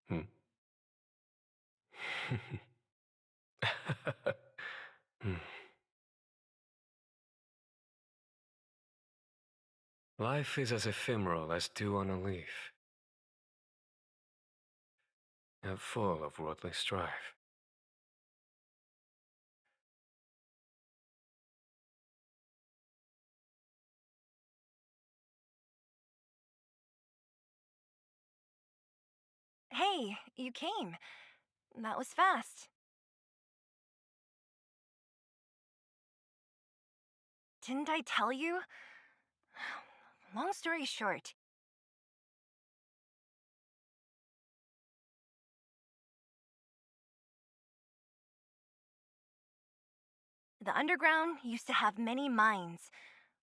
Hmm. Hmm. Life is as ephemeral as dew on a leaf, and full of worldly strife. Hey, you came. That was fast. Didn't I tell you? Long story short, the underground used to have many mines.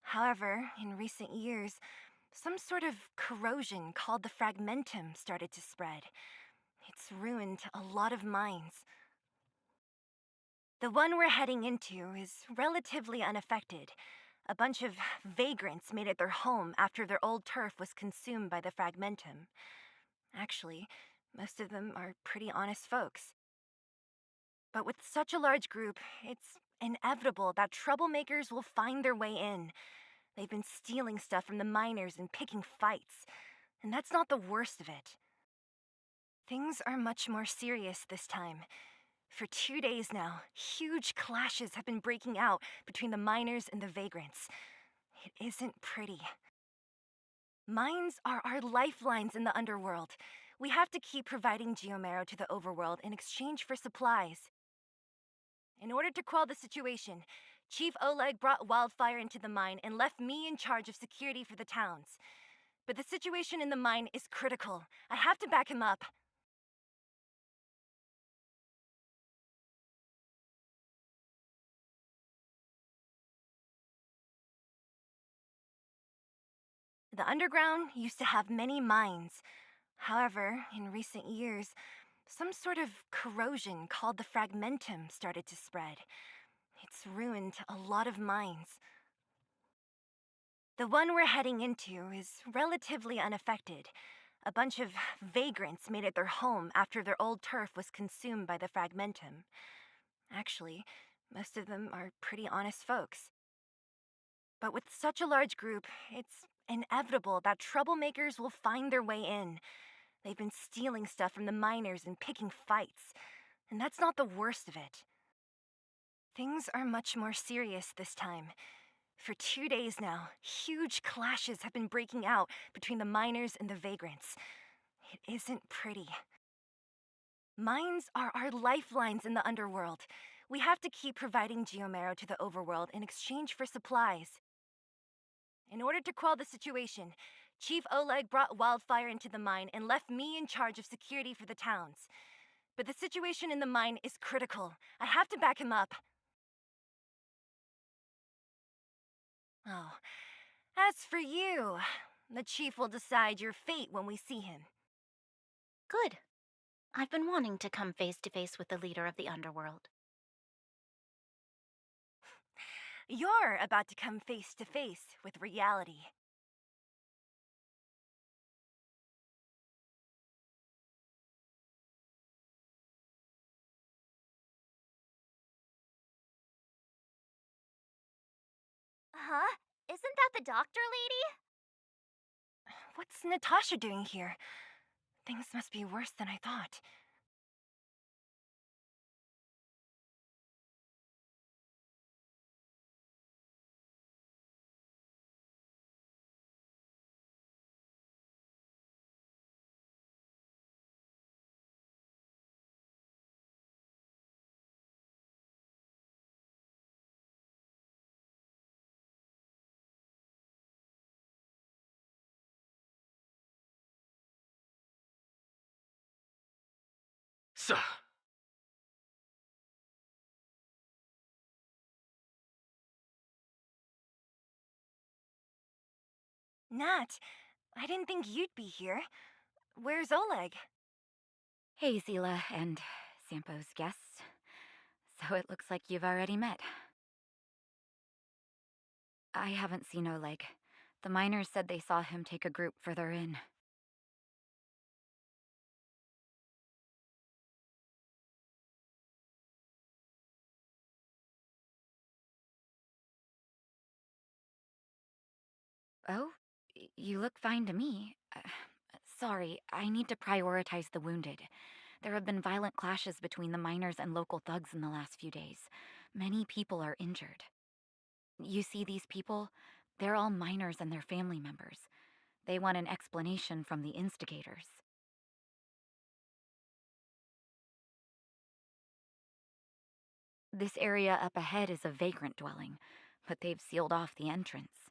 However, in recent years, some sort of corrosion called the fragmentum started to spread. It's ruined a lot of mines. The one we're heading into is relatively unaffected. A bunch of vagrants made it their home after their old turf was consumed by the fragmentum. Actually, most of them are pretty honest folks. But with such a large group, it's inevitable that troublemakers will find their way in. They've been stealing stuff from the miners and picking fights. And that's not the worst of it. Things are much more serious this time. For 2 days now, huge clashes have been breaking out between the miners and the vagrants. It isn't pretty. Mines are our lifelines in the underworld. We have to keep providing geomarrow to the overworld in exchange for supplies. In order to quell the situation, Chief Oleg brought wildfire into the mine and left me in charge of security for the towns. But the situation in the mine is critical. I have to back him up. The underground used to have many mines. However, in recent years, some sort of corrosion called the fragmentum started to spread. It's ruined a lot of mines. The one we're heading into is relatively unaffected. A bunch of vagrants made it their home after their old turf was consumed by the fragmentum. Actually, most of them are pretty honest folks. But with such a large group, it's inevitable that troublemakers will find their way in. They've been stealing stuff from the miners and picking fights. And that's not the worst of it. Things are much more serious this time. For 2 days now, huge clashes have been breaking out between the miners and the vagrants. It isn't pretty. Mines are our lifelines in the underworld. We have to keep providing geomarrow to the overworld in exchange for supplies. In order to quell the situation, Chief Oleg brought wildfire into the mine and left me in charge of security for the towns. But the situation in the mine is critical. I have to back him up. Oh, as for you, the chief will decide your fate when we see him. Good. I've been wanting to come face to face with the leader of the underworld. You're about to come face to face with reality. Huh? Isn't that the doctor lady? What's Natasha doing here? Things must be worse than I thought. Sir! Nat, I didn't think you'd be here. Where's Oleg? Hey, Zila and Sampo's guests. So it looks like you've already met. I haven't seen Oleg. The miners said they saw him take a group further in. Oh, you look fine to me. Sorry, I need to prioritize the wounded. There have been violent clashes between the miners and local thugs in the last few days. Many people are injured. You see these people? They're all miners and their family members. They want an explanation from the instigators. This area up ahead is a vagrant dwelling, but they've sealed off the entrance.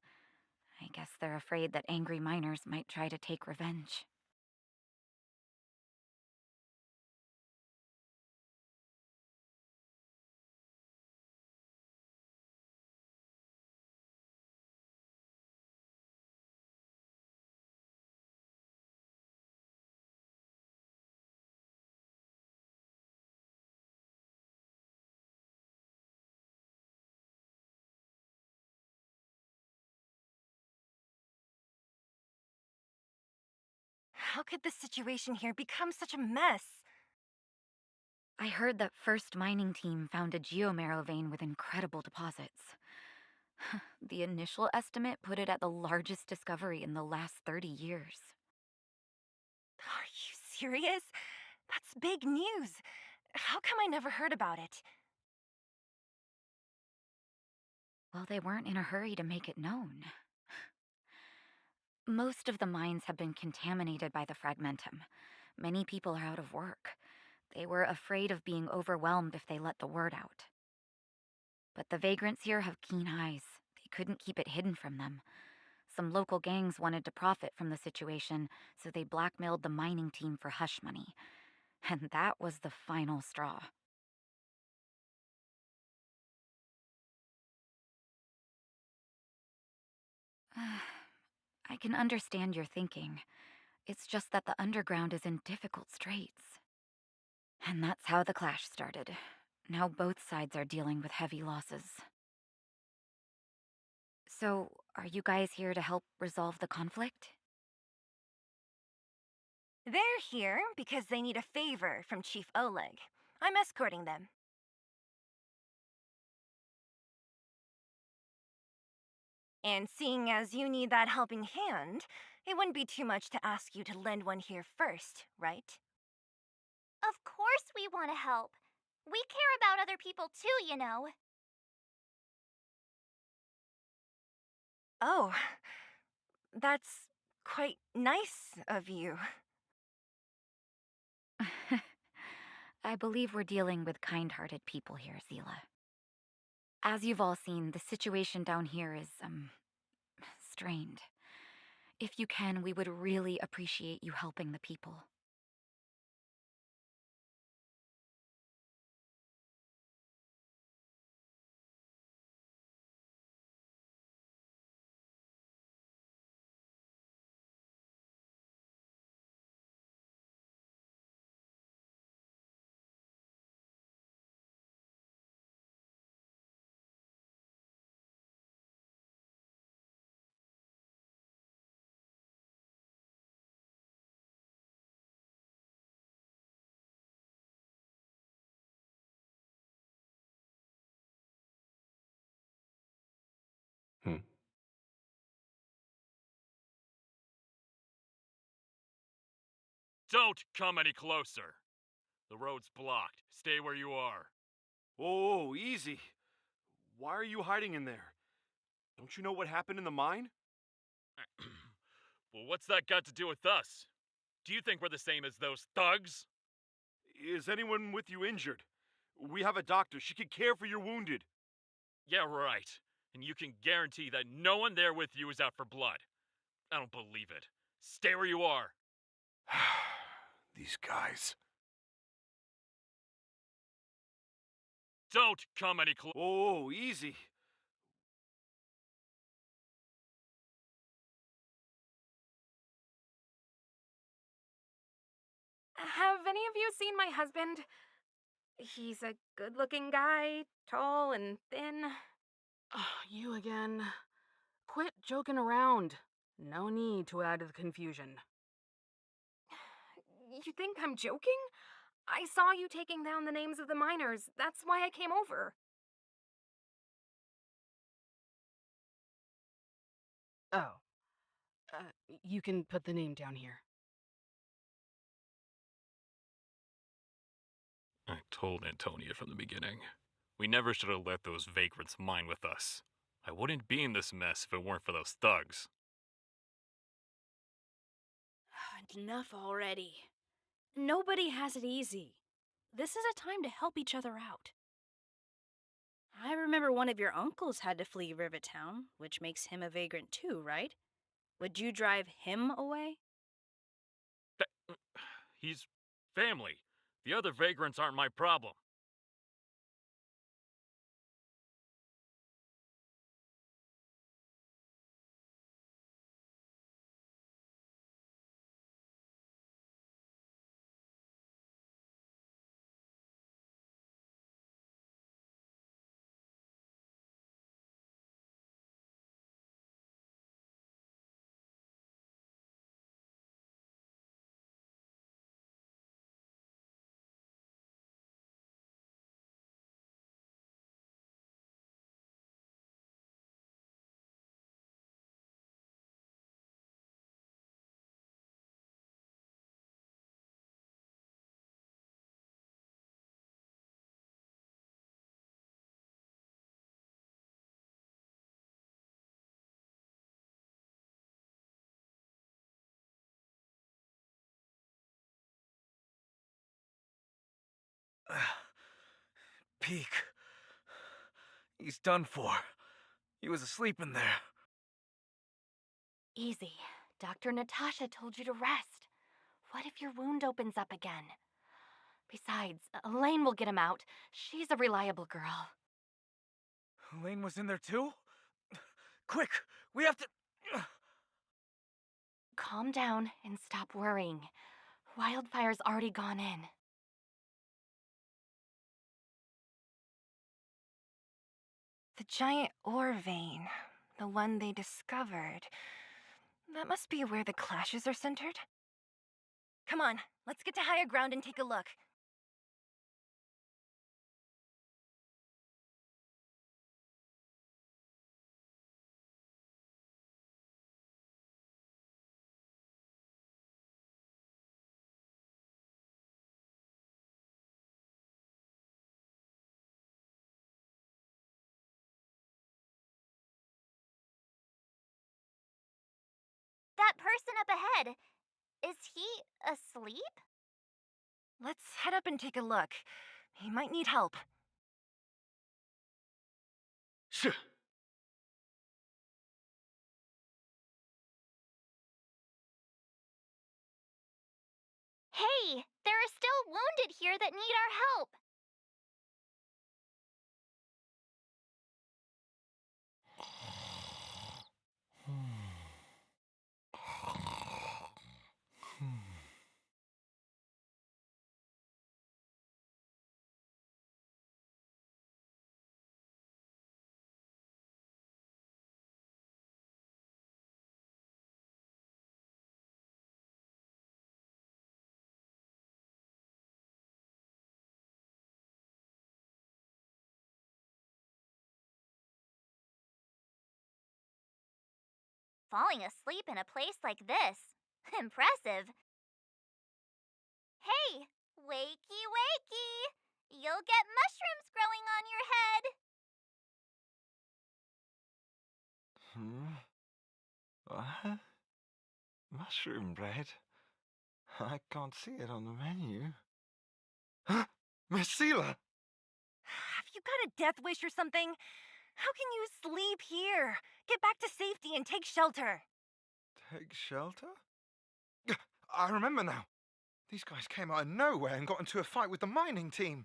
I guess they're afraid that angry miners might try to take revenge. How could the situation here become such a mess? I heard that first mining team found a geomarrow vein with incredible deposits. The initial estimate put it at the largest discovery in the last 30 years. Are you serious? That's big news. How come I never heard about it? Well, they weren't in a hurry to make it known. Most of the mines have been contaminated by the fragmentum. Many people are out of work. They were afraid of being overwhelmed if they let the word out. But the vagrants here have keen eyes. They couldn't keep it hidden from them. Some local gangs wanted to profit from the situation, so they blackmailed the mining team for hush money. And that was the final straw. I can understand your thinking. It's just that the underground is in difficult straits. And that's how the clash started. Now both sides are dealing with heavy losses. So, are you guys here to help resolve the conflict? They're here because they need a favor from Chief Oleg. I'm escorting them. And seeing as you need that helping hand, it wouldn't be too much to ask you to lend one here first, right? Of course we want to help. We care about other people too, you know. Oh, that's quite nice of you. I believe we're dealing with kind-hearted people here, Zila. As you've all seen, the situation down here is, strained. If you can, we would really appreciate you helping the people. Hmm. Don't come any closer. The road's blocked. Stay where you are. Whoa, easy. Why are you hiding in there? Don't you know what happened in the mine? Well, what's that got to do with us? Do you think we're the same as those thugs? Is anyone with you injured? We have a doctor. She can care for your wounded. Yeah, right. And you can guarantee that no one there with you is out for blood. I don't believe it. Stay where you are. These guys. Don't come any closer. Whoa, easy. Have any of you seen my husband? He's a good looking guy, tall and thin. You again. Quit joking around. No need to add to the confusion. You think I'm joking? I saw you taking down the names of the miners. That's why I came over. Oh. You can put the name down here. I told Antonia from the beginning. We never should have let those vagrants mine with us. I wouldn't be in this mess if it weren't for those thugs. Enough already. Nobody has it easy. This is a time to help each other out. I remember one of your uncles had to flee Rivertown, which makes him a vagrant too, right? Would you drive him away? He's family. The other vagrants aren't my problem. Peak. He's done for. He was asleep in there. Easy. Dr. Natasha told you to rest. What if your wound opens up again? Besides, Elaine will get him out. She's a reliable girl. Elaine was in there too? Quick, we have to... Calm down and stop worrying. Wildfire's already gone in. The giant ore vein, the one they discovered. That must be where the clashes are centered. Come on, let's get to higher ground and take a look. That person up ahead, is he asleep? Let's head up and take a look. He might need help. Shh. Hey, there are still wounded here that need our help. Falling asleep in a place like this. Impressive. Hey, wakey wakey! You'll get mushrooms growing on your head. What? Mushroom bread? I can't see it on the menu. Huh? Miss Seela! Have you got a death wish or something? How can you sleep here? Get back to safety and take shelter. Take shelter? I remember now. These guys came out of nowhere and got into a fight with the mining team.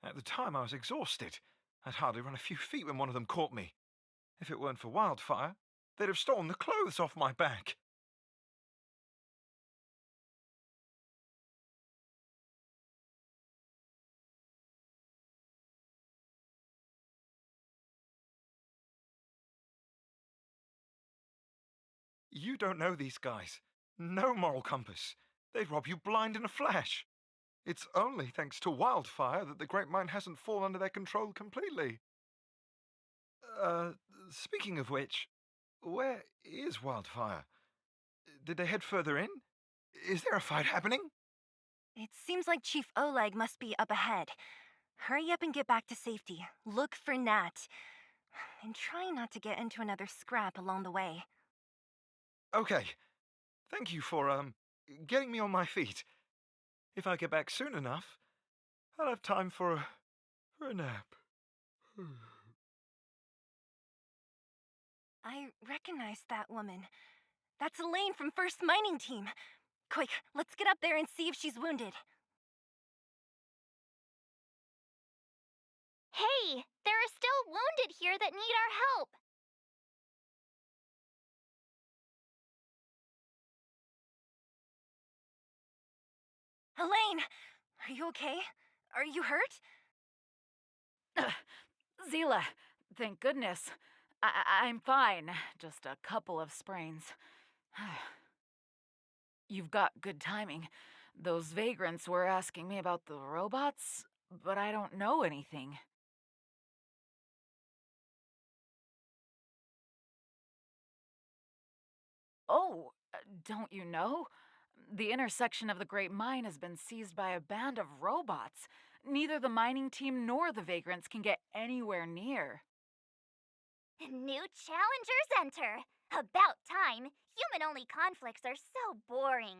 At the time, I was exhausted. I'd hardly run a few feet when one of them caught me. If it weren't for wildfire, they'd have stolen the clothes off my back. You don't know these guys. No moral compass. They'd rob you blind in a flash. It's only thanks to Wildfire that the Great Mine hasn't fallen under their control completely. Uh, Speaking of which, where is Wildfire? Did they head further in? Is there a fight happening? It seems like Chief Oleg must be up ahead. Hurry up and get back to safety. Look for Nat. And try not to get into another scrap along the way. Okay. Thank you for, getting me on my feet. If I get back soon enough, I'll have time for a nap. I recognize that woman. That's Elaine from First Mining Team. Quick, let's get up there and see if she's wounded. Hey, there are still wounded here that need our help. Elaine, are you okay? Are you hurt? Zila, thank goodness. I'm fine. Just a couple of sprains. You've got good timing. Those vagrants were asking me about the robots, but I don't know anything. Oh, don't you know? The intersection of the Great Mine has been seized by a band of robots. Neither the mining team nor the vagrants can get anywhere near. New challengers enter. About time. Human-only conflicts are so boring.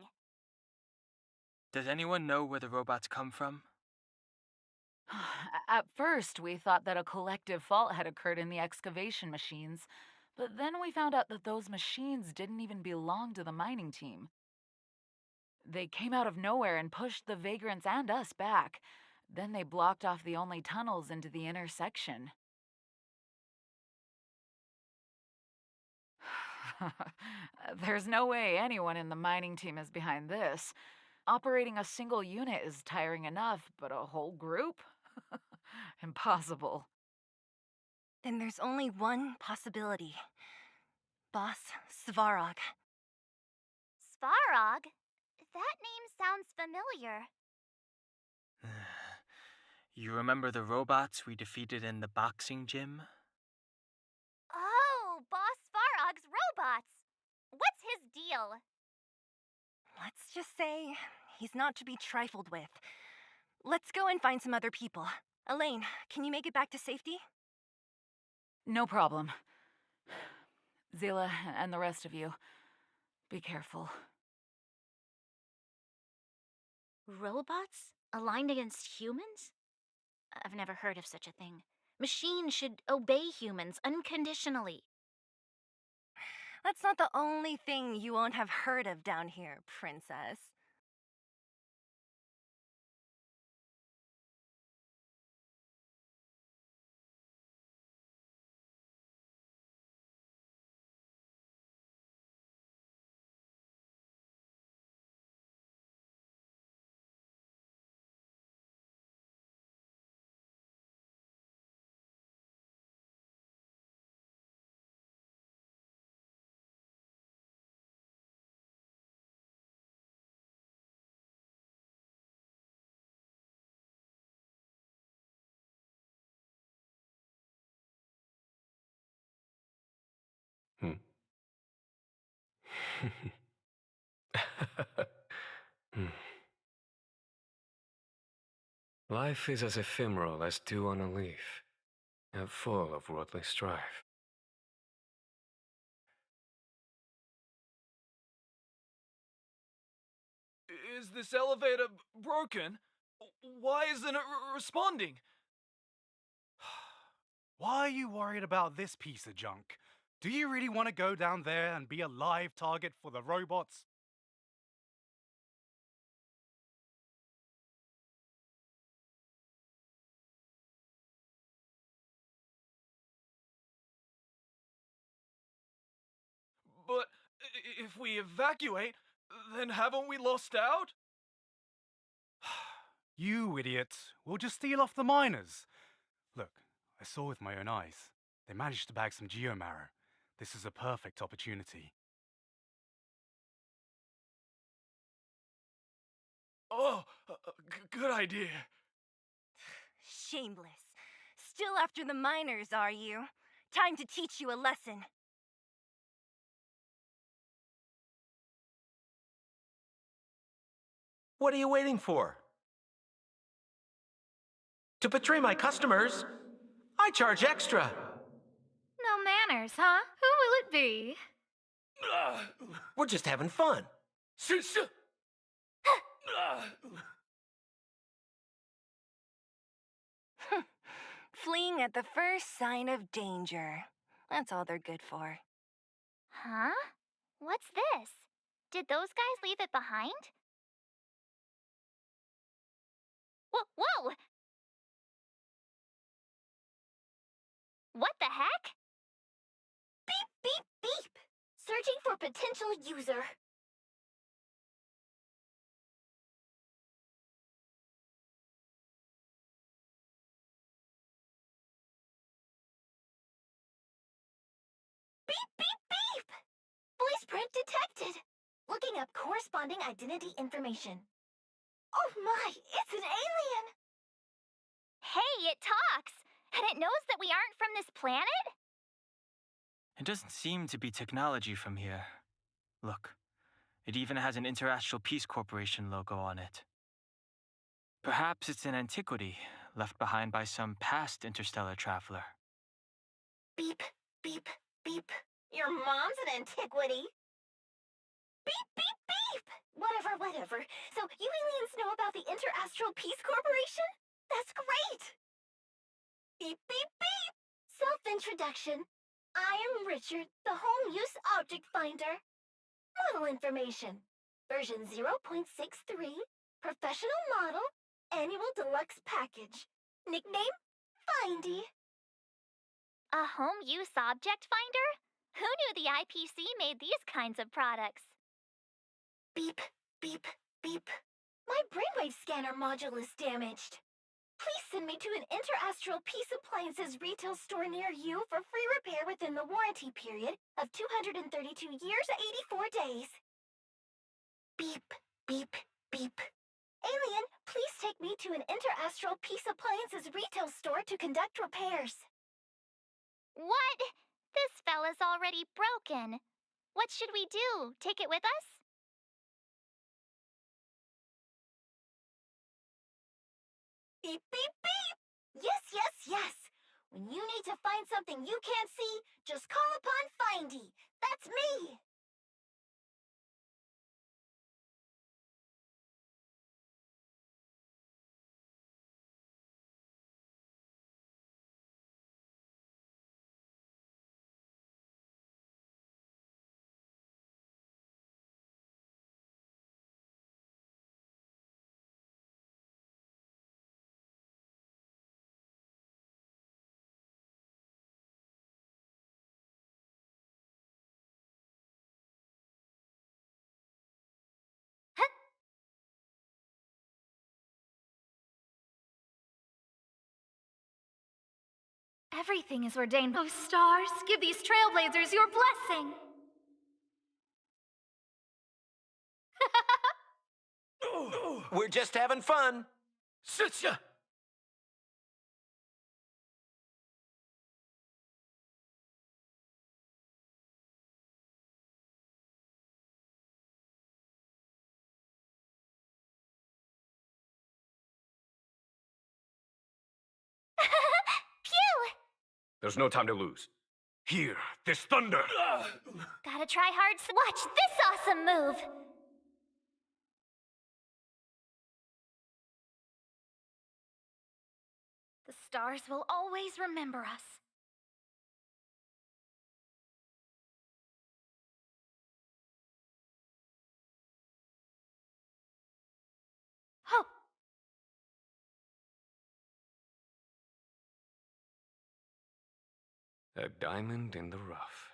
Does anyone know where the robots come from? At first, we thought that a collective fault had occurred in the excavation machines, but then we found out that those machines didn't even belong to the mining team. They came out of nowhere and pushed the vagrants and us back. Then they blocked off the only tunnels into the intersection. There's no way anyone in the mining team is behind this. Operating a single unit is tiring enough, but a whole group? Impossible. Then there's only one possibility. Boss Svarog. Svarog? That name sounds familiar. You remember the robots we defeated in the boxing gym? Oh, Boss Svarog's robots. What's his deal? Let's just say he's not to be trifled with. Let's go and find some other people. Elaine, can you make it back to safety? No problem. Zila and the rest of you, be careful. Robots? Aligned against humans? I've never heard of such a thing. Machines should obey humans unconditionally. That's not the only thing you won't have heard of down here, Princess. Life is as ephemeral as dew on a leaf, and full of worldly strife. Is this elevator broken? Why isn't it responding? Why are you worried about this piece of junk? Do you really want to go down there and be a live target for the robots? But if we evacuate, then haven't we lost out? You idiot. We'll just steal off the miners. Look, I saw with my own eyes. They managed to bag some geomarrow. This is a perfect opportunity. Oh, good idea. Shameless. Still after the miners, are you? Time to teach you a lesson. What are you waiting for? To betray my customers, I charge extra. No manners, huh? Who will it be? We're just having fun. Fleeing at the first sign of danger. That's all they're good for. Huh? What's this? Did those guys leave it behind? Whoa! What the heck? Beep, beep, beep! Searching for potential user. Beep, beep, beep! Voice print detected. Looking up corresponding identity information. Oh my, it's an alien! Hey, it talks! And it knows that we aren't from this planet? It doesn't seem to be technology from here. Look, it even has an Interastral Peace Corporation logo on it. Perhaps it's an antiquity left behind by some past interstellar traveler. Beep, beep, beep. Your mom's an antiquity. Beep, beep, beep! Whatever. So you aliens know about the Interastral Peace Corporation? That's great! Beep, beep, beep! Self-introduction. I am Richard, the Home Use Object Finder. Model information. Version 0.63. Professional model. Annual deluxe package. Nickname? Findy. A home use object finder? Who knew the IPC made these kinds of products? Beep, beep, beep. My brainwave scanner module is damaged. Please send me to an Interastral Peace Appliances retail store near you for free repair within the warranty period of 232 years, 84 days. Beep, beep, beep. Alien, please take me to an Interastral Peace Appliances retail store to conduct repairs. What? This fella's already broken. What should we do? Take it with us? Beep, beep, beep! Yes! When you need to find something you can't see, just call upon Findy. That's me! Everything is ordained. Oh, stars, give these trailblazers your blessing. We're just having fun. Sitcha! Phew! There's no time to lose. Here, this thunder! Gotta try hard. Watch this awesome move! The stars will always remember us. Oh! A diamond in the rough.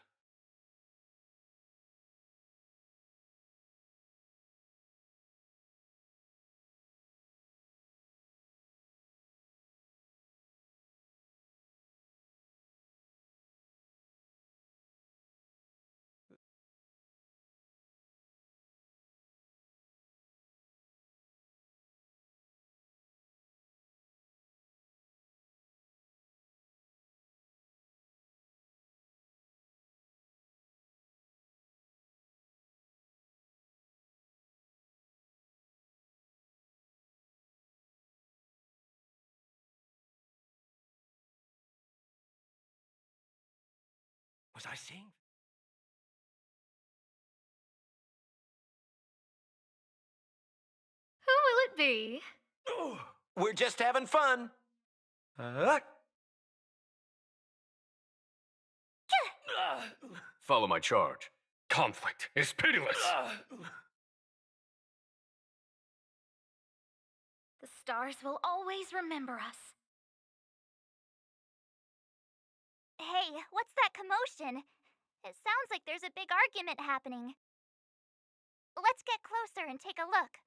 Was I seeing? Who will it be? We're just having fun. Follow my charge. Conflict is pitiless. The stars will always remember us. Hey, what's that commotion? It sounds like there's a big argument happening. Let's get closer and take a look.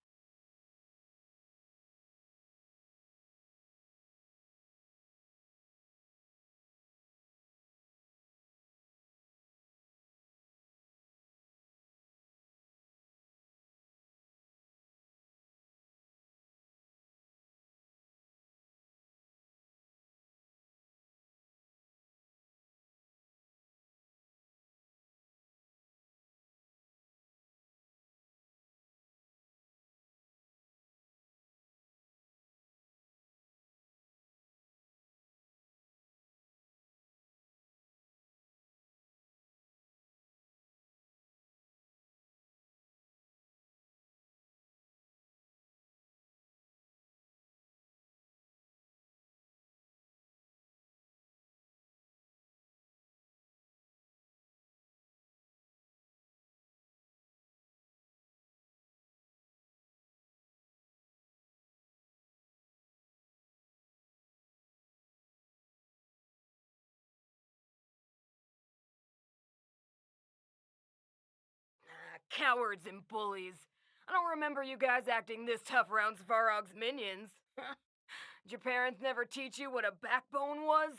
Cowards and bullies. I don't remember you guys acting this tough around Svarog's minions. Did your parents never teach you what a backbone was?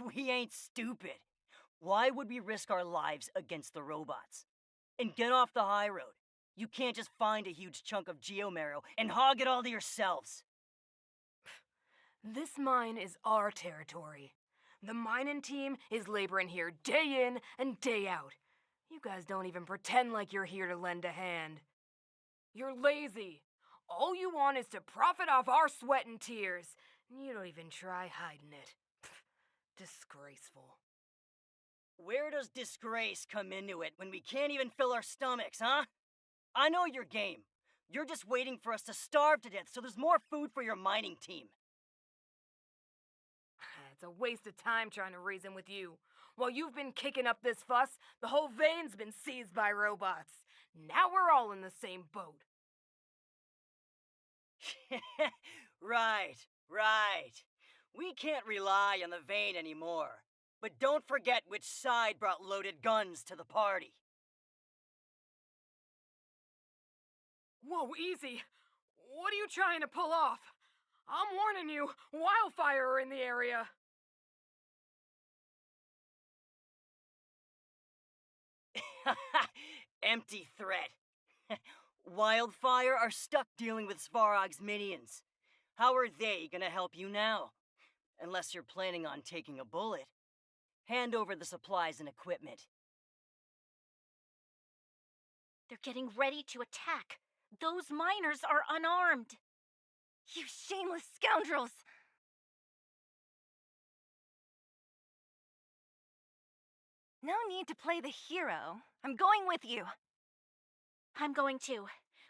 We ain't stupid. Why would we risk our lives against the robots? And get off the high road. You can't just find a huge chunk of geomarrow and hog it all to yourselves. This mine is our territory. The mining team is laboring here day in and day out. You guys don't even pretend like you're here to lend a hand. You're lazy. All you want is to profit off our sweat and tears. You don't even try hiding it. Disgraceful. Where does disgrace come into it when we can't even fill our stomachs, huh? I know your game. You're just waiting for us to starve to death so there's more food for your mining team. It's a waste of time trying to reason with you. While you've been kicking up this fuss, the whole vein's been seized by robots. Now we're all in the same boat. Right. We can't rely on the vein anymore. But don't forget which side brought loaded guns to the party. Whoa, easy. What are you trying to pull off? I'm warning you, wildfire are in the area. Empty threat. Wildfire are stuck dealing with Svarog's minions. How are they gonna help you now? Unless you're planning on taking a bullet. Hand over the supplies and equipment. They're getting ready to attack. Those miners are unarmed. You shameless scoundrels! No need to play the hero. I'm going with you. I'm going too.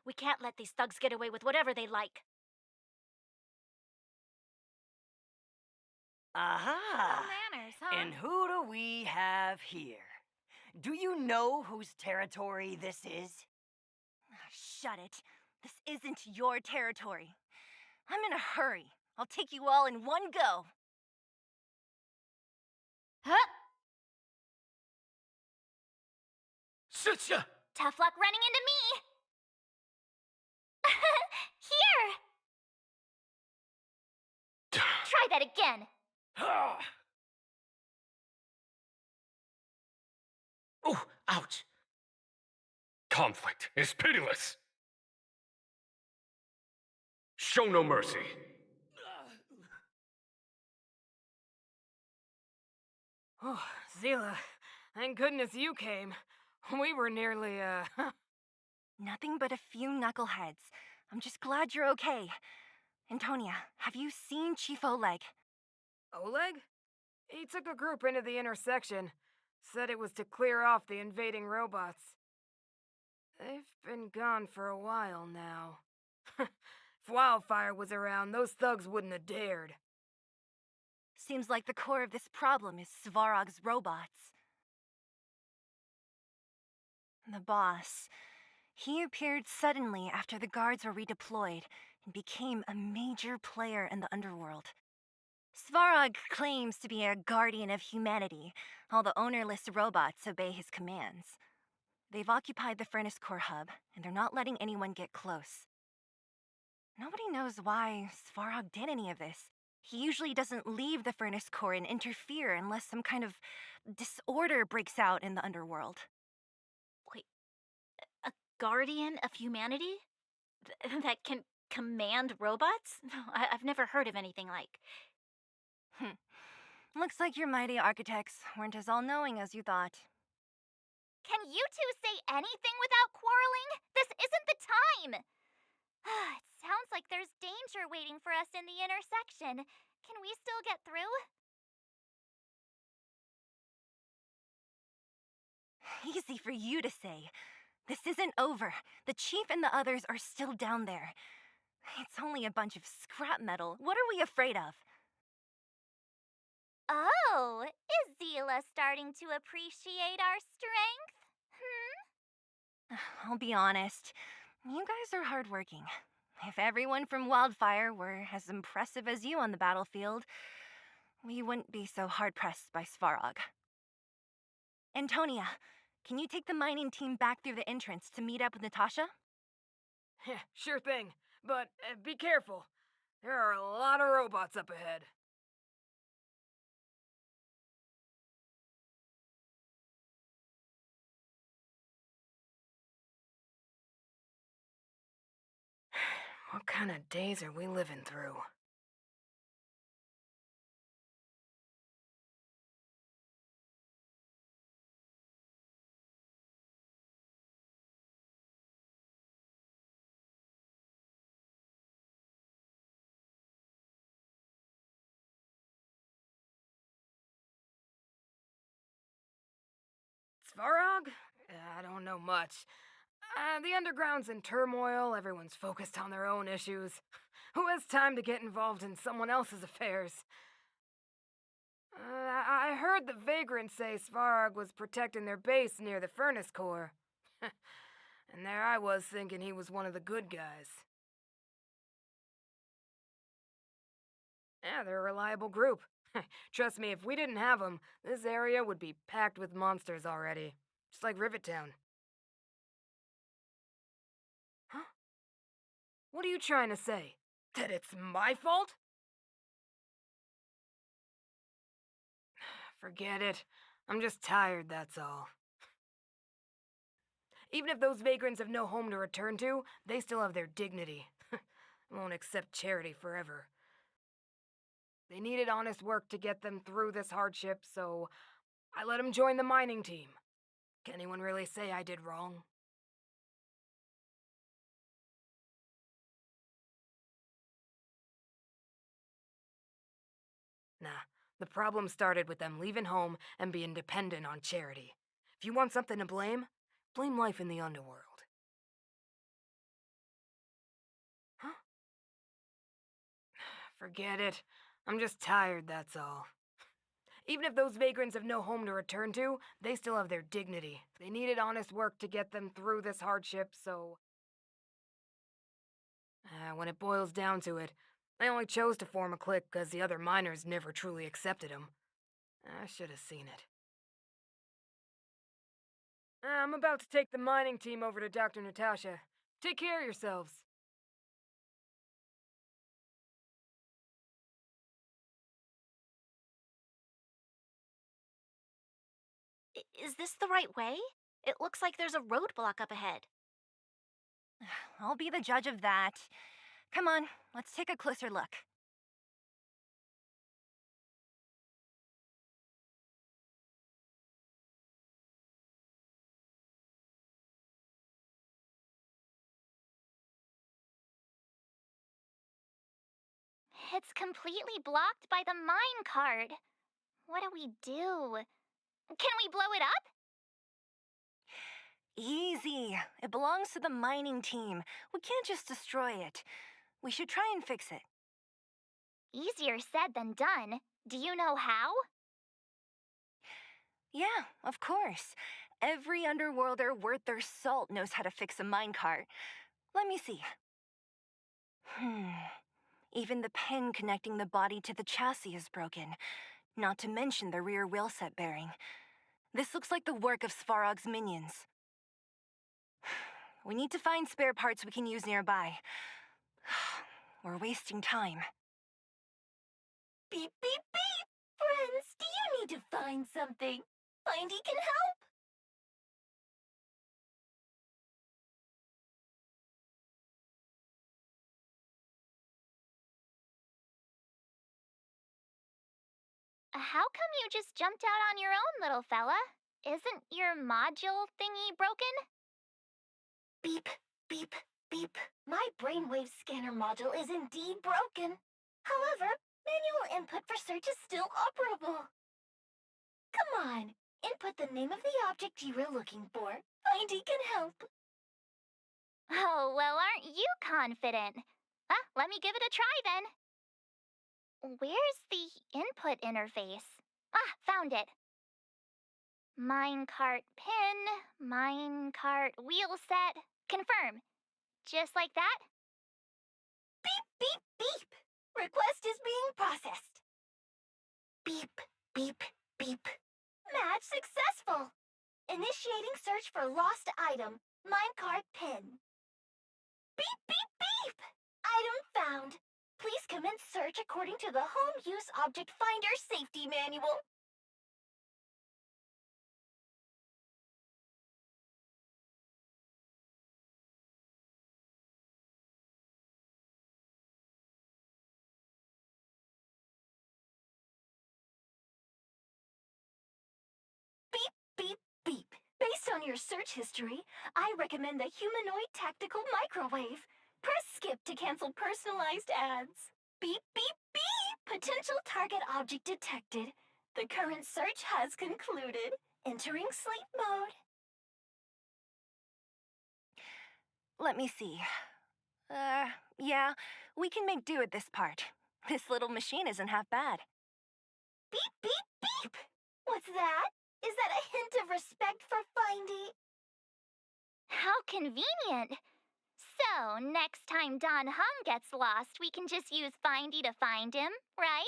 We can't let these thugs get away with whatever they like. Aha! Manners, huh? And who do we have here? Do you know whose territory this is? Shut it. This isn't your territory. I'm in a hurry. I'll take you all in one go. Huh? Sitcha! Tough luck running into me! Here! Try that again! Oh, ouch! Conflict is pitiless! Show no mercy. Oh, Zila, thank goodness you came. We were nearly, Nothing but a few knuckleheads. I'm just glad you're okay. Antonia, have you seen Chief Oleg? Oleg? He took a group into the intersection. Said it was to clear off the invading robots. They've been gone for a while now. If Wildfire was around, those thugs wouldn't have dared. Seems like the core of this problem is Svarog's robots. The boss. He appeared suddenly after the guards were redeployed and became a major player in the underworld. Svarog claims to be a guardian of humanity. All the ownerless robots obey his commands. They've occupied the Furnace Core hub, and they're not letting anyone get close. Nobody knows why Svarog did any of this. He usually doesn't leave the Furnace Core and interfere unless some kind of disorder breaks out in the underworld. Wait, a guardian of humanity? That can command robots? I've never heard of anything like. Looks like your mighty architects weren't as all-knowing as you thought. Can you two say anything without quarreling? This isn't the time! It sounds like there's danger waiting for us in the intersection. Can we still get through? Easy for you to say. This isn't over. The chief and the others are still down there. It's only a bunch of scrap metal. What are we afraid of? Oh, is Zila starting to appreciate our strength? I'll be honest. You guys are hardworking. If everyone from Wildfire were as impressive as you on the battlefield, we wouldn't be so hard-pressed by Svarog. Antonia, can you take the mining team back through the entrance to meet up with Natasha? Yeah, sure thing. But be careful. There are a lot of robots up ahead. What kind of days are we living through? Svarog? I don't know much. The underground's in turmoil, everyone's focused on their own issues. Who has time to get involved in someone else's affairs? I heard the vagrants say Svarog was protecting their base near the Furnace Core. And there I was thinking he was one of the good guys. Yeah, they're a reliable group. Trust me, if we didn't have them, this area would be packed with monsters already. Just like Rivet Town. Huh? What are you trying to say? That it's my fault? Forget it. I'm just tired, that's all. Even if those vagrants have no home to return to, they still have their dignity. Won't accept charity forever. They needed honest work to get them through this hardship, so I let him join the mining team. Can anyone really say I did wrong? Nah, the problem started with them leaving home and being dependent on charity. If you want something to blame, blame life in the underworld. Huh? Forget it. I'm just tired, that's all. Even if those vagrants have no home to return to, they still have their dignity. They needed honest work to get them through this hardship, so... when it boils down to it, they only chose to form a clique because the other miners never truly accepted them. I should have seen it. I'm about to take the mining team over to Dr. Natasha. Take care of yourselves. Is this the right way? It looks like there's a roadblock up ahead. I'll be the judge of that. Come on, let's take a closer look. It's completely blocked by the mine cart. What do we do? Can we blow it up? Easy. It belongs to the mining team. We can't just destroy it. We should try and fix it. Easier said than done. Do you know how? Yeah, of course. Every underworlder worth their salt knows how to fix a minecart. Let me see. Even the pin connecting the body to the chassis is broken. Not to mention the rear wheel set bearing. This looks like the work of Svarog's minions. We need to find spare parts we can use nearby. We're wasting time. Beep, beep, beep! Friends, do you need to find something? Findy can help! How come you just jumped out on your own, little fella? Isn't your module thingy broken? Beep, beep, beep. My brainwave scanner module is indeed broken. However, manual input for search is still operable. Come on, input the name of the object you were looking for. Findy can help. Oh, well, aren't you confident? Let me give it a try then. Where's the input interface? Found it. Minecart pin, minecart wheel set, confirm. Just like that? Beep, beep, beep. Request is being processed. Beep, beep, beep. Match successful. Initiating search for lost item, minecart pin. Beep, beep, beep. Item found. Please commence search according to the Home Use Object Finder Safety Manual. Beep, beep, beep. Based on your search history, I recommend the Humanoid Tactical Microwave. Press skip to cancel personalized ads. Beep, beep, beep! Potential target object detected. The current search has concluded. Entering sleep mode. Let me see. Yeah, we can make do with this part. This little machine isn't half bad. Beep, beep, beep! What's that? Is that a hint of respect for Findy? How convenient! So, next time Don Hum gets lost, we can just use Findy to find him, right?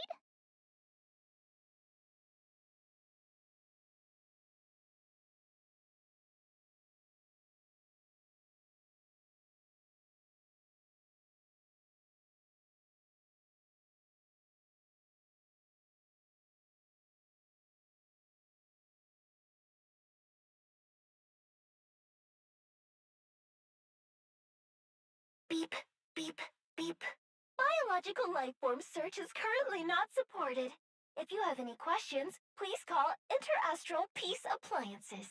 Beep, beep, beep. Biological life form search is currently not supported. If you have any questions, please call Interastral Peace Appliances.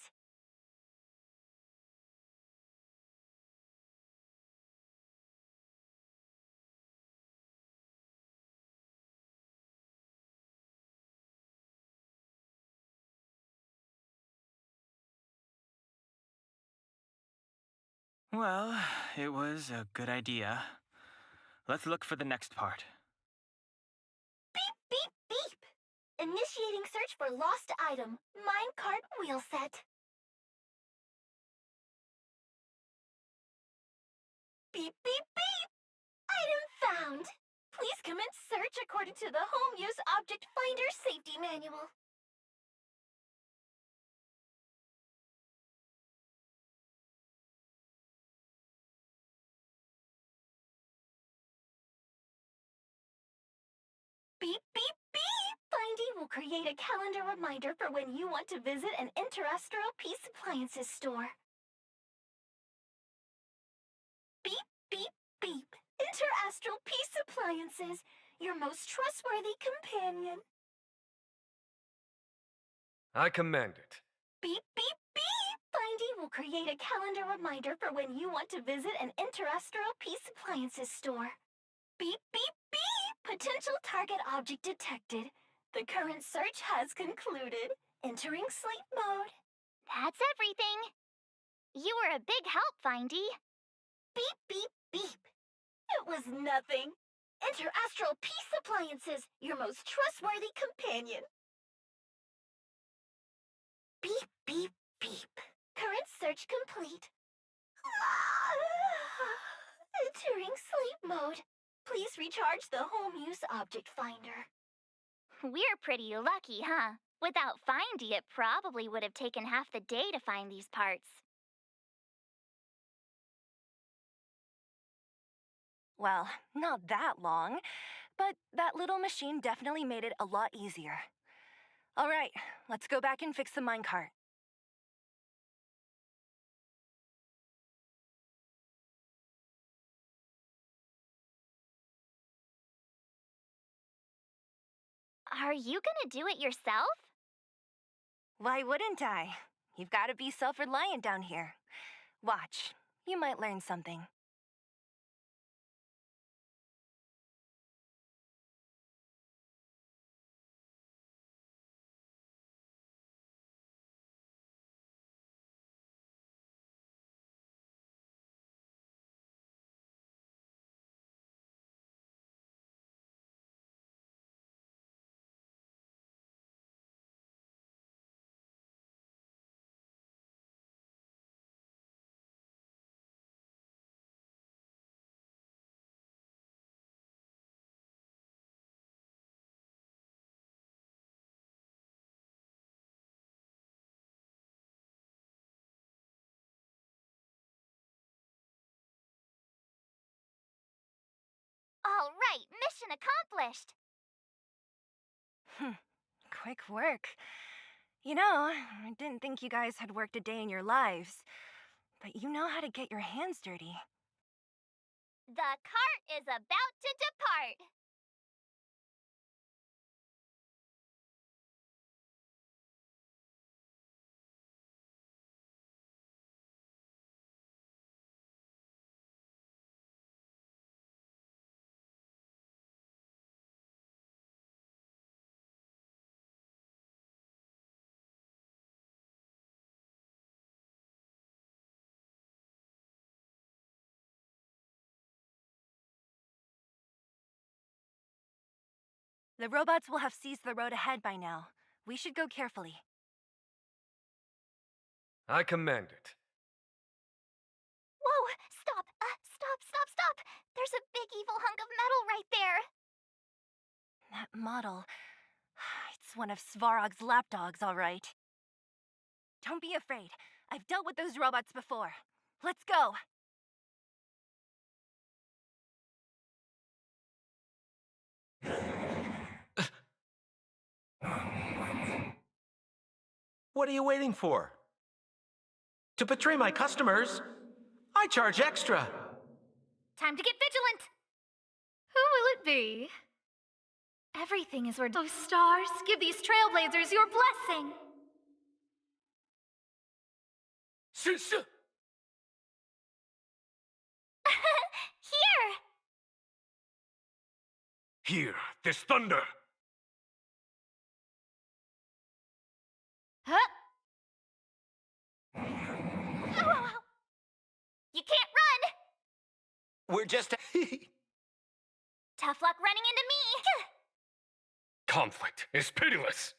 Well, it was a good idea. Let's look for the next part. Beep, beep, beep. Initiating search for lost item, minecart wheel set. Beep, beep, beep. Item found. Please commence search according to the Home Use Object Finder Safety Manual. Beep, beep, beep! Findy will create a calendar reminder for when you want to visit an Interastral Peace Appliances store. Beep, beep, beep. Interastral Peace Appliances, your most trustworthy companion. I commend it. Beep, beep, beep! Findy will create a calendar reminder for when you want to visit an Interastral Peace Appliances store. Beep, beep, beep! Potential target object detected. The current search has concluded. Entering sleep mode. That's everything. You were a big help, Findy. Beep, beep, beep. It was nothing. Interastral Peace Appliances, your most trustworthy companion. Beep, beep, beep. Current search complete. Entering sleep mode. Please recharge the Home Use Object Finder. We're pretty lucky, huh? Without Findy, it probably would have taken half the day to find these parts. Well, not that long, but that little machine definitely made it a lot easier. All right, let's go back and fix the minecart. Are you gonna do it yourself? Why wouldn't I? You've got to be self-reliant down here. Watch, you might learn something. All right, mission accomplished. Quick work. You know, I didn't think you guys had worked a day in your lives, but you know how to get your hands dirty. The cart is about to depart. The robots will have seized the road ahead by now. We should go carefully. I commend it. Whoa, stop, stop. There's a big evil hunk of metal right there. That model... It's one of Svarog's lapdogs, all right. Don't be afraid. I've dealt with those robots before. Let's go! What are you waiting for? To betray my customers, I charge extra. Time to get vigilant! Who will it be? Everything is where those stars give these trailblazers your blessing. Here! Hear this thunder! Huh? Ow, ow, ow. You can't run! We're just. Tough luck running into me! Conflict is pitiless!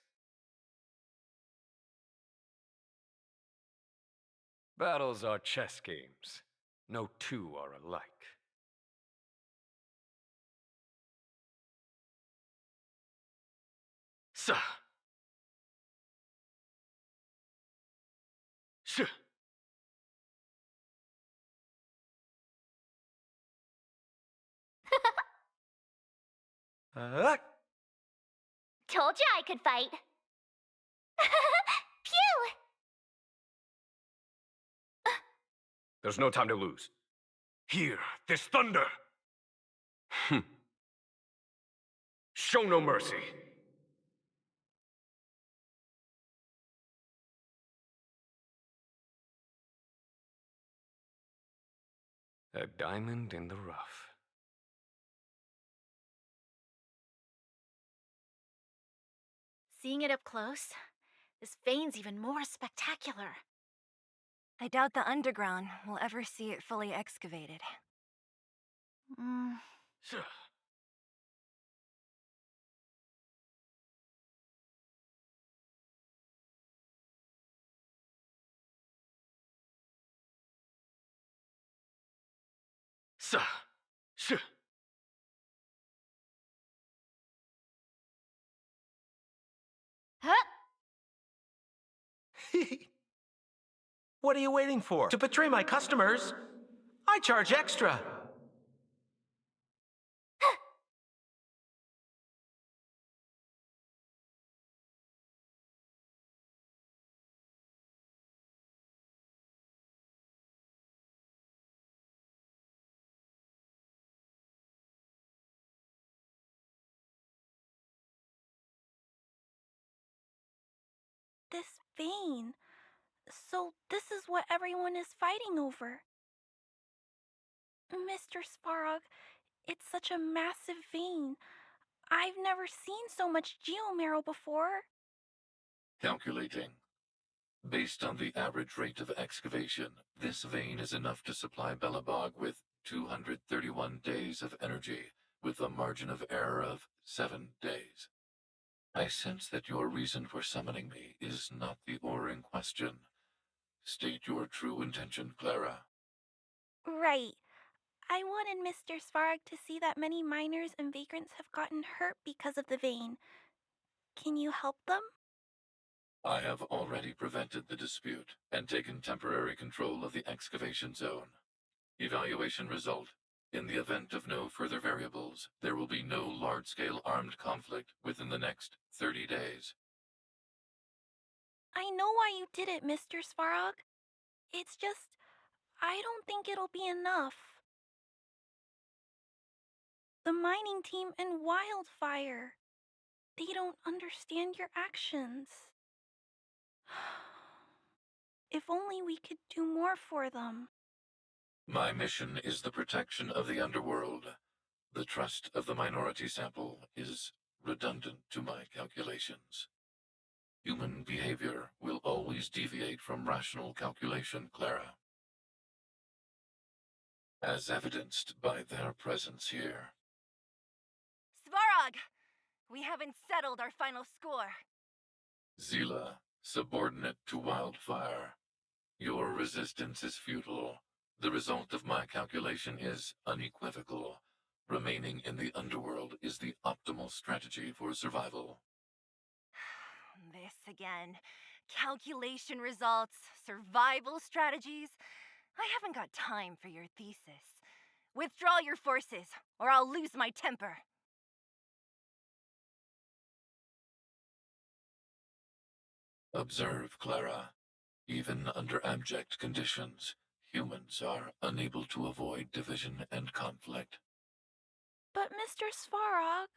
Battles are chess games. No two are alike. Sa. Sh. Told you I could fight. Phew! There's no time to lose. Hear this thunder! Show no mercy. A diamond in the rough. Seeing it up close, this vein's even more spectacular. I doubt the underground will ever see it fully excavated. Sa. Sh. Huh? What are you waiting for? To betray my customers, I charge extra. This vein. So this is what everyone is fighting over. Mr. Svarog, it's such a massive vein. I've never seen so much geomarrow before. Calculating. Based on the average rate of excavation, this vein is enough to supply Belobog with 231 days of energy, with a margin of error of 7 days. I sense that your reason for summoning me is not the ore in question. State your true intention, Clara. Right. I wanted Mr. Svarog to see that many miners and vagrants have gotten hurt because of the vein. Can you help them? I have already prevented the dispute and taken temporary control of the excavation zone. Evaluation result. In the event of no further variables, there will be no large-scale armed conflict within the next 30 days. I know why you did it, Mr. Svarog. It's just, I don't think it'll be enough. The mining team and Wildfire. They don't understand your actions. If only we could do more for them. My mission is the protection of the underworld. The trust of the minority sample is redundant to my calculations. Human behavior will always deviate from rational calculation, Clara. As evidenced by their presence here. Svarog! We haven't settled our final score. Zila, subordinate to Wildfire. Your resistance is futile. The result of my calculation is unequivocal. Remaining in the underworld is the optimal strategy for survival. This again. Calculation results, survival strategies. I haven't got time for your thesis. Withdraw your forces, or I'll lose my temper. Observe, Clara. Even under abject conditions, humans are unable to avoid division and conflict. But Mr. Svarog...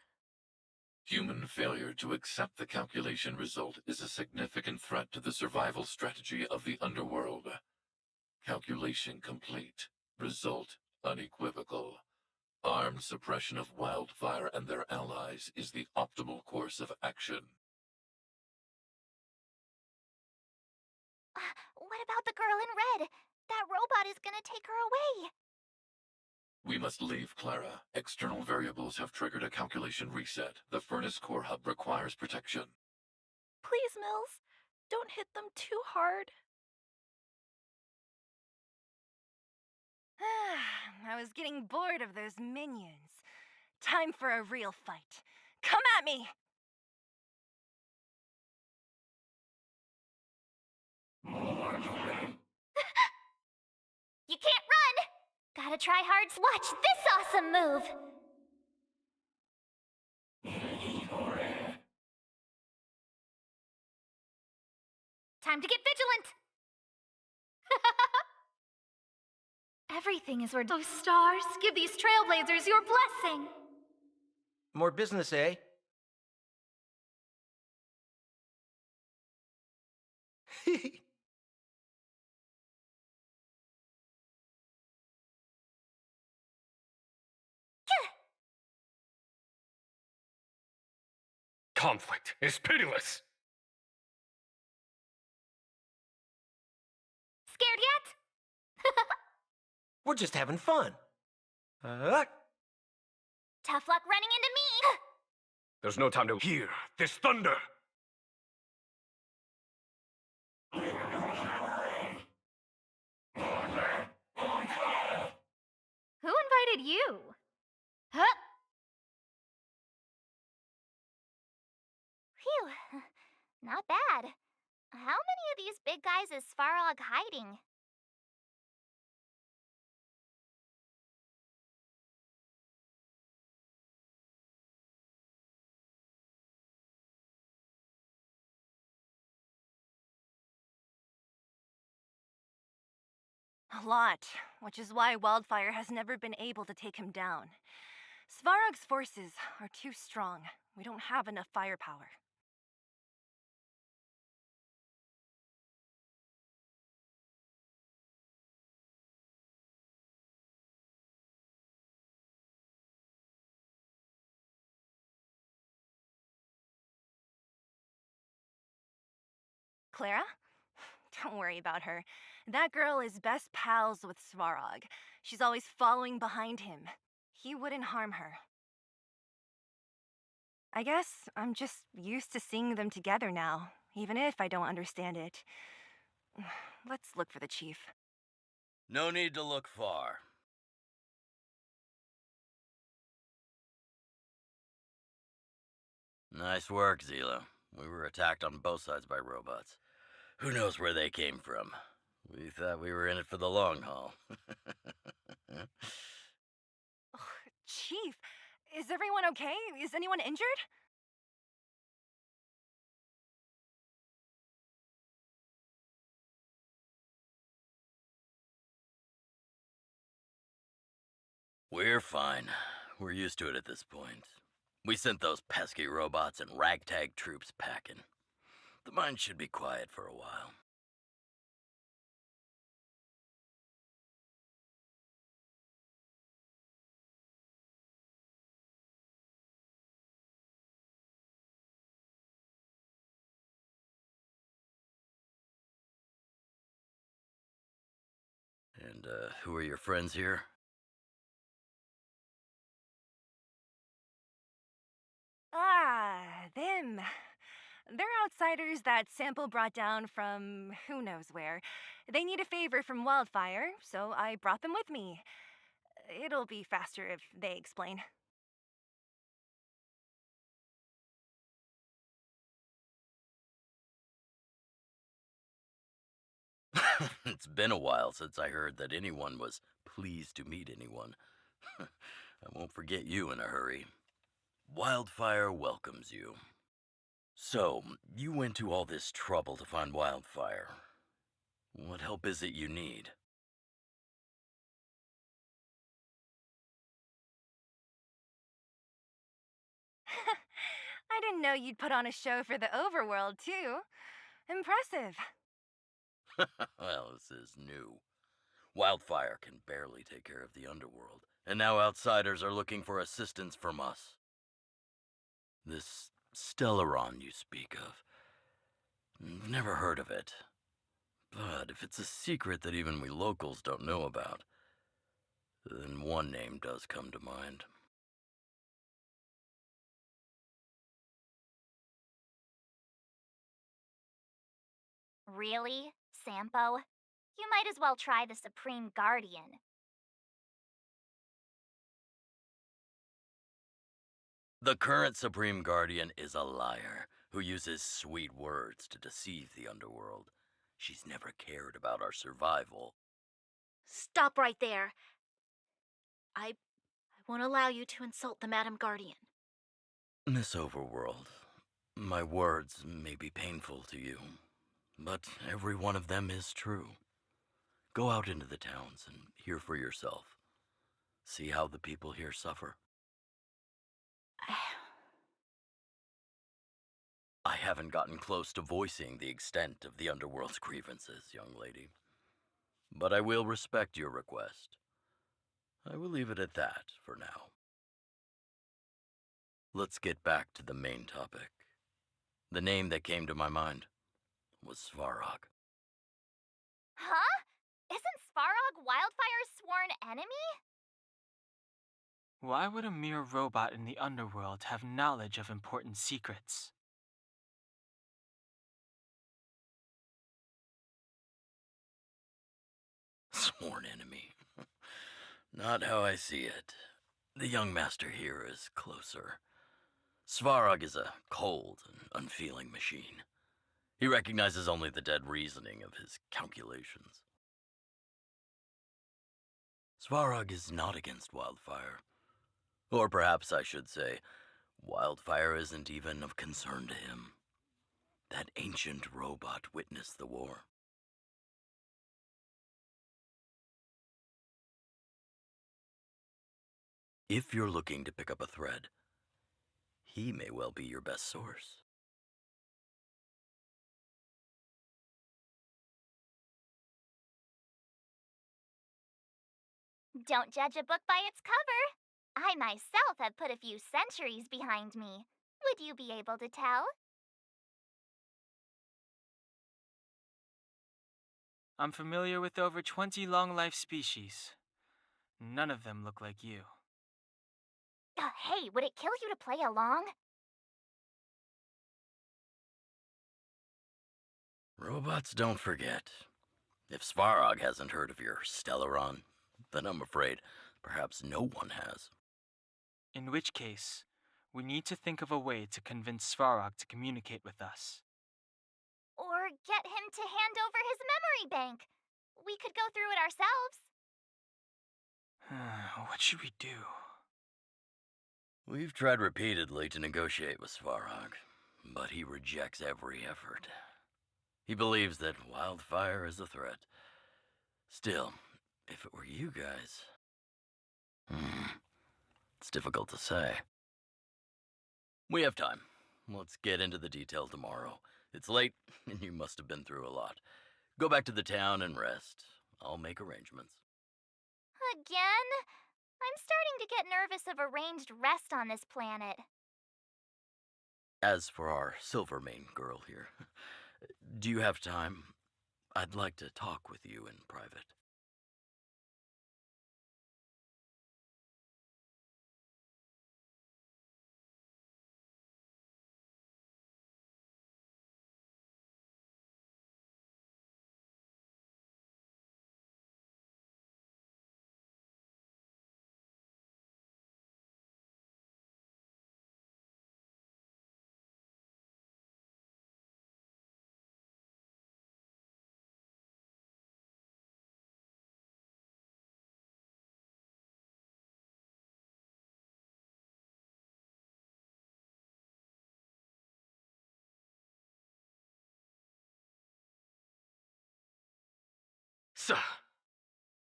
Human failure to accept the calculation result is a significant threat to the survival strategy of the underworld. Calculation complete. Result unequivocal. Armed suppression of Wildfire and their allies is the optimal course of action. What about the girl in red? That robot is gonna take her away. We must leave, Clara. External variables have triggered a calculation reset. The furnace core hub requires protection. Please, Mills, don't hit them too hard. I was getting bored of those minions. Time for a real fight. Come at me! You can't run! Gotta try hard. Watch this awesome move! Time to get vigilant! Everything is where those stars give these trailblazers your blessing. More business, eh? Conflict is pitiless. Scared yet? We're just having fun. Tough luck running into me! There's no time to hear this thunder. Who invited you? Huh? Phew, not bad. How many of these big guys is Svarog hiding? A lot, which is why Wildfire has never been able to take him down. Svarog's forces are too strong. We don't have enough firepower. Clara? Don't worry about her. That girl is best pals with Svarog. She's always following behind him. He wouldn't harm her. I guess I'm just used to seeing them together now, even if I don't understand it. Let's look for the chief. No need to look far. Nice work, Zila. We were attacked on both sides by robots. Who knows where they came from? We thought we were in it for the long haul. Chief, is everyone okay? Is anyone injured? We're fine. We're used to it at this point. We sent those pesky robots and ragtag troops packing. The mine should be quiet for a while. And, who are your friends here? Ah, them. They're outsiders that Sample brought down from who knows where. They need a favor from Wildfire, so I brought them with me. It'll be faster if they explain. It's been a while since I heard that anyone was pleased to meet anyone. I won't forget you in a hurry. Wildfire welcomes you. So, you went to all this trouble to find Wildfire. What help is it you need? didn't know you'd put on a show for the overworld, too. Impressive. Well, this is new. Wildfire can barely take care of the underworld, and now outsiders are looking for assistance from us. This Stellaron you speak of, I've never heard of it. But if it's a secret that even we locals don't know about, then one name does come to mind. Really, Sampo? You might as well try the Supreme Guardian. The current Supreme Guardian is a liar who uses sweet words to deceive the underworld. She's never cared about our survival. Stop right there. I won't allow you to insult the Madam Guardian. Miss Overworld, my words may be painful to you, but every one of them is true. Go out into the towns and hear for yourself. See how the people here suffer. I haven't gotten close to voicing the extent of the underworld's grievances, young lady. But I will respect your request. I will leave it at that for now. Let's get back to the main topic. The name that came to my mind was Svarog. Huh? Isn't Svarog Wildfire's sworn enemy? Why would a mere robot in the underworld have knowledge of important secrets? Sworn enemy. Not how I see it. The young master here is closer. Svarog is a cold and unfeeling machine. He recognizes only the dead reasoning of his calculations. Svarog is not against Wildfire. Or perhaps I should say, Wildfire isn't even of concern to him. That ancient robot witnessed the war. If you're looking to pick up a thread, he may well be your best source. Don't judge a book by its cover. I myself have put a few centuries behind me. Would you be able to tell? I'm familiar with over 20 long-life species. None of them look like you. Hey, would it kill you to play along? Robots don't forget. If Svarog hasn't heard of your Stellaron, then I'm afraid perhaps no one has. In which case, we need to think of a way to convince Svarog to communicate with us. Or get him to hand over his memory bank. We could go through it ourselves. What should we do? We've tried repeatedly to negotiate with Svarog, but he rejects every effort. He believes that Wildfire is a threat. Still, if it were you guys... it's difficult to say. We have time. Let's get into the detail tomorrow. It's late, and you must have been through a lot. Go back to the town and rest. I'll make arrangements. Again? I'm starting to get nervous of arranged rest on this planet. As for our Silvermane girl here, do you have time? I'd like to talk with you in private.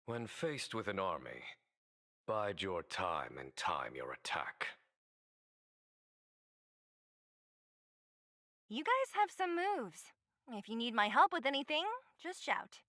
When faced with an army, bide your time and time your attack. You guys have some moves. If you need my help with anything, just shout.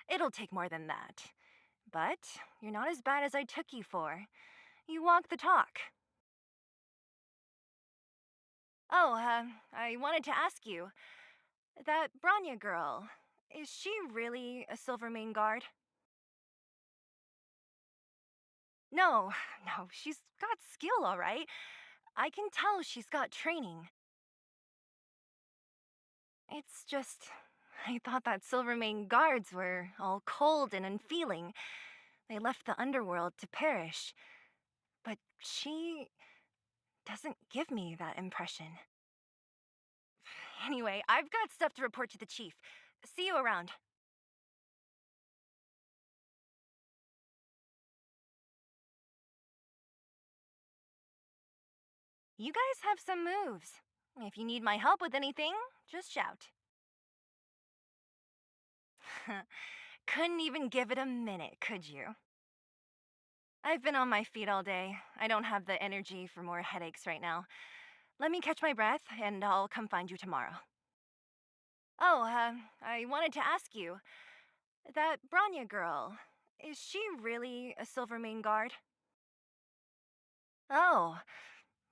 It'll take more than that. But you're not as bad as I took you for. You walk the talk. Oh, I wanted to ask you. That Branya girl, is she really a Silvermane guard? No, no, she's got skill, all right. I can tell she's got training. It's just, I thought that Silvermane guards were all cold and unfeeling. They left the underworld to perish. But she doesn't give me that impression. Anyway, I've got stuff to report to the chief. See you around. You guys have some moves. If you need my help with anything, just shout. Couldn't even give it a minute, could you? I've been on my feet all day. I don't have the energy for more headaches right now. Let me catch my breath, and I'll come find you tomorrow. Oh, I wanted to ask you. That Branya girl, is she really a Silvermane guard? Oh,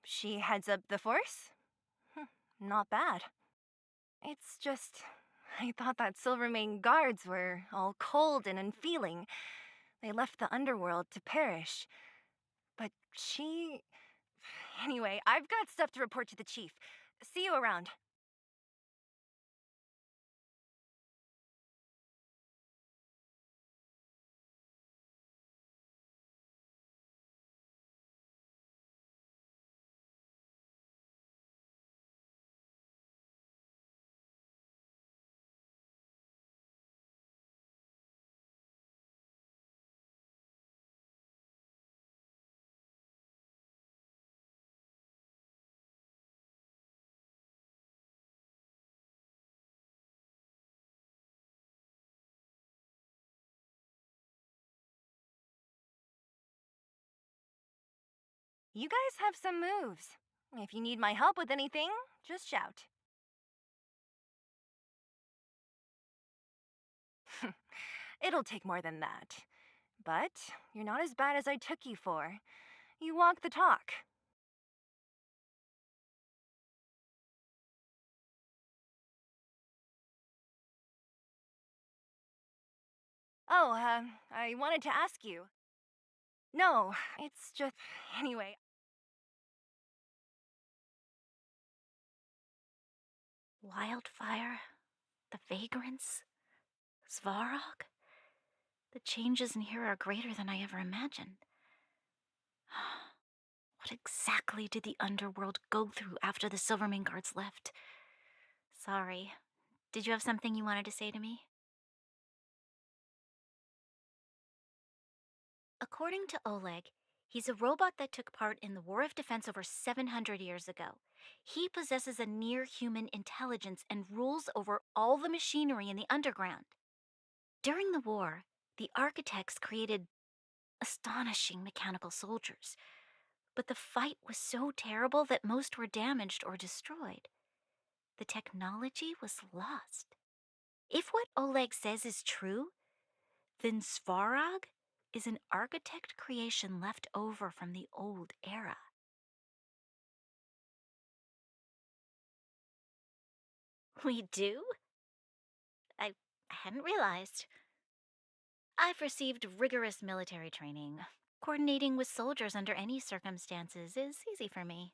she heads up the force? Not bad. It's just, I thought that Silvermane guards were all cold and unfeeling. They left the underworld to perish. But she... Anyway, I've got stuff to report to the chief. See you around. You guys have some moves. If you need my help with anything, just shout. It'll take more than that. But you're not as bad as I took you for. You walk the talk. Oh, I wanted to ask you. No, it's just. Anyway. Wildfire, the vagrants, Svarog. The changes in here are greater than I ever imagined. What exactly did the underworld go through after the Silvermane guards left? Sorry. Did you have something you wanted to say to me? According to Oleg, he's a robot that took part in the War of Defense over 700 years ago. He possesses a near-human intelligence and rules over all the machinery in the underground. During the war, the architects created astonishing mechanical soldiers, but the fight was so terrible that most were damaged or destroyed. The technology was lost. If what Oleg says is true, then Svarog is an architect creation left over from the old era. We do? I hadn't realized. I've received rigorous military training. Coordinating with soldiers under any circumstances is easy for me.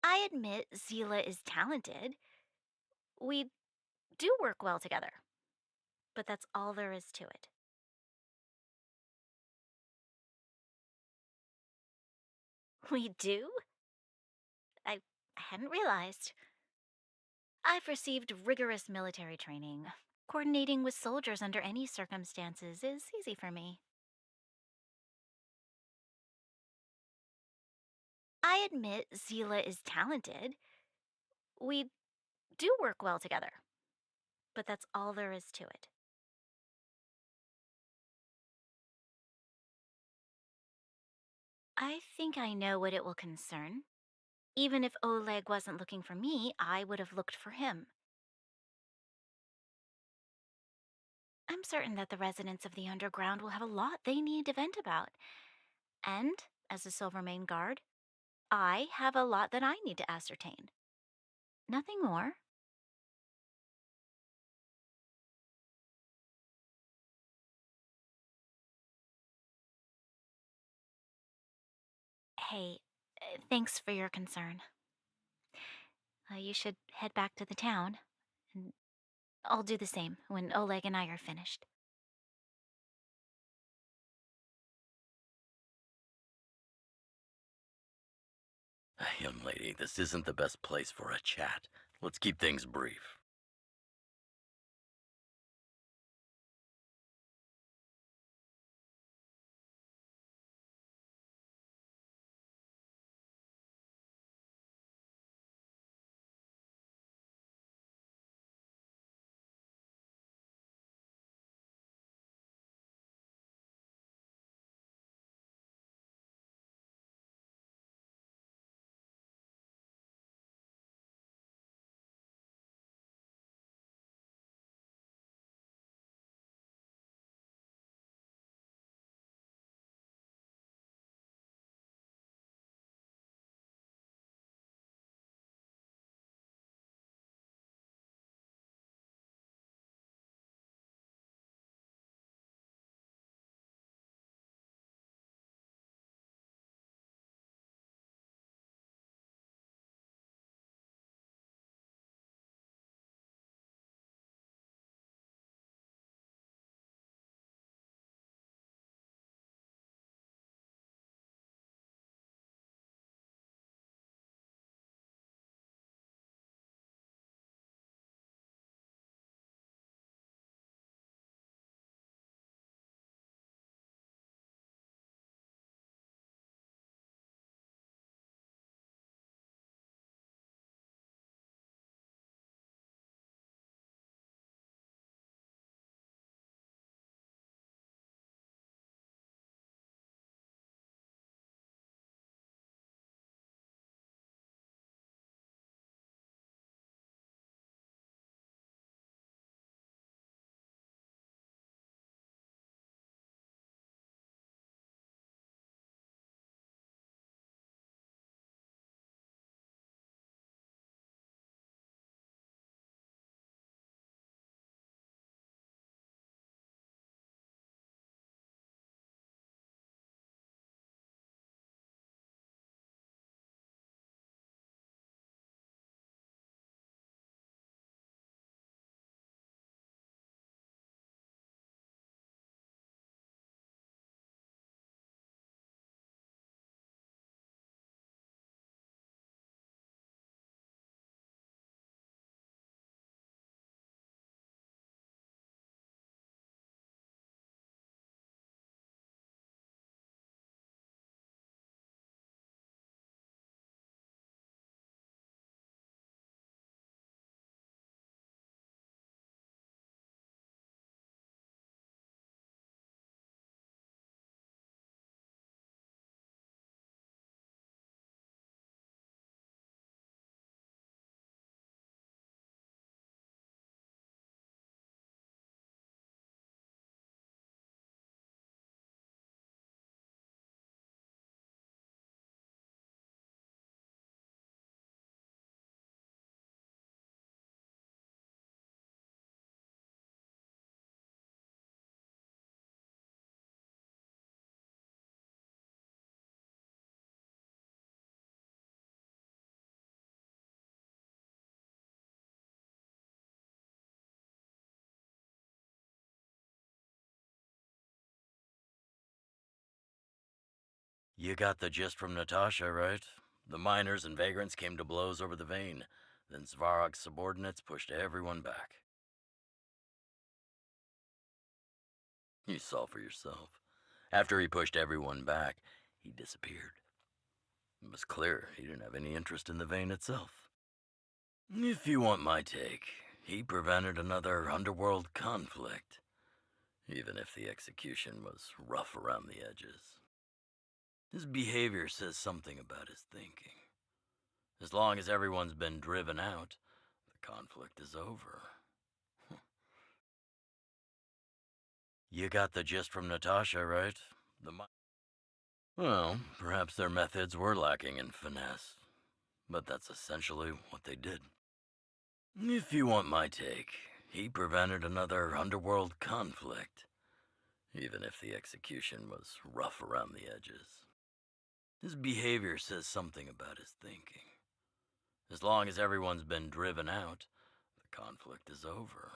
I admit Zila is talented. We do work well together. But that's all there is to it. We do? I hadn't realized. I've received rigorous military training. Coordinating with soldiers under any circumstances is easy for me. I admit Zila is talented. We do work well together. But that's all there is to it. I think I know what it will concern. Even if Oleg wasn't looking for me, I would have looked for him. I'm certain that the residents of the underground will have a lot they need to vent about. And, as a Silvermane guard, I have a lot that I need to ascertain. Nothing more. Hey, thanks for your concern. You should head back to the town, and I'll do the same when Oleg and I are finished. Young lady, this isn't the best place for a chat. Let's keep things brief. You got the gist from Natasha, right? The miners and vagrants came to blows over the vein. Then Svarog's subordinates pushed everyone back. You saw for yourself. After he pushed everyone back, he disappeared. It was clear he didn't have any interest in the vein itself. If you want my take, he prevented another underworld conflict, even if the execution was rough around the edges. His behavior says something about his thinking. As long as everyone's been driven out, the conflict is over. You got the gist from Natasha, right? Well, perhaps their methods were lacking in finesse, but that's essentially what they did. If you want my take, he prevented another underworld conflict, even if the execution was rough around the edges. His behavior says something about his thinking. As long as everyone's been driven out, the conflict is over.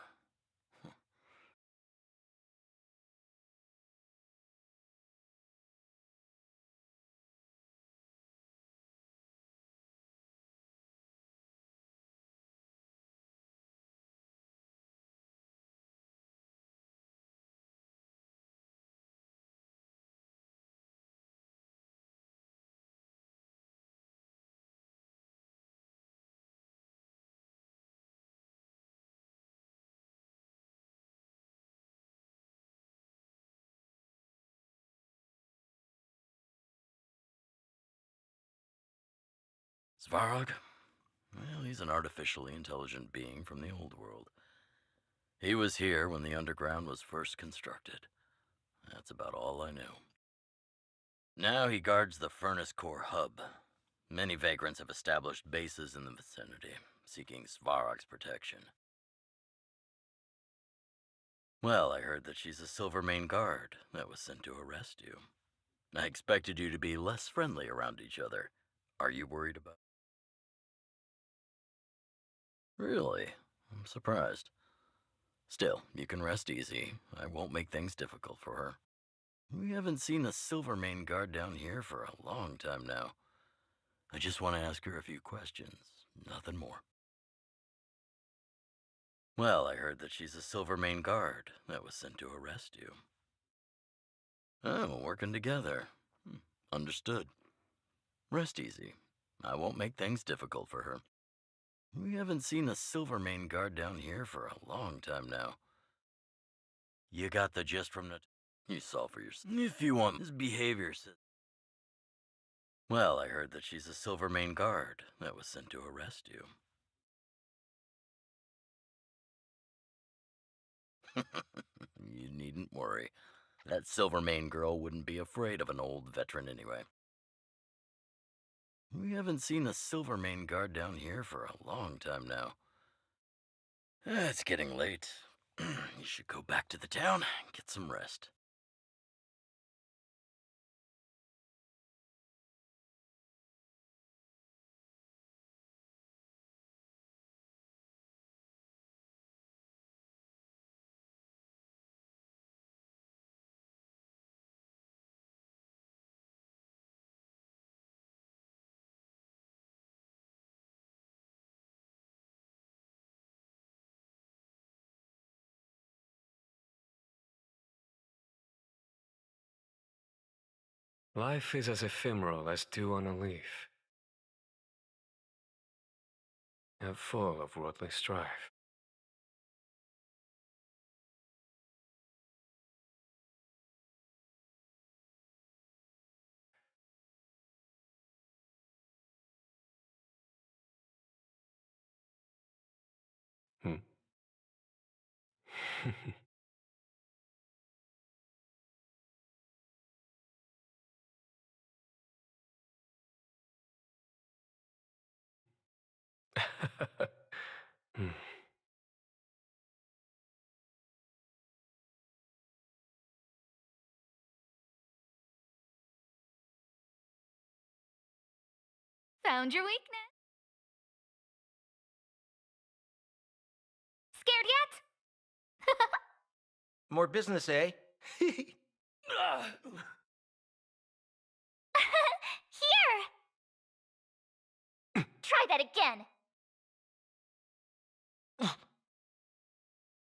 Svarog? Well, he's an artificially intelligent being from the old world. He was here when the underground was first constructed. That's about all I knew. Now he guards the furnace core hub. Many vagrants have established bases in the vicinity, seeking Svarog's protection. Well, I heard that she's a Silvermane guard that was sent to arrest you. I expected you to be less friendly around each other. Are you worried about... Really? I'm surprised. Still, you can rest easy. I won't make things difficult for her. We haven't seen a Silvermane guard down here for a long time now. I just want to ask her a few questions, nothing more. Well, I heard that she's a Silvermane guard that was sent to arrest you. Oh, working together. Understood. Rest easy. I won't make things difficult for her. We haven't seen a Silvermane guard down here for a long time now. You got the gist from the... You saw for yourself. If you want his behavior... Well, I heard that she's a Silvermane guard that was sent to arrest you. You needn't worry. That Silvermane girl wouldn't be afraid of an old veteran anyway. We haven't seen a Silvermane guard down here for a long time now. It's getting late. You should go back to the town and get some rest. Life is as ephemeral as dew on a leaf, and full of worldly strife. Hmm. Hmm. Found your weakness. Scared yet? More business, eh? that again.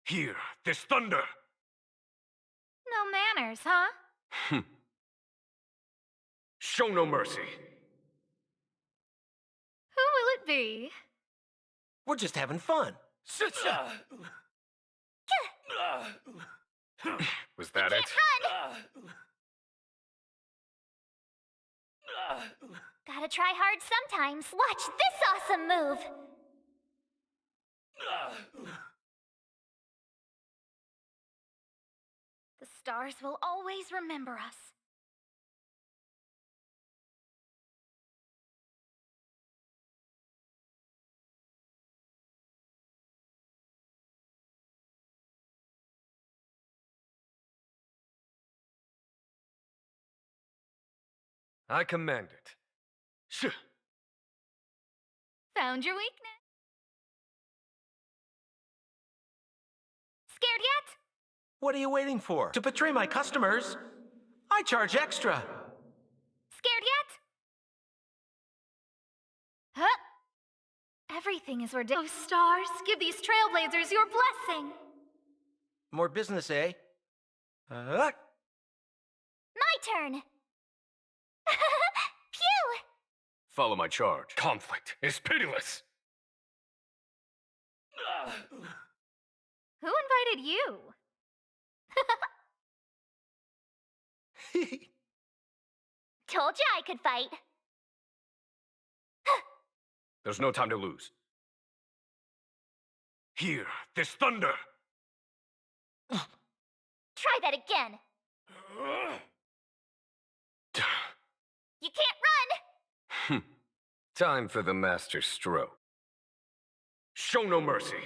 Hear this thunder! No manners, huh? Hm. Show no mercy. Who will it be? We're just having fun. Was that it? Gotta try hard sometimes. Watch this awesome move. The stars will always remember us. I command it. Found your weakness. Scared yet? What are you waiting for? To betray my customers, I charge extra. Scared yet? Huh? Everything is ridiculous. Oh, stars, give these trailblazers your blessing. More business, eh? My turn. Phew! Follow my charge. Conflict is pitiless. Who invited you? Told you I could fight. There's no time to lose. Hear this thunder! Try that again. You can't run! Time for the master stroke. Show no mercy.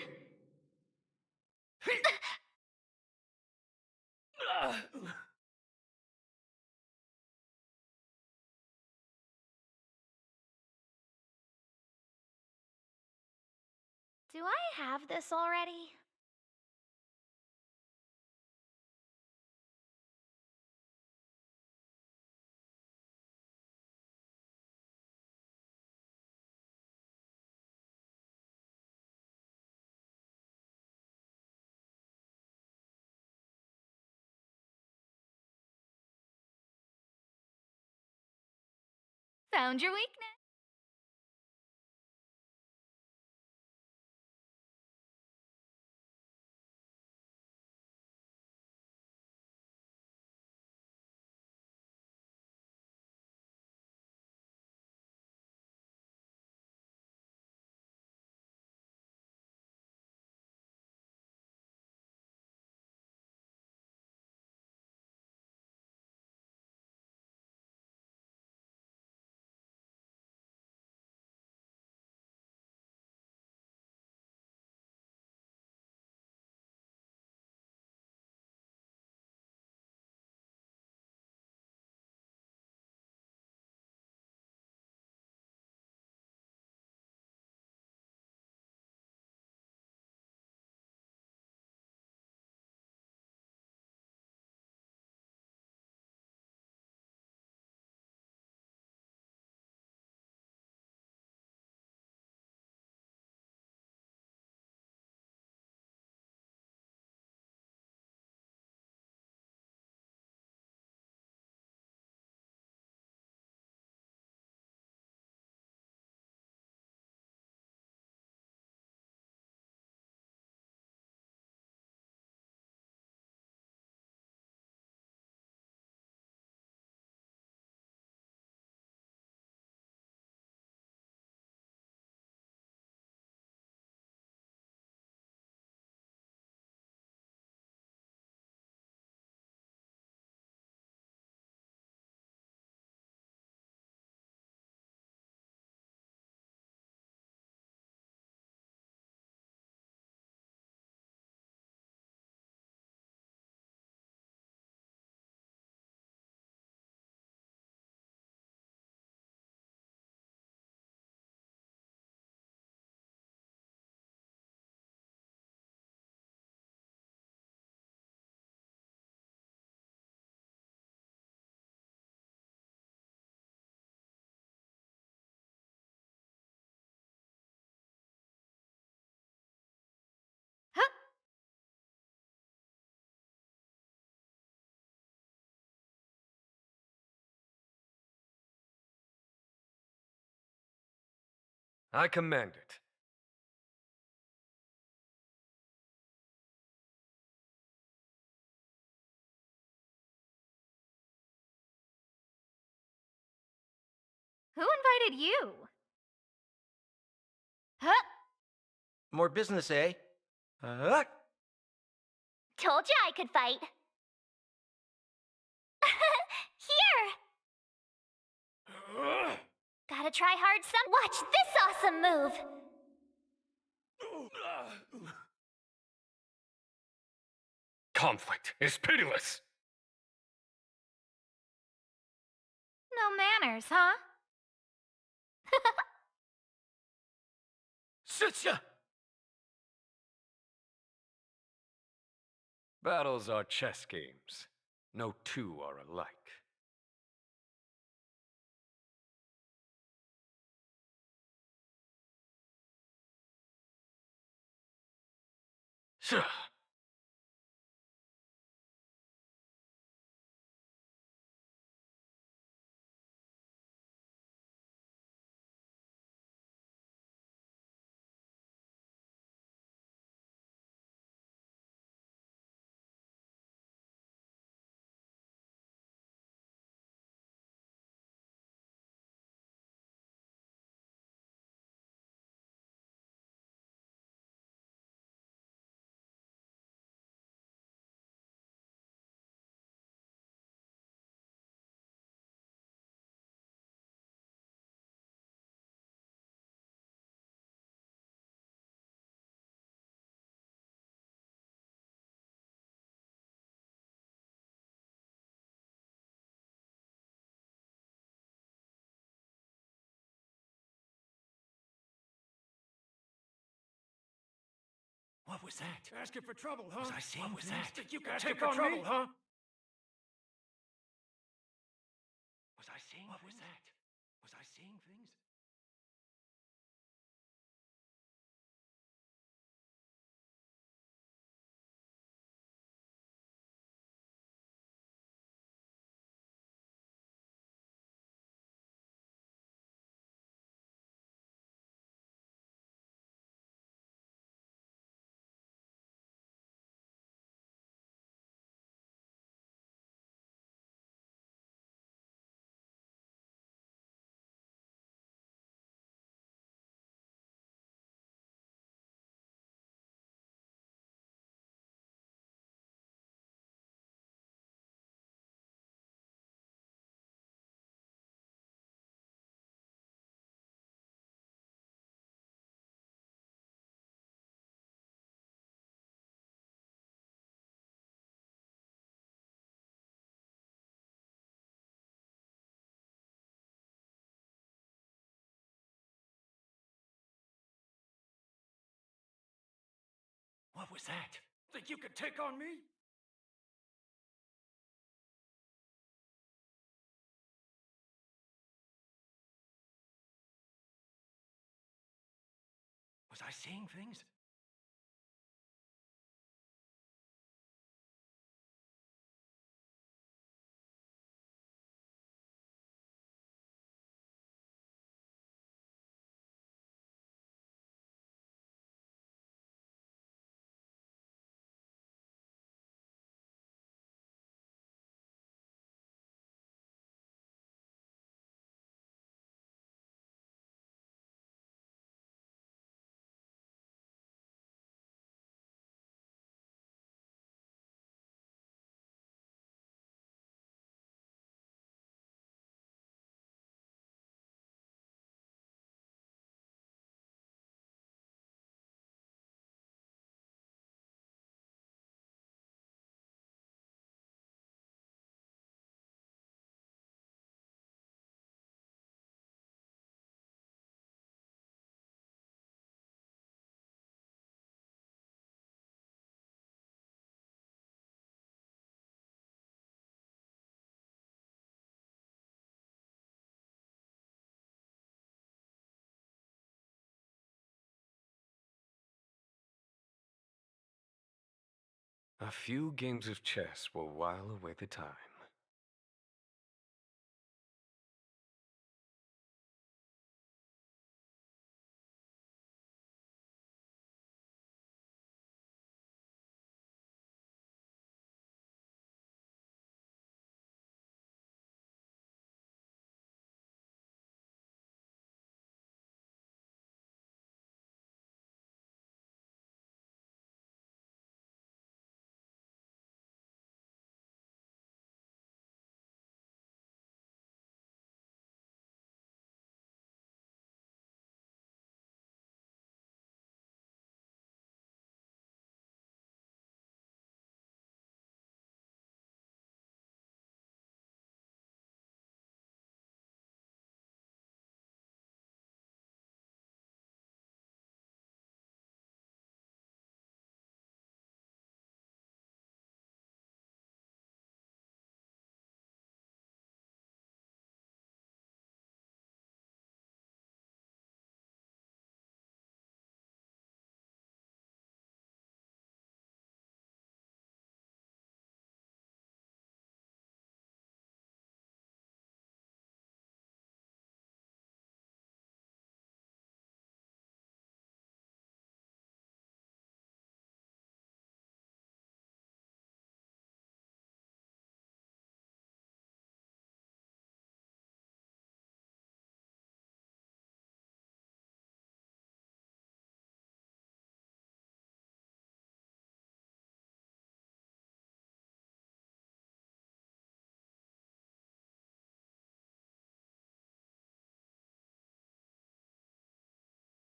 Do I have this already? Found your weakness. I command it. Who invited you? Huh? More business, eh? Told you I could fight. Here! Gotta try hard some. Watch this awesome move! Conflict is pitiless. No manners, huh? Sitcha! Battles are chess games. No two are alike. Sure. What was that? Asking for trouble, huh? Was I seeing what was things that? that you could Asking take for on trouble, me? huh? Was I seeing What things? was that? Was I seeing things? What was that? Think you could take on me? Was I seeing things? A few games of chess will while away the time.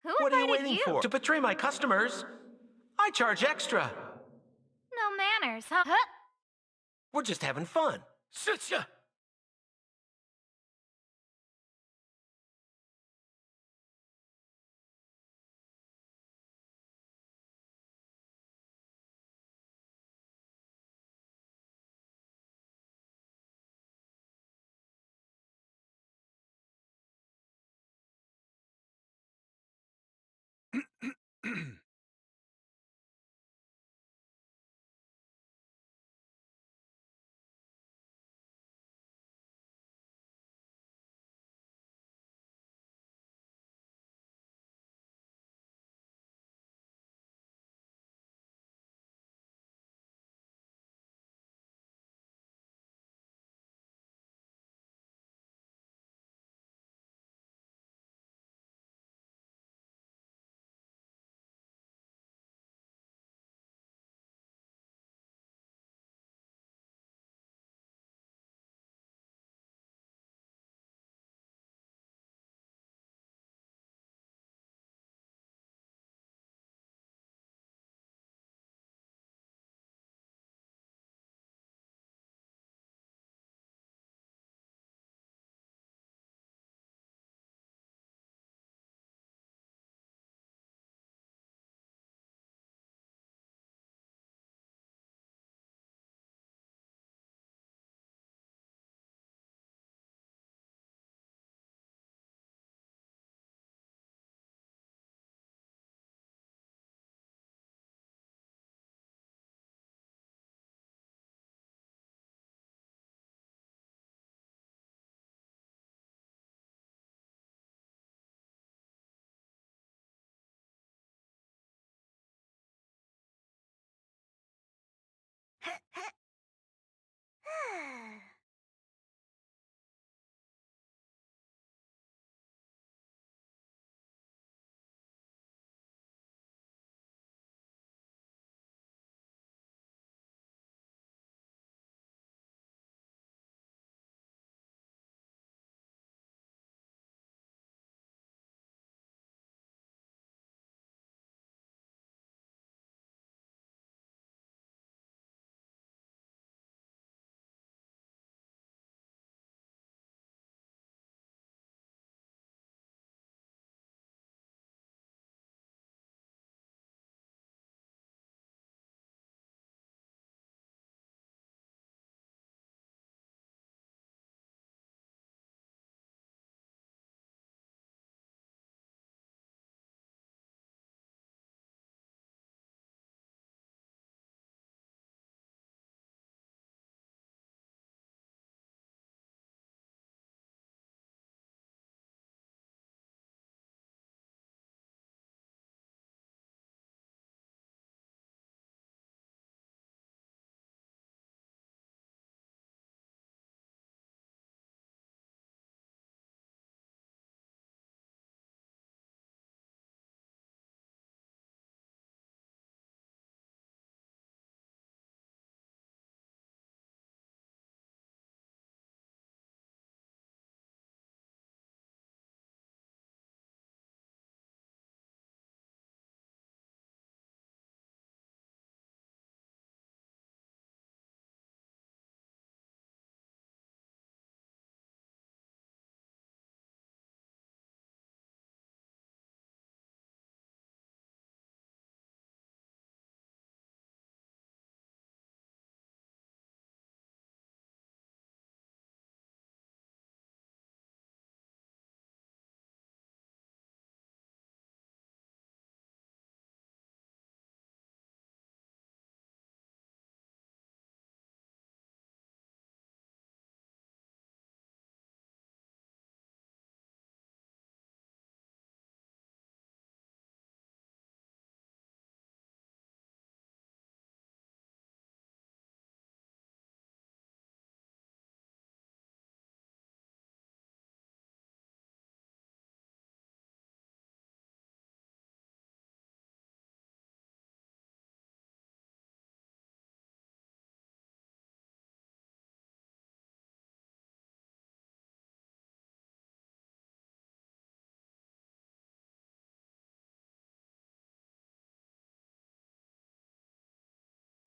Who What are you invited waiting you? for? To betray my customers? I charge extra. No manners, huh? We're just having fun. Such a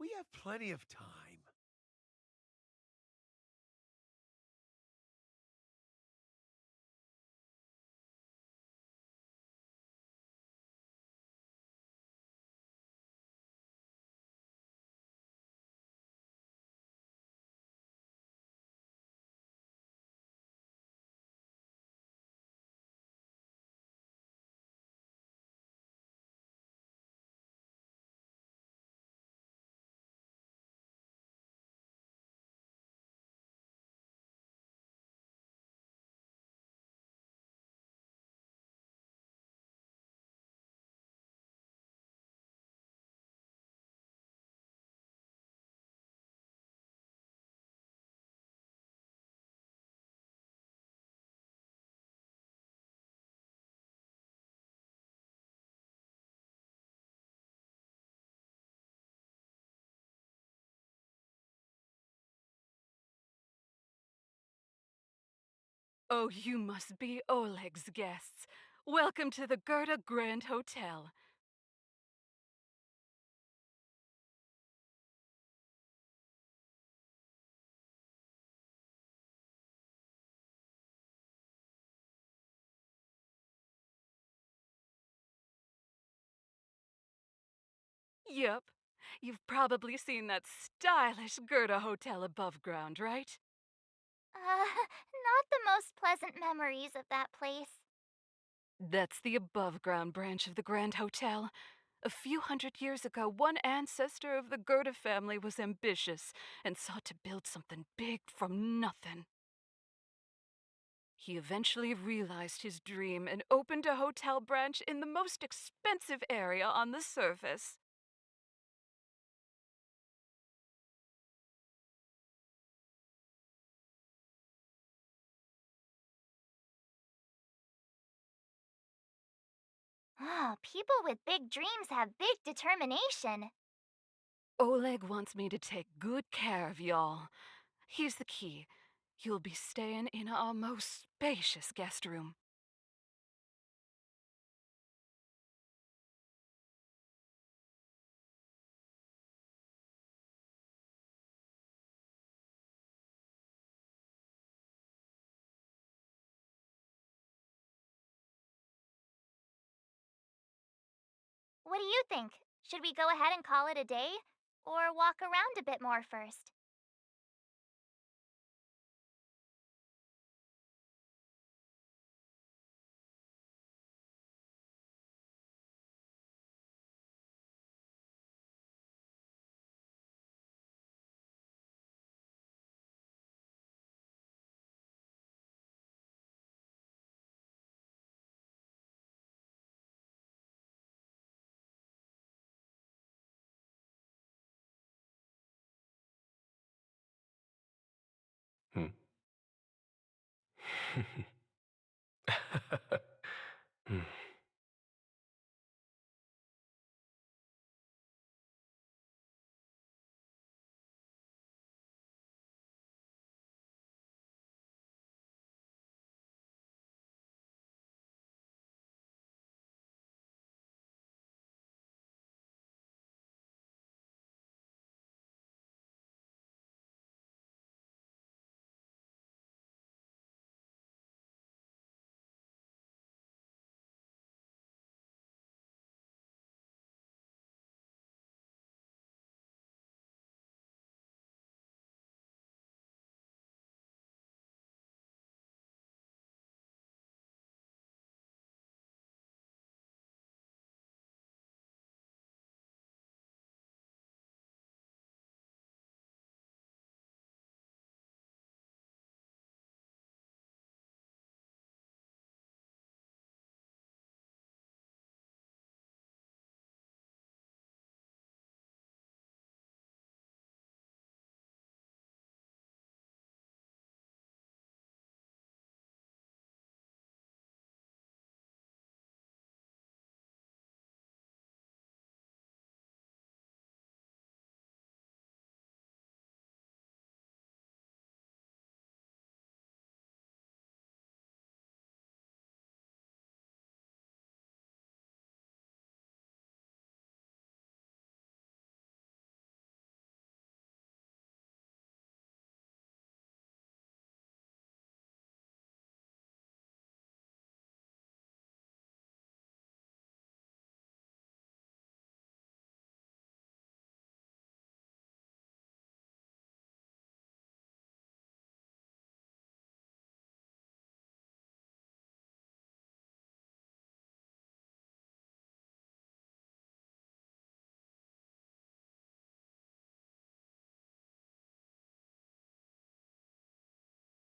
We have plenty of time. Oh, you must be Oleg's guests. Welcome to the Gerda Grand Hotel. Yep. You've probably seen that stylish Gerda Hotel above ground, right? Not the most pleasant memories of that place. That's the above ground branch of the Grand Hotel. A few hundred years ago, one ancestor of the Gerda family was ambitious and sought to build something big from nothing. He eventually realized his dream and opened a hotel branch in the most expensive area on the surface. People with big dreams have big determination. Oleg wants me to take good care of y'all. Here's the key. You'll be staying in our most spacious guest room. What do you think? Should we go ahead and call it a day? Or walk around a bit more first? Hmm. Hmm.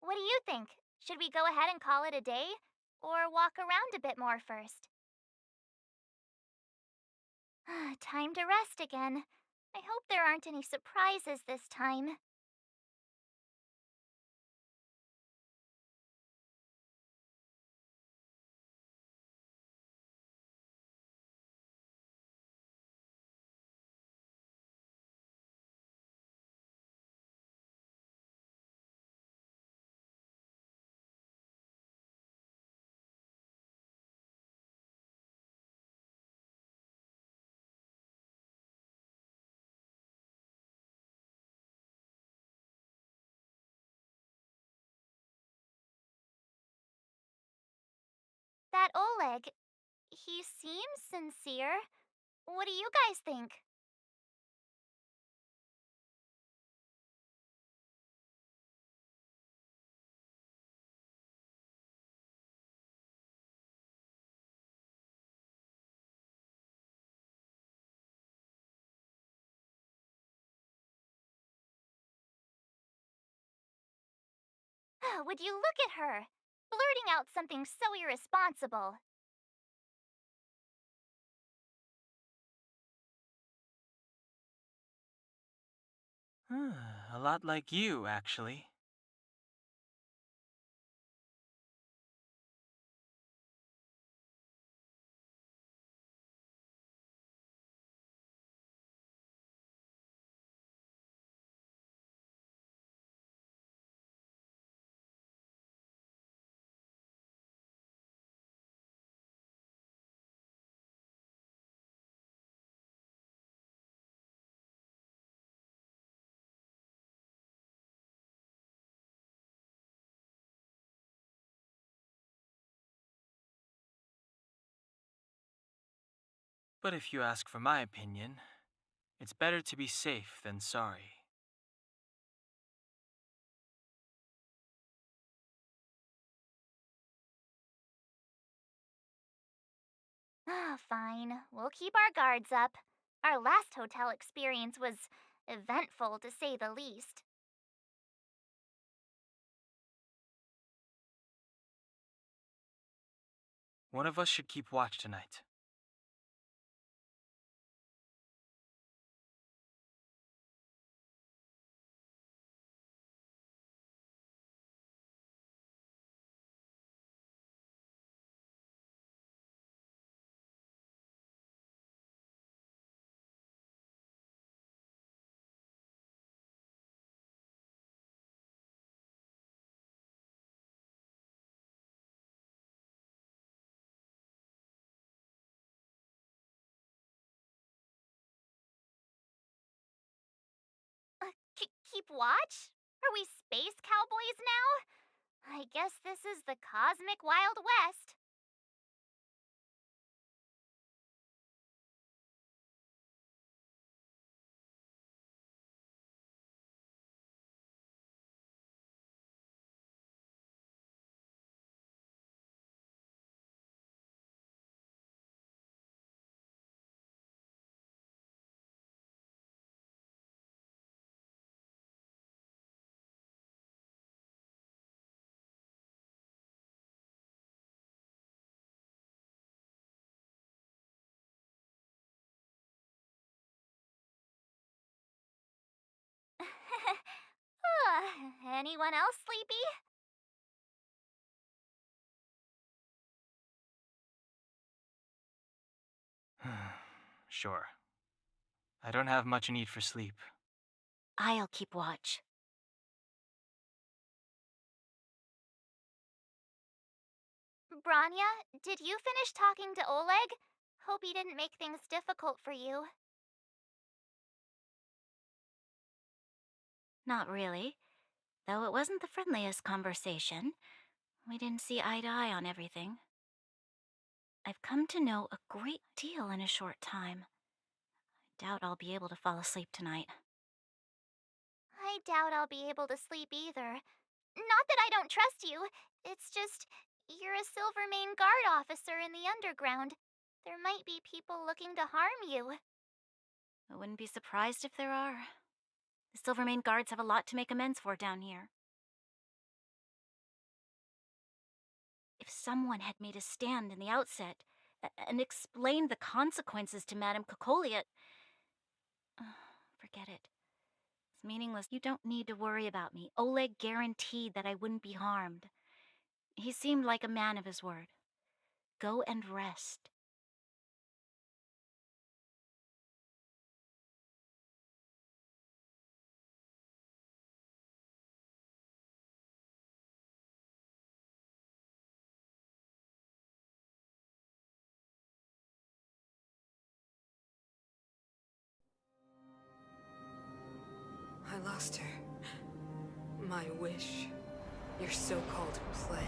What do you think? Should we go ahead and call it a day? Or walk around a bit more first? Time to rest again. I hope there aren't any surprises this time. That Oleg, he seems sincere. What do you guys think? Would you look at her? Blurting out something so irresponsible. A lot like you, actually. But if you ask for my opinion, it's better to be safe than sorry. Fine. We'll keep our guards up. Our last hotel experience was eventful, to say the least. One of us should keep watch tonight. Keep watch? Are we space cowboys now? I guess this is the cosmic Wild West. Anyone else sleepy? Sure. I don't have much need for sleep. I'll keep watch. Branya, did you finish talking to Oleg? Hope he didn't make things difficult for you. Not really. Though it wasn't the friendliest conversation. We didn't see eye to eye on everything. I've come to know a great deal in a short time. I doubt I'll be able to fall asleep tonight. I doubt I'll be able to sleep either. Not that I don't trust you. It's just, you're a Silvermane Guard officer in the underground. There might be people looking to harm you. I wouldn't be surprised if there are. The Silvermane Guards have a lot to make amends for down here. someone had made a stand in the outset and explained the consequences to Madame Cocolia. Forget it. It's meaningless. You don't need to worry about me. Oleg guaranteed that I wouldn't be harmed. He seemed like a man of his word. Go and rest. I lost her. My wish. Your so-called plan.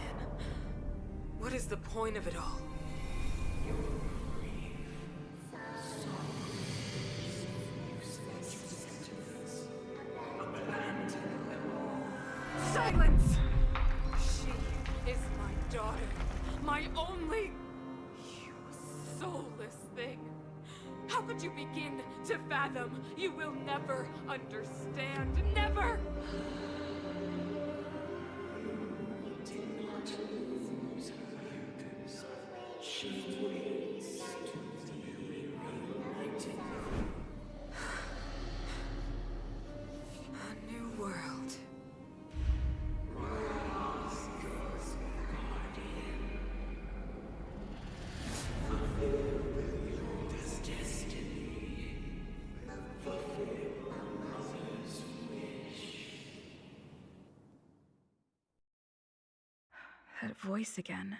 What is the point of it all? Silence! She is my daughter. My only... You soulless thing. How could you begin to fathom? You will never understand. Never! A new world. That voice again.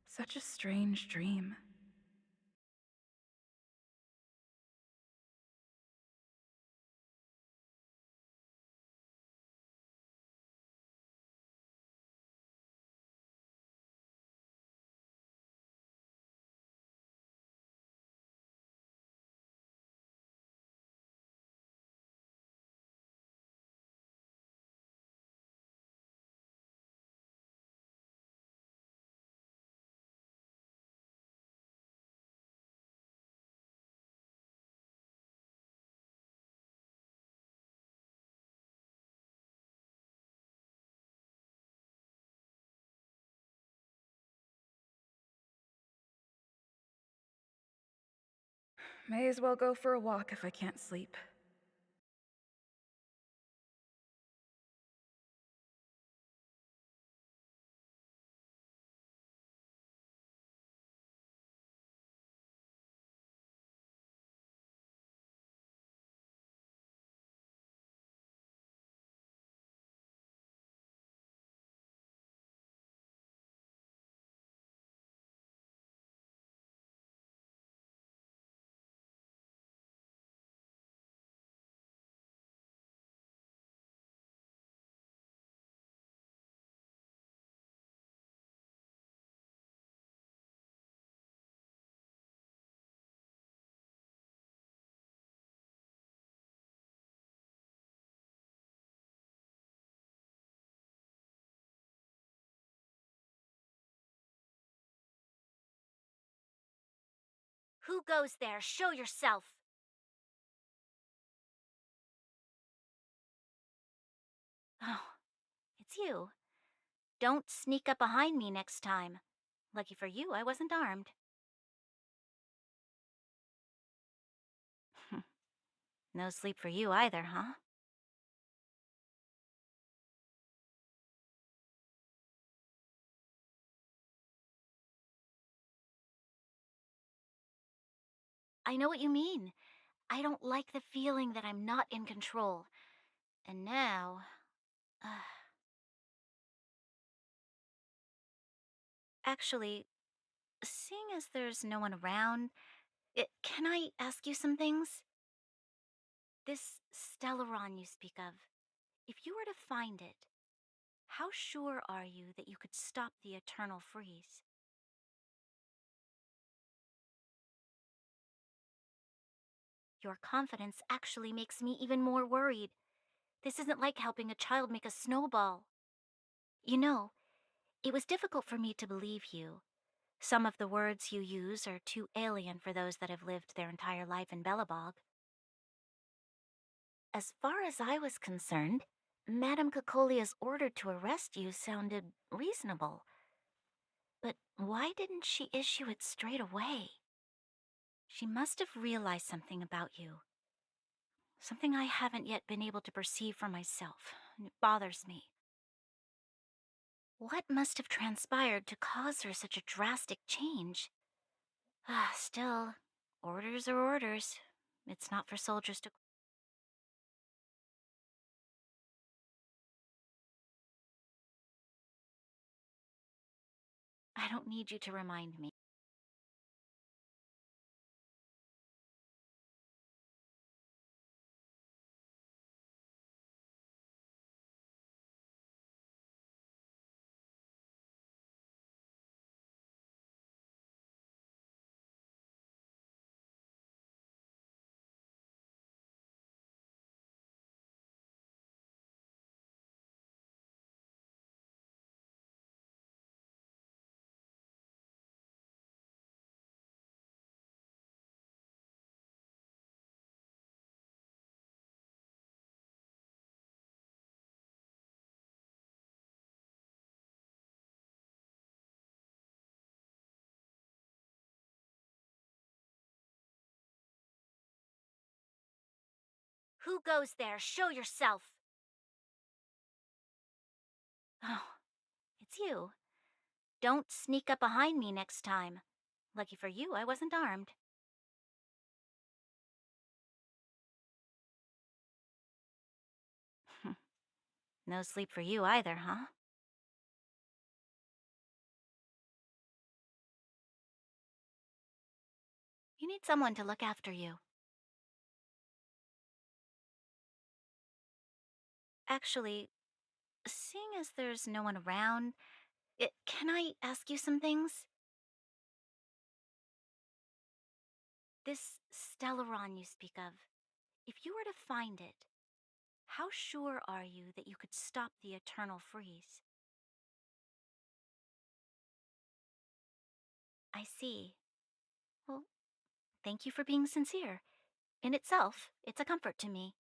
Such a strange dream. May as well go for a walk if I can't sleep. Who goes there? Show yourself. Oh, it's you. Don't sneak up behind me next time. Lucky for you, I wasn't armed. No sleep for you either, huh? I know what you mean. I don't like the feeling that I'm not in control. And now... Actually, seeing as there's no one around, can I ask you some things? This Stellaron you speak of, if you were to find it, how sure are you that you could stop the eternal freeze? Your confidence actually makes me even more worried. This isn't like helping a child make a snowball. You know, it was difficult for me to believe you. Some of the words you use are too alien for those that have lived their entire life in Belobog. As far as I was concerned, Madame Cocolia's order to arrest you sounded reasonable. But why didn't she issue it straight away? She must have realized something about you. Something I haven't yet been able to perceive for myself. It bothers me. What must have transpired to cause her such a drastic change? Still, orders are orders. It's not for soldiers to. I don't need you to remind me. Who goes there? Show yourself! Oh, it's you. Don't sneak up behind me next time. Lucky for you, I wasn't armed. No sleep for you either, huh? You need someone to look after you. Actually, seeing as there's no one around, can I ask you some things? This Stellaron you speak of, if you were to find it, how sure are you that you could stop the eternal freeze? I see. Well, thank you for being sincere. In itself, it's a comfort to me.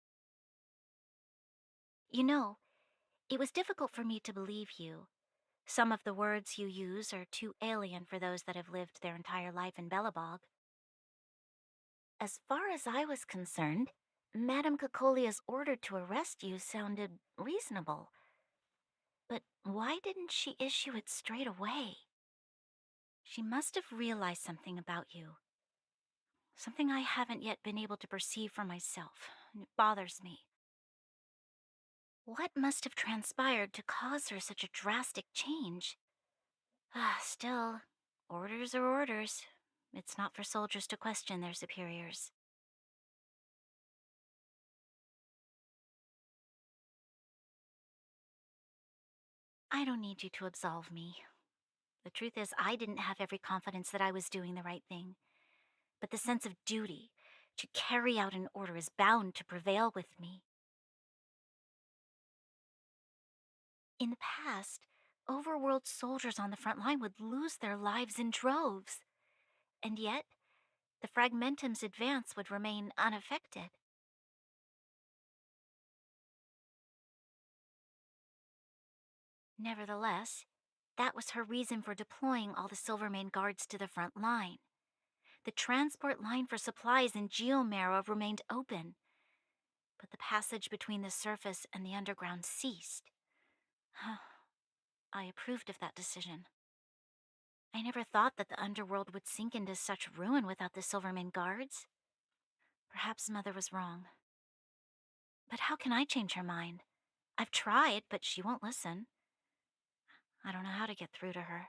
You know, it was difficult for me to believe you. Some of the words you use are too alien for those that have lived their entire life in Belobog. As far as I was concerned, Madame Cocolia's order to arrest you sounded reasonable. But why didn't she issue it straight away? She must have realized something about you. Something I haven't yet been able to perceive for myself. It bothers me. What must have transpired to cause her such a drastic change? Still, orders are orders. It's not for soldiers to question their superiors. I don't need you to absolve me. The truth is, I didn't have every confidence that I was doing the right thing. But the sense of duty to carry out an order is bound to prevail with me. In the past, overworld soldiers on the front line would lose their lives in droves. And yet, the Fragmentum's advance would remain unaffected. Nevertheless, that was her reason for deploying all the Silvermane guards to the front line. The transport line for supplies in Geomarrow remained open, but the passage between the surface and the underground ceased. I approved of that decision. I never thought that the underworld would sink into such ruin without the Silvermane guards. Perhaps Mother was wrong. But how can I change her mind? I've tried, but she won't listen. I don't know how to get through to her.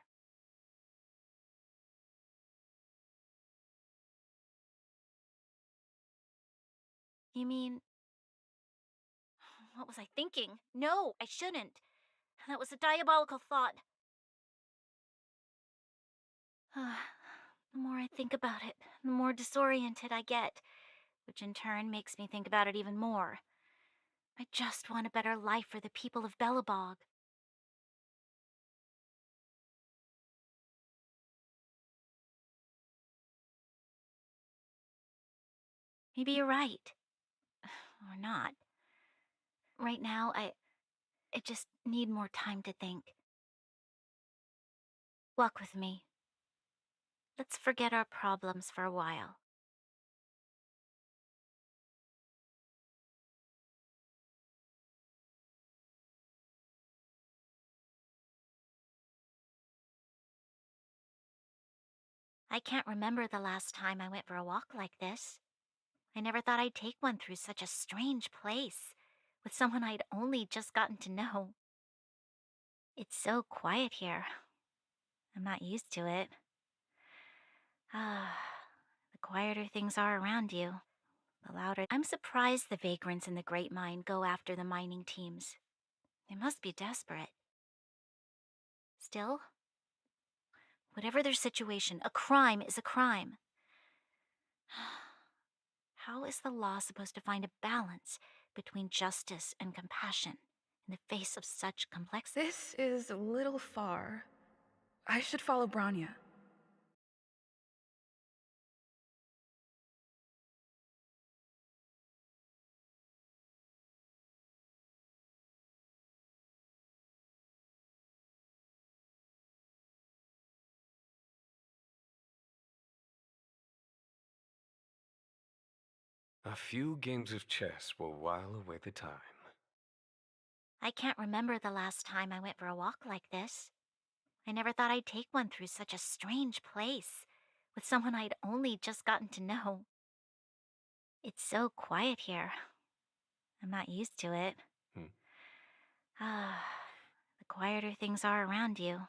You mean... What was I thinking? No, I shouldn't. That was a diabolical thought. The more I think about it, the more disoriented I get, which in turn makes me think about it even more. I just want a better life for the people of Belobog. Maybe you're right. Or not. Right now, I just need more time to think. Walk with me. Let's forget our problems for a while. I can't remember the last time I went for a walk like this. I never thought I'd take one through such a strange place, with someone I'd only just gotten to know. It's so quiet here. I'm not used to it. The quieter things are around you, the louder. I'm surprised the vagrants in the Great Mine go after the mining teams. They must be desperate. Still, whatever their situation, a crime is a crime. How is the law supposed to find a balance between justice and compassion in the face of such complexity? This is a little far. I should follow Branya. A few games of chess will while away the time. I can't remember the last time I went for a walk like this. I never thought I'd take one through such a strange place, with someone I'd only just gotten to know. It's so quiet here. I'm not used to it. The quieter things are around you,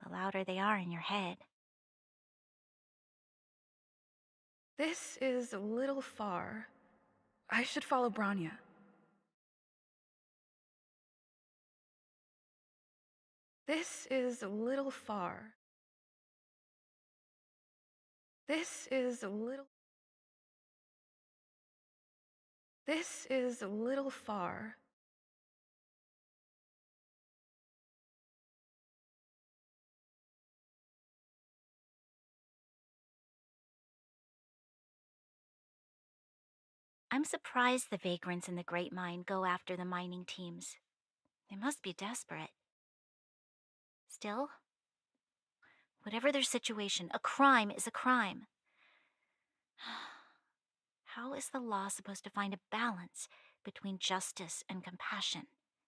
the louder they are in your head. This is a little far. I should follow Branya. This is a little far. This is a little. This is a little far. I'm surprised the vagrants in the Great Mine go after the mining teams. They must be desperate. Still, whatever their situation, a crime is a crime. How is the law supposed to find a balance between justice and compassion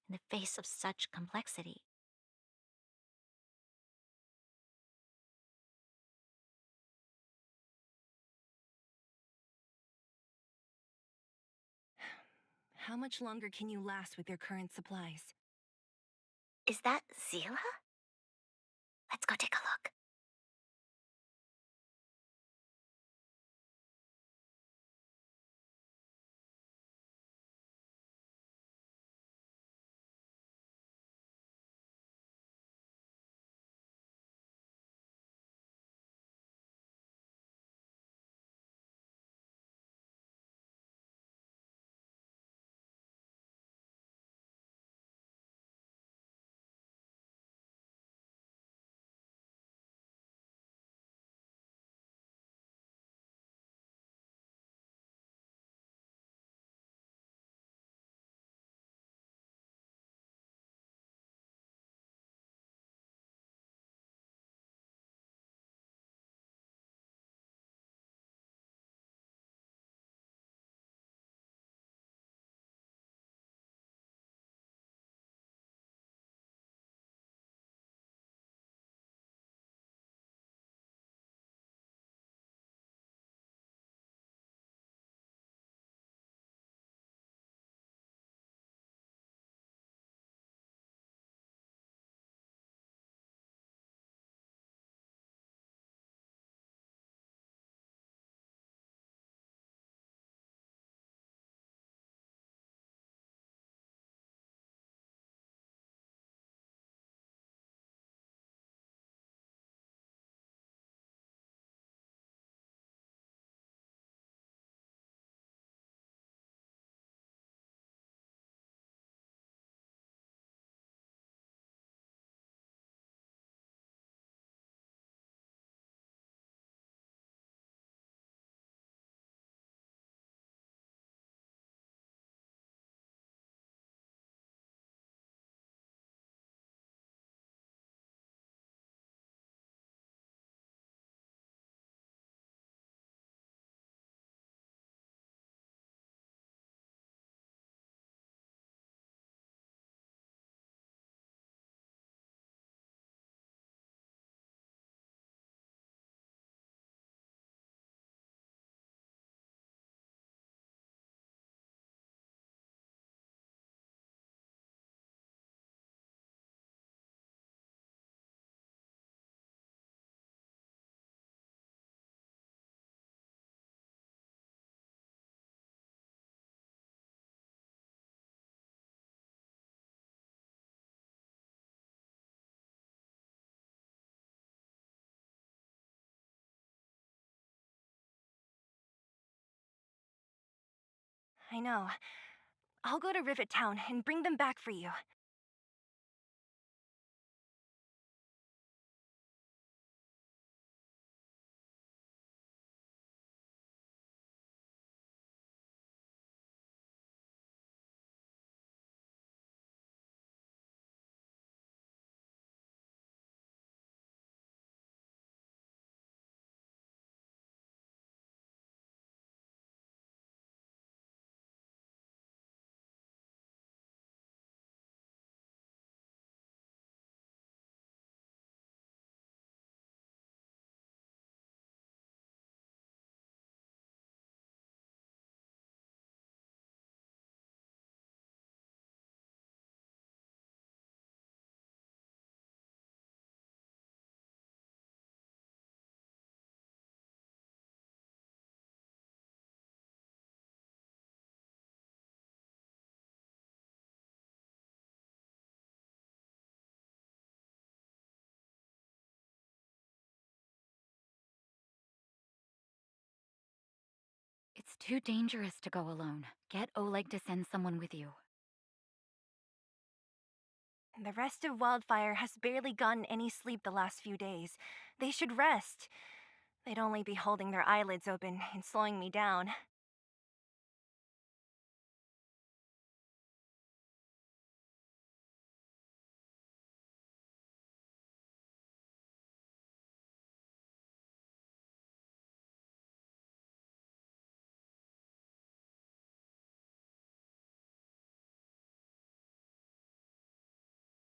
in the face of such complexity? How much longer can you last with your current supplies? Is that Zila? Let's go take a look. I know. I'll go to Rivet Town and bring them back for you. It's too dangerous to go alone. Get Oleg to send someone with you. The rest of Wildfire has barely gotten any sleep the last few days. They should rest. They'd only be holding their eyelids open and slowing me down.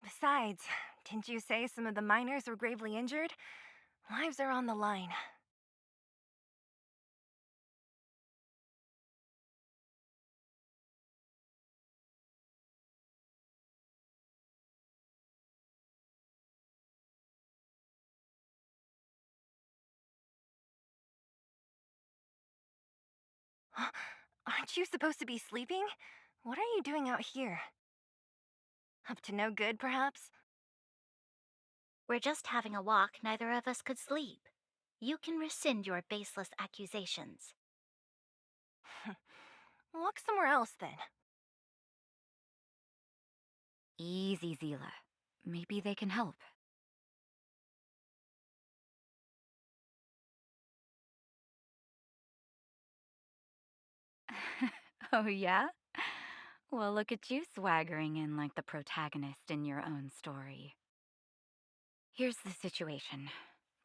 Besides, didn't you say some of the miners were gravely injured? Lives are on the line. Aren't you supposed to be sleeping? What are you doing out here? Up to no good, perhaps? We're just having a walk, neither of us could sleep. You can rescind your baseless accusations. Walk somewhere else, then. Easy, Zila. Maybe they can help. Oh, yeah? Well, look at you swaggering in like the protagonist in your own story. Here's the situation.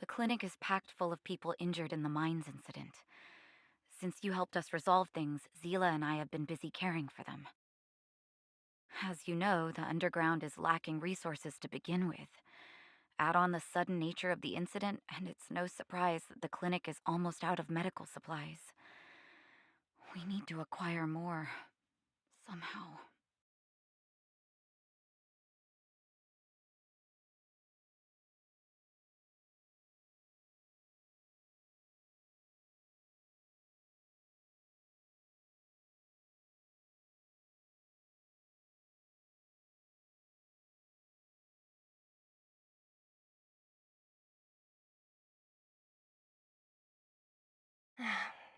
The clinic is packed full of people injured in the mines incident. Since you helped us resolve things, Zila and I have been busy caring for them. As you know, the underground is lacking resources to begin with. Add on the sudden nature of the incident, and it's no surprise that the clinic is almost out of medical supplies. We need to acquire more, somehow.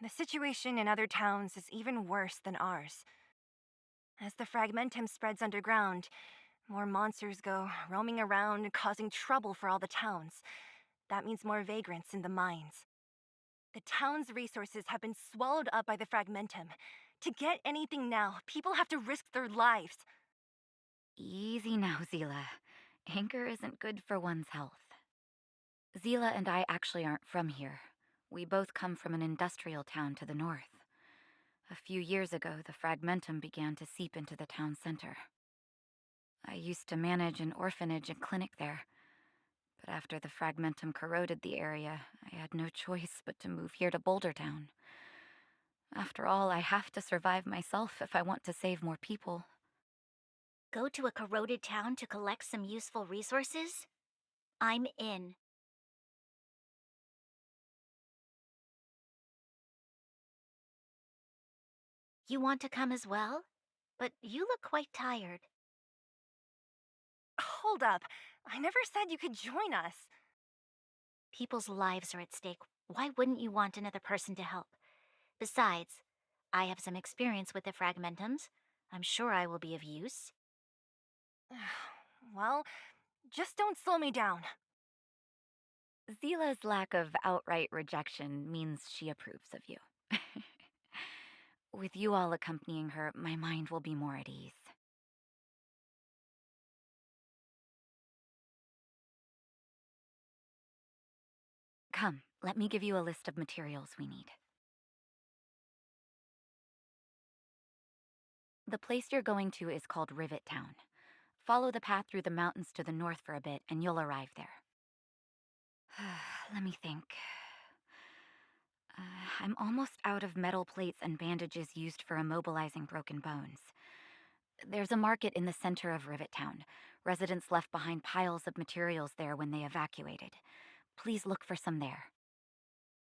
The situation in other towns is even worse than ours. As the fragmentum spreads underground, more monsters go roaming around, causing trouble for all the towns. That means more vagrants in the mines. The town's resources have been swallowed up by the fragmentum. To get anything now, people have to risk their lives. Easy now, Zila. Anger isn't good for one's health. Zila and I actually aren't from here. We both come from an industrial town to the north. A few years ago, the fragmentum began to seep into the town center. I used to manage an orphanage and clinic there. But after the fragmentum corroded the area, I had no choice but to move here to Boulder Town. After all, I have to survive myself if I want to save more people. Go to a corroded town to collect some useful resources? I'm in. You want to come as well? But you look quite tired. Hold up. I never said you could join us. People's lives are at stake. Why wouldn't you want another person to help? Besides, I have some experience with the fragmentums. I'm sure I will be of use. Well, just don't slow me down. Zila's lack of outright rejection means she approves of you. With you all accompanying her, my mind will be more at ease. Come, let me give you a list of materials we need. The place you're going to is called Rivet Town. Follow the path through the mountains to the north for a bit, and you'll arrive there. Let me think. I'm almost out of metal plates and bandages used for immobilizing broken bones. There's a market in the center of Rivet Town. Residents left behind piles of materials there when they evacuated. Please look for some there.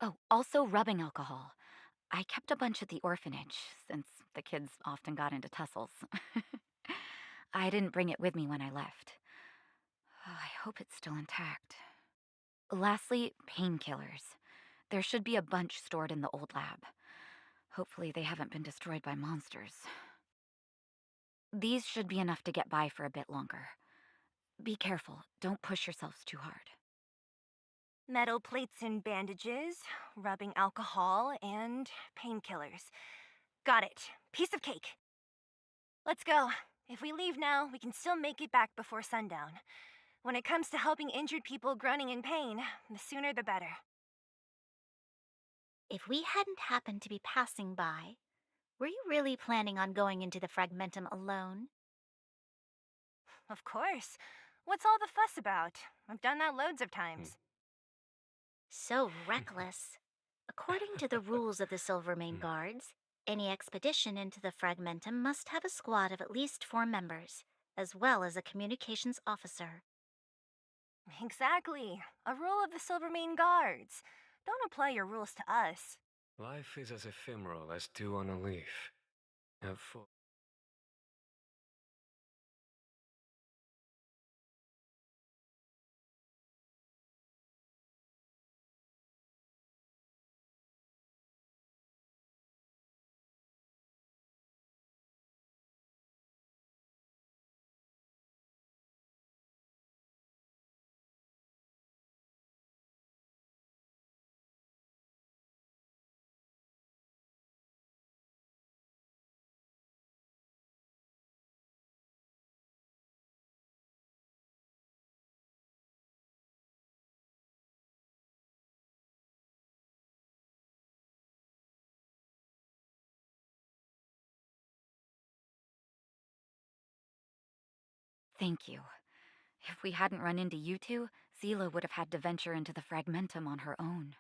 Oh, also rubbing alcohol. I kept a bunch at the orphanage, since the kids often got into tussles. I didn't bring it with me when I left. I hope it's still intact. Lastly, painkillers. There should be a bunch stored in the old lab. Hopefully they haven't been destroyed by monsters. These should be enough to get by for a bit longer. Be careful, don't push yourselves too hard. Metal plates and bandages, rubbing alcohol, and painkillers. Got it. Piece of cake. Let's go. If we leave now, we can still make it back before sundown. When it comes to helping injured people groaning in pain, the sooner the better. If we hadn't happened to be passing by, were you really planning on going into the fragmentum alone? Of course. What's all the fuss about? I've done that loads of times. So reckless. According to the rules of the Silvermane Guards, any expedition into the fragmentum must have a squad of at least 4 members, as well as a communications officer. Exactly. A rule of the Silvermane Guards. Don't apply your rules to us. Life is as ephemeral as dew on a leaf. Have full. Thank you. If we hadn't run into you two, Zila would have had to venture into the fragmentum on her own.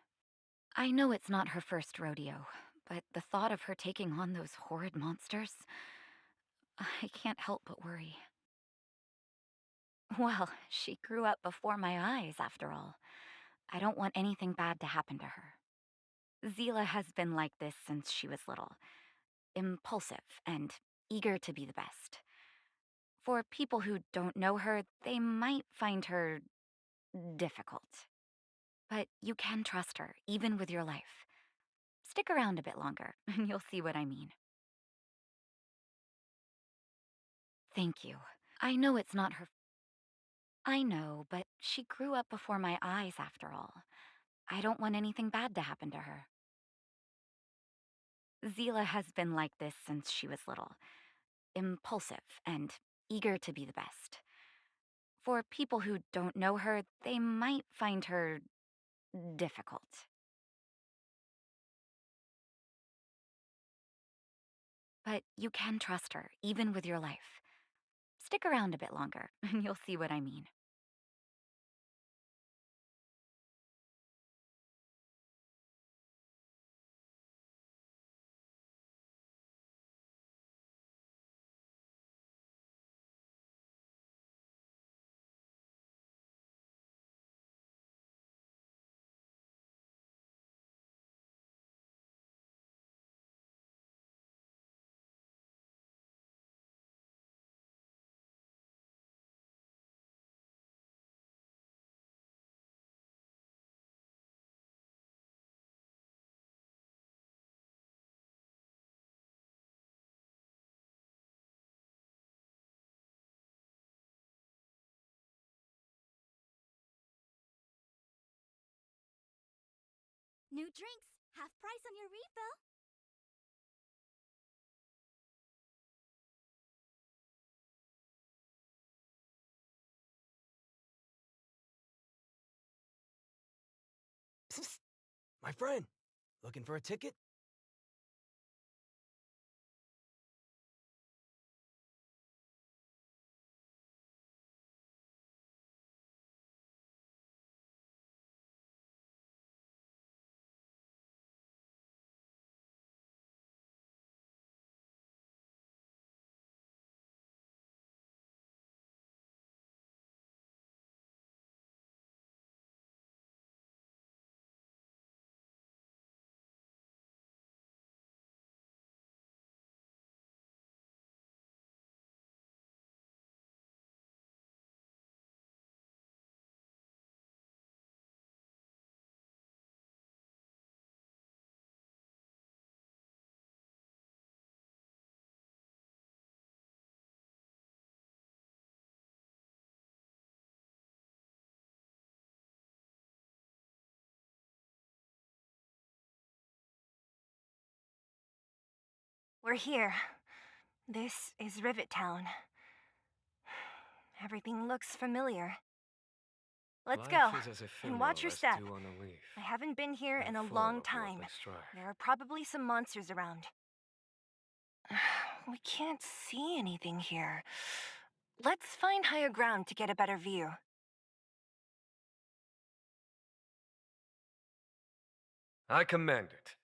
I know it's not her first rodeo, but the thought of her taking on those horrid monsters, I can't help but worry. Well, she grew up before my eyes, after all. I don't want anything bad to happen to her. Zila has been like this since she was little. Impulsive and eager to be the best. For people who don't know her, they might find her difficult. But you can trust her, even with your life. Stick around a bit longer, and you'll see what I mean. Thank you. I know it's not her. I know, but she grew up before my eyes, after all. I don't want anything bad to happen to her. Zila has been like this since she was little. Impulsive and eager to be the best. For people who don't know her, they might find her difficult. But you can trust her, even with your life. Stick around a bit longer, and you'll see what I mean. New drinks, half price on your refill. Psst. My friend, looking for a ticket? We're here. This is Rivet Town. Everything looks familiar. Let's go. Life is as And watch ephemeral your as step. dew on a leaf. I haven't been here in a full long of time. worldly strife. There are probably some monsters around. We can't see anything here. Let's find higher ground to get a better view. I commend it.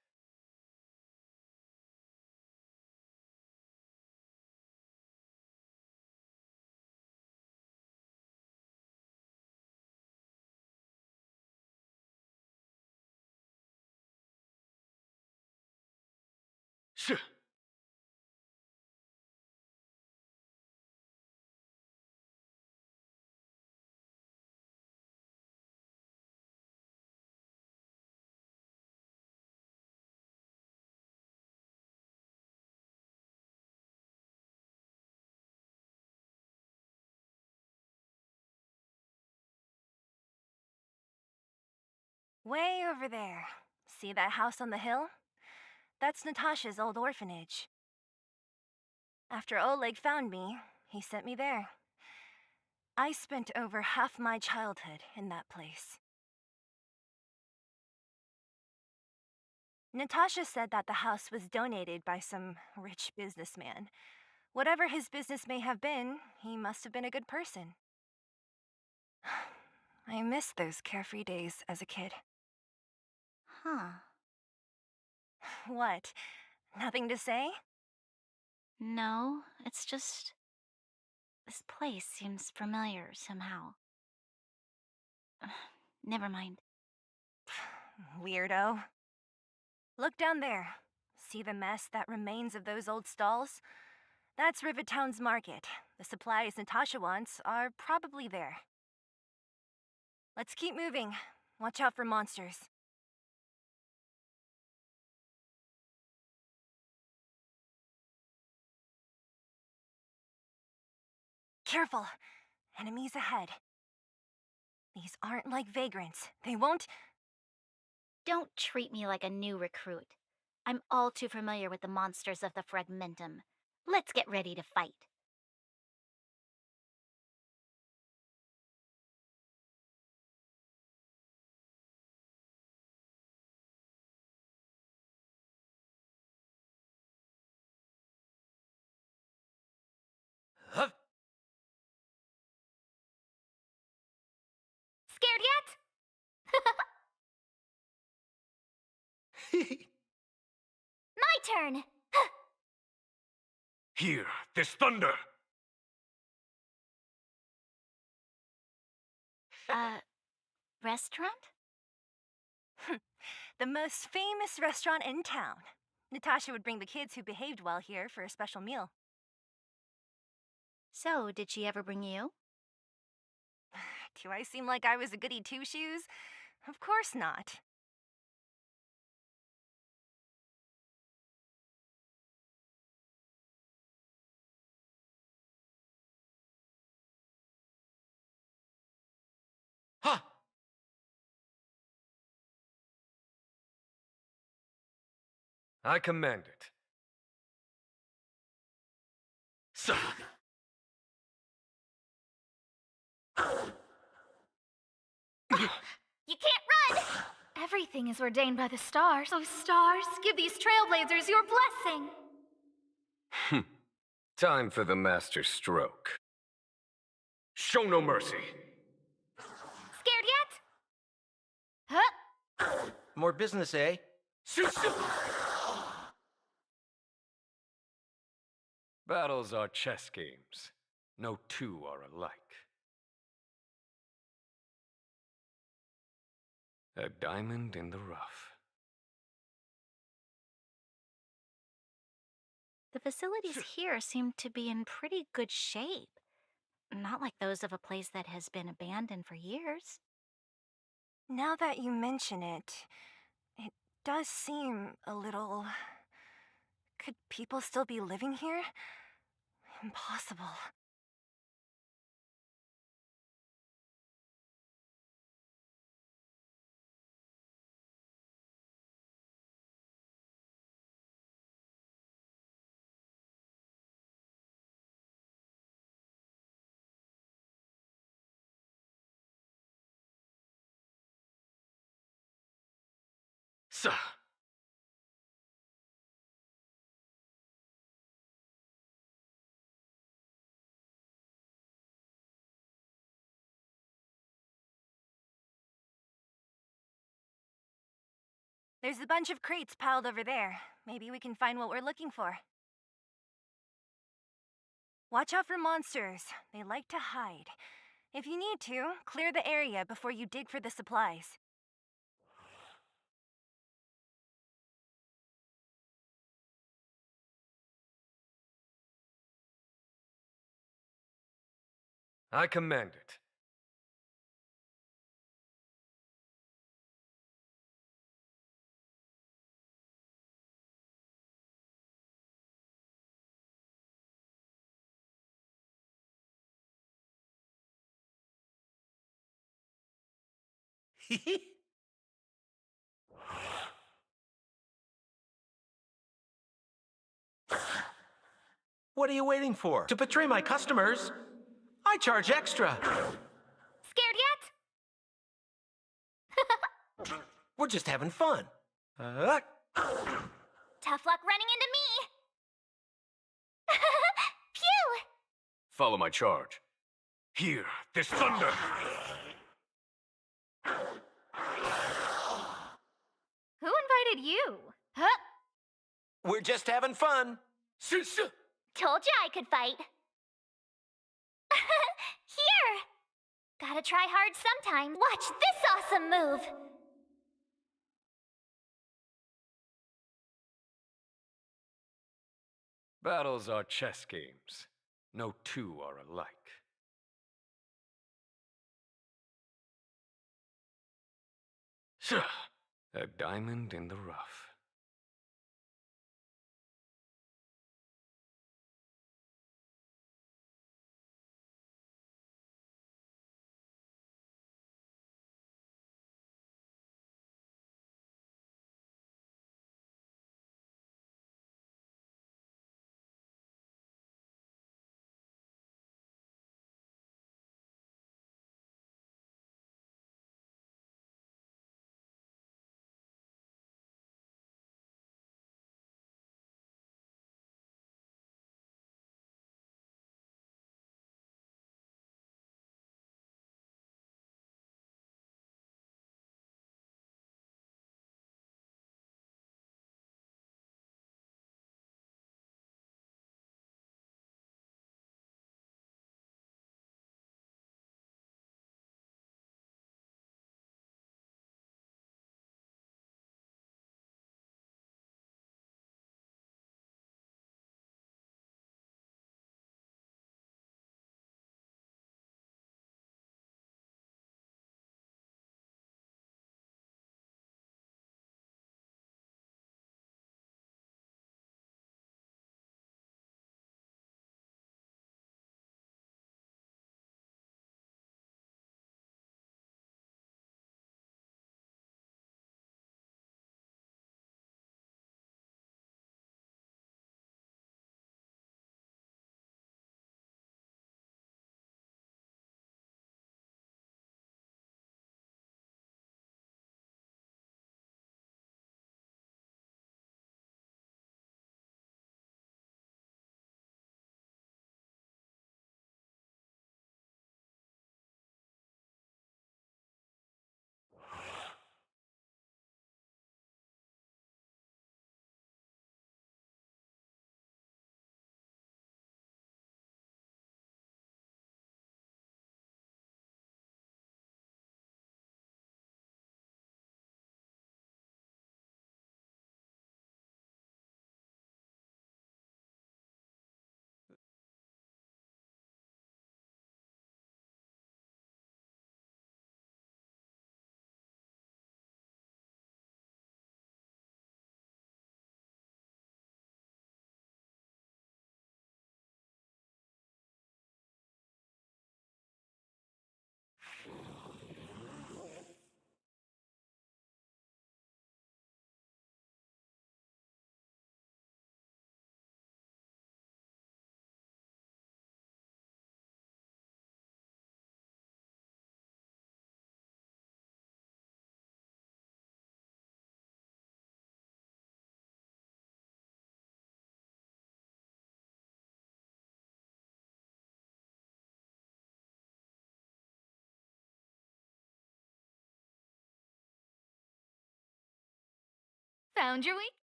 Shh. Way over there. See that house on the hill? That's Natasha's old orphanage. After Oleg found me, he sent me there. I spent over half my childhood in that place. Natasha said that the house was donated by some rich businessman. Whatever his business may have been, he must have been a good person. I miss those carefree days as a kid. Huh. What? Nothing to say? No, it's just. This place seems familiar somehow. Never mind. Weirdo. Look down there. See the mess that remains of those old stalls? That's Rivet Town's market. The supplies Natasha wants are probably there. Let's keep moving. Watch out for monsters. Careful! Enemies ahead. These aren't like vagrants. They won't. Don't treat me like a new recruit. I'm all too familiar with the monsters of the Fragmentum. Let's get ready to fight. Scared yet? My turn! Here, this thunder! Restaurant? The most famous restaurant in town. Natasha would bring the kids who behaved well here for a special meal. So, did she ever bring you? Do I seem like I was a goody two-shoes? Of course not. Ha! I command it. Sir! You can't run! Everything is ordained by the stars. Oh, stars, give these trailblazers your blessing. Time for the master stroke. Show no mercy. Scared yet? Huh? More business, eh? Battles are chess games. No two are alike. A diamond in the rough. The facilities here seem to be in pretty good shape. Not like those of a place that has been abandoned for years. Now that you mention it, it does seem a little... Could people still be living here? Impossible. Sir! There's a bunch of crates piled over there. Maybe we can find what we're looking for. Watch out for monsters. They like to hide. If you need to, clear the area before you dig for the supplies. I command it. What are you waiting for? To betray my customers, I charge extra. Scared yet? We're just having fun. Tough luck running into me! Phew! Follow my charge. Hear this thunder! Who invited you? Huh? We're just having fun. Told ya I could fight. Here! Gotta try hard sometime. Watch this awesome move! Battles are chess games. No two are alike. A diamond in the rough. Found your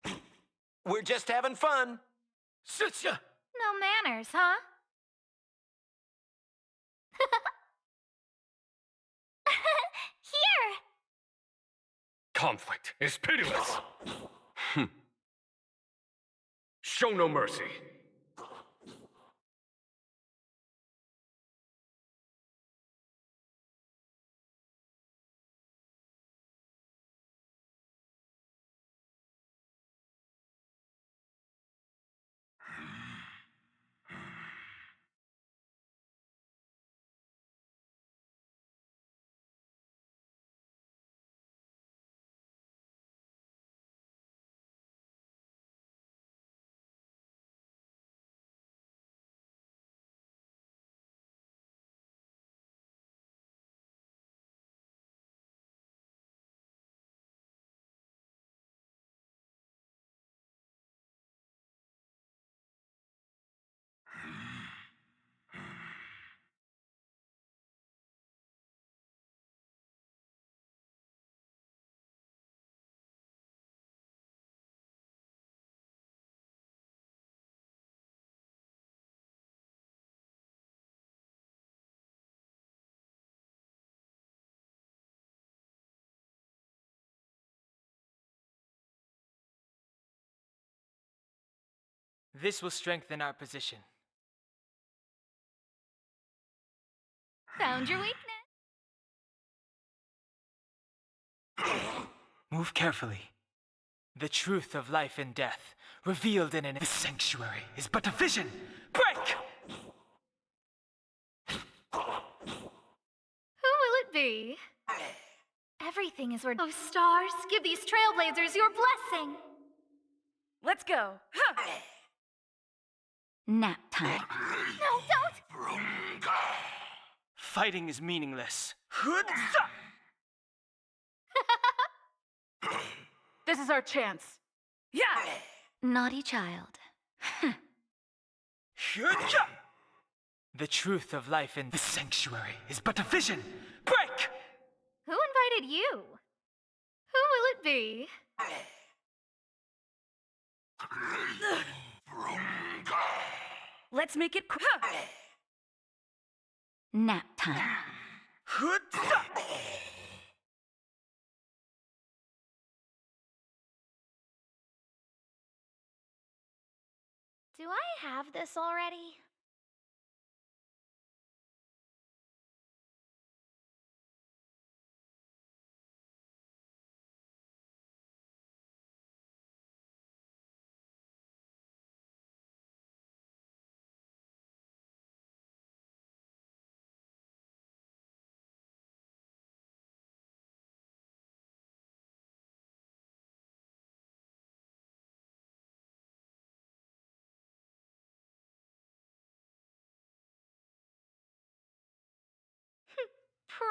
weak. We're just having fun. Suits ya! No manners, huh? Here! Conflict is pitiless. Show no mercy. This will strengthen our position. Found your weakness. Move carefully. The truth of life and death, revealed in this sanctuary, is but a vision. Break! Who will it be? Everything is where. Oh, stars, give these trailblazers your blessing. Let's go. Huh. Nap time. No, don't! Fighting is meaningless. This is our chance. Yeah! Naughty child. The truth of life in this sanctuary is but a vision. Break! Who invited you? Who will it be? Let's make it quick. Nap time. Do I have this already?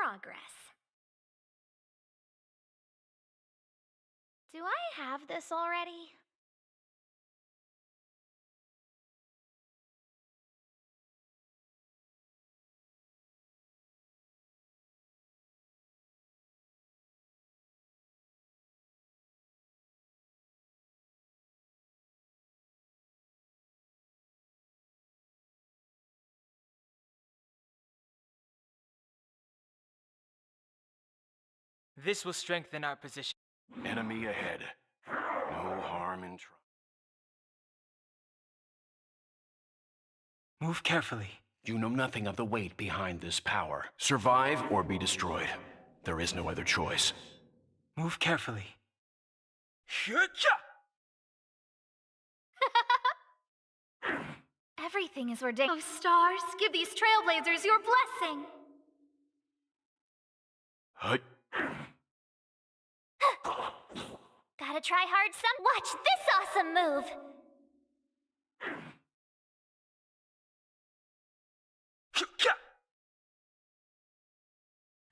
Progress. Do I have this already? This will strengthen our position. Enemy ahead. No harm in trying. Move carefully. You know nothing of the weight behind this power. Survive or be destroyed. There is no other choice. Move carefully. Everything is ordained. Oh, stars, give these trailblazers your blessing. Hut. Gotta try hard some. Watch this awesome move!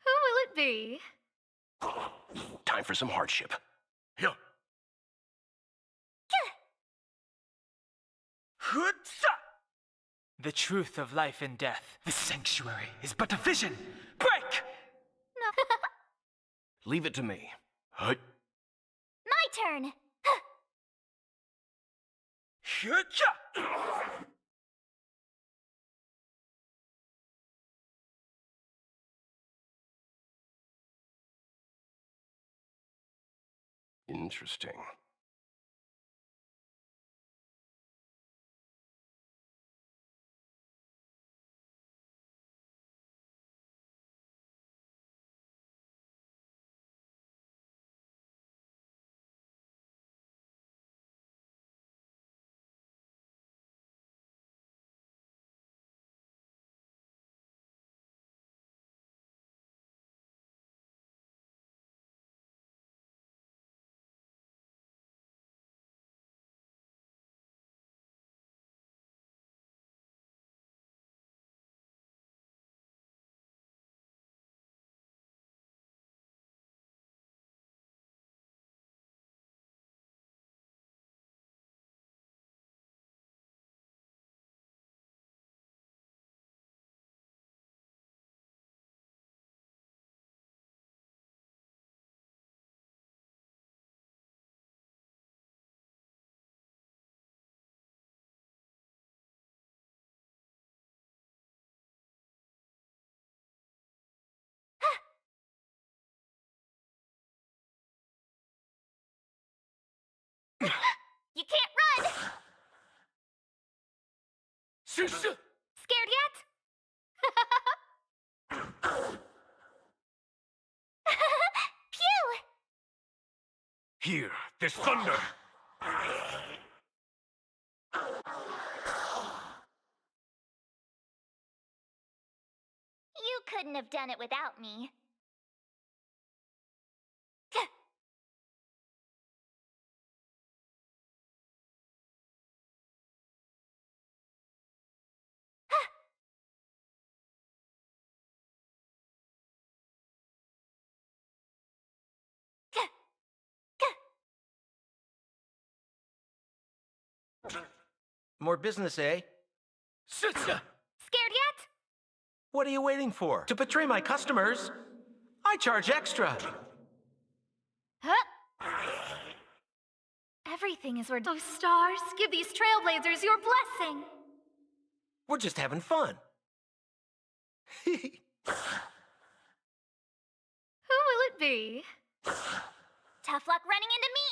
Who will it be? Time for some hardship. Here. The truth of life and death, the sanctuary, is but a vision. Break! Leave it to me. Hut. My turn! Interesting. You can't run! Scared yet? Phew! Here, this thunder! You couldn't have done it without me. More business, eh? Scared yet? What are you waiting for? To betray my customers? I charge extra. Everything is where those stars give these trailblazers your blessing. We're just having fun. Who will it be? Tough luck running into me.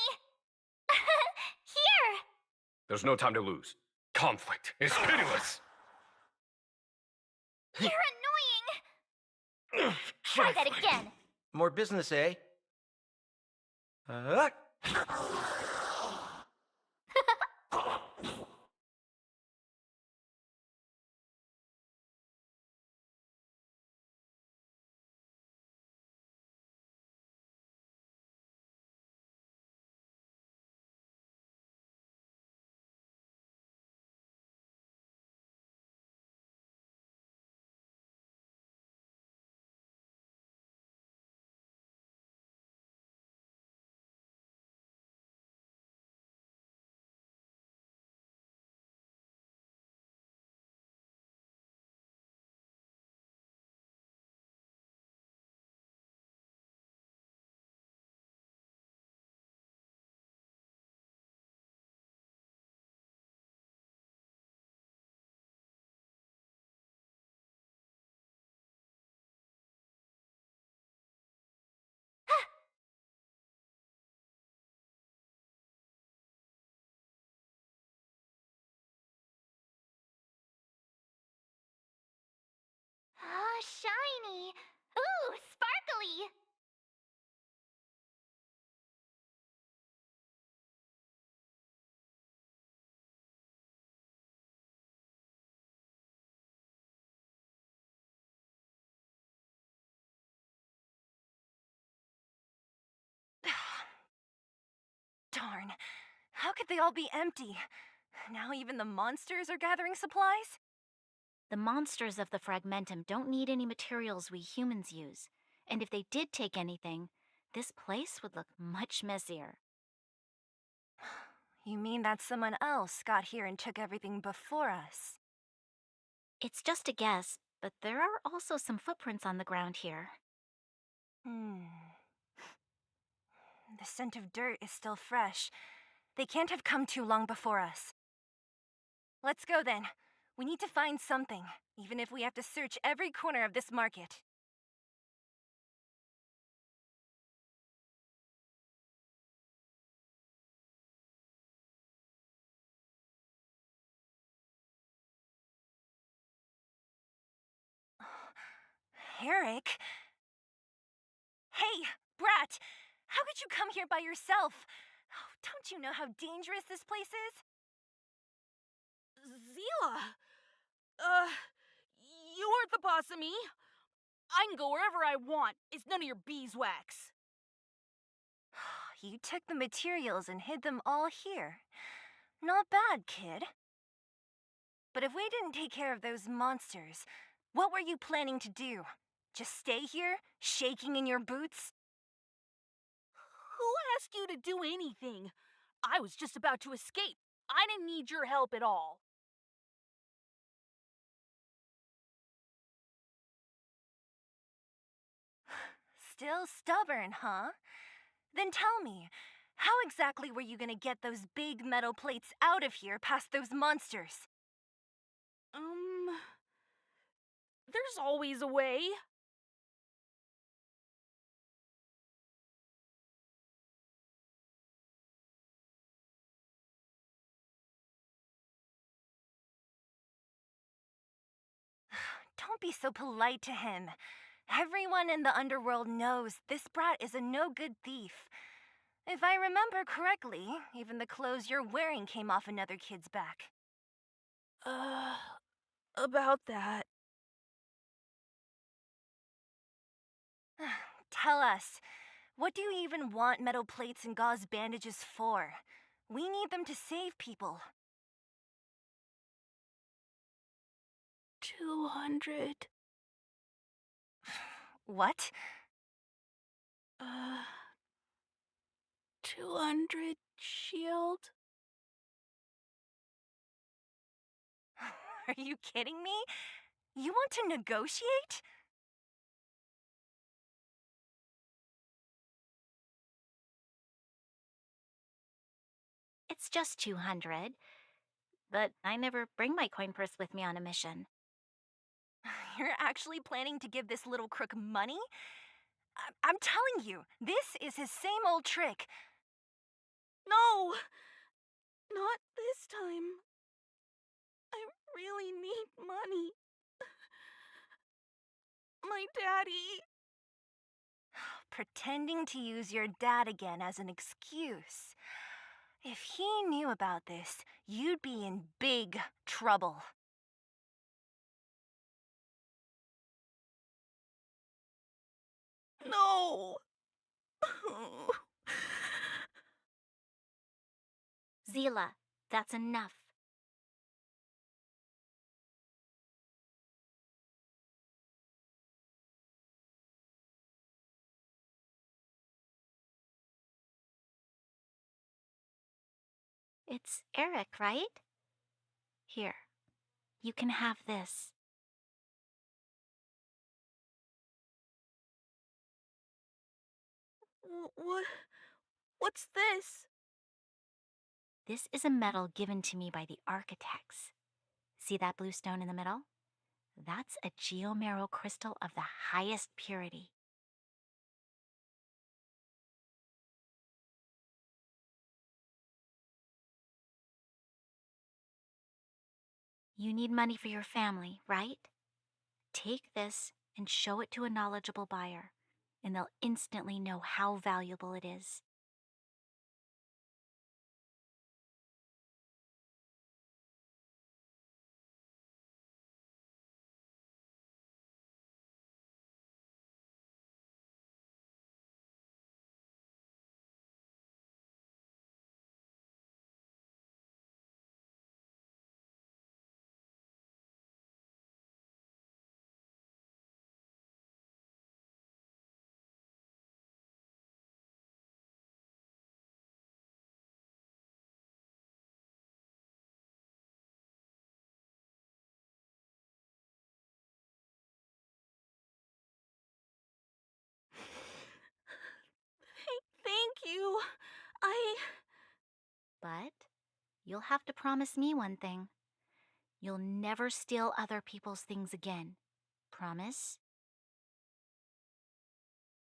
Here. There's no time to lose. Conflict is pitiless. You're annoying. Try that again. More business, eh? Oh, shiny. Ooh, sparkly. Darn. How could they all be empty? Now even the monsters are gathering supplies? The monsters of the Fragmentum don't need any materials we humans use. And if they did take anything, this place would look much messier. You mean that someone else got here and took everything before us? It's just a guess, but there are also some footprints on the ground here. The scent of dirt is still fresh. They can't have come too long before us. Let's go then. We need to find something, even if we have to search every corner of this market. Eric? Hey, Brat! How could you come here by yourself? Oh, don't you know how dangerous this place is? Zila! You aren't the boss of me. I can go wherever I want. It's none of your beeswax. You took the materials and hid them all here. Not bad, kid. But if we didn't take care of those monsters, what were you planning to do? Just stay here, shaking in your boots? Who asked you to do anything? I was just about to escape. I didn't need your help at all. Still stubborn, huh? Then tell me, how exactly were you gonna get those big metal plates out of here past those monsters? There's always a way. Don't be so polite to him. Everyone in the underworld knows this brat is a no-good thief. If I remember correctly, even the clothes you're wearing came off another kid's back. About that. Tell us, what do you even want metal plates and gauze bandages for? We need them to save people. 200. What? 200 shield? Are you kidding me? You want to negotiate? It's just 200. But I never bring my coin purse with me on a mission. You're actually planning to give this little crook money? I'm telling you, this is his same old trick. No! Not this time. I really need money. My daddy. Pretending to use your dad again as an excuse. If he knew about this, you'd be in big trouble. No! Zila, that's enough. It's Eric, right? Here, you can have this. What's this? This is a medal given to me by the architects. See that blue stone in the middle? That's a geomerald crystal of the highest purity. You need money for your family, right? Take this and show it to a knowledgeable buyer, and they'll instantly know how valuable it is. But you'll have to promise me one thing. You'll never steal other people's things again. Promise?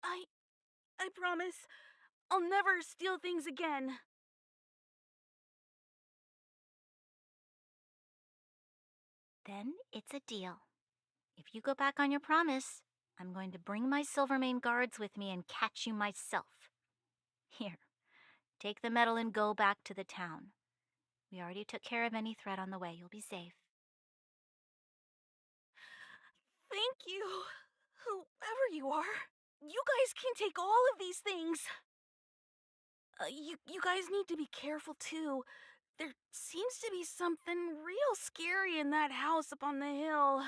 I promise. I'll never steal things again. Then it's a deal. If you go back on your promise, I'm going to bring my Silvermane guards with me and catch you myself. Here, take the medal and go back to the town. We already took care of any threat on the way. You'll be safe. Thank you. Whoever you are, you guys can take all of these things. You guys need to be careful too. There seems to be something real scary in that house up on the hill.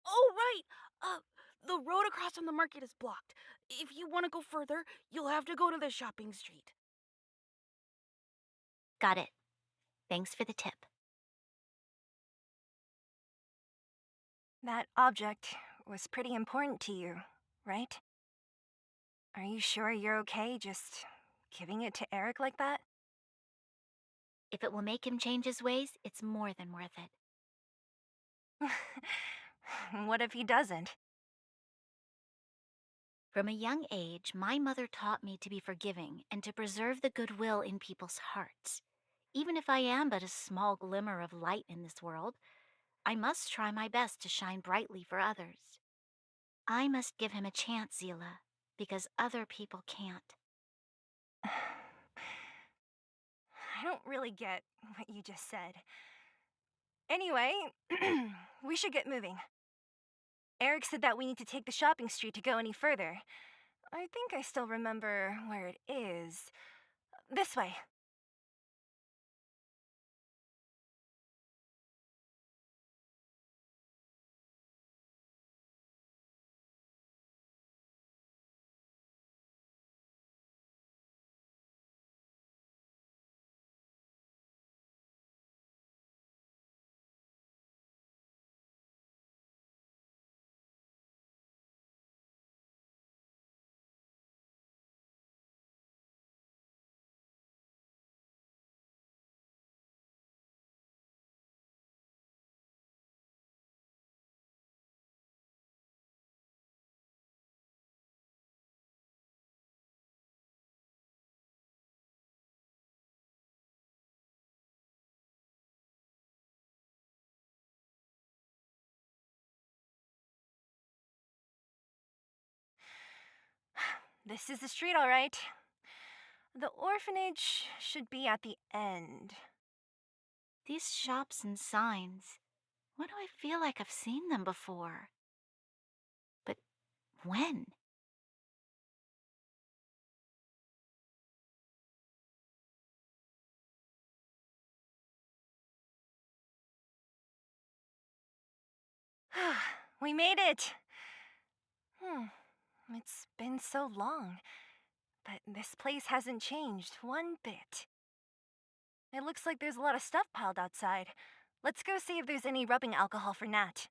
Oh, right. The road across from the market is blocked. If you want to go further, you'll have to go to the shopping street. Got it. Thanks for the tip. That object was pretty important to you, right? Are you sure you're okay just giving it to Eric like that? If it will make him change his ways, it's more than worth it. What if he doesn't? From a young age, my mother taught me to be forgiving and to preserve the goodwill in people's hearts. Even if I am but a small glimmer of light in this world, I must try my best to shine brightly for others. I must give him a chance, Zila, because other people can't. I don't really get what you just said. Anyway, we should get moving. Eric said that we need to take the shopping street to go any further. I think I still remember where it is. This way. This is the street, all right. The orphanage should be at the end. These shops and signs, why do I feel like I've seen them before? But when? We made it! It's been so long, but this place hasn't changed one bit. It looks like there's a lot of stuff piled outside. Let's go see if there's any rubbing alcohol for Nat.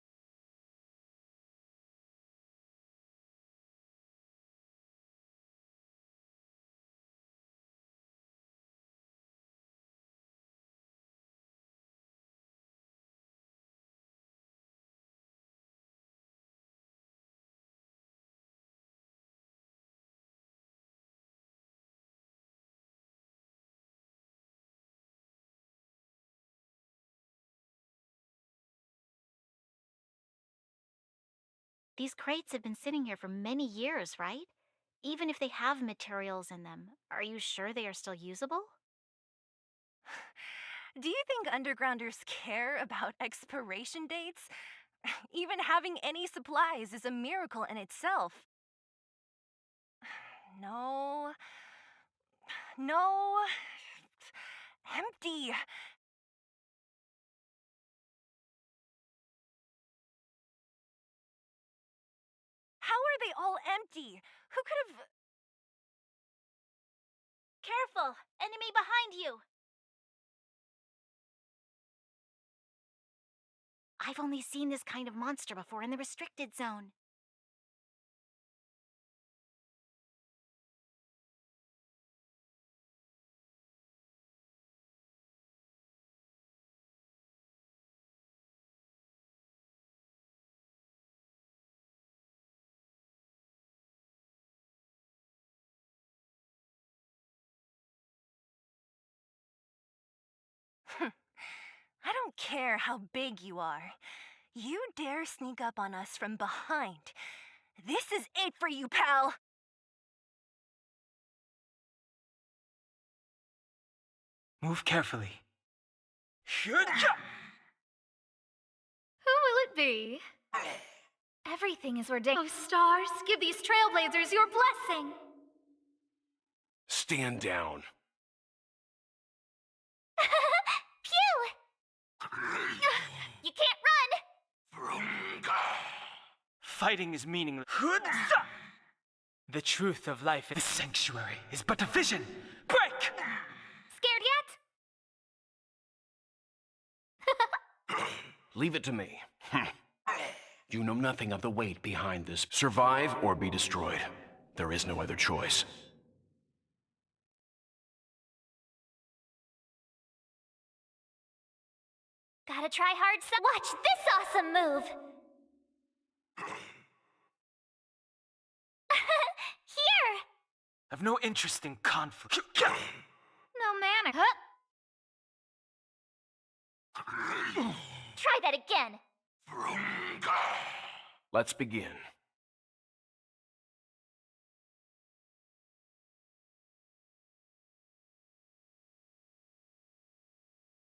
These crates have been sitting here for many years, right? Even if they have materials in them, are you sure they are still usable? Do you think undergrounders care about expiration dates? Even having any supplies is a miracle in itself. No. No. Empty. How are they all empty? Who could have... Careful! Enemy behind you! I've only seen this kind of monster before in the restricted zone. I don't care how big you are. You dare sneak up on us from behind. This is it for you, pal! Move carefully. Who will it be? Everything is ordained. Oh, stars, give these trailblazers your blessing. Stand down. Phew! You can't run! Fighting is meaningless. The truth of life in this sanctuary is but a vision. Break! Scared yet? Leave it to me. You know nothing of the weight behind this. Survive or be destroyed. There is no other choice. Gotta try hard some. Watch this awesome move! Here! I've no interest in conflict. No manner. Try that again. Let's begin.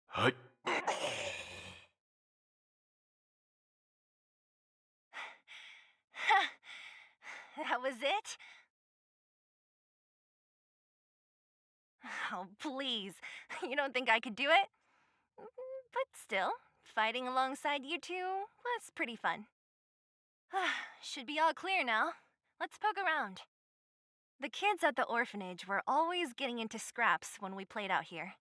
Hut. That was it? Oh, please. You don't think I could do it? But still, fighting alongside you two was pretty fun. Should be all clear now. Let's poke around. The kids at the orphanage were always getting into scraps when we played out here.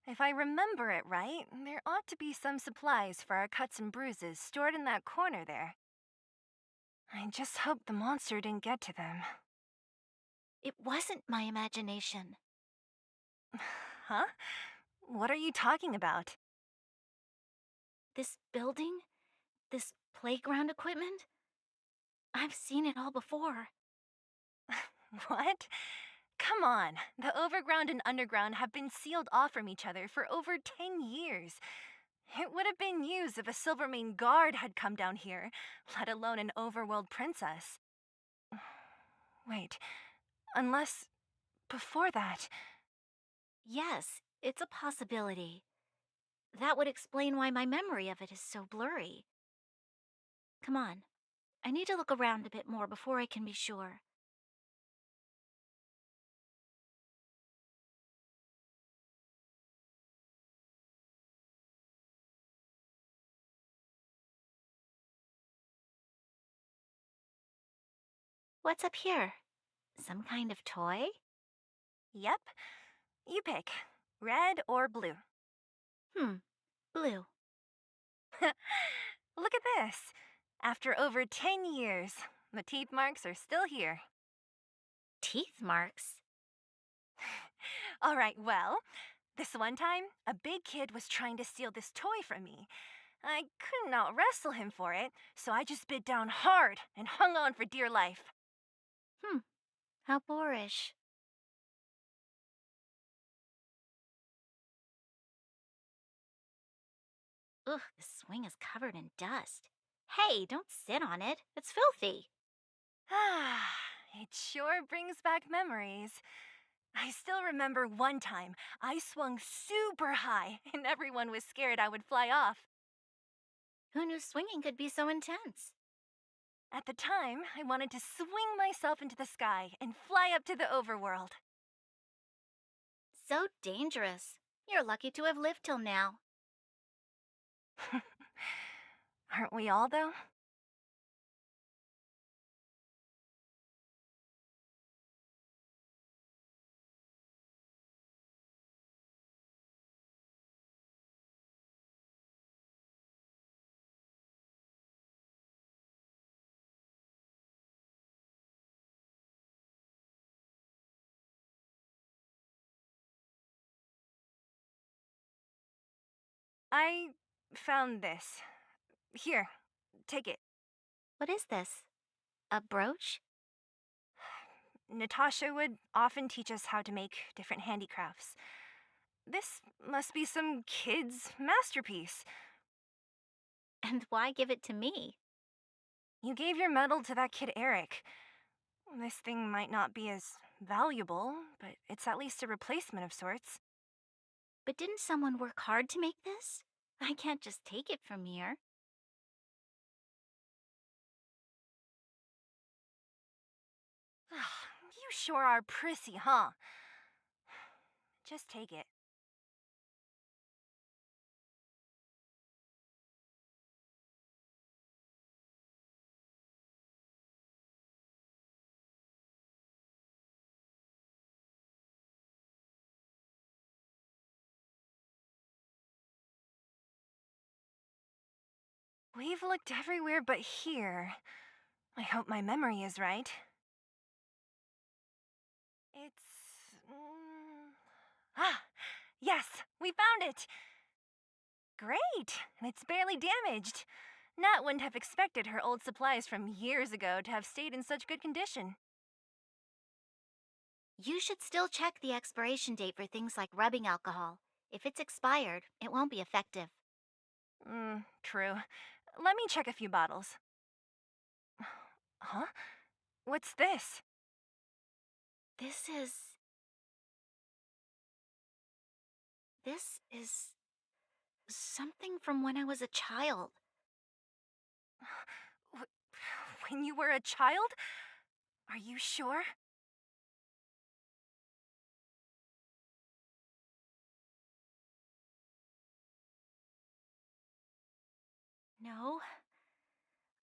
If I remember it right, there ought to be some supplies for our cuts and bruises stored in that corner there. I just hope the monster didn't get to them. It wasn't my imagination. Huh? What are you talking about? This building? This playground equipment? I've seen it all before. What? Come on. The overground and underground have been sealed off from each other for over 10 years. It would have been used if a Silvermane guard had come down here, let alone an overworld princess. Wait, unless before that... Yes, it's a possibility. That would explain why my memory of it is so blurry. Come on. I need to look around a bit more before I can be sure. What's up here? Some kind of toy? Yep. You pick. Red or blue. Blue. Look at this. After over 10 years, the teeth marks are still here. Teeth marks? All right, well, this one time, a big kid was trying to steal this toy from me. I couldn't out-wrestle him for it, so I just bit down hard and hung on for dear life. How boorish. Ugh, the swing is covered in dust. Hey, don't sit on it. It's filthy. Ah, it sure brings back memories. I still remember one time I swung super high and everyone was scared I would fly off. Who knew swinging could be so intense? At the time, I wanted to swing myself into the sky and fly up to the overworld. So dangerous. You're lucky to have lived till now. Aren't we all, though? I found this. Here, take it. What is this? A brooch? Natasha would often teach us how to make different handicrafts. This must be some kid's masterpiece. And why give it to me? You gave your medal to that kid Eric. This thing might not be as valuable, but it's at least a replacement of sorts. But didn't someone work hard to make this? I can't just take it from here. You sure are prissy, huh? Just take it. We've looked everywhere but here. I hope my memory is right. It's... yes, we found it! Great, and it's barely damaged. Nat wouldn't have expected her old supplies from years ago to have stayed in such good condition. You should still check the expiration date for things like rubbing alcohol. If it's expired, it won't be effective. True. Let me check a few bottles. Huh? What's this? This is something from when I was a child. When you were a child? Are you sure? No.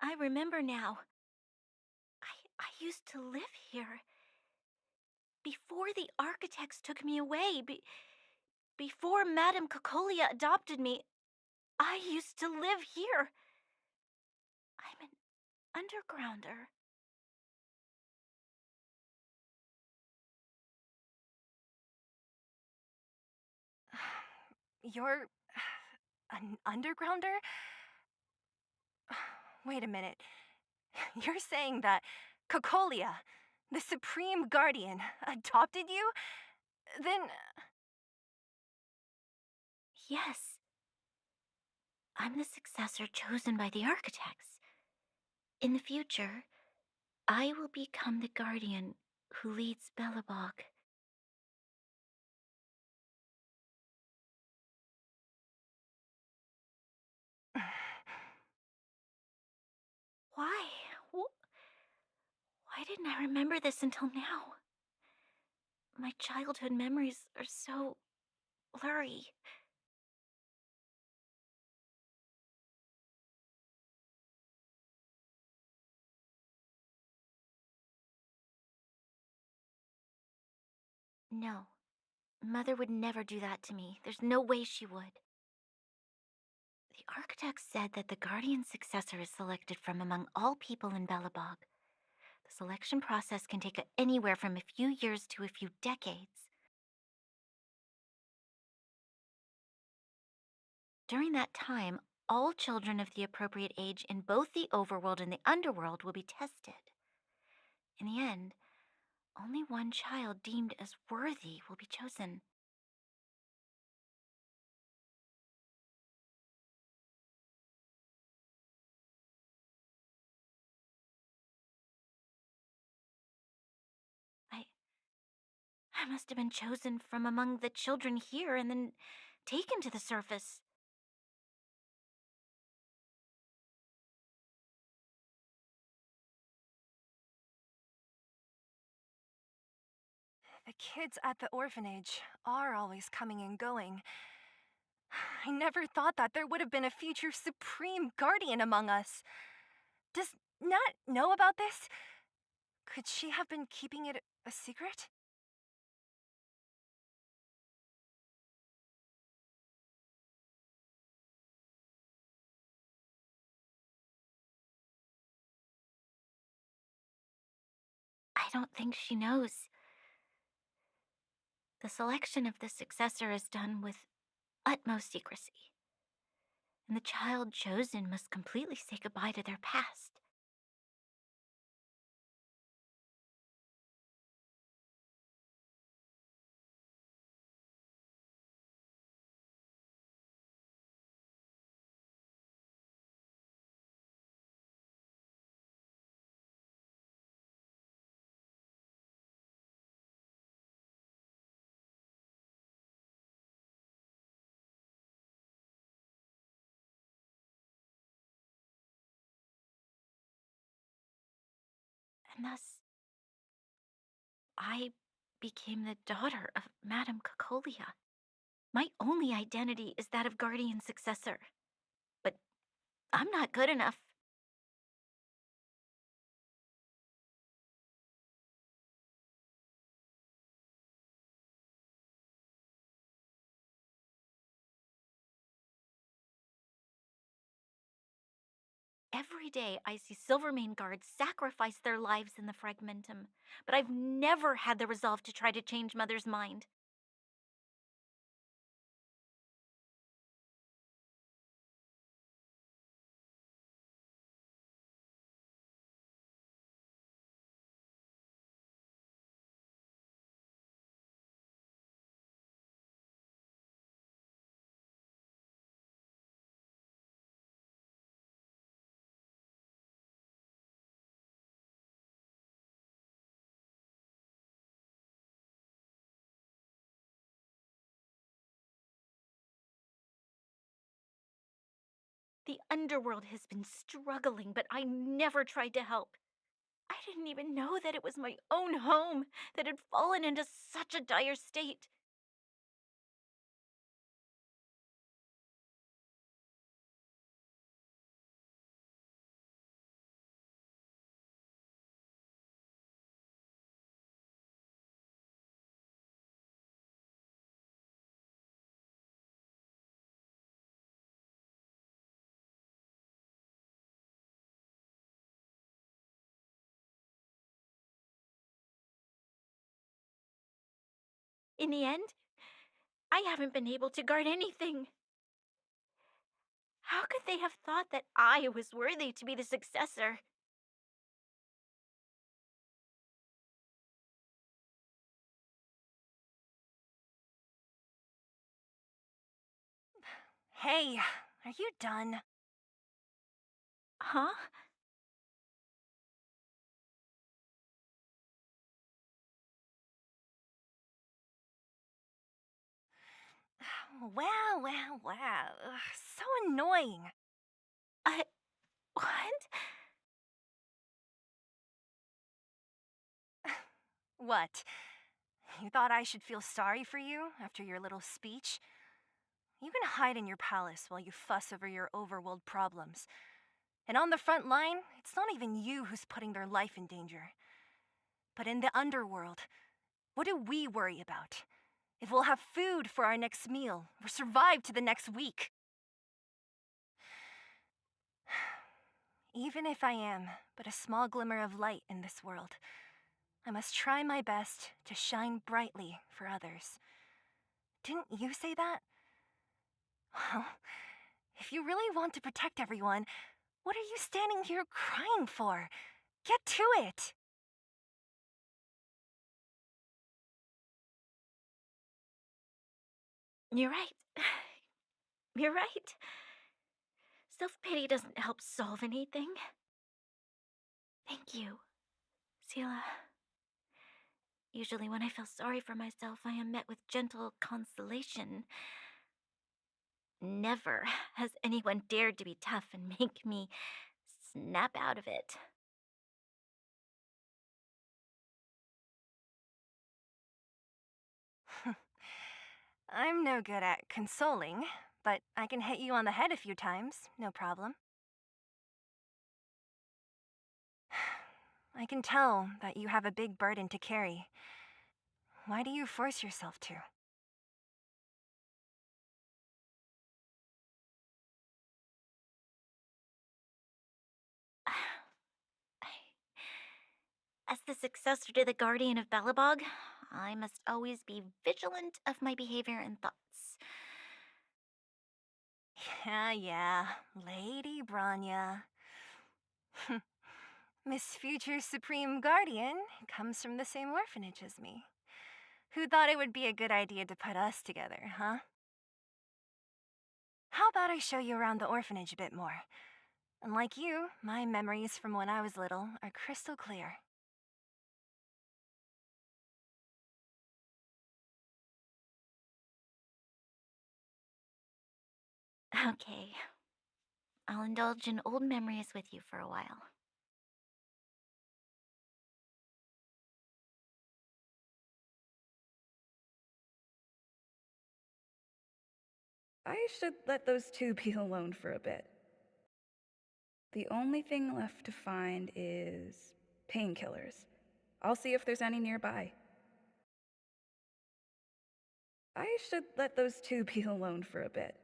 I remember now. I used to live here. Before the architects took me away, before Madame Cocolia adopted me, I used to live here. I'm an undergrounder. You're an undergrounder? Wait a minute. You're saying that Cocolia, the Supreme Guardian, adopted you? Then... Yes. I'm the successor chosen by the architects. In the future, I will become the guardian who leads Belobog. Why? Why didn't I remember this until now? My childhood memories are so blurry. No. Mother would never do that to me. There's no way she would. The architects said that the guardian successor is selected from among all people in Belobog. The selection process can take anywhere from a few years to a few decades. During that time, all children of the appropriate age in both the overworld and the underworld will be tested. In the end, only one child deemed as worthy will be chosen. I must have been chosen from among the children here and then taken to the surface. The kids at the orphanage are always coming and going. I never thought that there would have been a future Supreme Guardian among us. Does Nat know about this? Could she have been keeping it a secret? I don't think she knows. The selection of the successor is done with utmost secrecy, and the child chosen must completely say goodbye to their past. And thus, I became the daughter of Madame Cacolia. My only identity is that of guardian successor. But I'm not good enough. Every day I see Silvermane guards sacrifice their lives in the Fragmentum, but I've never had the resolve to try to change Mother's mind. The underworld has been struggling, but I never tried to help. I didn't even know that it was my own home that had fallen into such a dire state. In the end, I haven't been able to guard anything. How could they have thought that I was worthy to be the successor? Hey, are you done? Huh? Wow, wow, wow. Ugh, so annoying. What? What? You thought I should feel sorry for you after your little speech? You can hide in your palace while you fuss over your overworld problems. And on the front line, it's not even you who's putting their life in danger. But in the underworld, what do we worry about? If we'll have food for our next meal or survive to the next week. Even if I am but a small glimmer of light in this world, I must try my best to shine brightly for others. Didn't you say that? Well, if you really want to protect everyone, what are you standing here crying for? Get to it! You're right. You're right. Self-pity doesn't help solve anything. Thank you, Sela. Usually when I feel sorry for myself, I am met with gentle consolation. Never has anyone dared to be tough and make me snap out of it. I'm no good at consoling, but I can hit you on the head a few times, no problem. I can tell that you have a big burden to carry. Why do you force yourself to? As the successor to the Guardian of Belobog, I must always be vigilant of my behavior and thoughts. Yeah, Lady Branya. Miss Future Supreme Guardian comes from the same orphanage as me. Who thought it would be a good idea to put us together, huh? How about I show you around the orphanage a bit more? Unlike you, my memories from when I was little are crystal clear. Okay. I'll indulge in old memories with you for a while. I should let those two be alone for a bit. The only thing left to find is painkillers. I'll see if there's any nearby. I should let those two be alone for a bit.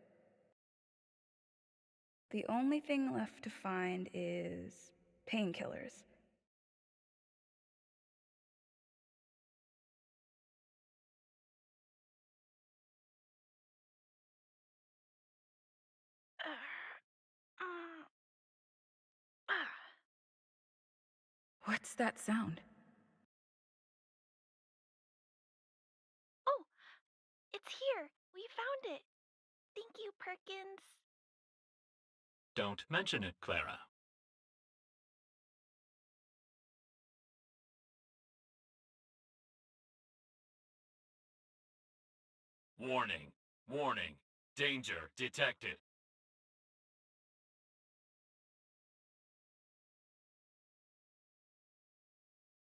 The only thing left to find is painkillers. What's that sound? Oh, it's here. We found it. Thank you, Perkins. Don't mention it, Clara. Warning, warning, danger detected.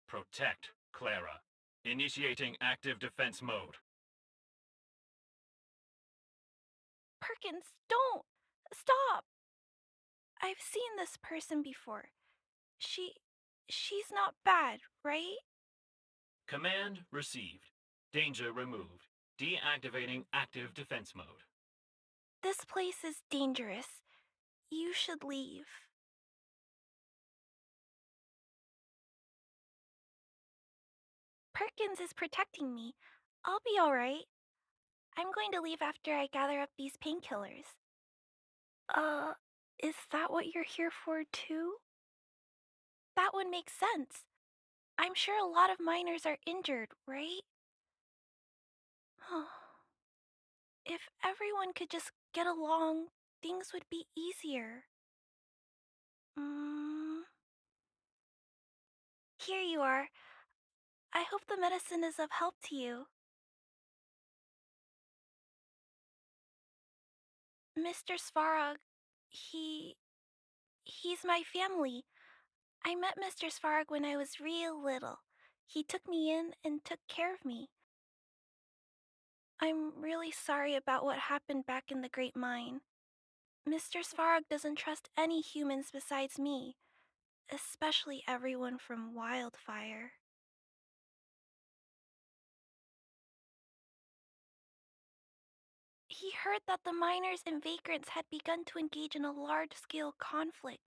Protect, Clara. Initiating active defense mode. Perkins, don't! Stop! I've seen this person before. She's not bad, right? Command received. Danger removed. Deactivating active defense mode. This place is dangerous. You should leave. Perkins is protecting me. I'll be alright. I'm going to leave after I gather up these painkillers. Is that what you're here for too? That would make sense. I'm sure a lot of miners are injured, right? If everyone could just get along, things would be easier. Here you are. I hope the medicine is of help to you. Mr. Svarog, he's my family. I met Mr. Svarog when I was real little. He took me in and took care of me. I'm really sorry about what happened back in the Great Mine. Mr. Svarog doesn't trust any humans besides me, especially everyone from Wildfire. He heard that the miners and vagrants had begun to engage in a large-scale conflict.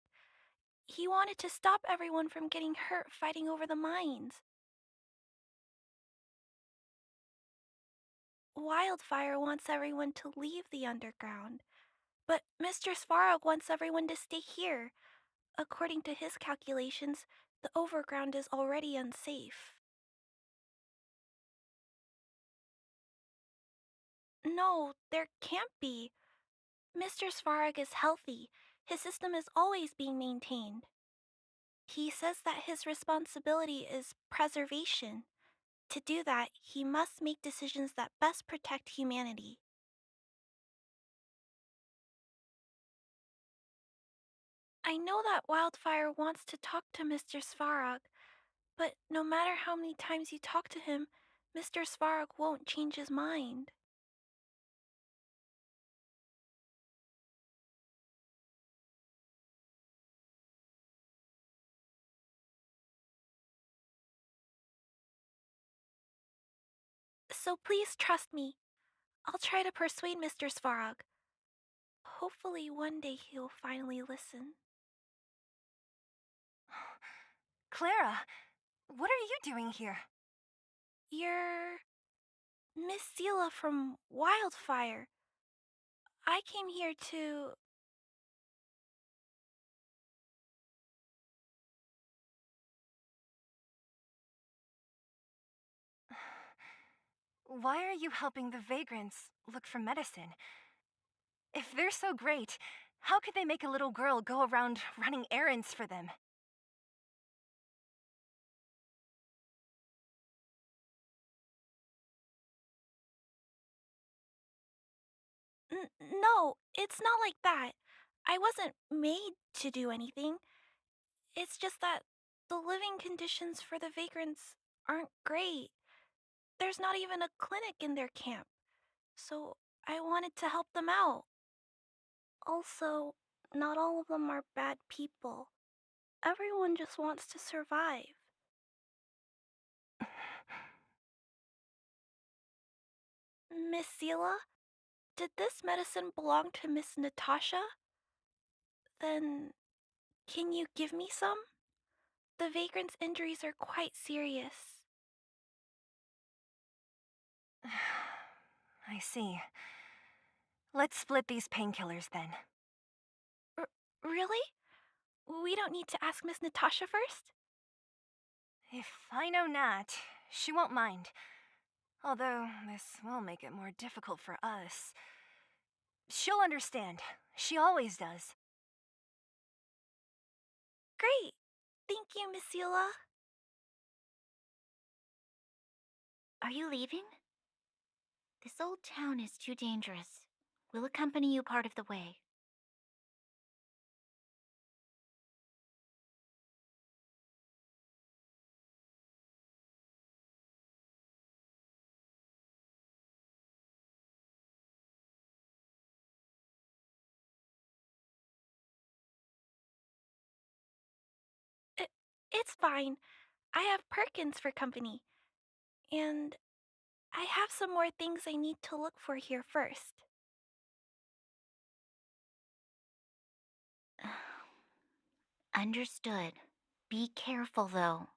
He wanted to stop everyone from getting hurt fighting over the mines. Wildfire wants everyone to leave the underground, but Mr. Svarog wants everyone to stay here. According to his calculations, the overground is already unsafe. No, there can't be. Mr. Svarog is healthy. His system is always being maintained. He says that his responsibility is preservation. To do that, he must make decisions that best protect humanity. I know that Wildfire wants to talk to Mr. Svarog, but no matter how many times you talk to him, Mr. Svarog won't change his mind. So please trust me. I'll try to persuade Mr. Svarog. Hopefully one day he'll finally listen. Clara, what are you doing here? You're Miss Sela from Wildfire. I came here to... Why are you helping the vagrants look for medicine? If they're so great, how could they make a little girl go around running errands for them? No, it's not like that. I wasn't made to do anything. It's just that the living conditions for the vagrants aren't great. There's not even a clinic in their camp. So I wanted to help them out. Also, not all of them are bad people. Everyone just wants to survive. Miss Seela, did this medicine belong to Miss Natasha? Then, can you give me some? The vagrant's injuries are quite serious. I see. Let's split these painkillers then. Really? We don't need to ask Miss Natasha first? If I know Nat, she won't mind. Although, this will make it more difficult for us. She'll understand. She always does. Great. Thank you, Miss Seela. Are you leaving? This old town is too dangerous. We'll accompany you part of the way. It's fine. I have Perkins for company. And I have some more things I need to look for here first. Understood. Be careful, though.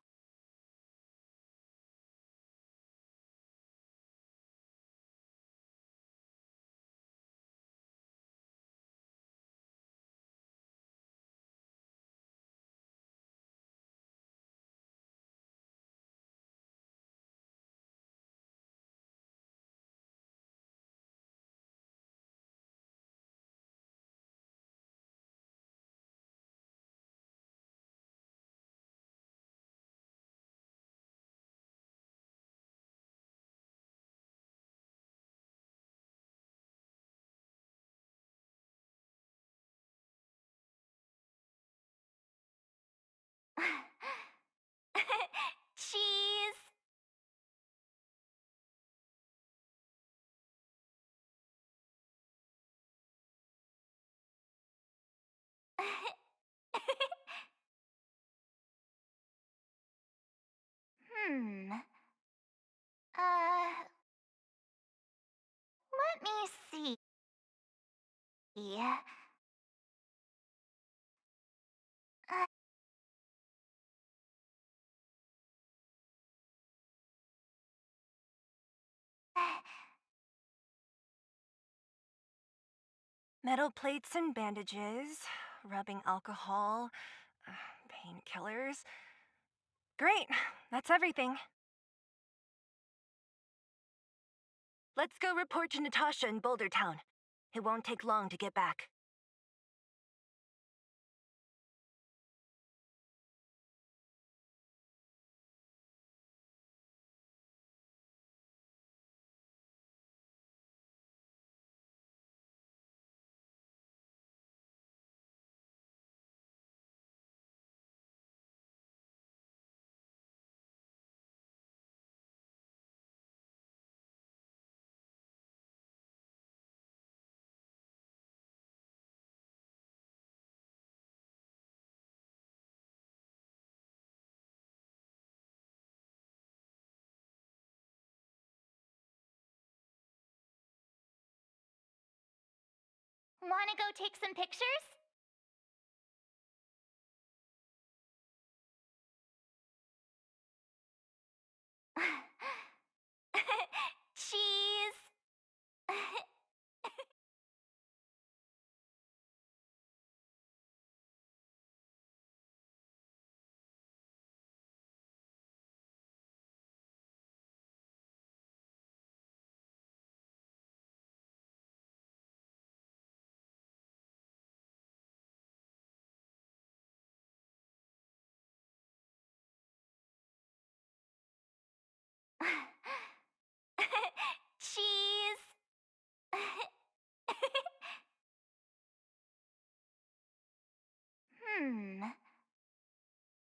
Cheese! Hmm. Let me see. Metal plates and bandages, rubbing alcohol, painkillers. Great, that's everything. Let's go report to Natasha in Boulder Town. It won't take long to get back. Wanna go take some pictures? Cheese! Cheese! Hmm.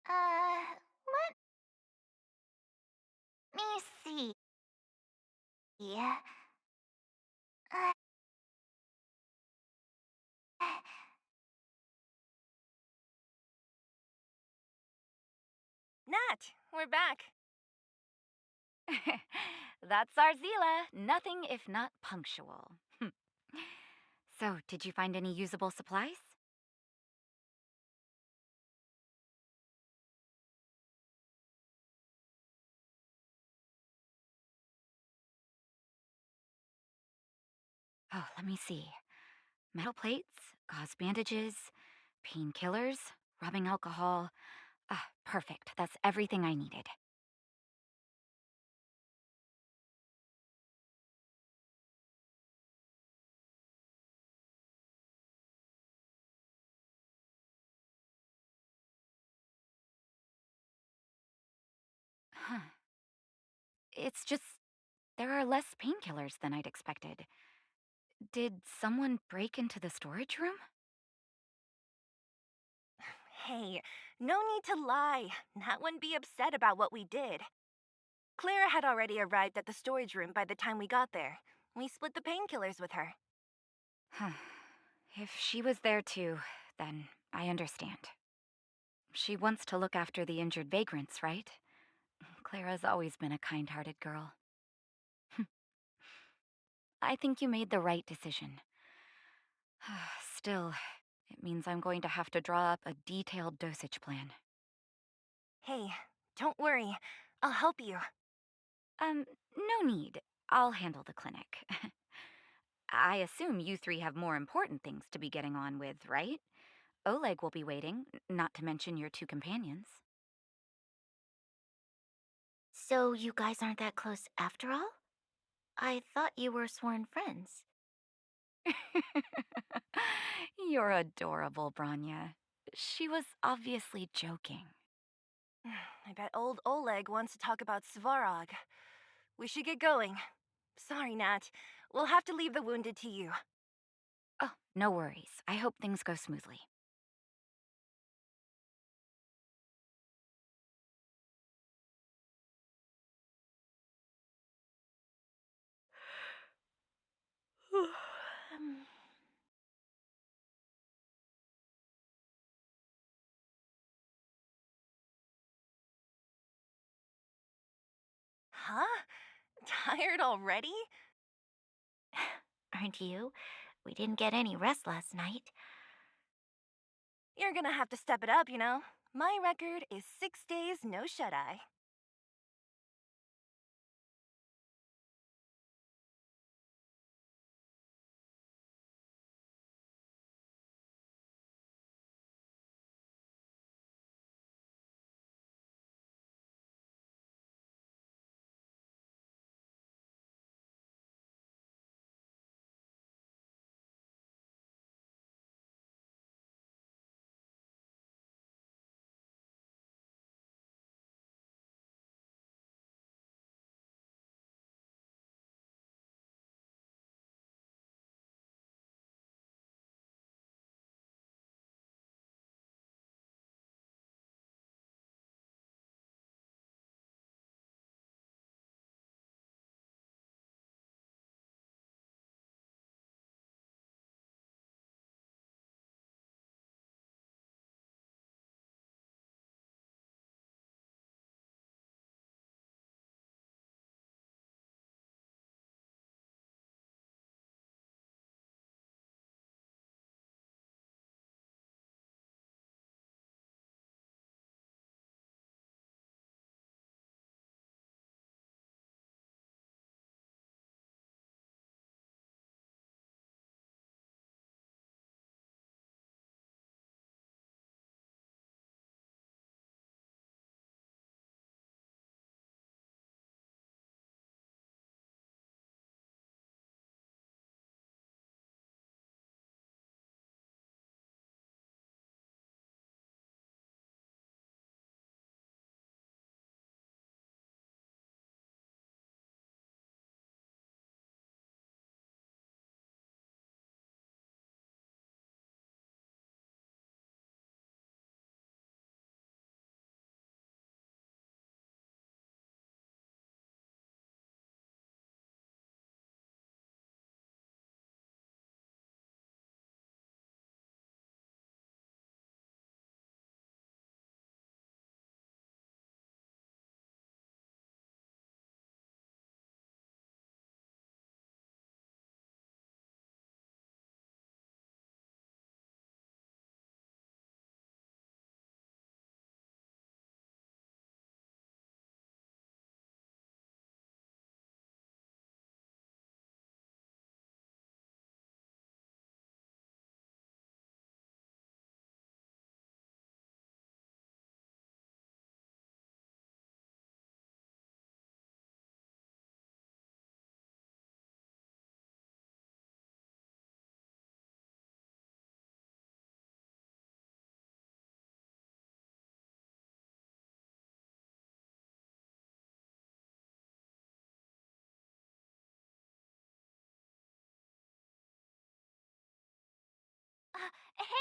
Let me see. we're back. That's Arzila, nothing if not punctual. So, did you find any usable supplies? Oh, let me see. Metal plates, gauze bandages, painkillers, rubbing alcohol. Ah, perfect. That's everything I needed. Huh. It's just there are less painkillers than I'd expected. Did someone break into the storage room? Hey, no need to lie. Nat wouldn't be upset about what we did. Clara had already arrived at the storage room by the time we got there. We split the painkillers with her. Huh. If she was there too, then I understand. She wants to look after the injured vagrants, right? Clara's always been a kind-hearted girl. I think you made the right decision. Still, it means I'm going to have to draw up a detailed dosage plan. Hey, don't worry. I'll help you. No need. I'll handle the clinic. I assume you three have more important things to be getting on with, right? Oleg will be waiting, not to mention your two companions. So you guys aren't that close after all? I thought you were sworn friends. You're adorable, Branya. She was obviously joking. I bet old Oleg wants to talk about Svarog. We should get going. Sorry, Nat. We'll have to leave the wounded to you. Oh, no worries. I hope things go smoothly. Huh? Tired already? Aren't you? We didn't get any rest last night. You're gonna have to step it up, you know. My record is 6 days no shut-eye.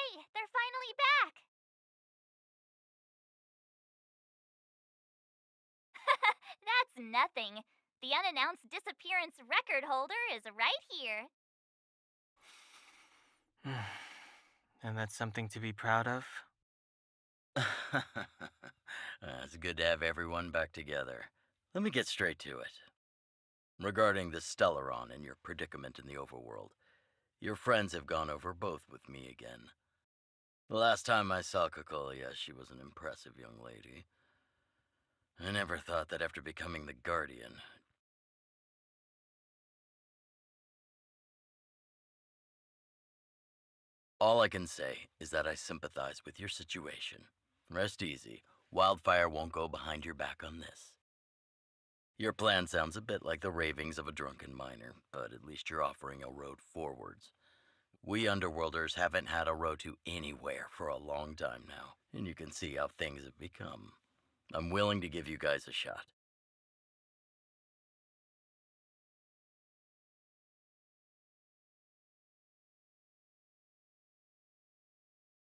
Hooray! They're finally back! That's nothing. The unannounced disappearance record holder is right here. And that's something to be proud of? It's good to have everyone back together. Let me get straight to it. Regarding the Stellaron and your predicament in the overworld, your friends have gone over both with me again. The last time I saw Cocolia, she was an impressive young lady. I never thought that after becoming the Guardian... All I can say is that I sympathize with your situation. Rest easy. Wildfire won't go behind your back on this. Your plan sounds a bit like the ravings of a drunken miner, but at least you're offering a road forwards. We Underworlders haven't had a road to anywhere for a long time now, and you can see how things have become. I'm willing to give you guys a shot.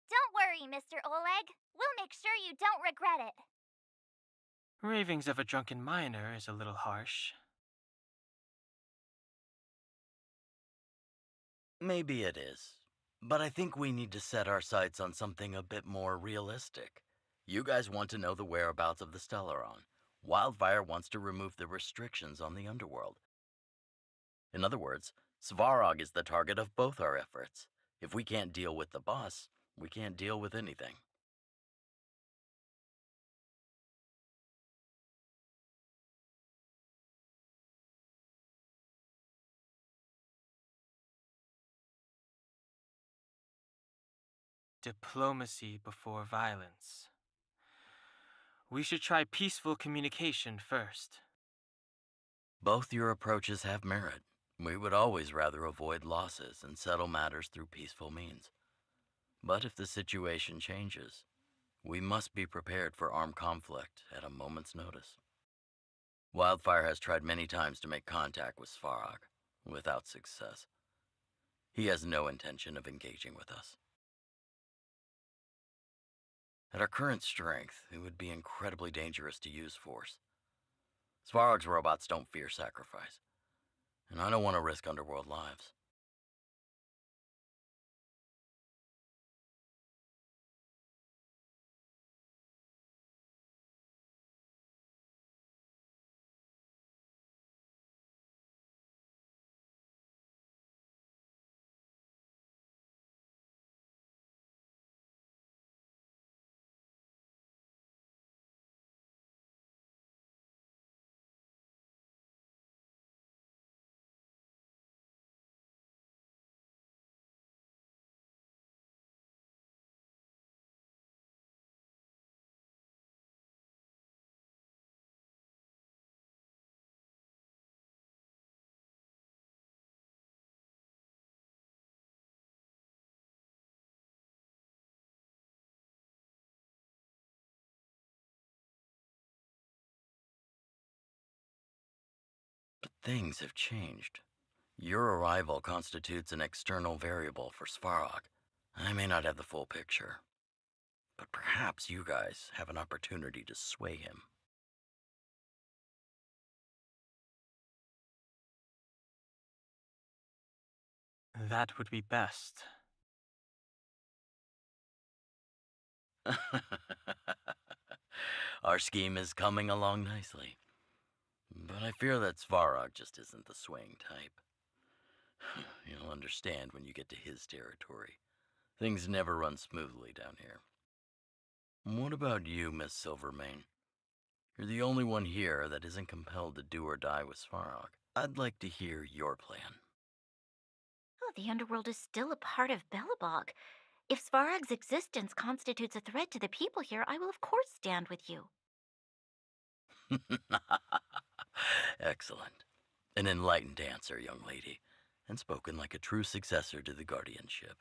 Don't worry, Mr. Oleg. We'll make sure you don't regret it. Ravings of a drunken miner is a little harsh. Maybe it is, but I think we need to set our sights on something a bit more realistic. You guys want to know the whereabouts of the Stellaron. Wildfire wants to remove the restrictions on the Underworld. In other words, Svarog is the target of both our efforts. If we can't deal with the boss, we can't deal with anything. Diplomacy before violence. We should try peaceful communication first. Both your approaches have merit. We would always rather avoid losses and settle matters through peaceful means. But if the situation changes, we must be prepared for armed conflict at a moment's notice. Wildfire has tried many times to make contact with Svarog, without success. He has no intention of engaging with us. At our current strength, it would be incredibly dangerous to use force. Svarog's robots don't fear sacrifice, and I don't want to risk Underworld lives. But things have changed. Your arrival constitutes an external variable for Svarog. I may not have the full picture, but perhaps you guys have an opportunity to sway him. That would be best. Our scheme is coming along nicely. But I fear that Svarog just isn't the swaying type. You'll understand when you get to his territory. Things never run smoothly down here. What about you, Miss Silvermane? You're the only one here that isn't compelled to do or die with Svarog. I'd like to hear your plan. Oh, the Underworld is still a part of Belobog. If Svarog's existence constitutes a threat to the people here, I will of course stand with you. Excellent. An enlightened answer, young lady, and spoken like a true successor to the guardianship.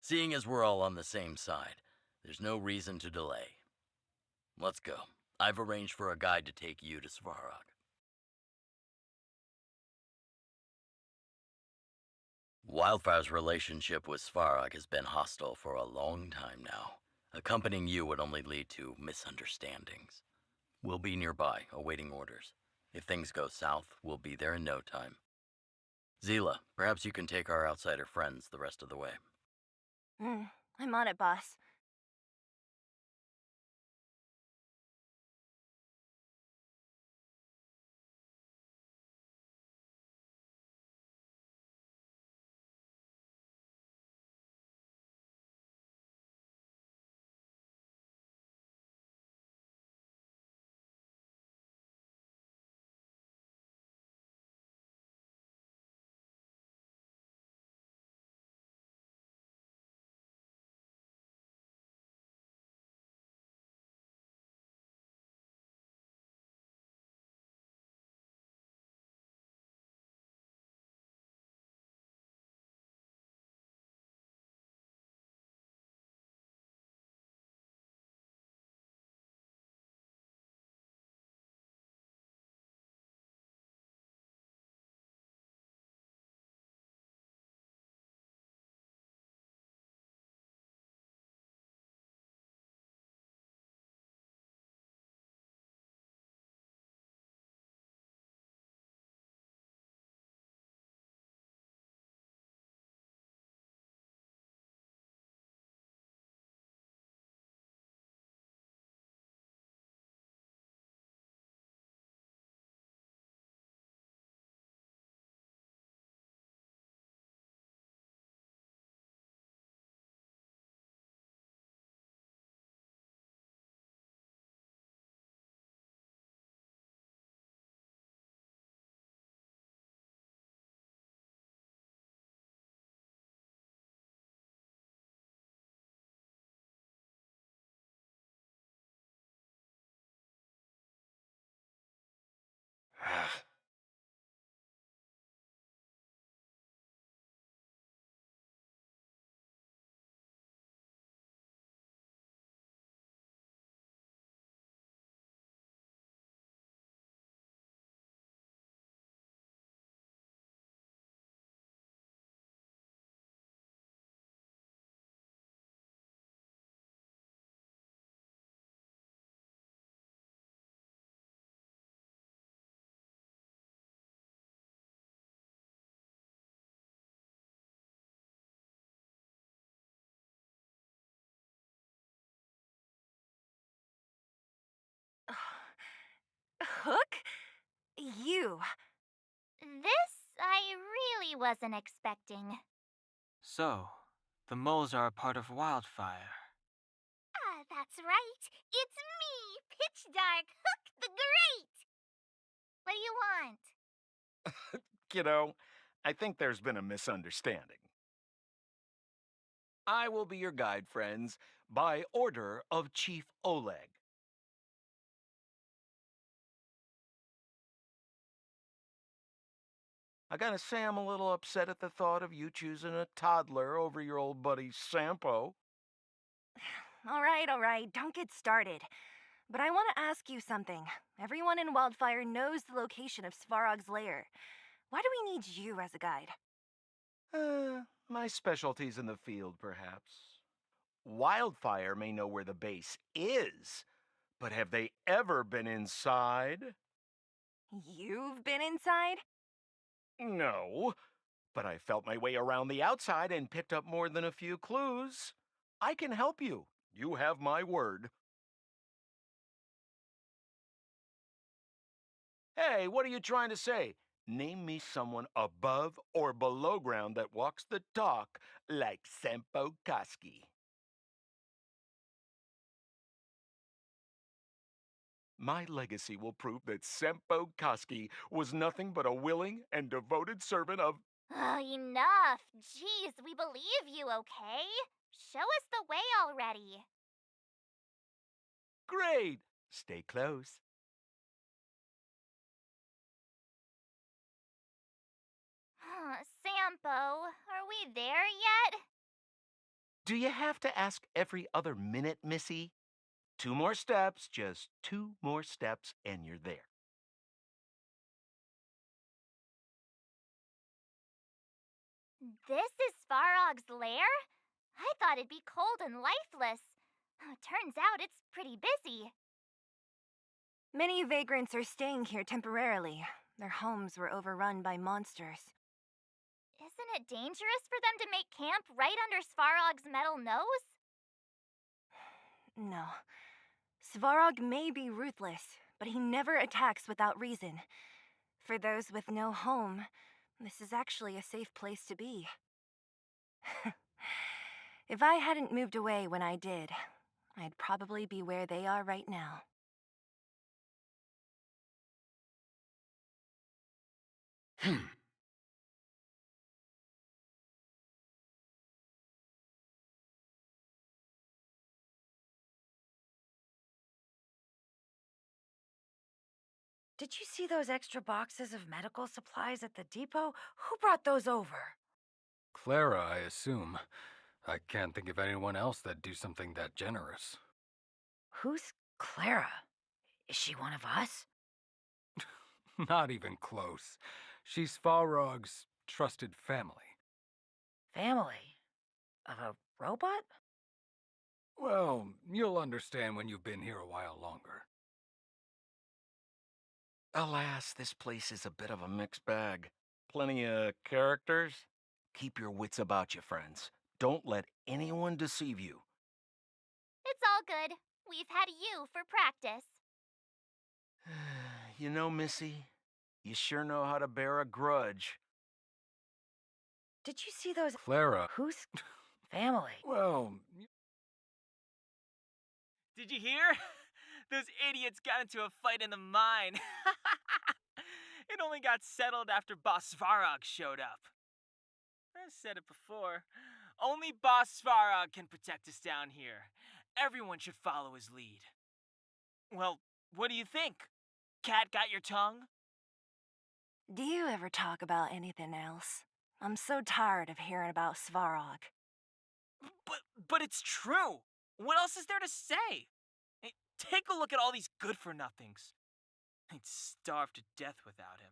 Seeing as we're all on the same side, there's no reason to delay. Let's go. I've arranged for a guide to take you to Svarog. Wildfire's relationship with Svarog has been hostile for a long time now. Accompanying you would only lead to misunderstandings. We'll be nearby, awaiting orders. If things go south, we'll be there in no time. Zila, perhaps you can take our outsider friends the rest of the way. I'm on it, boss. Hook? You. This I really wasn't expecting. So, the moles are a part of Wildfire. Ah, that's right. It's me, Pitch Dark Hook the Great. What do you want? Kiddo, I think there's been a misunderstanding. I will be your guide, friends, by order of Chief Oleg. I gotta say I'm a little upset at the thought of you choosing a toddler over your old buddy Sampo. All right, don't get started. But I want to ask you something. Everyone in Wildfire knows the location of Svarog's lair. Why do we need you as a guide? My specialty's in the field, perhaps. Wildfire may know where the base is, but have they ever been inside? You've been inside? No, but I felt my way around the outside and picked up more than a few clues. I can help you. You have my word. Hey, what are you trying to say? Name me someone above or below ground that walks the talk like Sampo Koski. My legacy will prove that Sampo Koski was nothing but a willing and devoted servant of... Oh, enough. Jeez, we believe you, okay? Show us the way already. Great! Stay close. Sampo, are we there yet? Do you have to ask every other minute, Missy? 2 more steps, just 2 more steps, and you're there. This is Svarog's lair? I thought it'd be cold and lifeless. Turns out it's pretty busy. Many vagrants are staying here temporarily. Their homes were overrun by monsters. Isn't it dangerous for them to make camp right under Svarog's metal nose? No. Svarog may be ruthless, but he never attacks without reason. For those with no home, this is actually a safe place to be. If I hadn't moved away when I did, I'd probably be where they are right now. Did you see those extra boxes of medical supplies at the depot? Who brought those over? Clara, I assume. I can't think of anyone else that'd do something that generous. Who's Clara? Is she one of us? Not even close. She's Falrog's trusted family. Family? Of a robot? Well, you'll understand when you've been here a while longer. Alas, this place is a bit of a mixed bag. Plenty of characters. Keep your wits about you, friends. Don't let anyone deceive you. It's all good. We've had you for practice. You know, Missy, you sure know how to bear a grudge. Did you see those... Clara. Who's family? Well... Did you hear? Those idiots got into a fight in the mine. It only got settled after Boss Svarog showed up. I've said it before. Only Boss Svarog can protect us down here. Everyone should follow his lead. Well, what do you think? Cat got your tongue? Do you ever talk about anything else? I'm so tired of hearing about Svarog. But it's true. What else is there to say? Hey, take a look at all these good-for-nothings. I'd starve to death without him.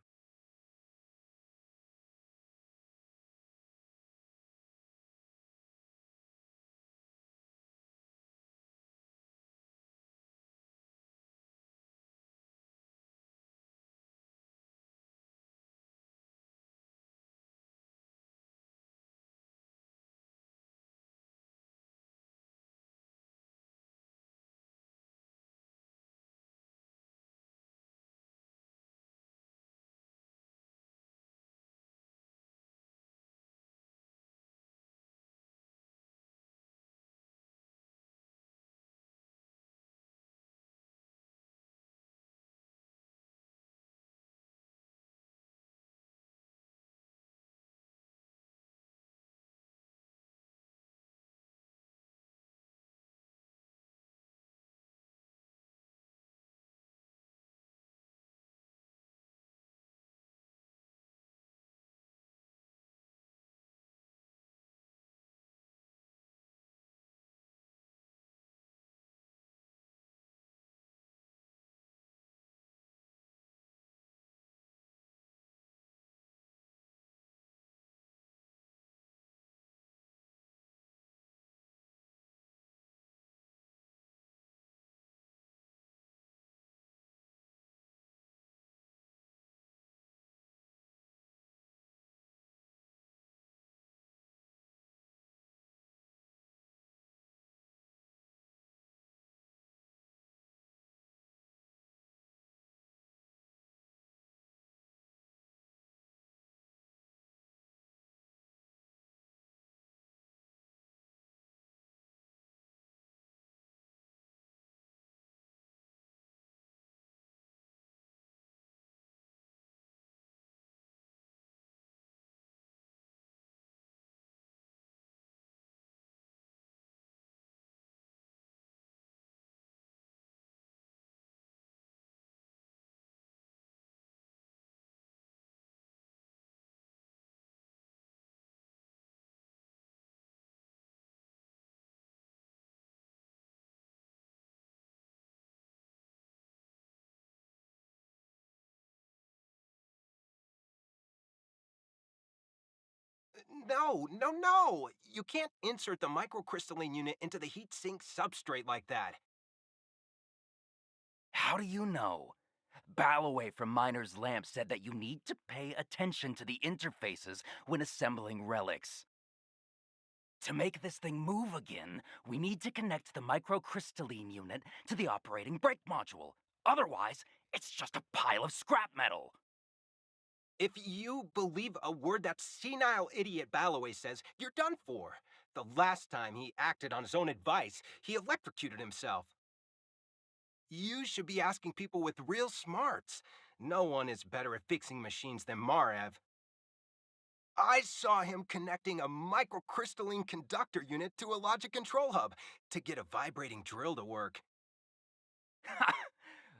No! You can't insert the microcrystalline unit into the heat sink substrate like that. How do you know? Balloway from Miner's Lamp said that you need to pay attention to the interfaces when assembling relics. To make this thing move again, we need to connect the microcrystalline unit to the operating brake module. Otherwise, it's just a pile of scrap metal. If you believe a word that senile idiot Balloway says, you're done for. The last time he acted on his own advice, he electrocuted himself. You should be asking people with real smarts. No one is better at fixing machines than Marev. I saw him connecting a microcrystalline conductor unit to a logic control hub to get a vibrating drill to work.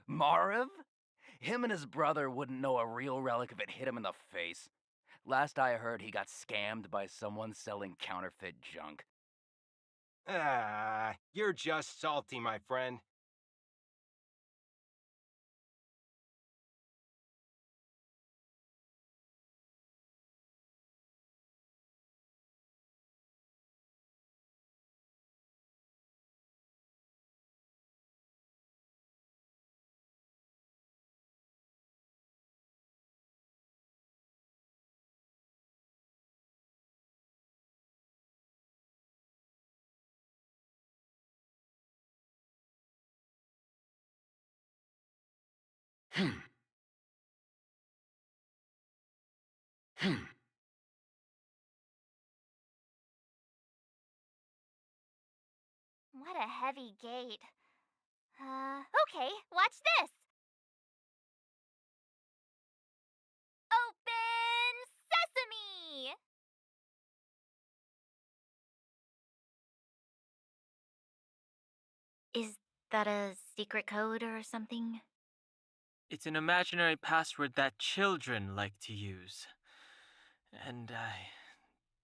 Marev? Him and his brother wouldn't know a real relic if it hit him in the face. Last I heard, he got scammed by someone selling counterfeit junk. Ah, you're just salty, my friend. What a heavy gate. Okay, watch this! Open sesame! Is that a secret code or something? It's an imaginary password that children like to use. And I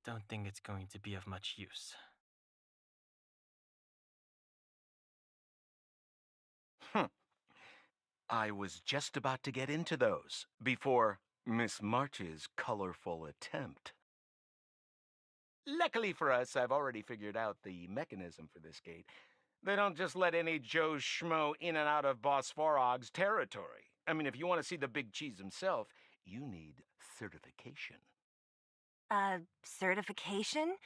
don't think it's going to be of much use. I was just about to get into those before Miss March's colorful attempt. Luckily for us, I've already figured out the mechanism for this gate. They don't just let any Joe Schmo in and out of Boss Farog's territory. I mean, if you want to see the big cheese himself, you need certification. Certification?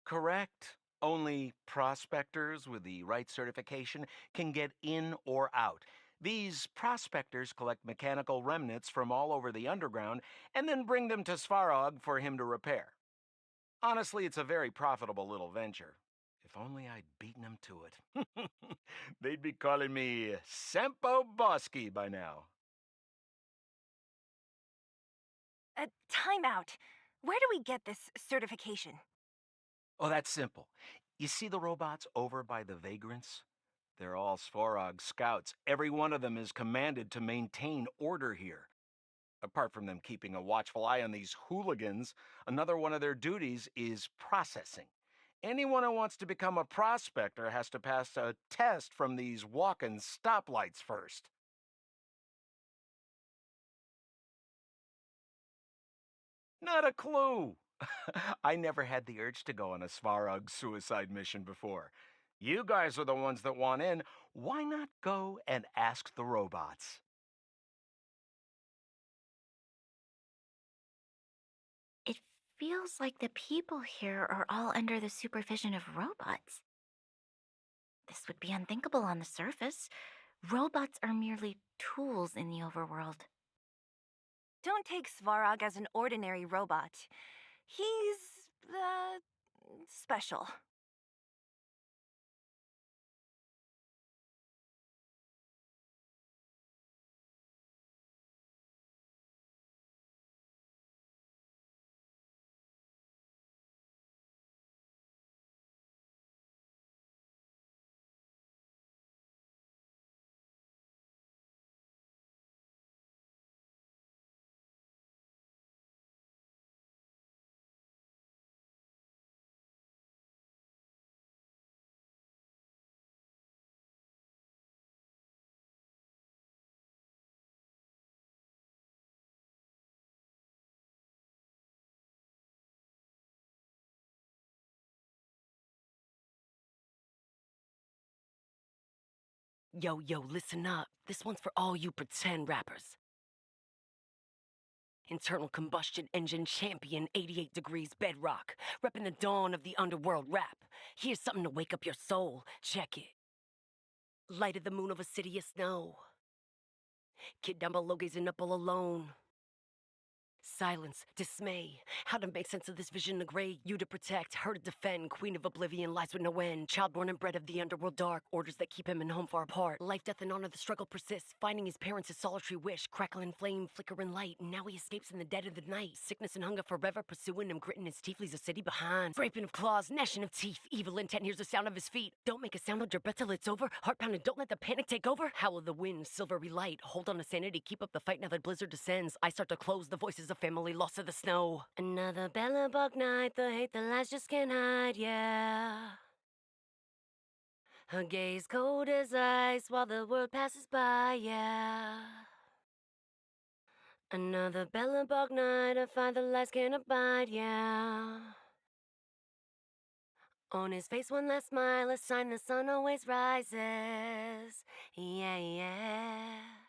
Correct. Only prospectors with the right certification can get in or out. These prospectors collect mechanical remnants from all over the underground and then bring them to Svarog for him to repair. Honestly, it's a very profitable little venture. If only I'd beaten him to it. They'd be calling me Sempo Bosky by now. Time out. Where do we get this certification? Oh, that's simple. You see the robots over by the vagrants? They're all Svarog scouts. Every one of them is commanded to maintain order here. Apart from them keeping a watchful eye on these hooligans, another one of their duties is processing. Anyone who wants to become a prospector has to pass a test from these walking stoplights first. Not a clue. I never had the urge to go on a Svarog suicide mission before. You guys are the ones that want in. Why not go and ask the robots? It feels like the people here are all under the supervision of robots. This would be unthinkable on the surface. Robots are merely tools in the overworld. Don't take Svarog as an ordinary robot. He's, special. Yo, listen up. This one's for all you pretend rappers. Internal combustion engine champion, 88 degrees bedrock, repping the dawn of the underworld rap. Here's something to wake up your soul. Check it. Light of the moon of a city of snow. Kid down below gazing up all alone. Silence, dismay. How to make sense of this vision of gray? You to protect, her to defend. Queen of oblivion lies with no end. Child born and bred of the underworld dark. Orders that keep him and home far apart. Life, death, and honor, the struggle persists. Finding his parents his solitary wish. Crackling flame, flickering light. And now he escapes in the dead of the night. Sickness and hunger forever pursuing him. Gritting his teeth, leaves a city behind. Scraping of claws, gnashing of teeth. Evil intent hears the sound of his feet. Don't make a sound, hold your breath till it's over. Heart pounding, don't let the panic take over. Howl of the wind, silvery light. Hold on to sanity, keep up the fight now that blizzard descends. I start to close the voices of family lost to the snow. Another bellabug night, the hate, the lies just can't hide, yeah. Her gaze cold as ice while the world passes by, yeah. Another bellabug night, I find the lies can't abide, yeah. On his face one last smile, a sign the sun always rises, yeah.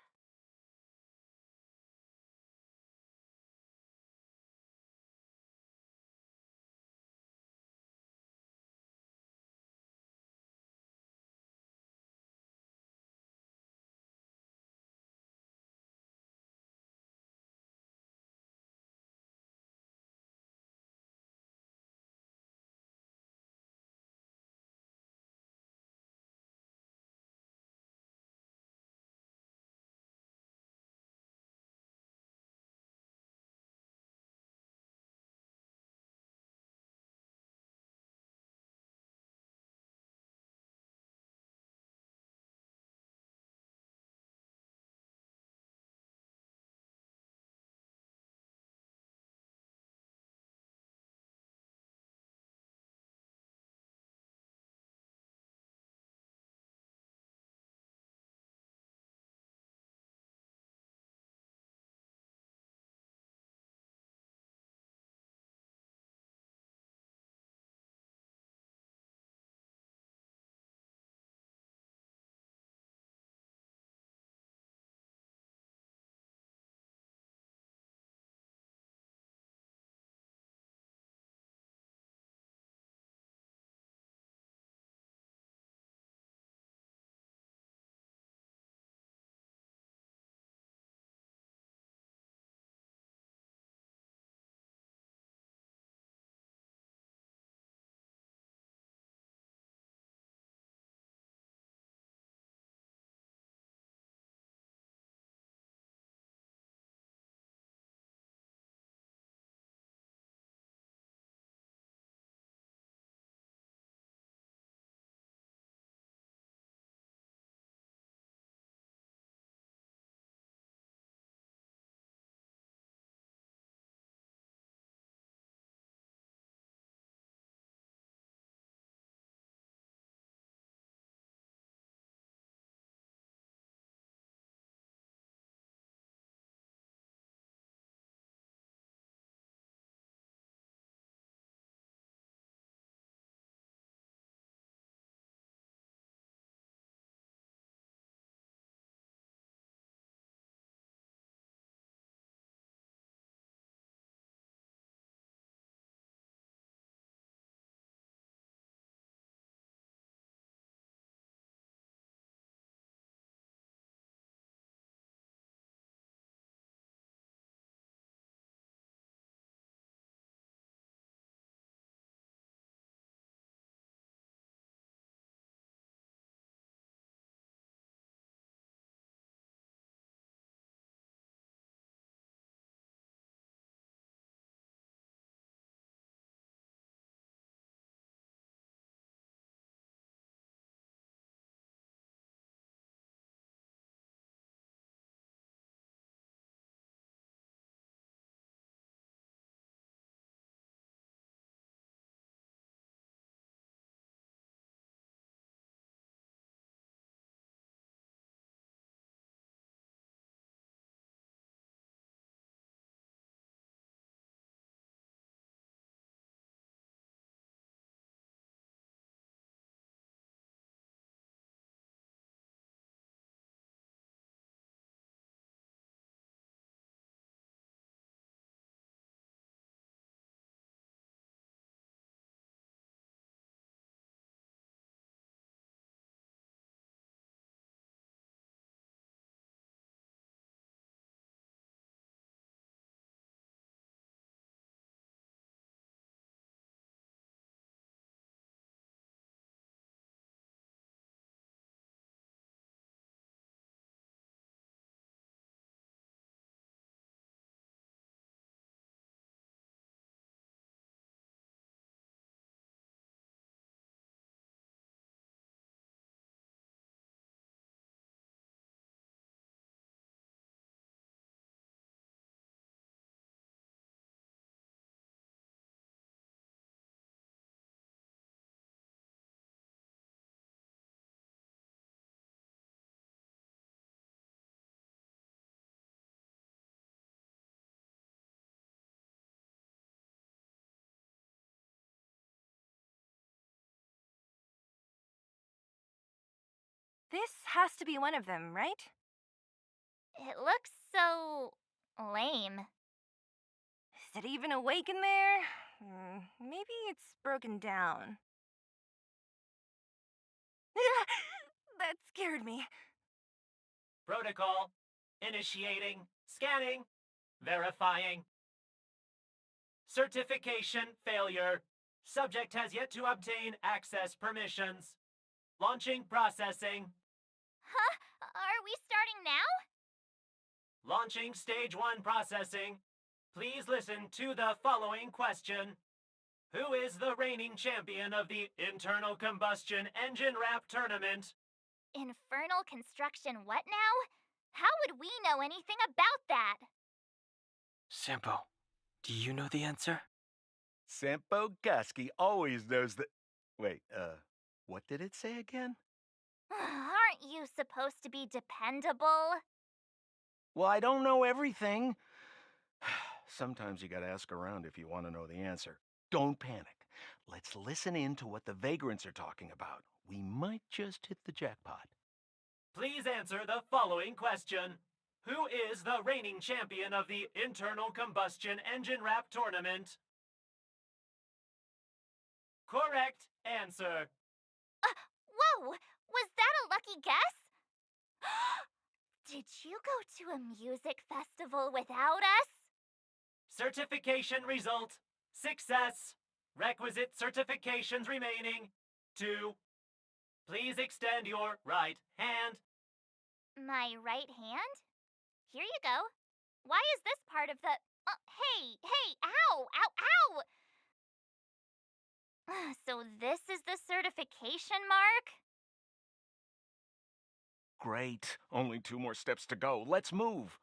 This has to be one of them, right? It looks so lame. Is it even awake in there? Maybe it's broken down. That scared me. Protocol. Initiating. Scanning. Verifying. Certification failure. Subject has yet to obtain access permissions. Launching processing. Huh? Are we starting now? Launching stage 1 processing. Please listen to the following question. Who is the reigning champion of the Internal Combustion Engine Rap Tournament? Infernal construction what now? How would we know anything about that? Sampo, do you know the answer? Sampo Gusky always knows the... Wait, what did it say again? Aren't you supposed to be dependable? Well, I don't know everything. Sometimes you gotta ask around if you want to know the answer. Don't panic. Let's listen in to what the vagrants are talking about. We might just hit the jackpot. Please answer the following question. Who is the reigning champion of the Internal Combustion Engine Rap Tournament? Correct answer. Whoa! Was that a lucky guess? Did you go to a music festival without us? Certification result. Success. Requisite certifications remaining. 2. Please extend your right hand. My right hand? Here you go. Why is this part of the... hey, ow, ow, ow! So this is the certification mark? Great. Only 2 more steps to go. Let's move.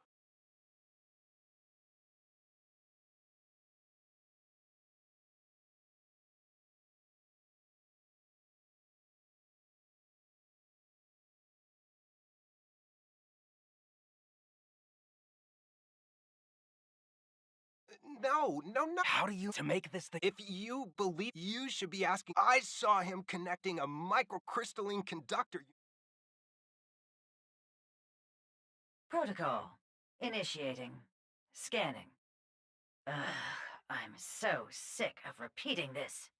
No. How do you... To make this thing... If you believe, you should be asking. I saw him connecting a microcrystalline conductor. Protocol. Initiating. Scanning. Ugh, I'm so sick of repeating this.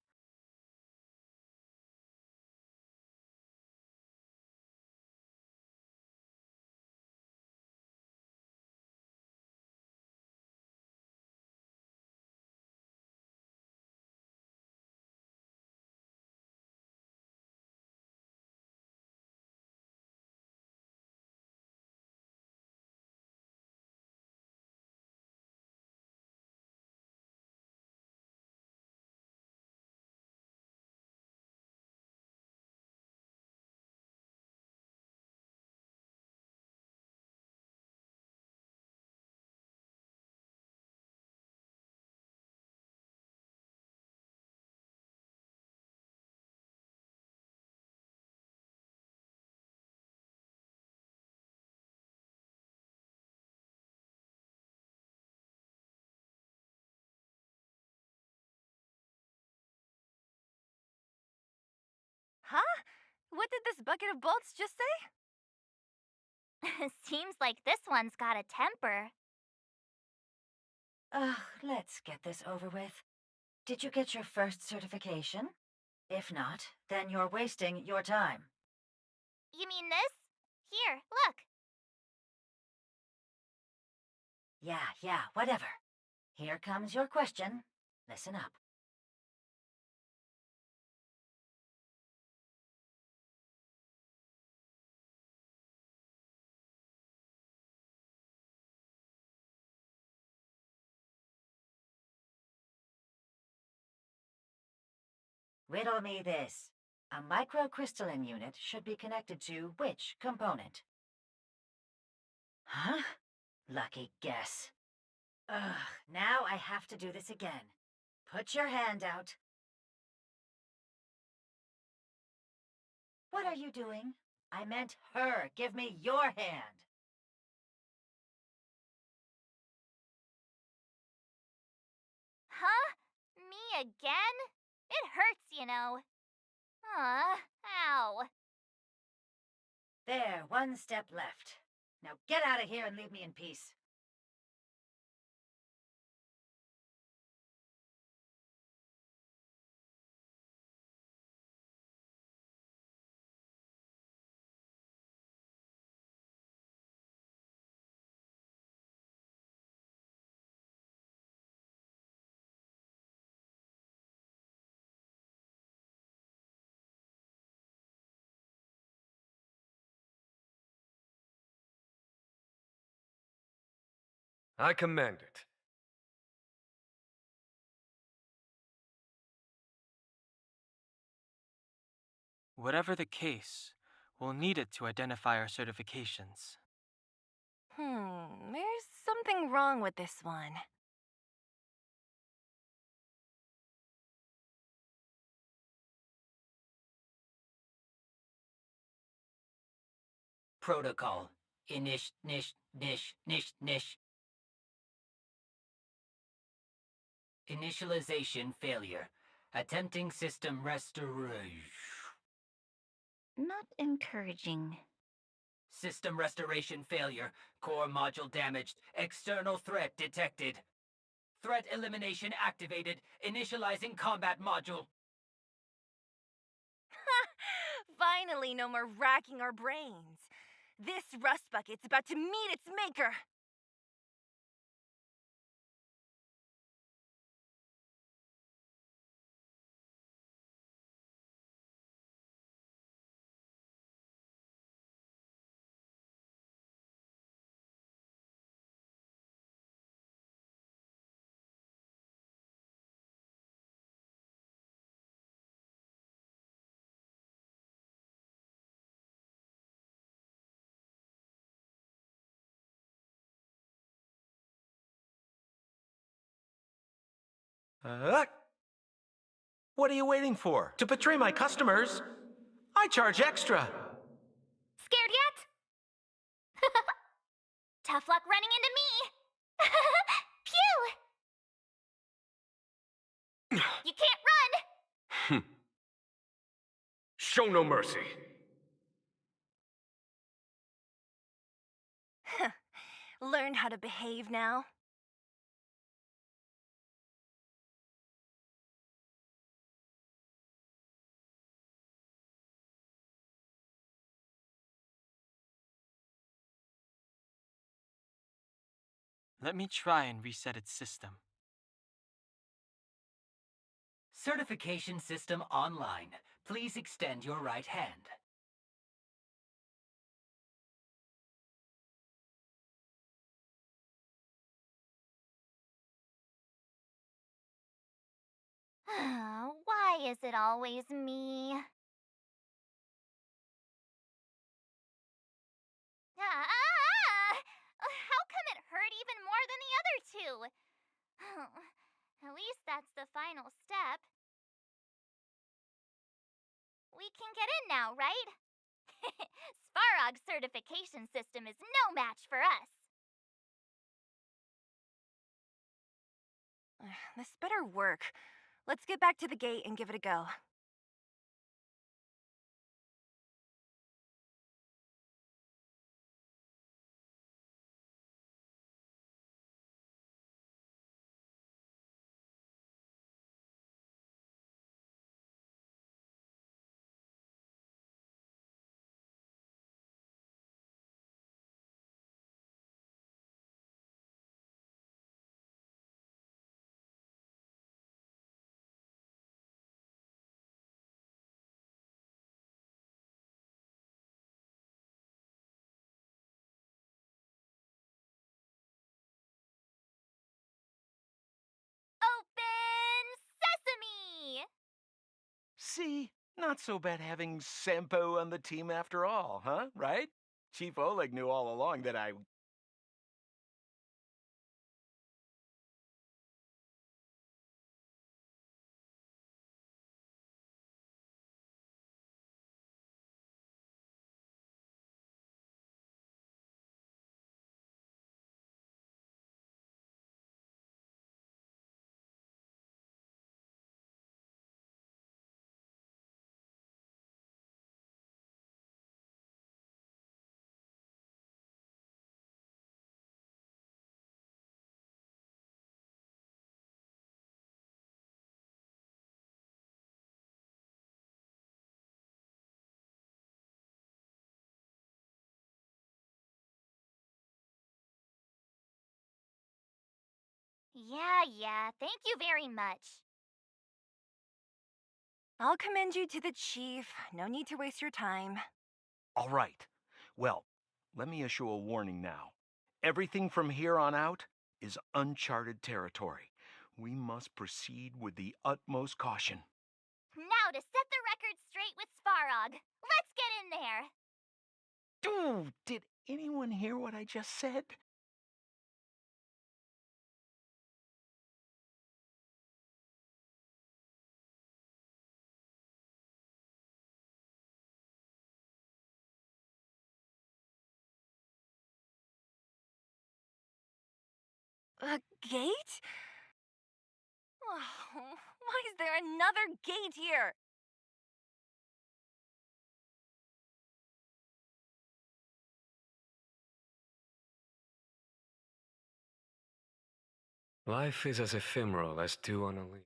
Huh? What did this bucket of bolts just say? Seems like this one's got a temper. Ugh, let's get this over with. Did you get your first certification? If not, then you're wasting your time. You mean this? Here, look. Yeah, whatever. Here comes your question. Listen up. Riddle me this. A microcrystalline unit should be connected to which component? Huh? Lucky guess. Ugh, now I have to do this again. Put your hand out. What are you doing? I meant her. Give me your hand. Huh? Me again? It hurts, you know. Ow. There, one step left. Now get out of here and leave me in peace. I commend it. Whatever the case, we'll need it to identify our certifications. There's something wrong with this one. Protocol. Nish. Initialization failure. Attempting system restoration. Not encouraging. System restoration failure. Core module damaged. External threat detected. Threat elimination activated. Initializing combat module. Finally, no more racking our brains. This rust bucket's about to meet its maker. What are you waiting for? To betray my customers? I charge extra. Scared yet? Tough luck running into me. Phew! You can't run! Show no mercy. Learn how to behave now. Let me try and reset its system. Certification system online. Please extend your right hand. Why is it always me? How come it hurt even more than the other two? At least that's the final step. We can get in now, right? Svarog's certification system is no match for us. This better work. Let's get back to the gate and give it a go. Open sesame! See? Not so bad having Sempo on the team after all, huh? Right? Chief Oleg knew all along that I Yeah, thank you very much. I'll commend you to the chief. No need to waste your time. All right. Well, let me issue a warning now. Everything from here on out is uncharted territory. We must proceed with the utmost caution. Now to set the record straight with Svarog. Let's get in there. Dude, did anyone hear what I just said? A gate? Oh, why is there another gate here? Life is as ephemeral as dew on a leaf.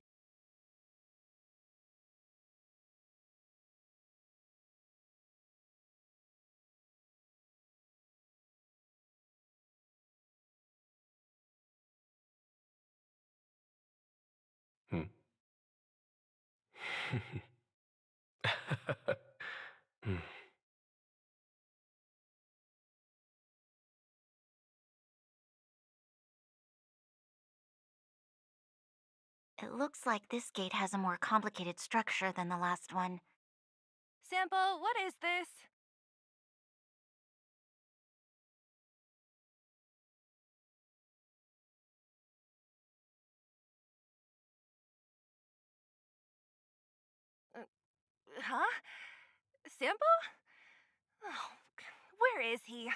Hmm. Hmm. It looks like this gate has a more complicated structure than the last one. Sample, what is this? Huh? Sample? Oh, where is he?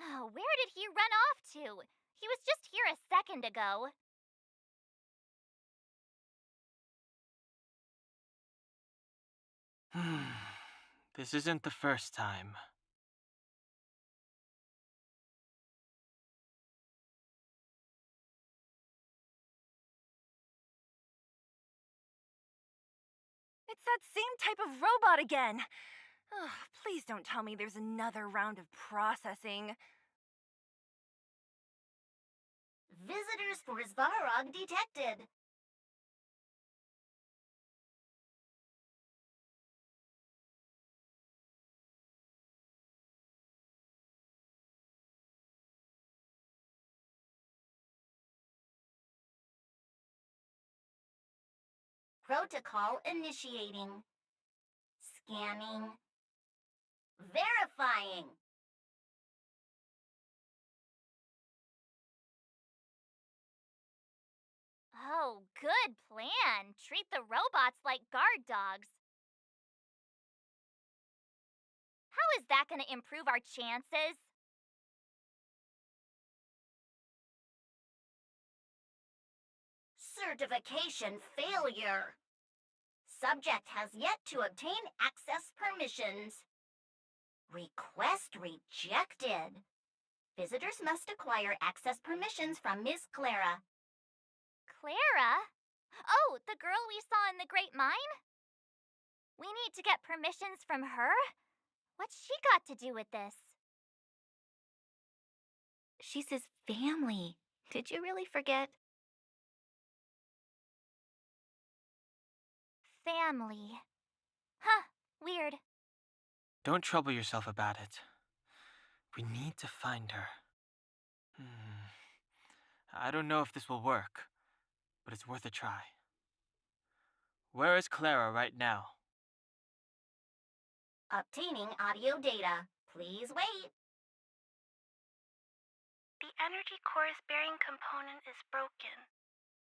Oh, where did he run off to? He was just here a second ago. This isn't the first time. It's that same type of robot again. Oh, please don't tell me there's another round of processing. Visitors for Svarog detected. Protocol initiating. Scanning. Verifying. Oh, good plan. Treat the robots like guard dogs. How is that gonna improve our chances? Certification failure. Subject has yet to obtain access permissions. Request rejected. Visitors must acquire access permissions from Miss Clara. Clara? Oh, the girl we saw in the Great Mine? We need to get permissions from her? What's she got to do with this? She's his family. Did you really forget? Family. Huh, weird. Don't trouble yourself about it. We need to find her. I don't know if this will work, but it's worth a try. Where is Clara right now? Obtaining audio data. Please wait. The energy core's bearing component is broken.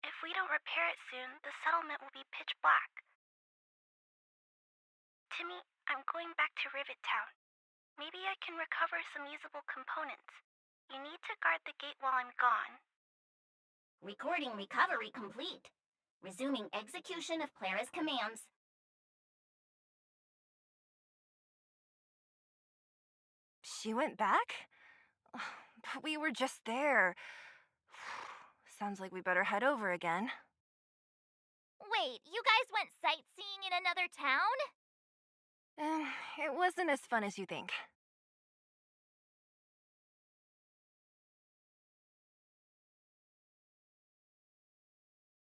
If we don't repair it soon, the settlement will be pitch black. Timmy, I'm going back to Rivet Town. Maybe I can recover some usable components. You need to guard the gate while I'm gone. Recording recovery complete. Resuming execution of Clara's commands. She went back? But we were just there. Sounds like we better head over again. Wait, you guys went sightseeing in another town? It wasn't as fun as you think.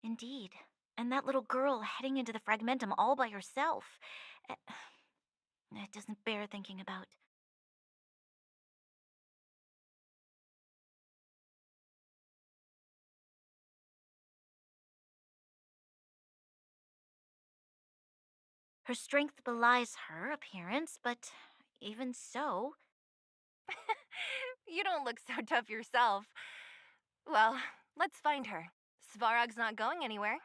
Indeed. And that little girl heading into the fragmentum all by herself. It doesn't bear thinking about. Her strength belies her appearance, but even so. You don't look so tough yourself. Well, let's find her. Svarog's not going anywhere.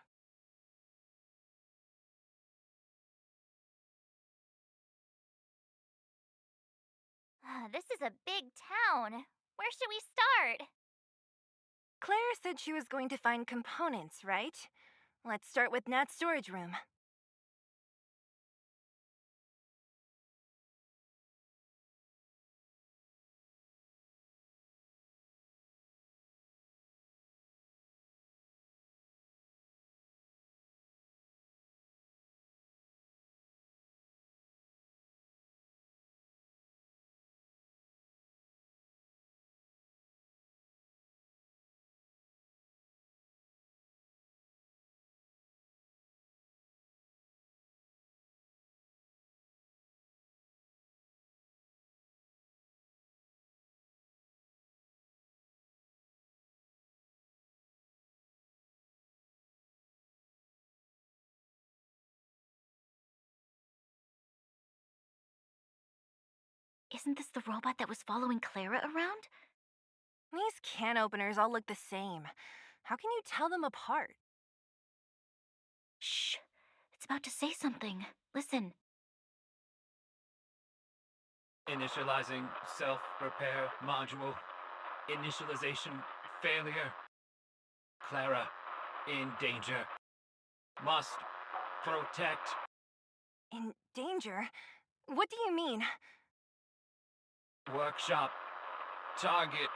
This is a big town. Where should we start? Claire said she was going to find components, right? Let's start with Nat's storage room. Isn't this the robot that was following Clara around? These can openers all look the same. How can you tell them apart? Shh. It's about to say something. Listen. Initializing self-repair module. Initialization failure. Clara in danger. Must protect. In danger? What do you mean? Workshop. Target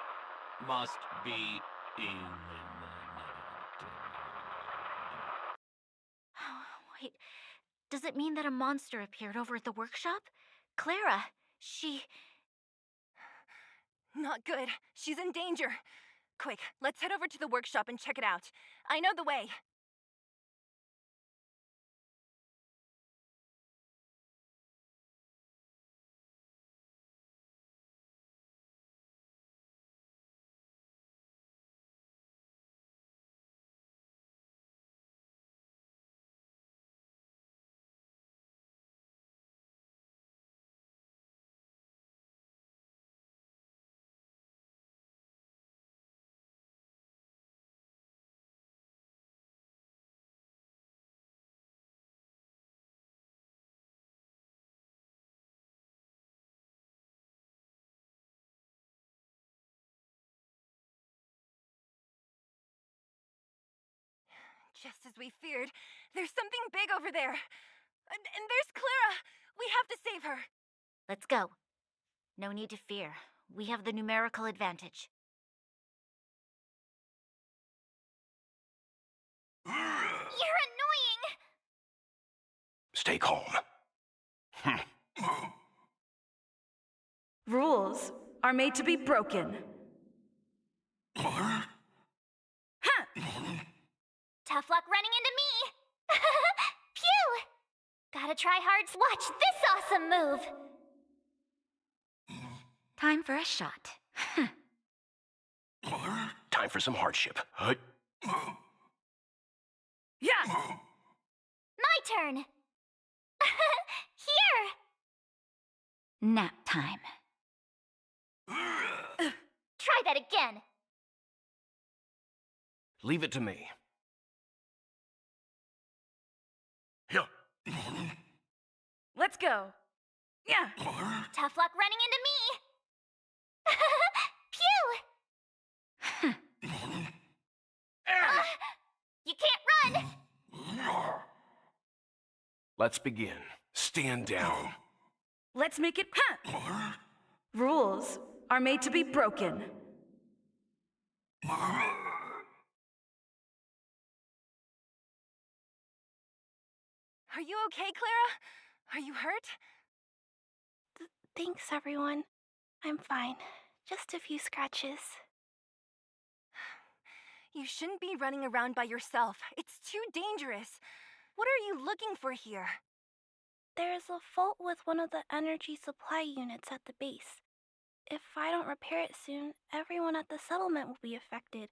must be eliminated. Wait, does it mean that a monster appeared over at the workshop? Clara, she... Not good. She's in danger. Quick, let's head over to the workshop and check it out. I know the way. Just as we feared, there's something big over there. And there's Clara! We have to save her! Let's go. No need to fear. We have the numerical advantage. You're annoying! Stay calm. Rules are made to be broken. Tough luck running into me! Phew! Gotta try hard to watch this awesome move! Time for a shot. Time for some hardship. Yeah! My turn! Here! Nap time. Try that again! Leave it to me. Let's go. Yeah! Tough luck running into me! Phew! You can't run! Let's begin. Stand down. Let's make it. Rules are made to be broken. Are you okay, Clara? Are you hurt? Thanks, everyone. I'm fine. Just a few scratches. You shouldn't be running around by yourself. It's too dangerous. What are you looking for here? There is a fault with one of the energy supply units at the base. If I don't repair it soon, everyone at the settlement will be affected.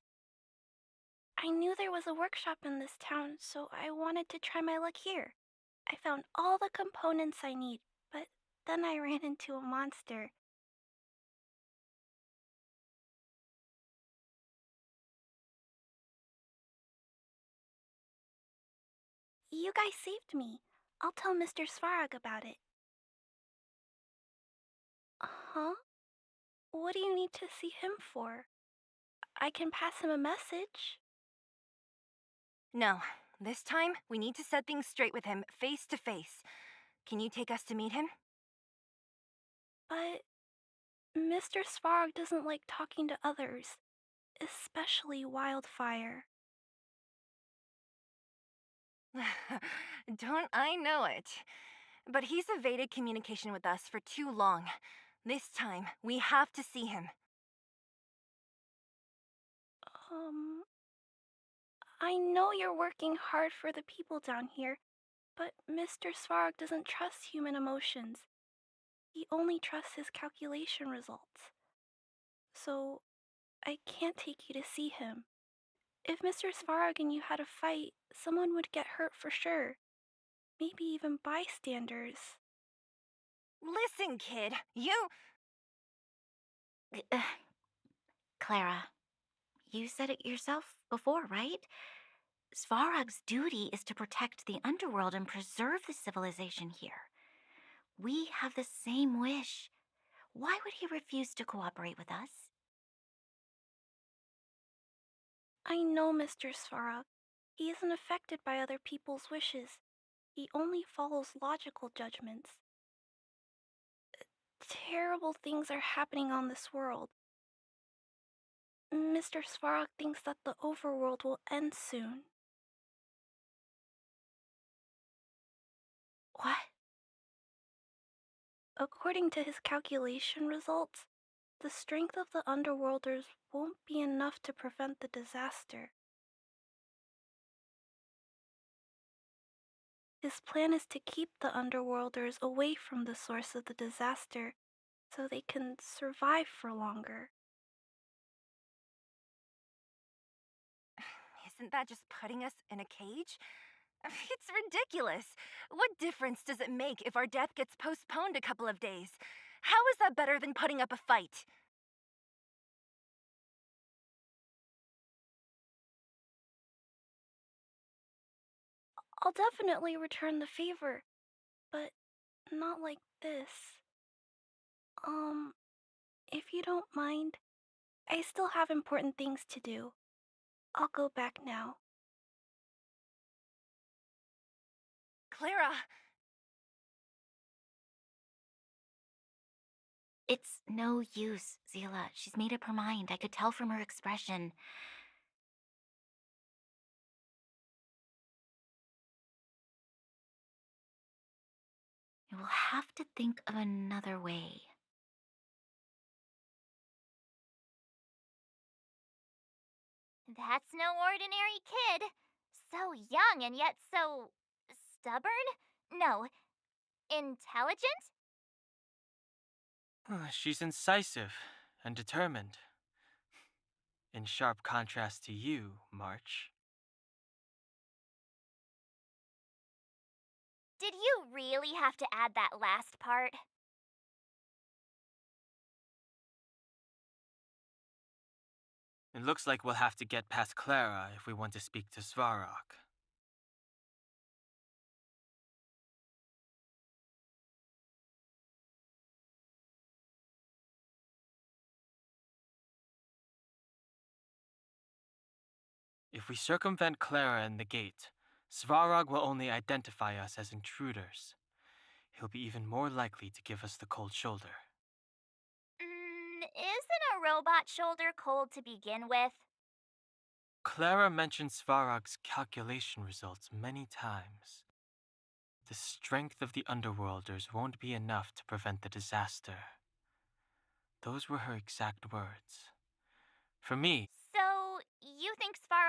I knew there was a workshop in this town, so I wanted to try my luck here. I found all the components I need, but then I ran into a monster. You guys saved me. I'll tell Mr. Svarog about it. Huh? What do you need to see him for? I can pass him a message. No, this time we need to set things straight with him face to face. Can you take us to meet him? But Mr. Svarog doesn't like talking to others, especially Wildfire. Don't I know it? But he's evaded communication with us for too long. This time, we have to see him. I know you're working hard for the people down here, but Mr. Svarog doesn't trust human emotions. He only trusts his calculation results. So, I can't take you to see him. If Mr. Svarog and you had a fight, someone would get hurt for sure. Maybe even bystanders. Listen, kid, you... Clara, you said it yourself before, right? Svarog's duty is to protect the underworld and preserve the civilization here. We have the same wish. Why would he refuse to cooperate with us? I know Mr. Svarog. He isn't affected by other people's wishes. He only follows logical judgments. Terrible things are happening on this world. Mr. Svarog thinks that the overworld will end soon. What? According to his calculation results, the strength of the Underworlders won't be enough to prevent the disaster. His plan is to keep the Underworlders away from the source of the disaster so they can survive for longer. Isn't that just putting us in a cage? It's ridiculous. What difference does it make if our death gets postponed a couple of days? How is that better than putting up a fight? I'll definitely return the favor, but not like this. If you don't mind, I still have important things to do. I'll go back now. Clara! It's no use, Zila. She's made up her mind. I could tell from her expression. You will have to think of another way. That's no ordinary kid. So young and yet so... stubborn? No, intelligent? She's incisive and determined. In sharp contrast to you, March. Did you really have to add that last part? It looks like we'll have to get past Clara if we want to speak to Svarog. If we circumvent Clara and the gate, Svarog will only identify us as intruders. He'll be even more likely to give us the cold shoulder. Isn't a robot shoulder cold to begin with? Clara mentioned Svarog's calculation results many times. The strength of the Underworlders won't be enough to prevent the disaster. Those were her exact words. For me, So, you think Svarog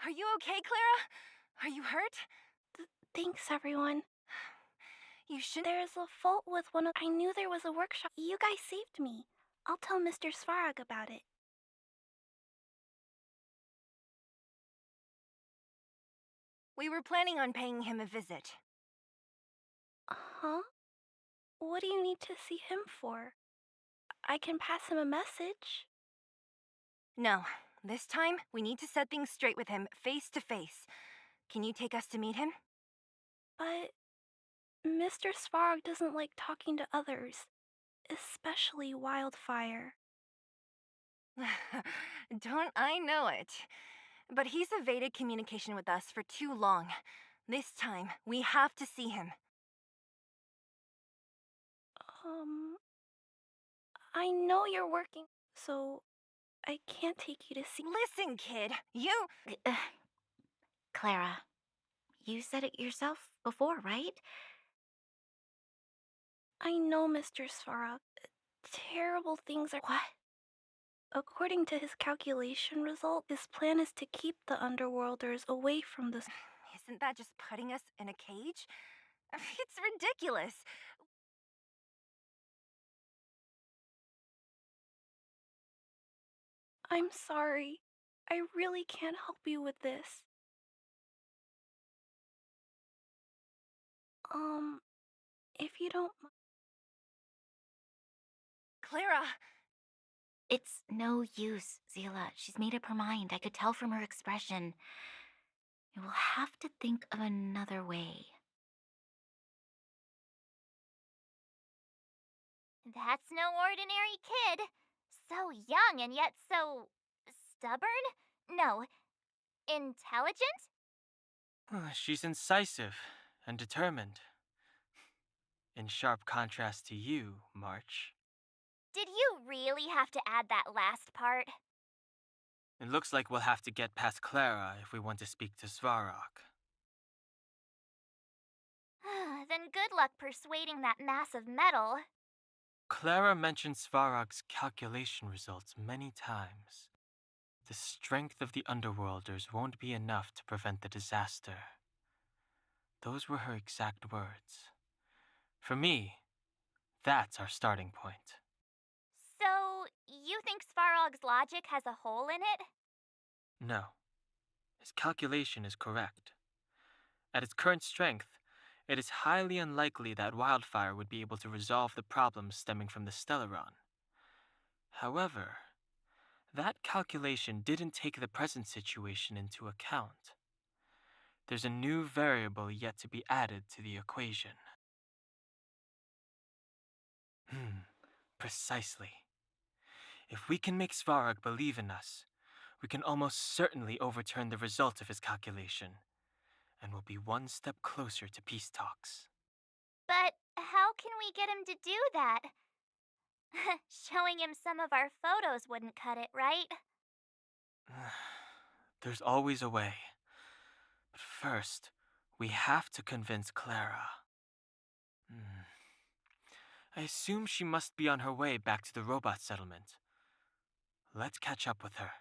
Are you okay, Clara? Are you hurt? Thanks, everyone. You should. There's a fault with one of. I knew there was a workshop. You guys saved me. I'll tell Mr. Svarog about it. We were planning on paying him a visit. Huh? What do you need to see him for? I can pass him a message. No, this time we need to set things straight with him face to face. Can you take us to meet him? But Mr. Svarog doesn't like talking to others, especially Wildfire. Don't I know it? But he's evaded communication with us for too long. This time, we have to see him. I know you're working, so I can't take you to see. Listen, kid, you. Clara, you said it yourself before, right? I know, Mr. Svarog. Terrible things are. What? According to his calculation result, his plan is to keep the Underworlders away from this. Isn't that just putting us in a cage? It's ridiculous. I'm sorry. I really can't help you with this. If you don't. Clara! It's no use, Zila. She's made up her mind. I could tell from her expression. You will have to think of another way. That's no ordinary kid. So young and yet so stubborn? No, intelligent? She's incisive and determined. In sharp contrast to you, March. Did you really have to add that last part? It looks like we'll have to get past Clara if we want to speak to Svarog. Then good luck persuading that mass of metal. Clara mentioned Svarog's calculation results many times. The strength of the Underworlders won't be enough to prevent the disaster. Those were her exact words. For me, that's our starting point. So, you think Svarog's logic has a hole in it? No. His calculation is correct. At its current strength, it is highly unlikely that Wildfire would be able to resolve the problems stemming from the Stellaron. However, that calculation didn't take the present situation into account. There's a new variable yet to be added to the equation. Precisely. If we can make Svarog believe in us, we can almost certainly overturn the result of his calculation, and we'll be one step closer to peace talks. But how can we get him to do that? Showing him some of our photos wouldn't cut it, right? There's always a way. But first, we have to convince Clara. I assume she must be on her way back to the robot settlement. Let's catch up with her.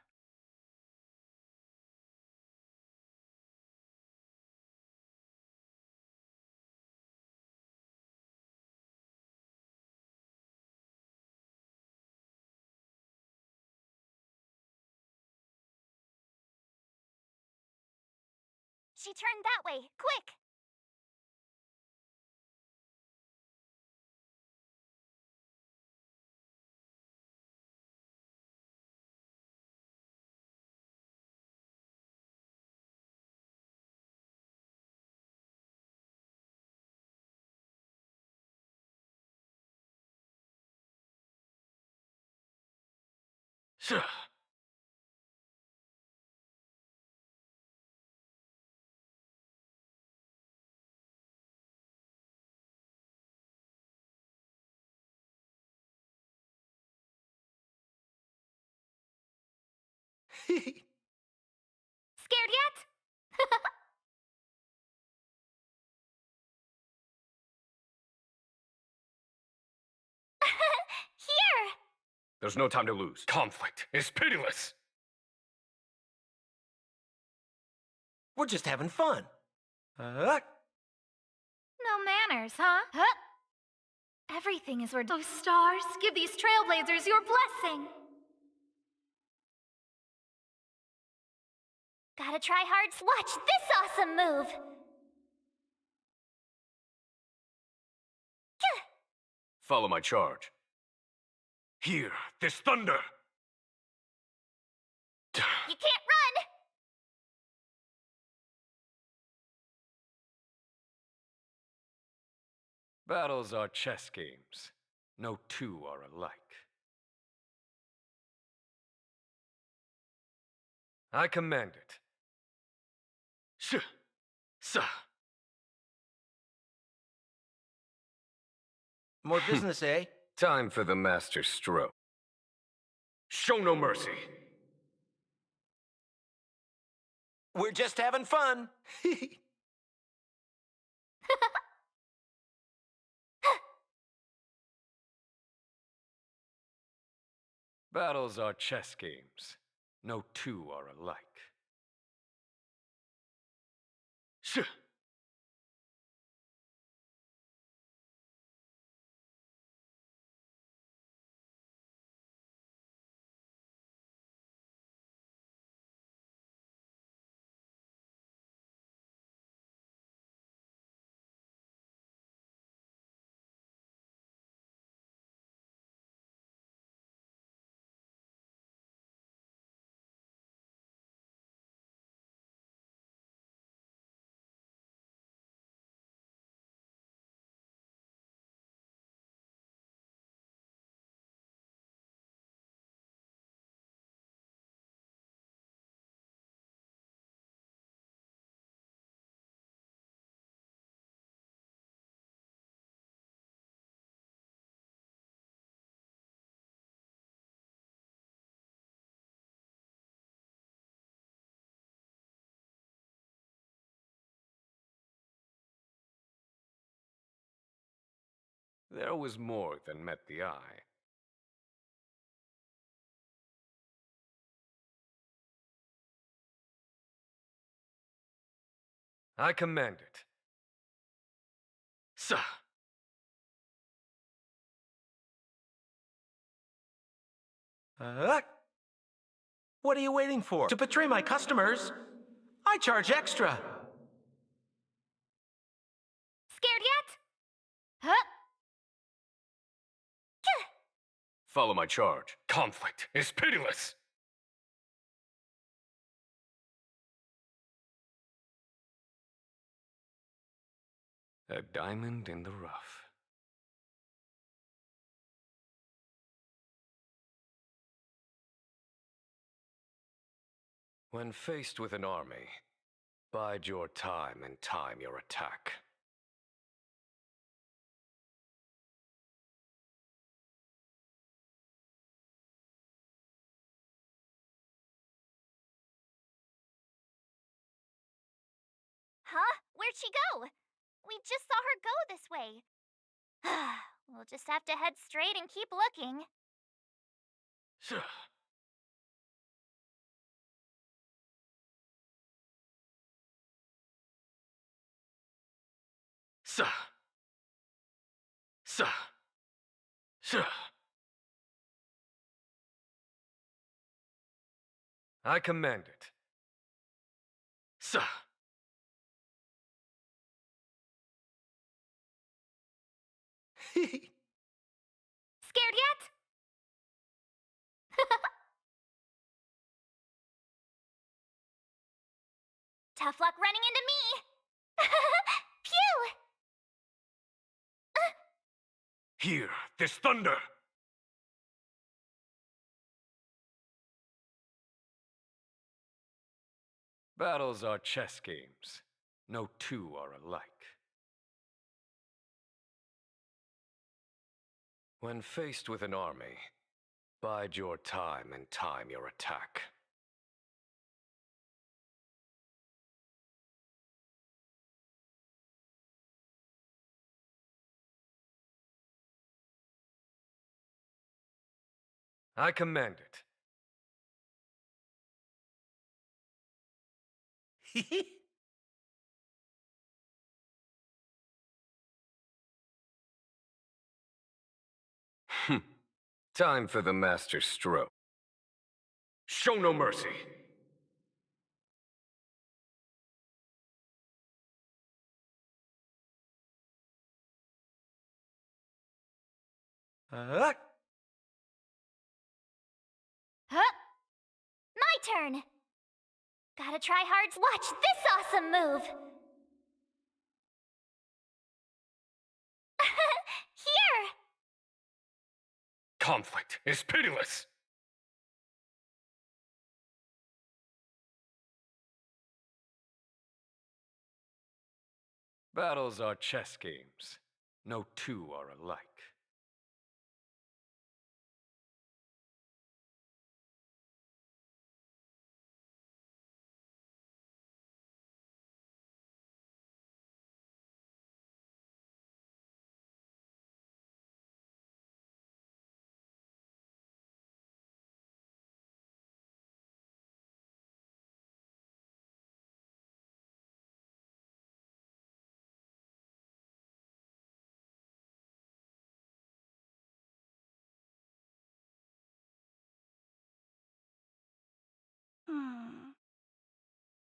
She turned that way, quick! Scared yet? Here! There's no time to lose. Conflict is pitiless. We're just having fun. No manners, huh? Everything is where those stars give these trailblazers your blessing. Gotta try hard. Watch this awesome move! Follow my charge. Hear this thunder! You can't run! Battles are chess games. No two are alike. I command it. Sa. More business, eh? Time for the master stroke. Show no mercy. We're just having fun. Battles are chess games. No two are alike. There was more than met the eye. I command it. Sa. What are you waiting for? To betray my customers, I charge extra. Scared yet? Follow my charge. Conflict is pitiless. A diamond in the rough. When faced with an army, bide your time and time your attack. Huh? Where'd she go? We just saw her go this way. We'll just have to head straight and keep looking. Sa. Sa. Sa. I command it. Sa. Scared yet? Tough luck running into me! Phew! Hear this thunder! Battles are chess games. No two are alike. When faced with an army, bide your time and time your attack. I command it. Time for the master stroke. Show no mercy. Huh? My turn! Gotta try hard. Watch this awesome move! Here! Conflict is pitiless. Battles are chess games. No two are alike.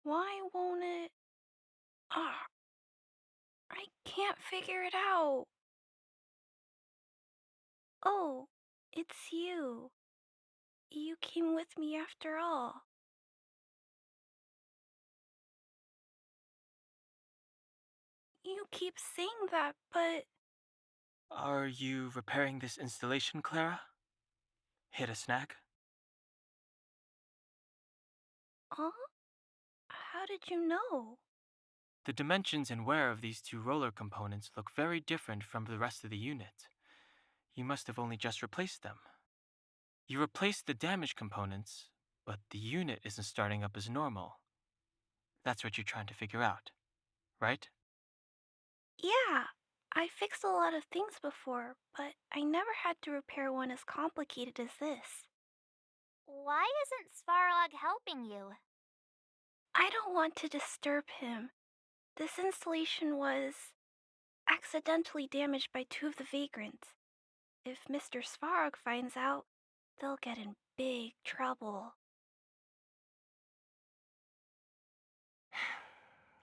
Why won't it? Ah, I can't figure it out. Oh, it's you. You came with me after all. You keep saying that, but Are you repairing this installation, Clara? Hit a snag? huh? How did you know? The dimensions and wear of these two roller components look very different from the rest of the unit. You must have only just replaced them. You replaced the damaged components, but the unit isn't starting up as normal. That's what you're trying to figure out, right? Yeah, I fixed a lot of things before, but I never had to repair one as complicated as this. Why isn't Svarog helping you? I don't want to disturb him. This installation was accidentally damaged by two of the vagrants. If Mr. Svarog finds out, they'll get in big trouble.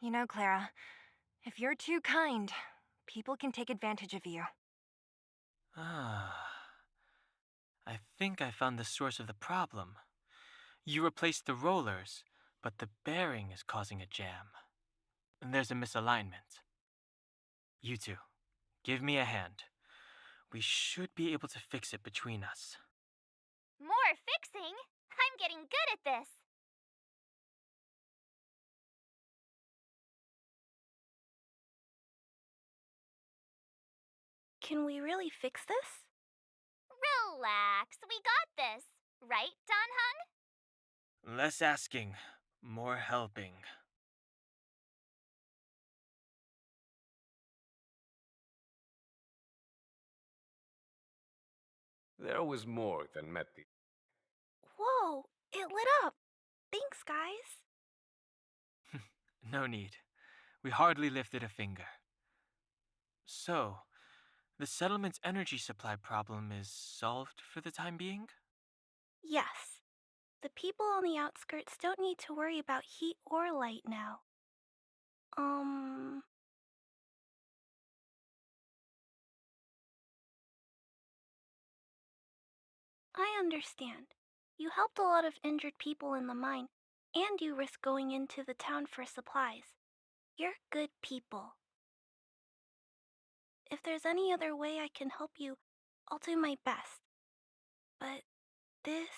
You know, Clara, if you're too kind, people can take advantage of you. Ah. I think I found the source of the problem. You replaced the rollers, but the bearing is causing a jam. And there's a misalignment. You two, give me a hand. We should be able to fix it between us. More fixing? I'm getting good at this. Can we really fix this? Relax, we got this. Right, Don Hung? Less asking, more helping. There was more than met the... Whoa, it lit up. Thanks, guys. No need. We hardly lifted a finger. So, the settlement's energy supply problem is solved for the time being? Yes. The people on the outskirts don't need to worry about heat or light now. I understand. You helped a lot of injured people in the mine, and you risked going into the town for supplies. You're good people. If there's any other way I can help you, I'll do my best. But this...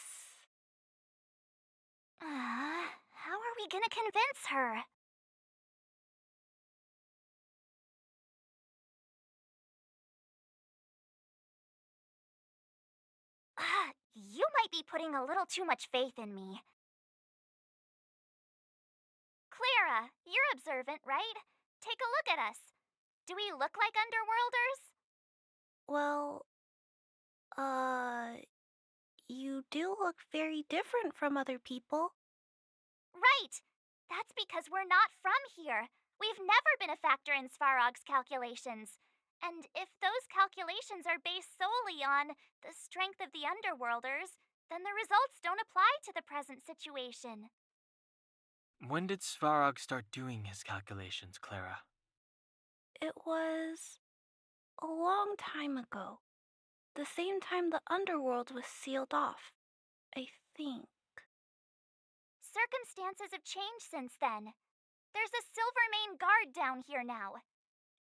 How are we gonna convince her? You might be putting a little too much faith in me. Clara, you're observant, right? Take a look at us. Do we look like underworlders? Well, you do look very different from other people. Right! That's because we're not from here. We've never been a factor in Svarog's calculations. And if those calculations are based solely on the strength of the Underworlders, then the results don't apply to the present situation. When did Svarog start doing his calculations, Clara? It was a long time ago. The same time the underworld was sealed off, I think. Circumstances have changed since then. There's a Silvermane guard down here now.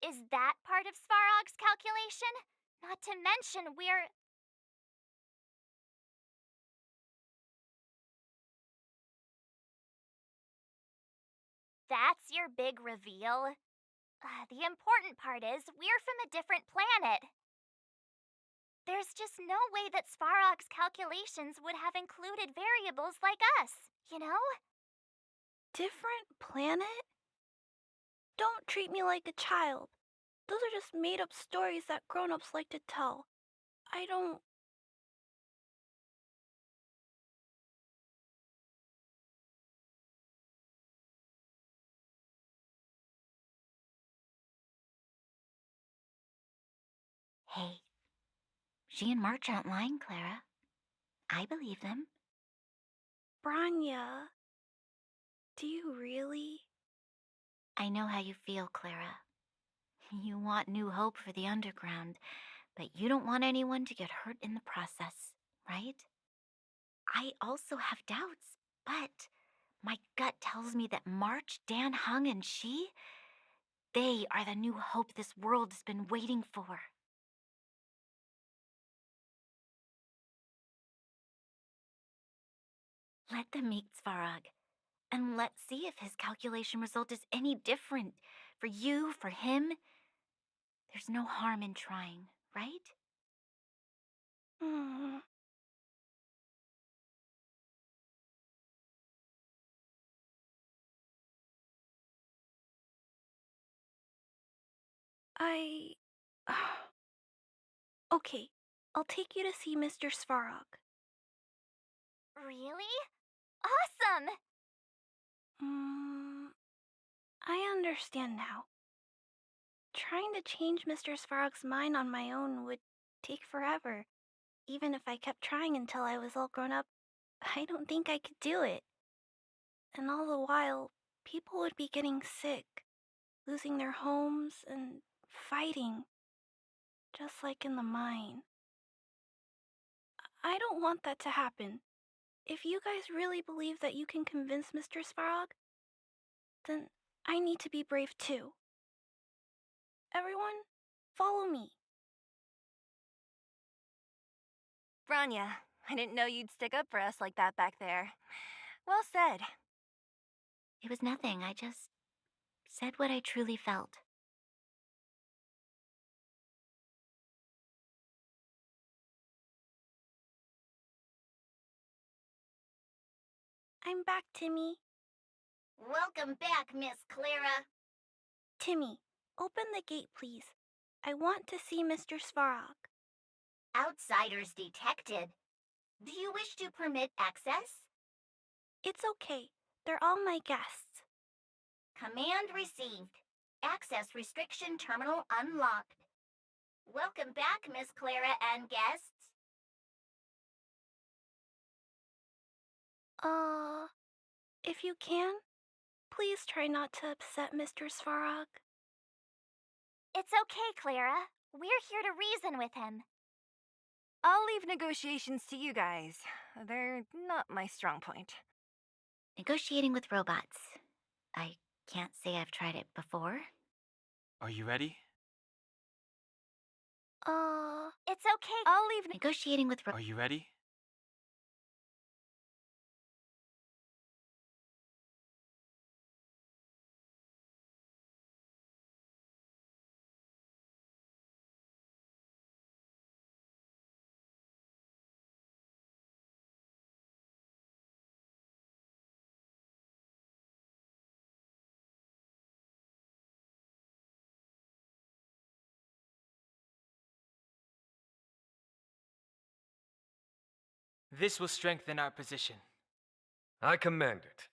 Is that part of Svarog's calculation? Not to mention we're... That's your big reveal? The important part is we're from a different planet. There's just no way that Svarog's calculations would have included variables like us, you know? Different planet? Don't treat me like a child. Those are just made up stories that grown ups like to tell. I don't. Hey, she and March aren't lying, Clara. I believe them. Branya, do you really? I know how you feel, Clara. You want new hope for the underground, but you don't want anyone to get hurt in the process, right? I also have doubts, but my gut tells me that March, Dan Hung, and she, they are the new hope this world has been waiting for. Let them meet Svarog, and let's see if his calculation result is any different for you, for him. There's no harm in trying, right? Hmm. I. Okay, I'll take you to see Mr. Svarog. Really? Awesome! I understand now. Trying to change Mr. Svarog's mind on my own would take forever. Even if I kept trying until I was all grown up, I don't think I could do it. And all the while, people would be getting sick, losing their homes, and fighting. Just like in the mine. I don't want that to happen. If you guys really believe that you can convince Mr. Svarog, then I need to be brave too. Everyone, follow me. Branya, I didn't know you'd stick up for us like that back there. Well said. It was nothing. I just said what I truly felt. I'm back, Timmy. Welcome back, Miss Clara. Timmy, open the gate, please. I want to see Mr. Svarog. Outsiders detected. Do you wish to permit access? It's okay. They're all my guests. Command received. Access restriction terminal unlocked. Welcome back, Miss Clara and guests. If you can, please try not to upset Mr. Svarog. It's okay, Clara. We're here to reason with him. I'll leave negotiations to you guys. They're not my strong point. Negotiating with robots. I can't say I've tried it before. Are you ready? It's okay. I'll leave Negotiating with Are you ready? This will strengthen our position. I command it.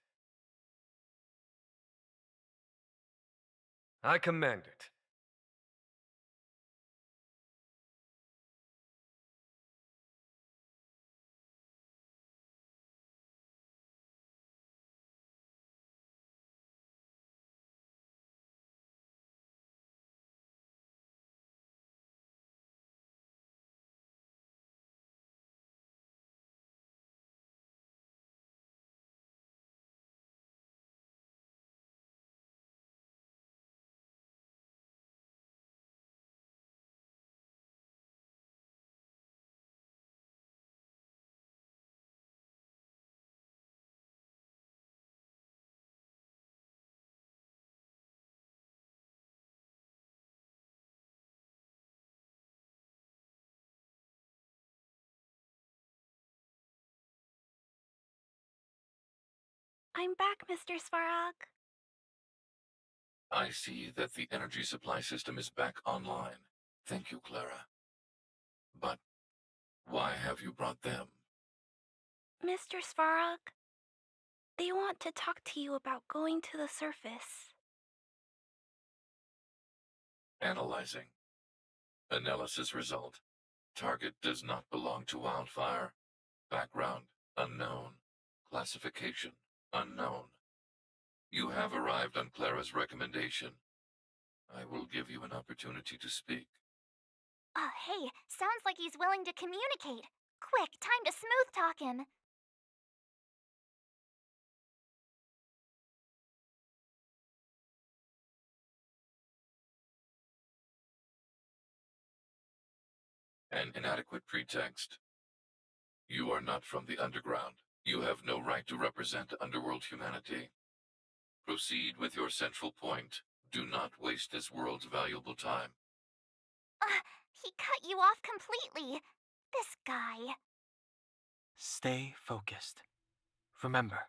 I command it. I'm back, Mr. Svarog. I see that the energy supply system is back online. Thank you, Clara. But why have you brought them? Mr. Svarog, they want to talk to you about going to the surface. Analyzing. Analysis result. Target does not belong to Wildfire. Background unknown. Classification unknown. You have arrived on Clara's recommendation. I will give you an opportunity to speak. Hey, sounds like he's willing to communicate. Quick, time to smooth talk him. An inadequate pretext. You are not from the underground. You have no right to represent underworld humanity. Proceed with your central point. Do not waste this world's valuable time. He cut you off completely. This guy. Stay focused. Remember,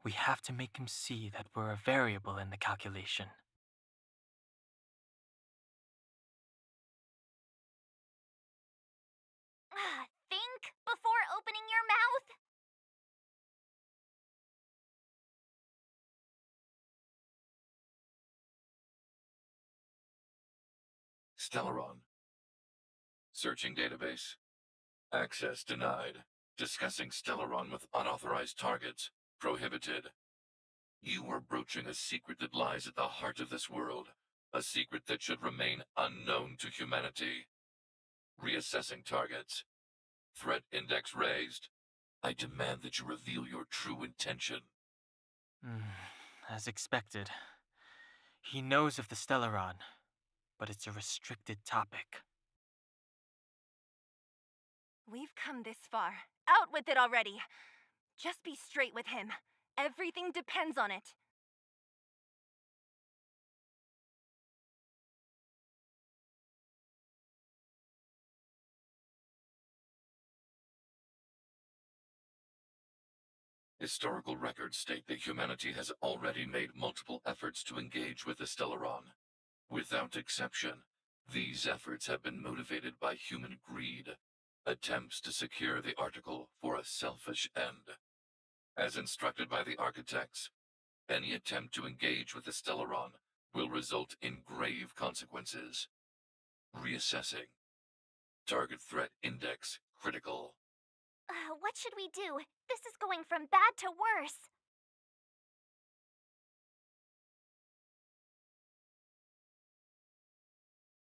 we have to make him see that we're a variable in the calculation. Think before opening your mouth. Stellaron. Searching database. Access denied. Discussing Stellaron with unauthorized targets. Prohibited. You are broaching a secret that lies at the heart of this world. A secret that should remain unknown to humanity. Reassessing targets. Threat index raised. I demand that you reveal your true intention. As expected. He knows of the Stellaron, but it's a restricted topic. We've come this far. Out with it already. Just be straight with him. Everything depends on it. Historical records state that humanity has already made multiple efforts to engage with the Stellaron. Without exception, these efforts have been motivated by human greed, attempts to secure the article for a selfish end. As instructed by the architects, any attempt to engage with the Stellaron will result in grave consequences. Reassessing. Target threat index critical. What should we do? This is going from bad to worse.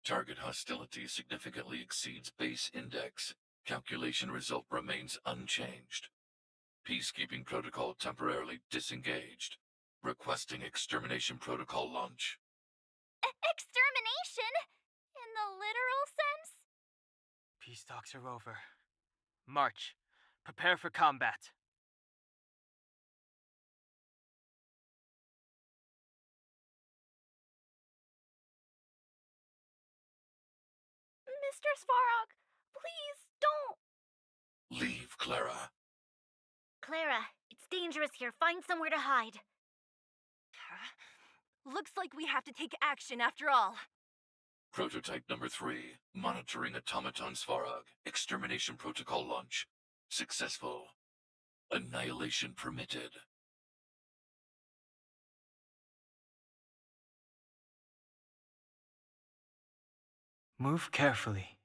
Target hostility significantly exceeds base index. Calculation result remains unchanged. Peacekeeping protocol temporarily disengaged. Requesting extermination protocol launch. Extermination? In the literal sense? Peace talks are over. March. Prepare for combat. Mr. Svarog, please don't. Leave, Clara. Clara, it's dangerous here. Find somewhere to hide. Looks like we have to take action after all. Prototype number 3. Monitoring automaton Svarog. Extermination protocol launch. Successful. Annihilation permitted. Move carefully.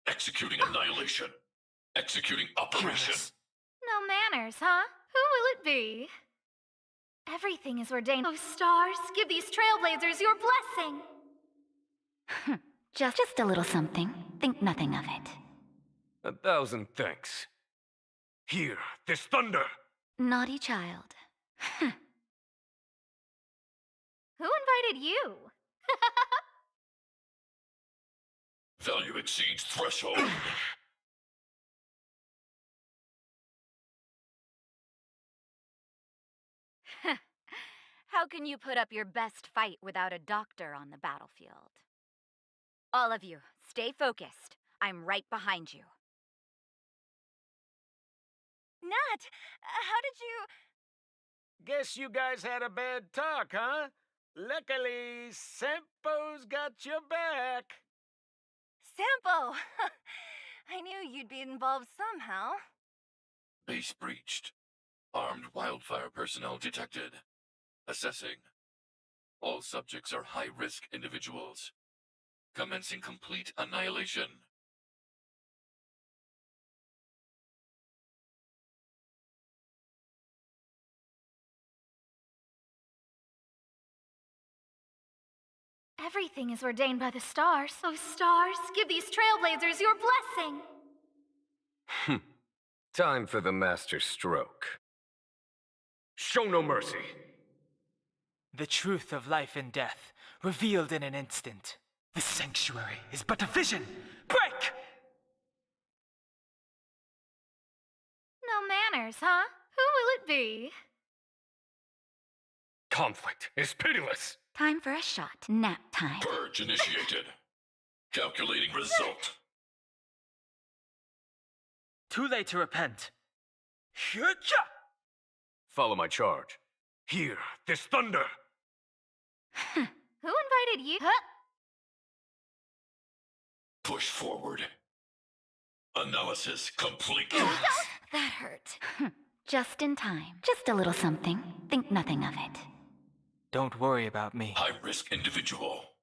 Executing annihilation. Executing operation. No manners, huh? Who will it be? Everything is ordained. Oh, stars, give these trailblazers your blessing. Just a little something. Think nothing of it. 1,000 thanks. Here, this thunder! Naughty child. Who invited you? Value exceeds threshold. How can you put up your best fight without a doctor on the battlefield? All of you, stay focused. I'm right behind you. Nat, how did you... Guess you guys had a bad talk, huh? Luckily, Sampo's got your back. Sampo! I knew you'd be involved somehow. Base breached. Armed wildfire personnel detected. Assessing. All subjects are high-risk individuals. Commencing complete annihilation. Everything is ordained by the stars. Oh, stars, give these trailblazers your blessing! Time for the master stroke. Show no mercy. The truth of life and death, revealed in an instant. The sanctuary is but a vision. Break! No manners, huh? Who will it be? Conflict is pitiless. Time for a shot. Nap time. Purge initiated. Calculating result. Too late to repent. Hyucha! Follow my charge. Hear this thunder. Who invited you? Huh? Push forward. Analysis complete. That hurt. Just in time. Just a little something. Think nothing of it. Don't worry about me. High-risk individual.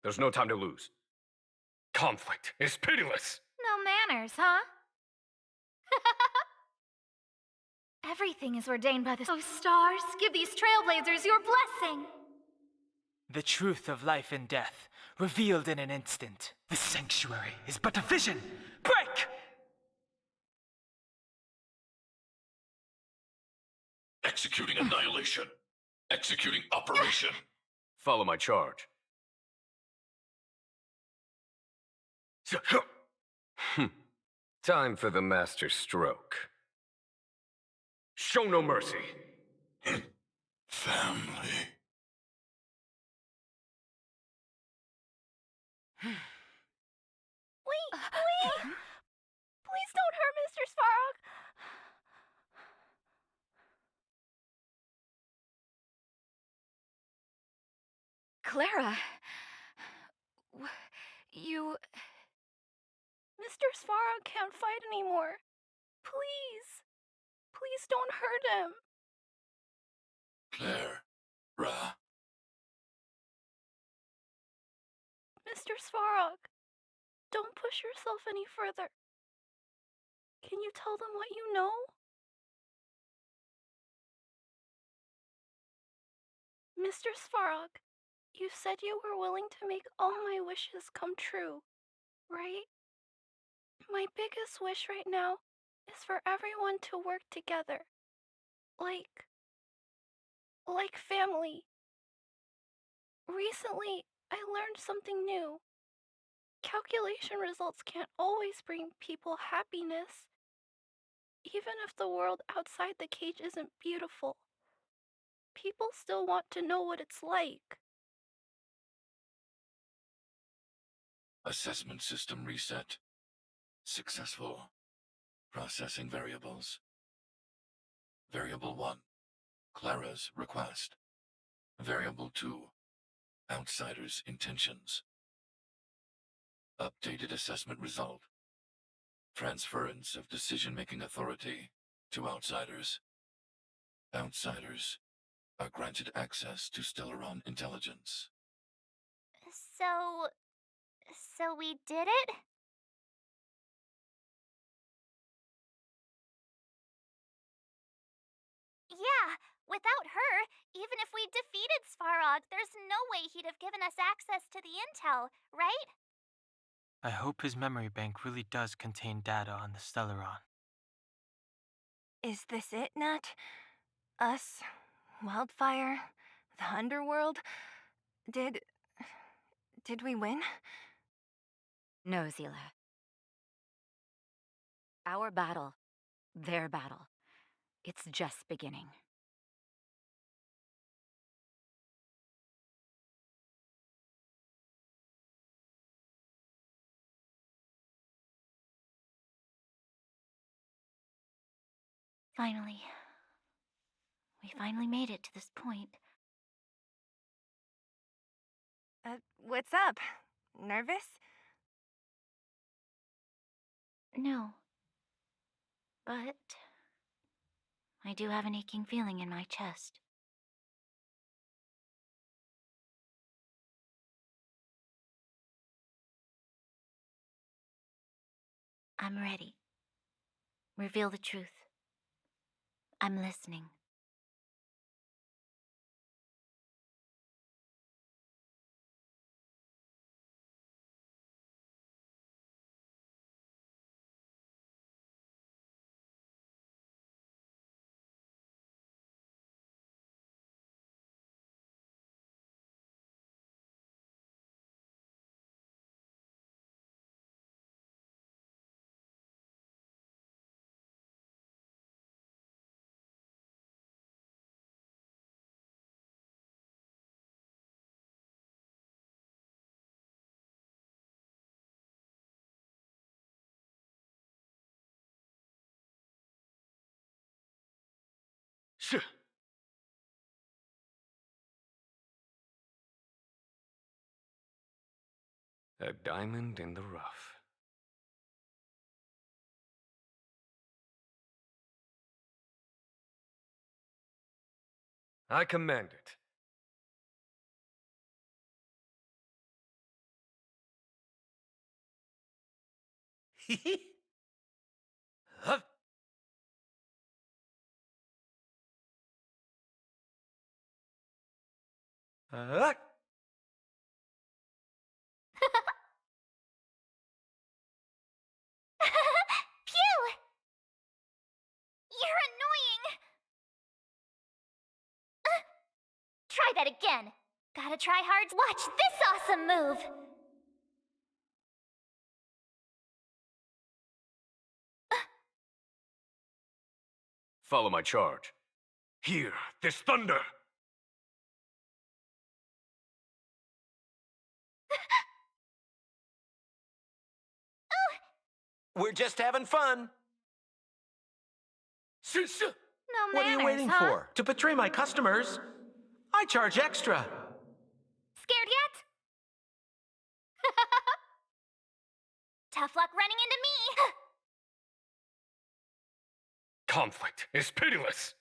There's no time to lose. Conflict is pitiless. No manners, huh? Everything is ordained by the... Oh, stars, give these trailblazers your blessing! The truth of life and death, revealed in an instant. The sanctuary is but a vision. Break! Executing annihilation. Executing operation. Follow my charge. Time for the master stroke. Show no mercy. Family. Wait! Please don't hurt Mr. Svarog! Clara. You... Mr. Svarog can't fight anymore. Please. Please don't hurt him. Clara. Mr. Svarog, don't push yourself any further. Can you tell them what you know? Mr. Svarog, you said you were willing to make all my wishes come true, right? My biggest wish right now is for everyone to work together. Like family. Recently, I learned something new. Calculation results can't always bring people happiness. Even if the world outside the cage isn't beautiful, people still want to know what it's like. Assessment system reset. Successful. Processing variables. Variable 1. Clara's request. Variable 2. Outsider's intentions. Updated assessment result. Transference of decision-making authority to outsiders. Outsiders are granted access to Stellaron intelligence. So we did it? Yeah, without her, even if we defeated Svarog, there's no way he'd have given us access to the intel, right? I hope his memory bank really does contain data on the Stellaron. Is this it, Nat? Us? Wildfire? The underworld? Did we win? No, Zila. Our battle, their battle, it's just beginning. Finally. We finally made it to this point. What's up? Nervous? No. But I do have an aching feeling in my chest. I'm ready. Reveal the truth. I'm listening. Shh. A diamond in the rough. I command it. Huh? Uh, Phew! You're annoying! Try that again. Gotta try hard. Watch this awesome move! Follow my charge. Hear this thunder! We're just having fun. No What are you manners, waiting huh? for? To betray my customers, I charge extra. Scared yet? Tough luck running into me! Conflict is pitiless!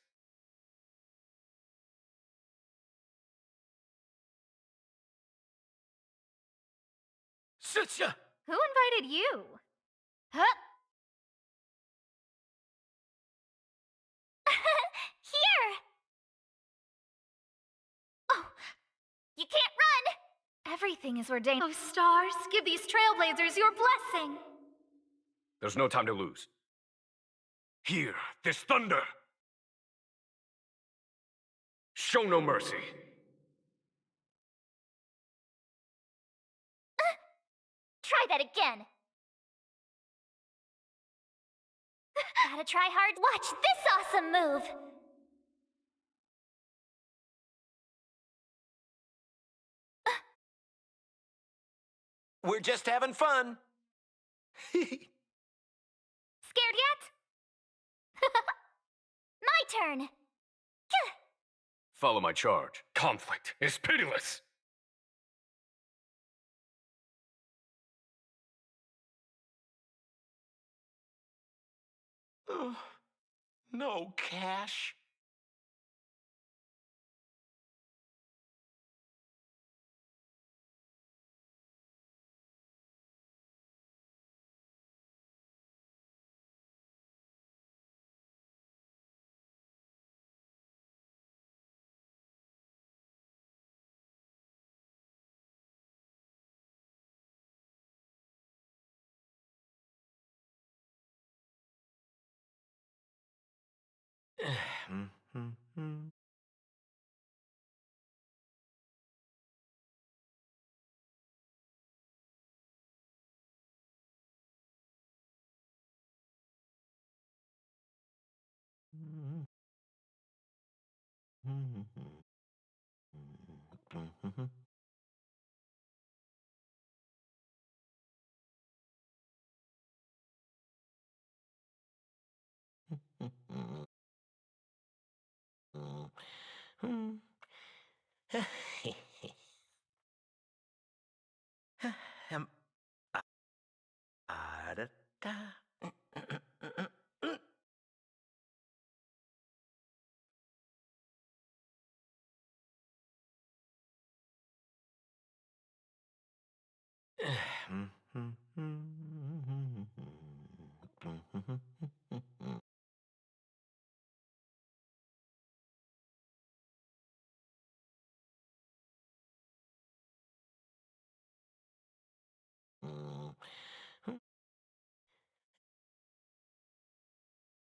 Sitcha! Who invited you? Huh? Here! Oh, you can't run! Everything is ordained. Oh, stars, give these trailblazers your blessing. There's no time to lose. Hear this thunder! Show no mercy. Try that again. Gotta try hard. Watch this awesome move! We're just having fun. Scared yet? My turn! Follow my charge. Conflict is pitiless! No cash. Um, da, da.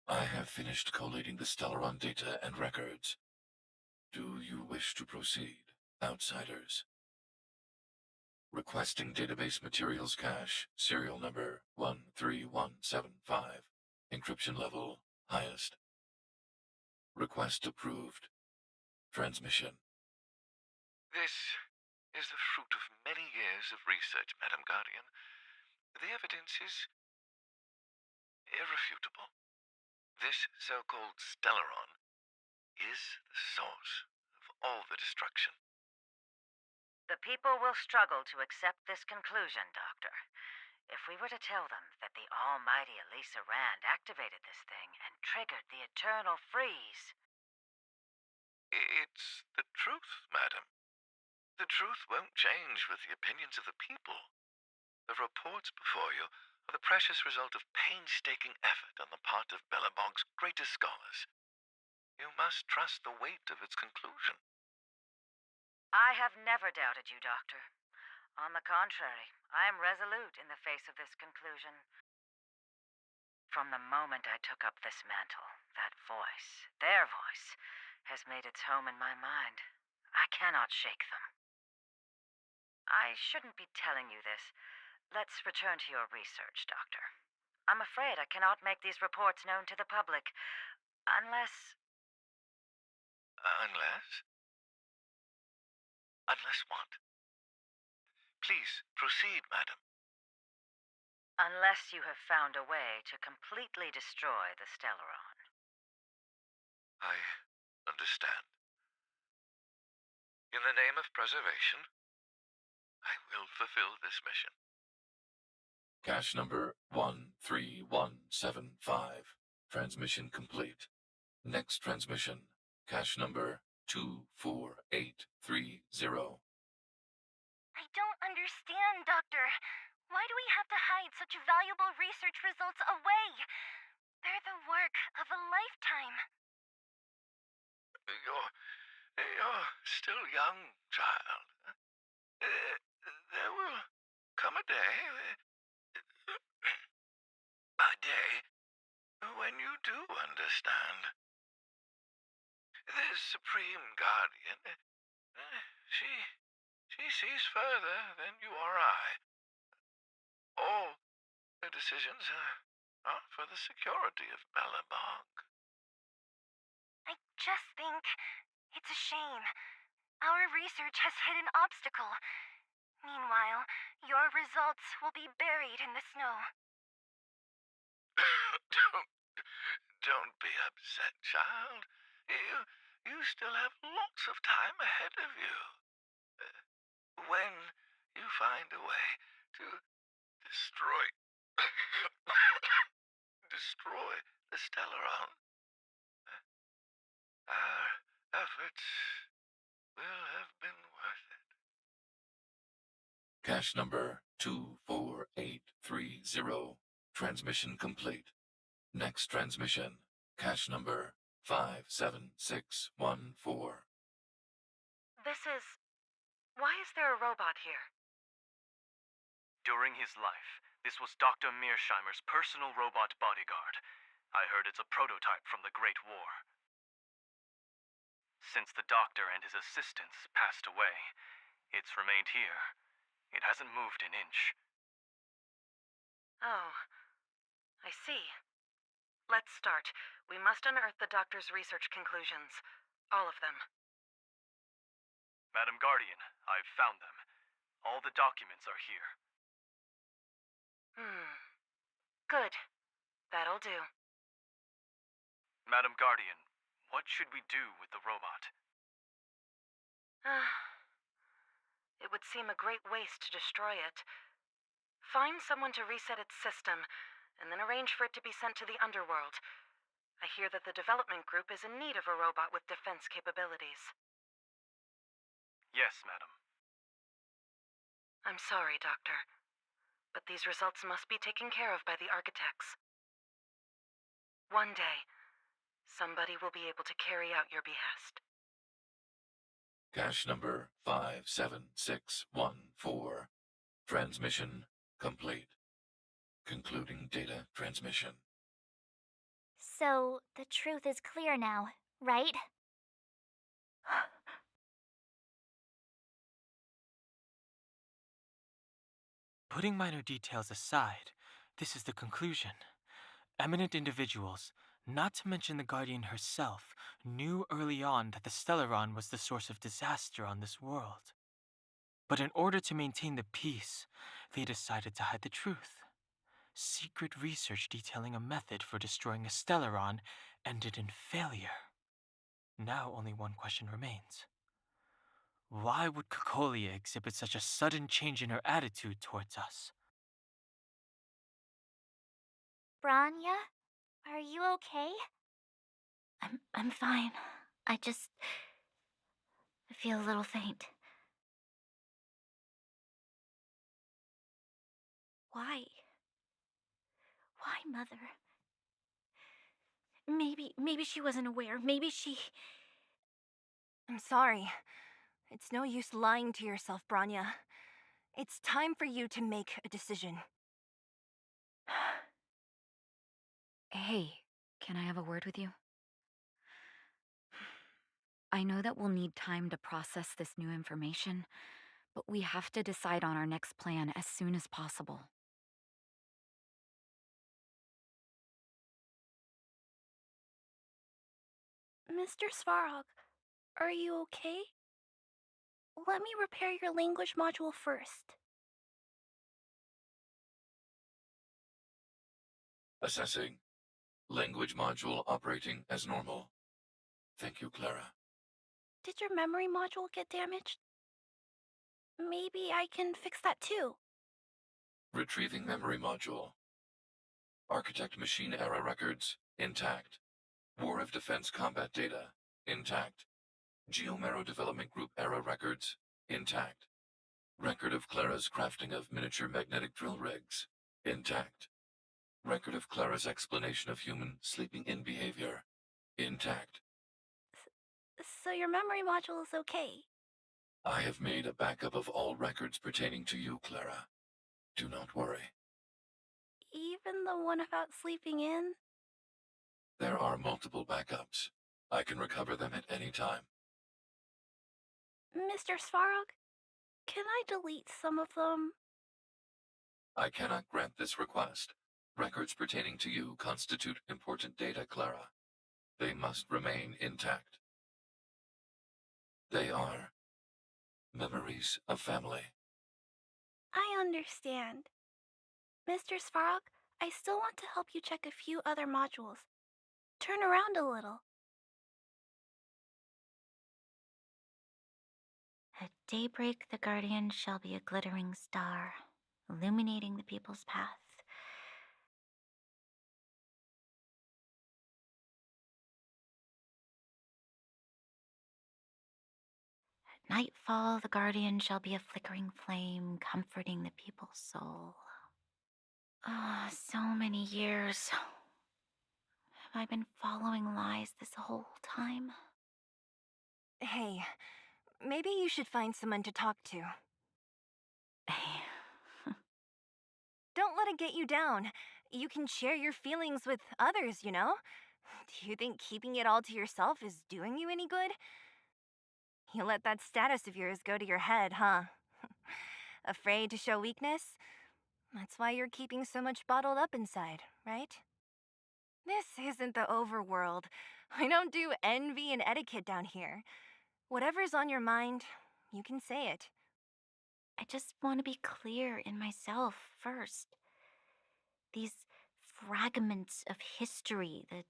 I have finished collating the Stellaron data and records. Do you wish to proceed, outsiders? Requesting database materials cache, serial number 13175. Encryption level, highest. Request approved. Transmission. This is the fruit of many years of research, Madam Guardian. The evidence is irrefutable. This so-called Stellaron is the source of all the destruction. The people will struggle to accept this conclusion, Doctor. If we were to tell them that the almighty Elisa Rand activated this thing and triggered the eternal freeze... It's the truth, madam. The truth won't change with the opinions of the people. The reports before you are the precious result of painstaking effort on the part of Bellabog's greatest scholars. You must trust the weight of its conclusion. I have never doubted you, Doctor. On the contrary, I am resolute in the face of this conclusion. From the moment I took up this mantle, that voice, their voice, has made its home in my mind. I cannot shake them. I shouldn't be telling you this. Let's return to your research, Doctor. I'm afraid I cannot make these reports known to the public, unless... Unless? Unless what? Please, proceed, madam. Unless you have found a way to completely destroy the Stellaron. I understand. In the name of preservation, I will fulfill this mission. Cache number 13175. Transmission complete. Next transmission. Cache number 24830. I don't understand, Doctor. Why do we have to hide such valuable research results away? They're the work of a lifetime. You're still young, child. There will come a day when you do understand. This Supreme Guardian, she sees further than you or I. All her decisions are for the security of Bellabog. I just think it's a shame. Our research has hit an obstacle. Meanwhile, your results will be buried in the snow. Don't be upset, child. You still have lots of time ahead of you. When you find a way to destroy the Stellaron, our efforts will have been worth it. Cache number 24830. Transmission complete. Next transmission. Cache number 57614. Why is there a robot here? During his life, this was Dr. Mearsheimer's personal robot bodyguard. I heard it's a prototype from the Great War. Since the doctor and his assistants passed away, it's remained here. It hasn't moved an inch. Oh, I see. Let's start. We must unearth the doctor's research conclusions. All of them. Madam Guardian, I've found them. All the documents are here. Good. That'll do. Madam Guardian, what should we do with the robot? It would seem a great waste to destroy it. Find someone to reset its system, and then arrange for it to be sent to the underworld. I hear that the development group is in need of a robot with defense capabilities. Yes, madam. I'm sorry, Doctor, but these results must be taken care of by the architects. One day, somebody will be able to carry out your behest. Cache number 57614. Transmission complete. Concluding data transmission. So, the truth is clear now, right? Putting minor details aside, this is the conclusion. Eminent individuals, not to mention the Guardian herself, knew early on that the Stellaron was the source of disaster on this world. But in order to maintain the peace, they decided to hide the truth. Secret research detailing a method for destroying a Stellaron ended in failure. Now only one question remains. Why would Cocolia exhibit such a sudden change in her attitude towards us? Branya, are you okay? I'm fine. I feel a little faint. Why? Why, Mother? Maybe she wasn't aware. Maybe she... I'm sorry. It's no use lying to yourself, Branya. It's time for you to make a decision. Hey, can I have a word with you? I know that we'll need time to process this new information, but we have to decide on our next plan as soon as possible. Mr. Svarog, are you okay? Let me repair your language module first. Assessing. Language module operating as normal. Thank you, Clara. Did your memory module get damaged? Maybe I can fix that too. Retrieving memory module. Architect machine era records intact. War of Defense combat data intact. Geomero Development Group era records intact. Record of Clara's crafting of miniature magnetic drill rigs intact. Record of Clara's explanation of human sleeping-in behavior intact. So your memory module is okay? I have made a backup of all records pertaining to you, Clara. Do not worry. Even the one about sleeping in? There are multiple backups. I can recover them at any time. Mr. Svarog, can I delete some of them? I cannot grant this request. Records pertaining to you constitute important data, Clara. They must remain intact. They are memories of family. I understand. Mr. Svarog, I still want to help you check a few other modules. Turn around a little. At daybreak, the Guardian shall be a glittering star, illuminating the people's path. At nightfall, the Guardian shall be a flickering flame, comforting the people's soul. Ah, so many years. Have I been following lies this whole time? Hey, maybe you should find someone to talk to. Don't let it get you down. You can share your feelings with others, you know? Do you think keeping it all to yourself is doing you any good? You let that status of yours go to your head, huh? Afraid to show weakness? That's why you're keeping so much bottled up inside, right? This isn't the overworld. I don't do envy and etiquette down here. Whatever's on your mind, you can say it. I just want to be clear in myself first. These fragments of history, the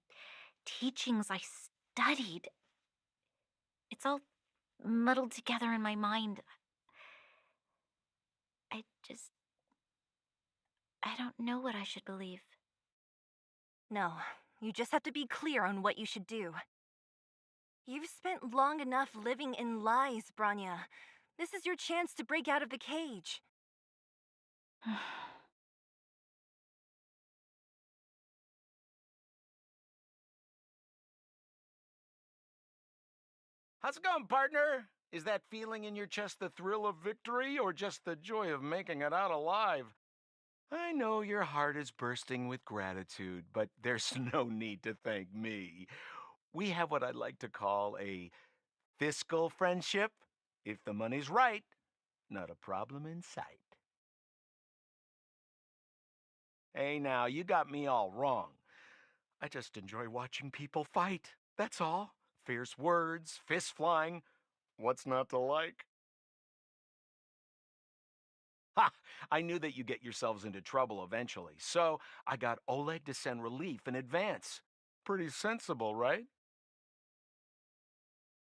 teachings I studied, it's all muddled together in my mind. I just. I don't know what I should believe. No, you just have to be clear on what you should do. You've spent long enough living in lies, Branya. This is your chance to break out of the cage. How's it going, partner? Is that feeling in your chest the thrill of victory or just the joy of making it out alive? I know your heart is bursting with gratitude, but there's no need to thank me. We have what I'd like to call a fiscal friendship. If the money's right, not a problem in sight. Hey, now, you got me all wrong. I just enjoy watching people fight. That's all. Fierce words, fists flying. What's not to like? Ha! I knew that you'd get yourselves into trouble eventually, so I got Oleg to send relief in advance. Pretty sensible, right?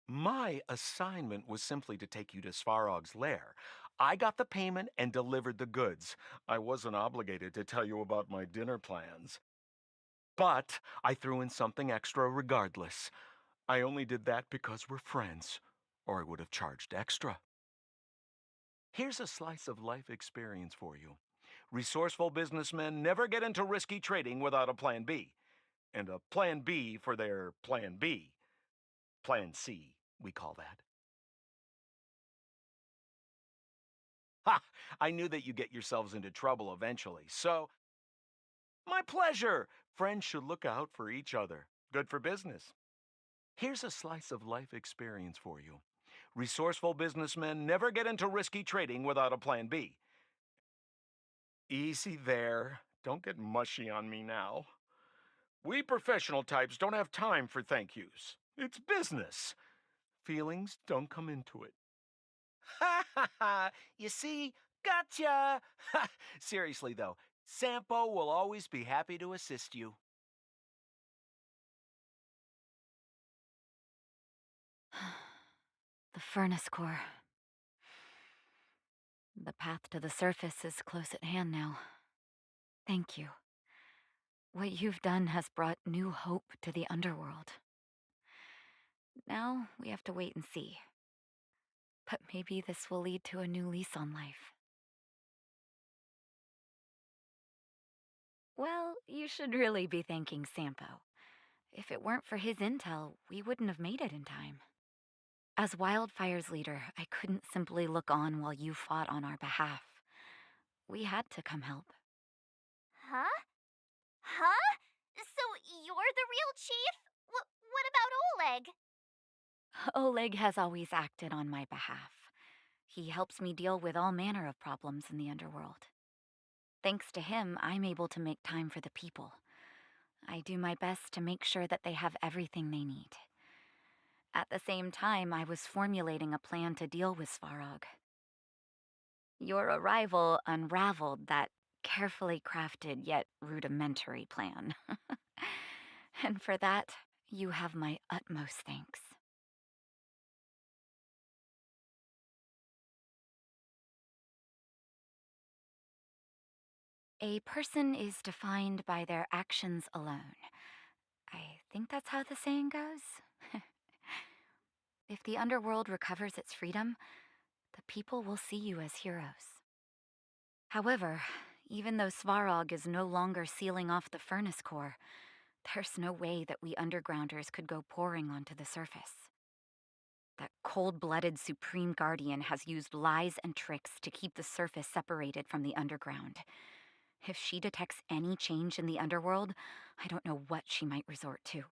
My assignment was simply to take you to Svarog's lair. I got the payment and delivered the goods. I wasn't obligated to tell you about my dinner plans. But I threw in something extra regardless. I only did that because we're friends, or I would have charged extra. Here's a slice of life experience for you. Resourceful businessmen never get into risky trading without a plan B. And a plan B for their plan B. Plan C, we call that. Ha! I knew that you'd get yourselves into trouble eventually, so... My pleasure! Friends should look out for each other. Good for business. Here's a slice of life experience for you. Resourceful businessmen never get into risky trading without a plan B. Easy there. Don't get mushy on me now. We professional types don't have time for thank yous. It's business. Feelings don't come into it. Ha ha ha! You see? Gotcha! Seriously, though, Sampo will always be happy to assist you. The furnace core. The path to the surface is close at hand now. Thank you. What you've done has brought new hope to the underworld. Now we have to wait and see. But maybe this will lead to a new lease on life. Well, you should really be thanking Sampo. If it weren't for his intel, we wouldn't have made it in time. As Wildfire's leader, I couldn't simply look on while you fought on our behalf. We had to come help. Huh? Huh? So you're the real chief? What about Oleg? Oleg has always acted on my behalf. He helps me deal with all manner of problems in the underworld. Thanks to him, I'm able to make time for the people. I do my best to make sure that they have everything they need. At the same time, I was formulating a plan to deal with Svarog. Your arrival unraveled that carefully crafted yet rudimentary plan. And for that, you have my utmost thanks. A person is defined by their actions alone. I think that's how the saying goes. If the underworld recovers its freedom, the people will see you as heroes. However, even though Svarog is no longer sealing off the furnace core, there's no way that we undergrounders could go pouring onto the surface. That cold-blooded Supreme Guardian has used lies and tricks to keep the surface separated from the underground. If she detects any change in the underworld, I don't know what she might resort to.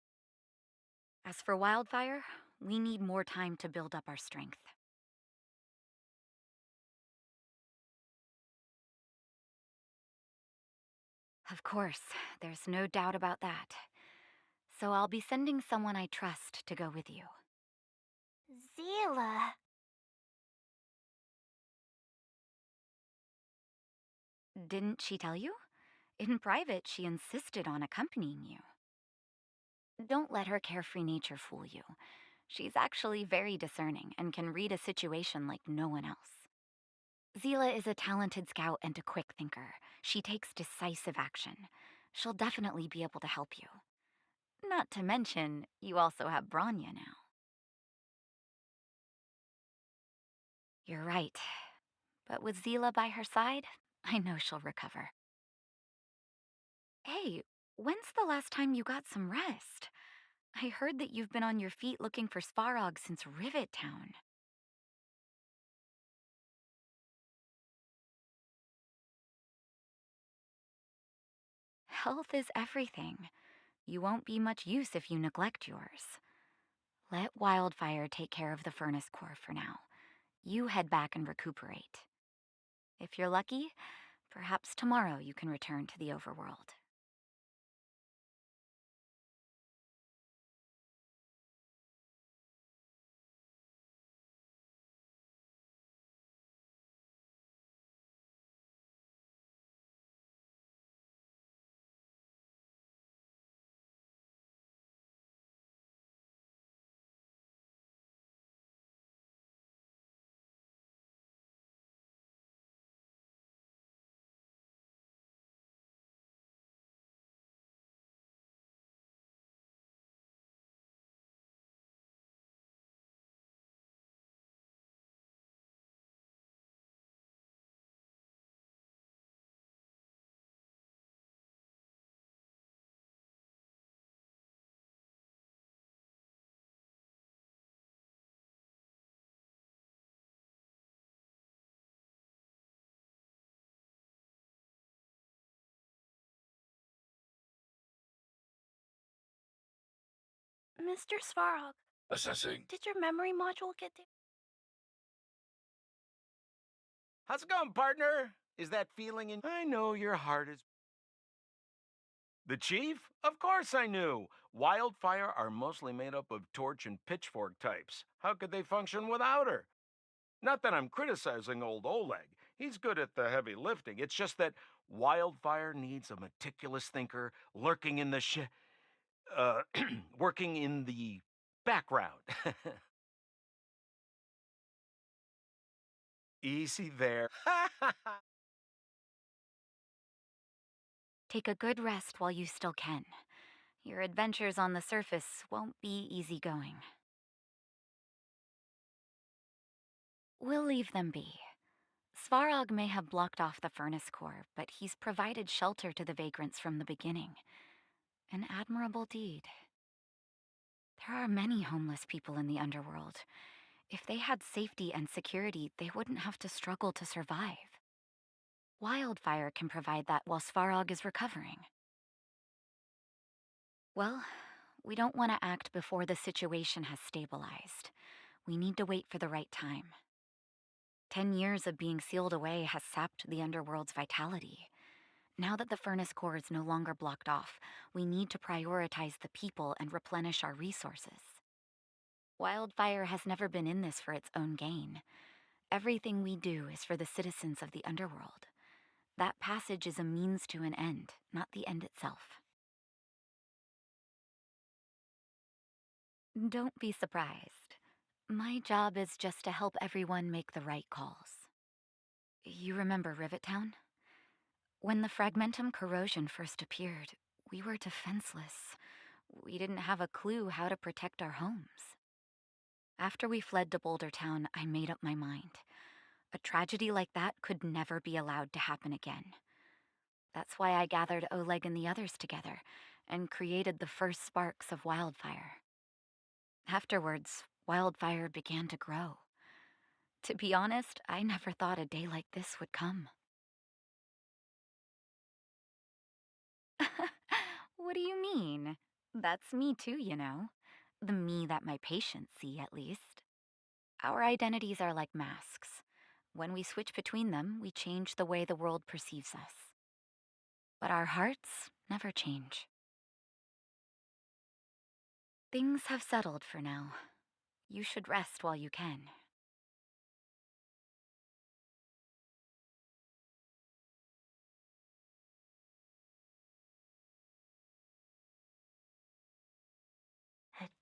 As for Wildfire, we need more time to build up our strength. Of course, there's no doubt about that. So I'll be sending someone I trust to go with you. Zila. Didn't she tell you? In private, she insisted on accompanying you. Don't let her carefree nature fool you. She's actually very discerning and can read a situation like no one else. Zila is a talented scout and a quick thinker. She takes decisive action. She'll definitely be able to help you. Not to mention, you also have Branya now. You're right. But with Zila by her side, I know she'll recover. Hey, when's the last time you got some rest? I heard that you've been on your feet looking for Svarog since Rivet Town. Health is everything. You won't be much use if you neglect yours. Let Wildfire take care of the furnace core for now. You head back and recuperate. If you're lucky, perhaps tomorrow you can return to the overworld. Mr. Svarog. Assessing. Did your memory module get damaged? How's it going, partner? Is that feeling in... I know your heart is... The chief? Of course I knew. Wildfire are mostly made up of torch and pitchfork types. How could they function without her? Not that I'm criticizing old Oleg. He's good at the heavy lifting. It's just that Wildfire needs a meticulous thinker lurking in the working in the background. Easy there. Take a good rest while you still can. Your adventures on the surface won't be easy going. We'll leave them be. Svarog may have blocked off the furnace core, but he's provided shelter to the vagrants from the beginning. An admirable deed. There are many homeless people in the underworld. If they had safety and security, they wouldn't have to struggle to survive. Wildfire can provide that while Svarog is recovering. Well, we don't want to act before the situation has stabilized. We need to wait for the right time. 10 years of being sealed away has sapped the underworld's vitality. Now that the furnace core is no longer blocked off, we need to prioritize the people and replenish our resources. Wildfire has never been in this for its own gain. Everything we do is for the citizens of the underworld. That passage is a means to an end, not the end itself. Don't be surprised. My job is just to help everyone make the right calls. You remember Rivet Town? When the fragmentum corrosion first appeared, we were defenseless. We didn't have a clue how to protect our homes. After we fled to Boulder Town, I made up my mind. A tragedy like that could never be allowed to happen again. That's why I gathered Oleg and the others together and created the first sparks of Wildfire. Afterwards, Wildfire began to grow. To be honest, I never thought a day like this would come. What do you mean? That's me too, you know. The me that my patients see, at least. Our identities are like masks. When we switch between them, we change the way the world perceives us. But our hearts never change. Things have settled for now. You should rest while you can.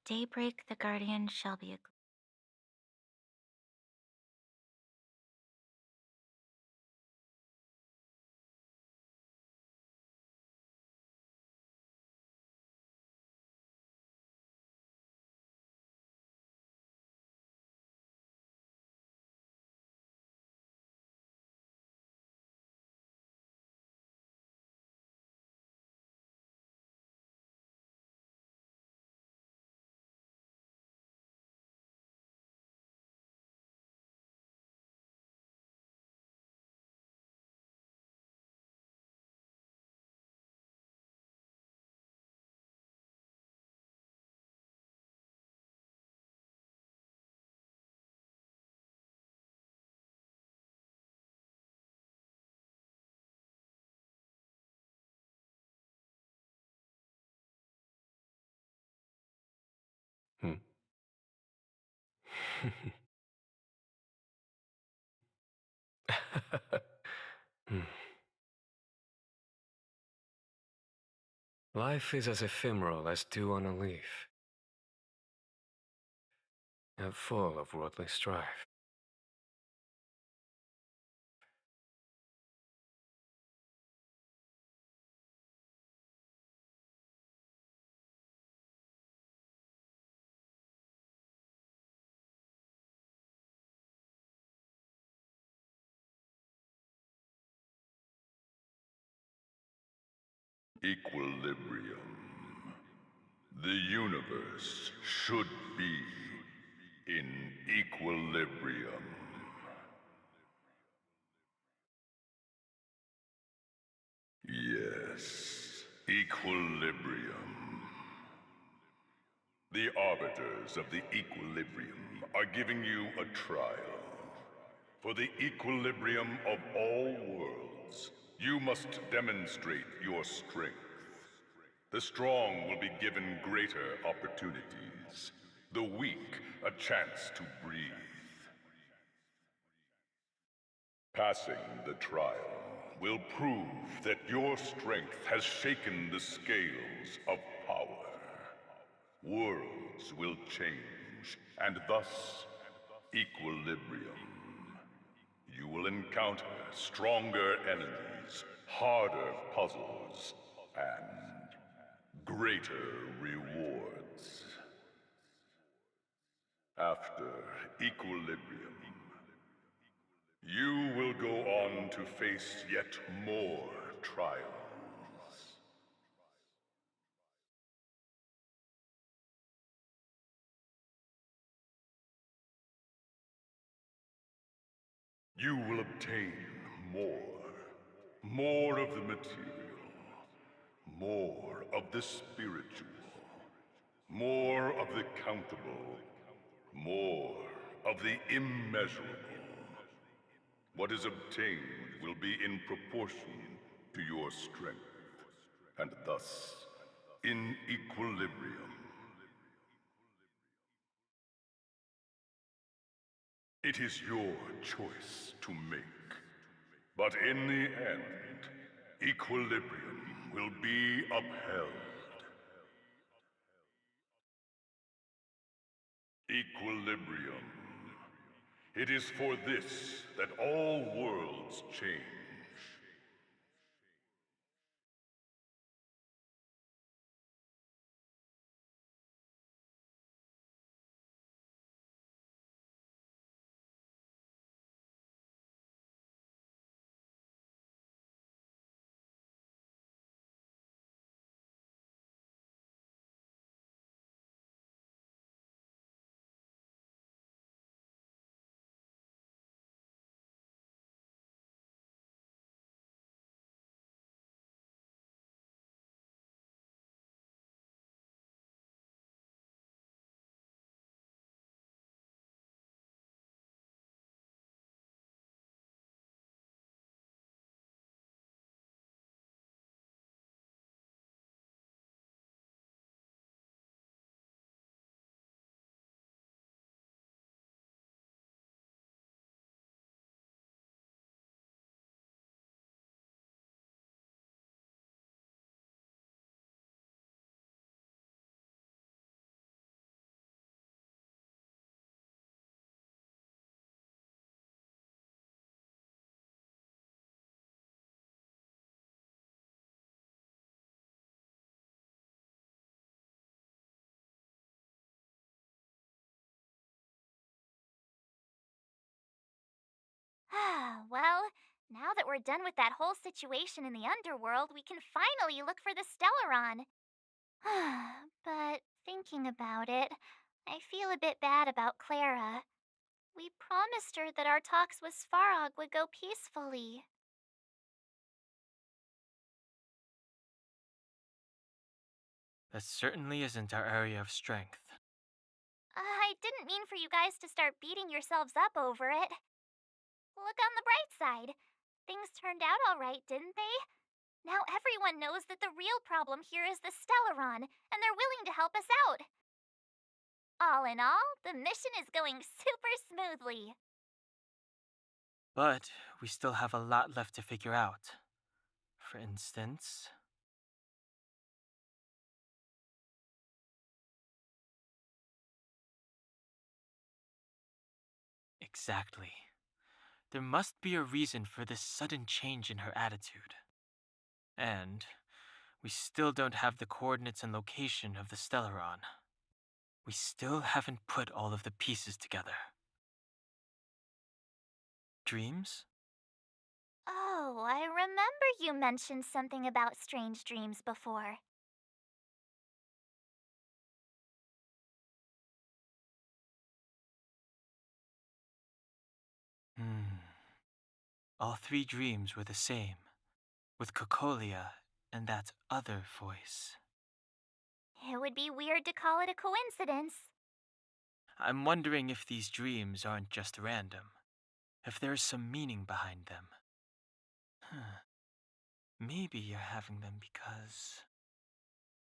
daybreak, the Guardian shall be a Hmm. Hmm. Life is as ephemeral as dew on a leaf, and full of worldly strife. Equilibrium. The universe should be in equilibrium. Yes, equilibrium. The arbiters of the equilibrium are giving you a trial. For the equilibrium of all worlds, you must demonstrate your strength. The strong will be given greater opportunities. The weak a chance to breathe. Passing the trial will prove that your strength has shaken the scales of power. Worlds will change, and thus equilibrium. You will encounter stronger enemies, harder puzzles, and greater rewards. After equilibrium, you will go on to face yet more trials. You will obtain more of the material, more of the spiritual, more of the countable, more of the immeasurable. What is obtained will be in proportion to your strength, and thus in equilibrium. It is your choice to make, but in the end, equilibrium will be upheld. Equilibrium. It is for this that all worlds change. Well, now that we're done with that whole situation in the underworld, we can finally look for the Stellaron. But thinking about it, I feel a bit bad about Clara. We promised her that our talks with Svarog would go peacefully. That certainly isn't our area of strength. I didn't mean for you guys to start beating yourselves up over it. Look on the bright side. Things turned out all right, didn't they? Now everyone knows that the real problem here is the Stellaron, and they're willing to help us out. All in all, the mission is going super smoothly. But we still have a lot left to figure out. For instance... Exactly. There must be a reason for this sudden change in her attitude. And we still don't have the coordinates and location of the Stellaron. We still haven't put all of the pieces together. Dreams? Oh, I remember you mentioned something about strange dreams before. All three dreams were the same, with Cocolia and that other voice. It would be weird to call it a coincidence. I'm wondering if these dreams aren't just random, if there's some meaning behind them. Maybe you're having them because...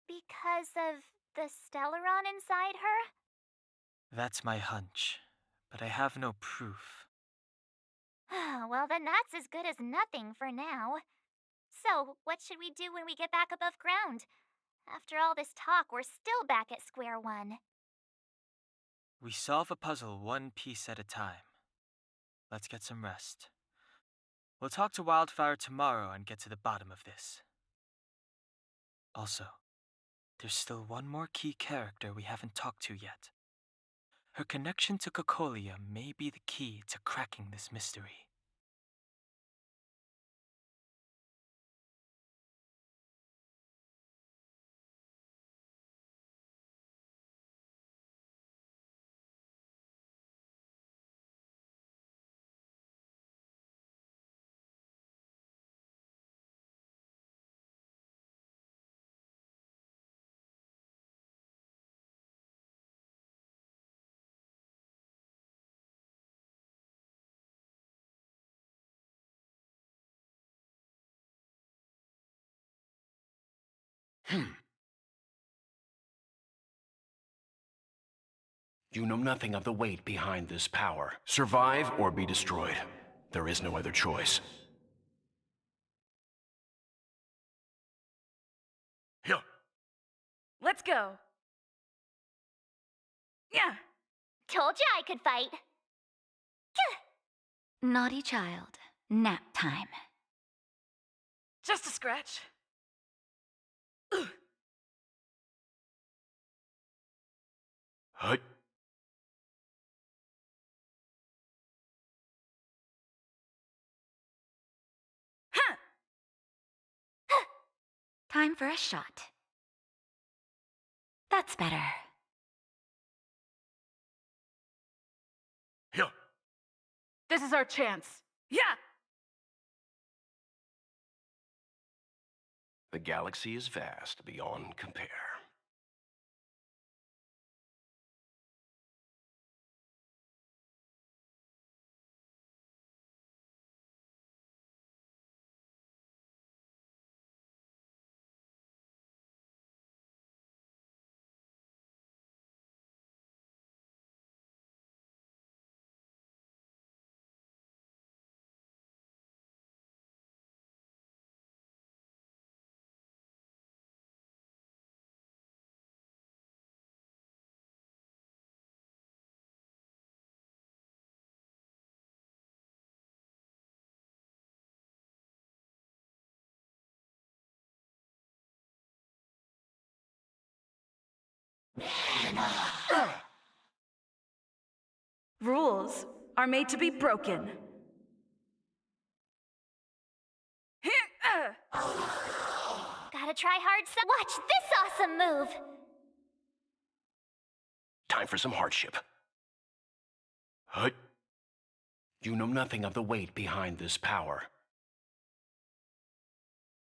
Because of the Stellaron inside her? That's my hunch, but I have no proof. Well, then that's as good as nothing for now. So, what should we do when we get back above ground? After all this talk, we're still back at square one. We solve a puzzle one piece at a time. Let's get some rest. We'll talk to Wildfire tomorrow and get to the bottom of this. Also, there's still one more key character we haven't talked to yet. Her connection to Cocolia may be the key to cracking this mystery. You know nothing of the weight behind this power. Survive or be destroyed. There is no other choice. Yeah. Let's go. Yeah. Told you I could fight. Naughty child. Nap time. Just a scratch. Hut. Time for a shot. That's better. Yeah. This is our chance. Yeah. The galaxy is vast beyond compare. Rules are made to be broken. Gotta try hard so— Watch this awesome move! Time for some hardship. Hut. You know nothing of the weight behind this power.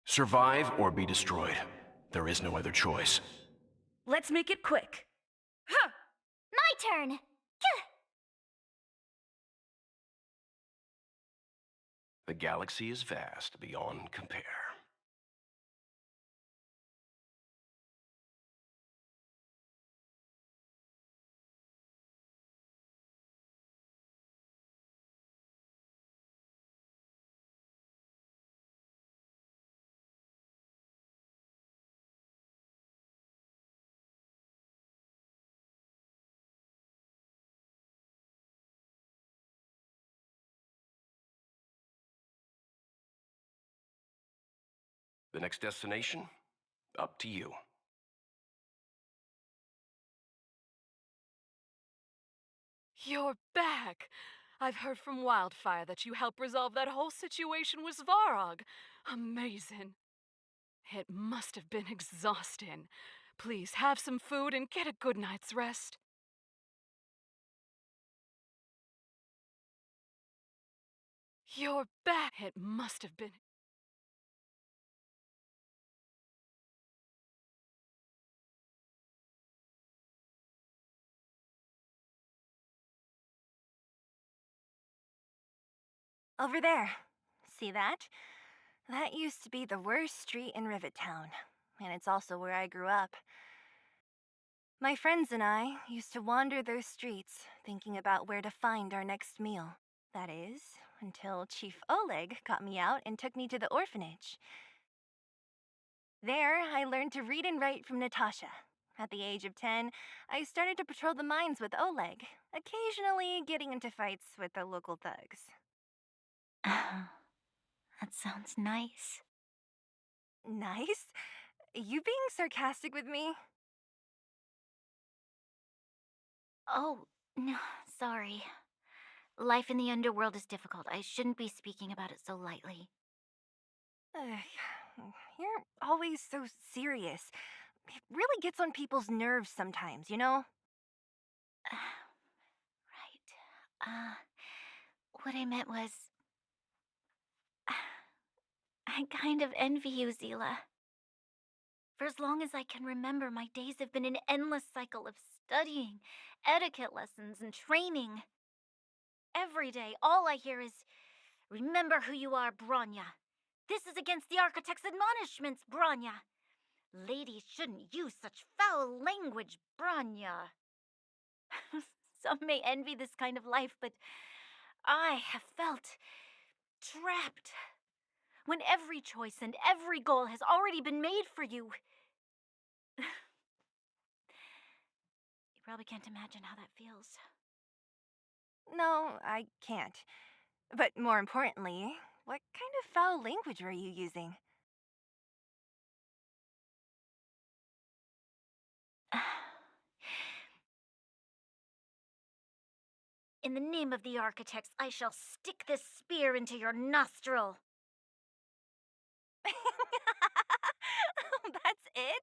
Survive or be destroyed. There is no other choice. Let's make it quick. My turn! The galaxy is vast beyond compare. The next destination? Up to you. You're back! I've heard from Wildfire that you helped resolve that whole situation with Svarog. Amazing. It must have been exhausting. Please have some food and get a good night's rest. You're back. It must have been. Over there. See that? That used to be the worst street in Rivet Town, and it's also where I grew up. My friends and I used to wander those streets, thinking about where to find our next meal. That is, until Chief Oleg got me out and took me to the orphanage. There, I learned to read and write from Natasha. At the age of 10, I started to patrol the mines with Oleg, occasionally getting into fights with the local thugs. That sounds nice. Nice? You being sarcastic with me? Oh, no, sorry. Life in the underworld is difficult. I shouldn't be speaking about it so lightly. You're always so serious. It really gets on people's nerves sometimes, you know? Right. What I meant was... I kind of envy you, Zila. For as long as I can remember, my days have been an endless cycle of studying, etiquette lessons, and training. Every day, all I hear is, "Remember who you are, Bronya. This is against the Architect's admonishments, Bronya. Ladies shouldn't use such foul language, Bronya." Some may envy this kind of life, but I have felt trapped. When every choice and every goal has already been made for you. You probably can't imagine how that feels. No, I can't. But more importantly, what kind of foul language were you using? In the name of the Architects, I shall stick this spear into your nostril. That's it?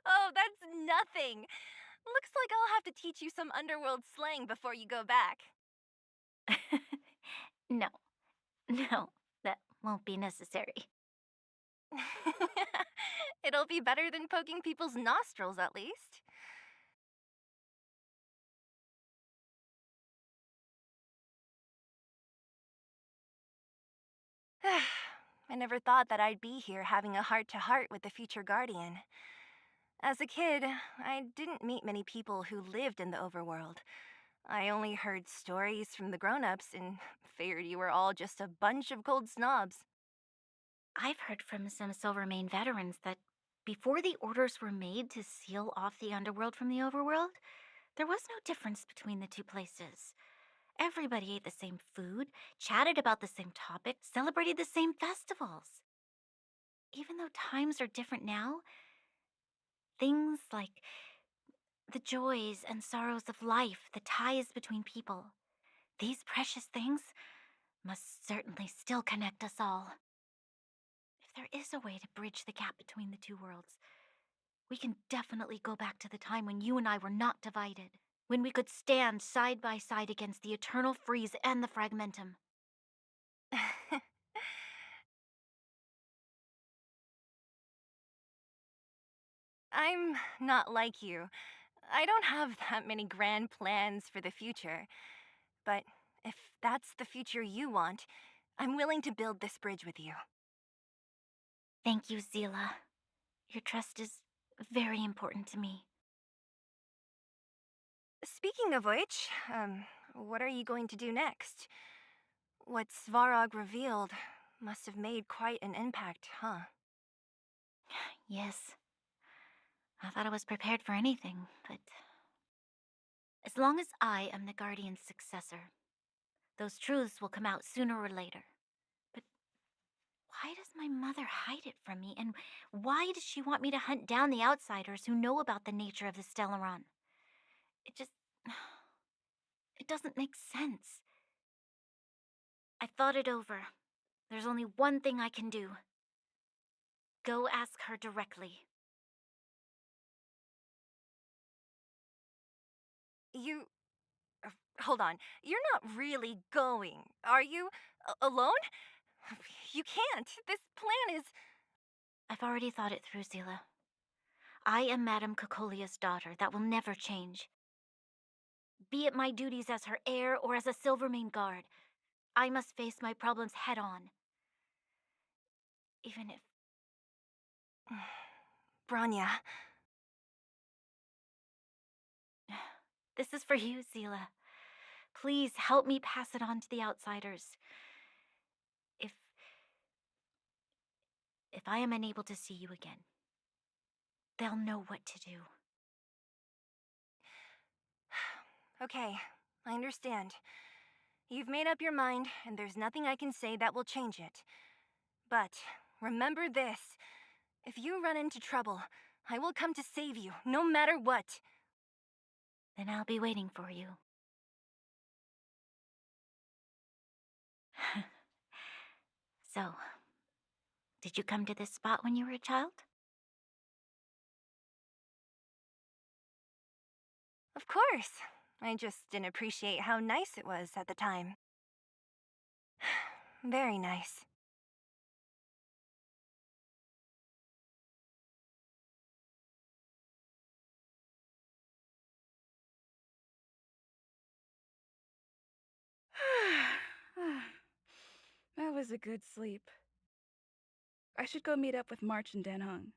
Oh, that's nothing. Looks like I'll have to teach you some underworld slang before you go back. No, that won't be necessary. It'll be better than poking people's nostrils, at least. I never thought that I'd be here having a heart-to-heart with the future Guardian. As a kid, I didn't meet many people who lived in the overworld. I only heard stories from the grown-ups and figured you were all just a bunch of cold snobs. I've heard from some Silvermane veterans that before the orders were made to seal off the underworld from the overworld, there was no difference between the two places. Everybody ate the same food, chatted about the same topics, celebrated the same festivals. Even though times are different now, things like the joys and sorrows of life, the ties between people, these precious things must certainly still connect us all. If there is a way to bridge the gap between the two worlds, we can definitely go back to the time when you and I were not divided, when we could stand side by side against the eternal freeze and the fragmentum. I'm not like you. I don't have that many grand plans for the future. But if that's the future you want, I'm willing to build this bridge with you. Thank you, Zila. Your trust is very important to me. Speaking of which, what are you going to do next? What Svarog revealed must have made quite an impact, huh? Yes. I thought I was prepared for anything, but... As long as I am the Guardian's successor, those truths will come out sooner or later. But why does my mother hide it from me, and why does she want me to hunt down the outsiders who know about the nature of the Stellaron? It just... It doesn't make sense. I thought it over. There's only one thing I can do. Go ask her directly. You... hold on. You're not really going, are you? Alone? You can't. This plan is... I've already thought it through, Zila. I am Madame Cocolia's daughter. That will never change. Be it my duties as her heir or as a Silvermane guard, I must face my problems head on. Even if... Branya. This is for you, Zila. Please help me pass it on to the outsiders. If I am unable to see you again, they'll know what to do. Okay, I understand. You've made up your mind, and there's nothing I can say that will change it. But remember this. If you run into trouble, I will come to save you, no matter what. Then I'll be waiting for you. So, did you come to this spot when you were a child? Of course. I just didn't appreciate how nice it was at the time. Very nice. That was a good sleep. I should go meet up with March and Den Hung.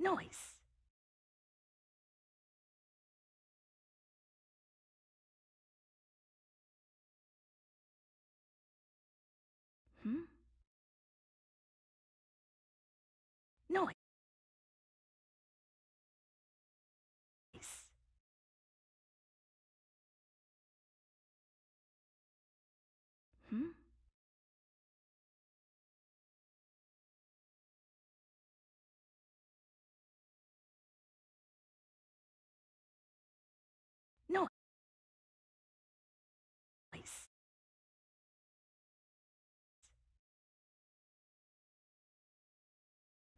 Noise. Noise. Hmm? Noise.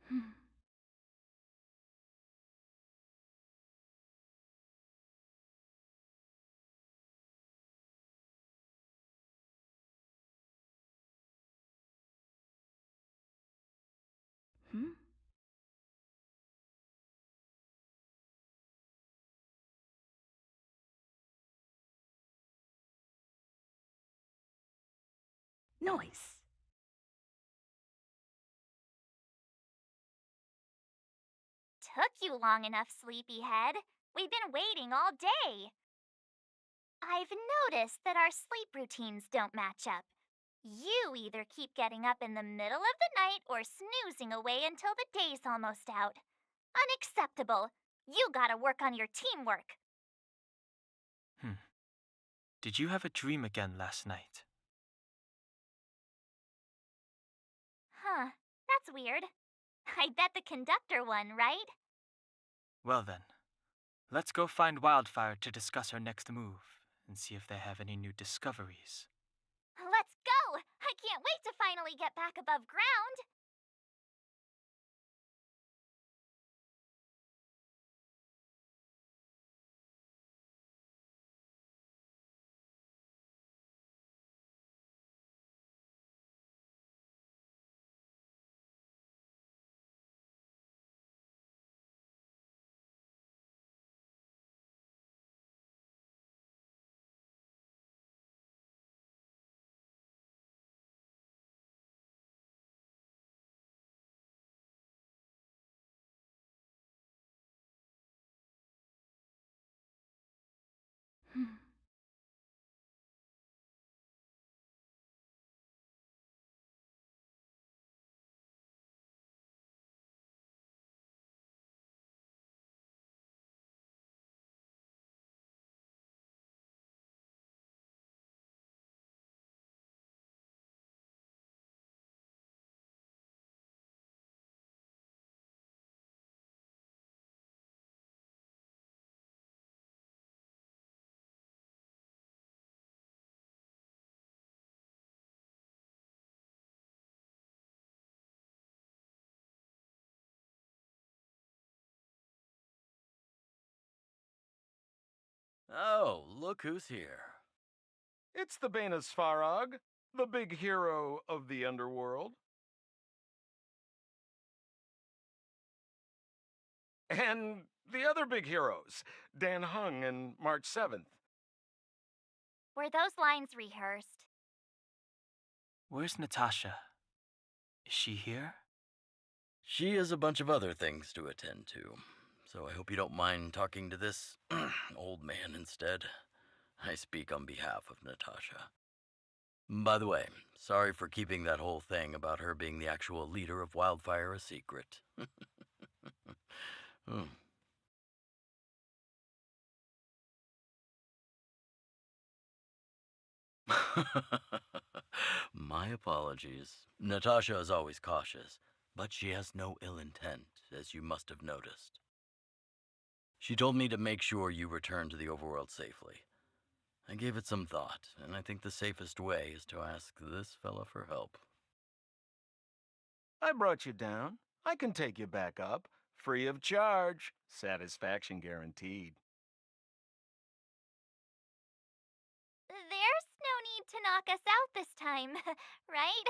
Hmm. Hmm? Noise. Took you long enough, sleepyhead. We've been waiting all day. I've noticed that our sleep routines don't match up. You either keep getting up in the middle of the night or snoozing away until the day's almost out. Unacceptable. You gotta work on your teamwork. Did you have a dream again last night? Huh, that's weird. I bet the conductor won, right? Well then, let's go find Wildfire to discuss her next move and see if they have any new discoveries. Let's go! I can't wait to finally get back above ground. Hmm. Oh, look who's here. It's the Banus Farag, the big hero of the underworld. And the other big heroes, Dan Hung and March 7th. Were those lines rehearsed? Where's Natasha? Is she here? She has a bunch of other things to attend to, so I hope you don't mind talking to this old man instead. I speak on behalf of Natasha. By the way, sorry for keeping that whole thing about her being the actual leader of Wildfire a secret. Hmm. My apologies. Natasha is always cautious, but she has no ill intent, as you must have noticed. She told me to make sure you return to the overworld safely. I gave it some thought, and I think the safest way is to ask this fella for help. I brought you down. I can take you back up, free of charge. Satisfaction guaranteed. There's no need to knock us out this time, right?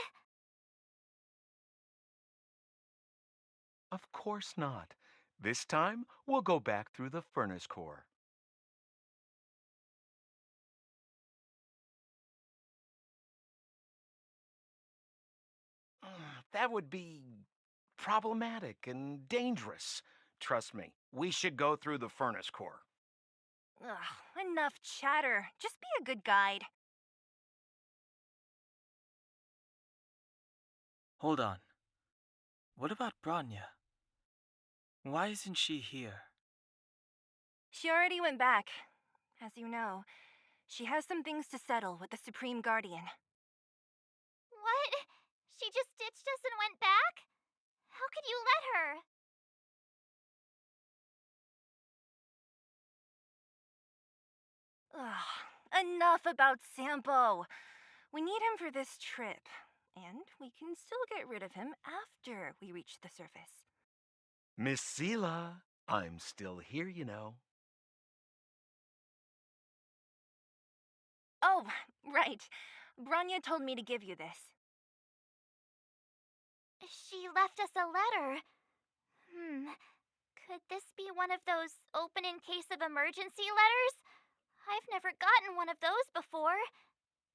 Of course not. This time, we'll go back through the furnace core. That would be problematic and dangerous. Trust me, we should go through the furnace core. Ugh, enough chatter. Just be a good guide. Hold on. What about Branya? Why isn't she here? She already went back. As you know, she has some things to settle with the Supreme Guardian. What? She just ditched us and went back? How could you let her? Ugh, enough about Sampo. We need him for this trip, and we can still get rid of him after we reach the surface. Miss Sela, I'm still here, you know. Oh, right. Branya told me to give you this. She left us a letter. Could this be one of those open in case of emergency letters? I've never gotten one of those before.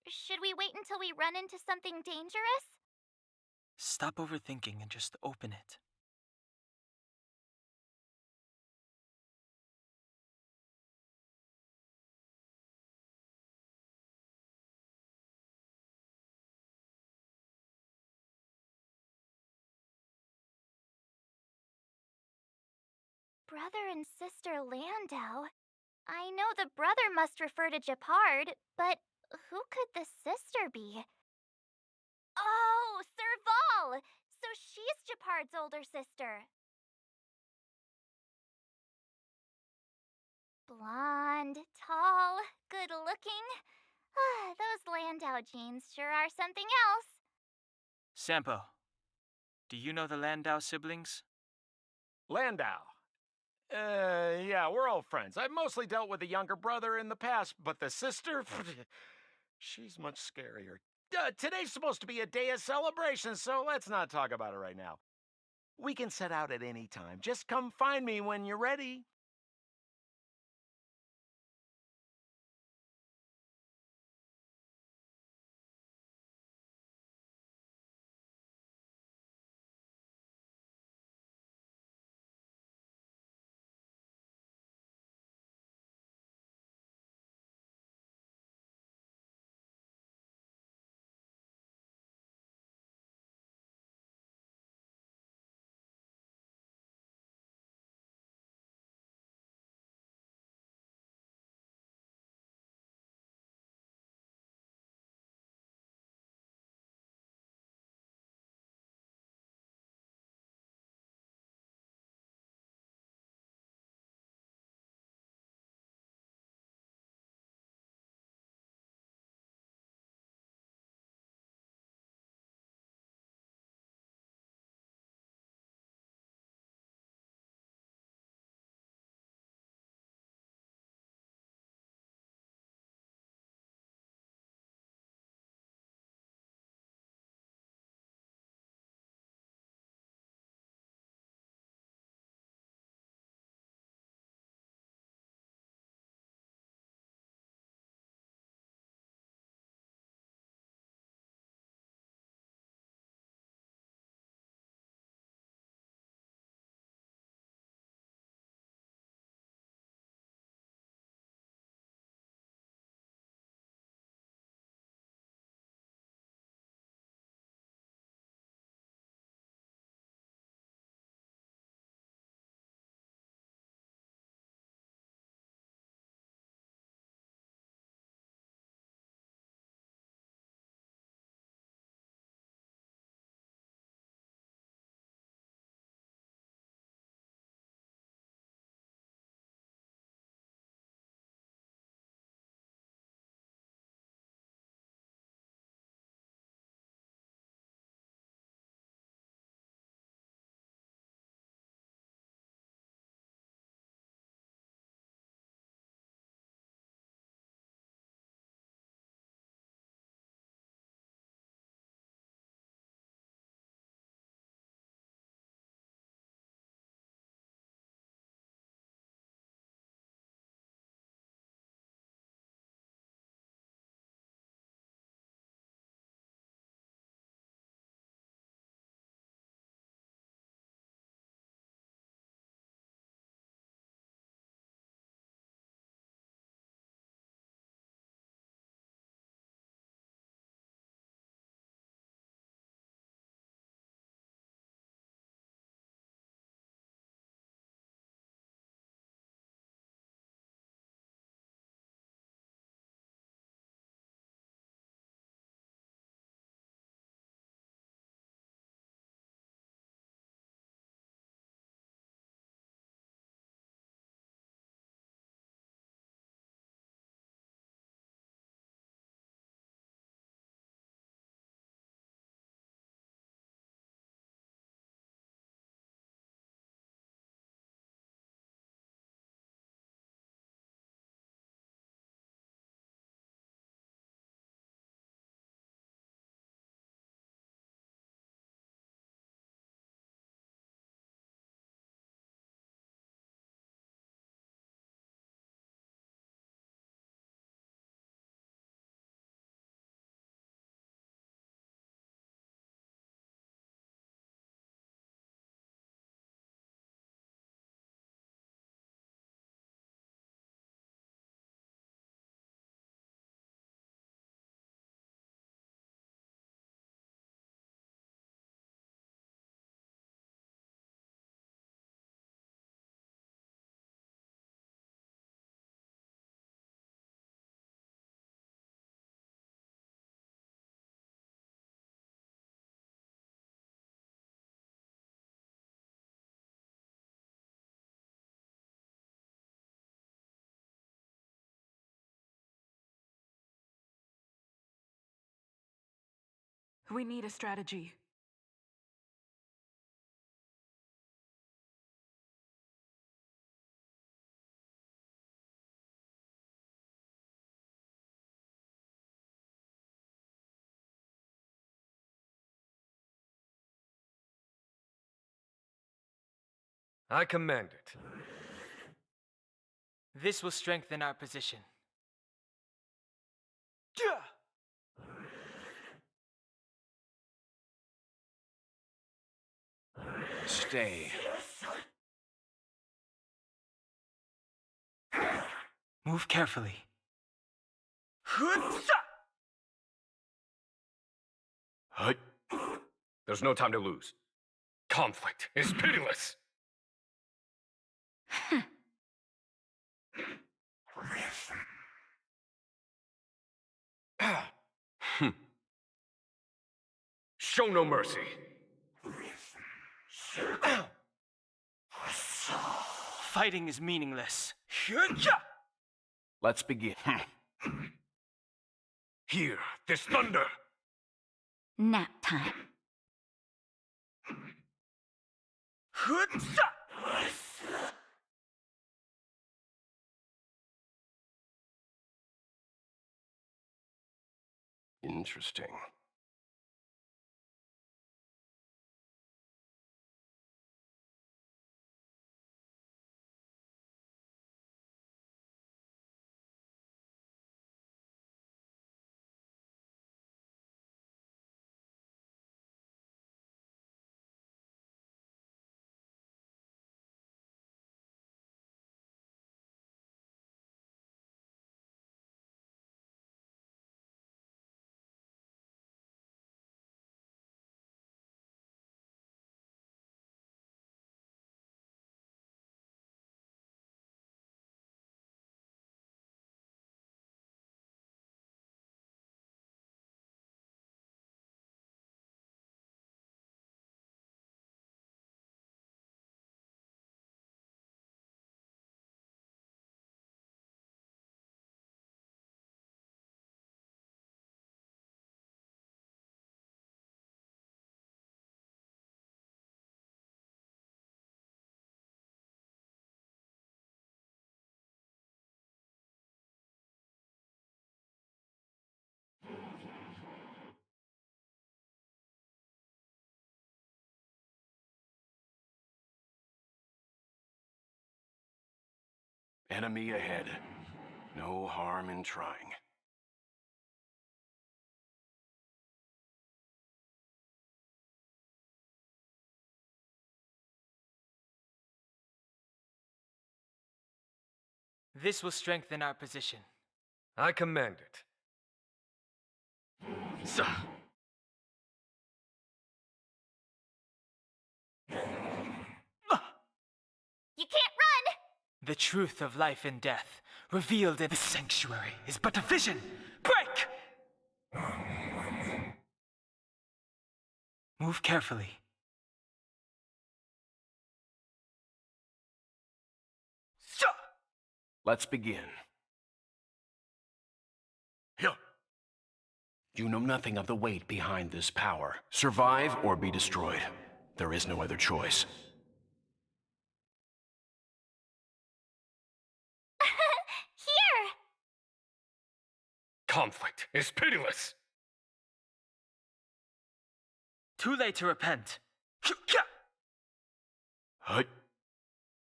Should we wait until we run into something dangerous? Stop overthinking and just open it. Brother and Sister Landau. I know the brother must refer to Japard, but who could the sister be? Oh, Serval! So she's Japard's older sister. Blonde, tall, good looking. Those Landau genes sure are something else. Sampo, do you know the Landau siblings? Landau. Yeah, we're all friends. I've mostly dealt with the younger brother in the past, but the sister, she's much scarier. Today's supposed to be a day of celebration, so let's not talk about it right now. We can set out at any time. Just come find me when you're ready. We need a strategy. I command it. This will strengthen our position. Stay. Move carefully. Hut. There's no time to lose. Conflict is pitiless. Show no mercy. Fighting is meaningless. Let's begin. Hear this thunder. Nap time. Interesting. Enemy ahead. No harm in trying. This will strengthen our position. I command it. You can't run! The truth of life and death, revealed in the sanctuary, is but a vision. Break! Move carefully. Let's begin. You know nothing of the weight behind this power. Survive or be destroyed. There is no other choice. Here! Conflict is pitiless. Too late to repent. Hut.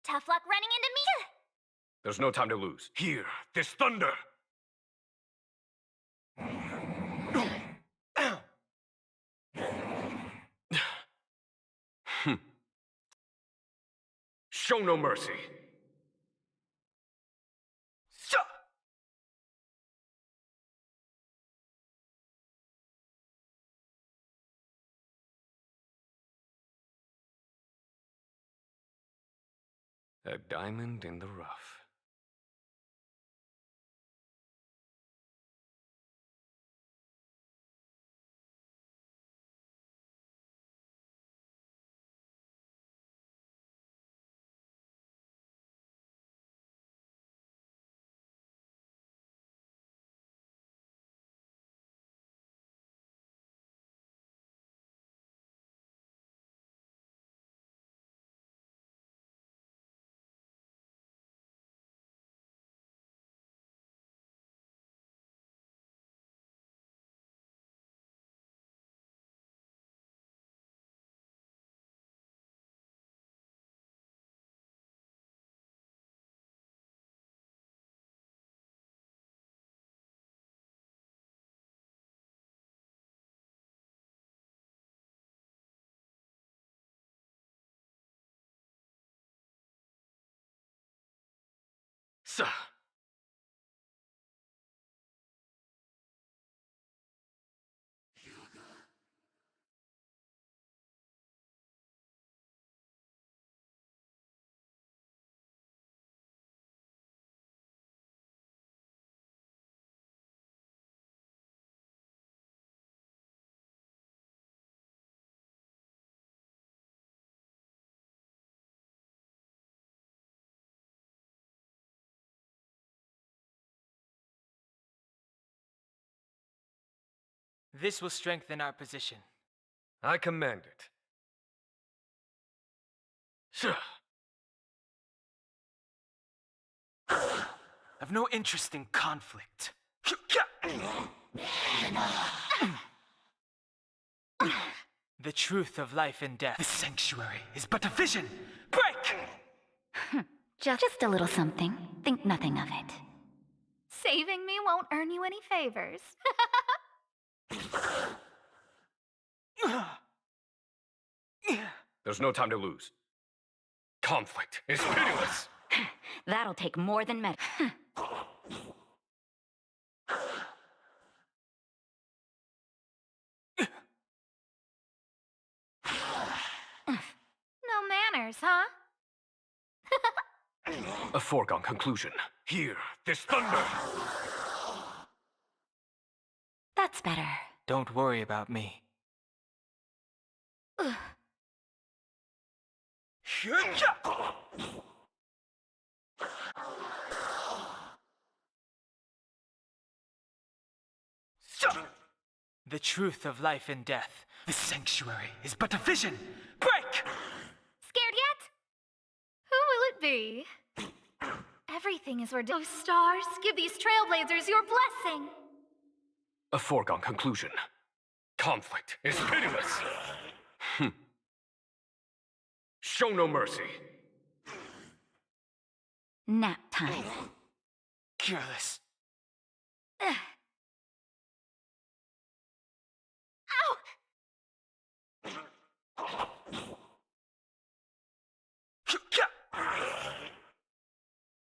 Tough luck running into me! There's no time to lose. Hear this thunder. Show no mercy. A diamond in the rough. Sir. This will strengthen our position. I command it. Sir. I've no interest in conflict. The truth of life and death. The sanctuary is but a vision. Break! Just a little something. Think nothing of it. Saving me won't earn you any favors. There's no time to lose. Conflict is pitiless. That'll take more than med. No manners, huh? A foregone conclusion. Hear this thunder. That's better. Don't worry about me. The truth of life and death. The sanctuary is but a vision. Break! Scared yet? Who will it be? Everything is ordained. Oh, stars, give these trailblazers your blessing. A foregone conclusion. Conflict is pitiless. Show no mercy. Nap time. Careless.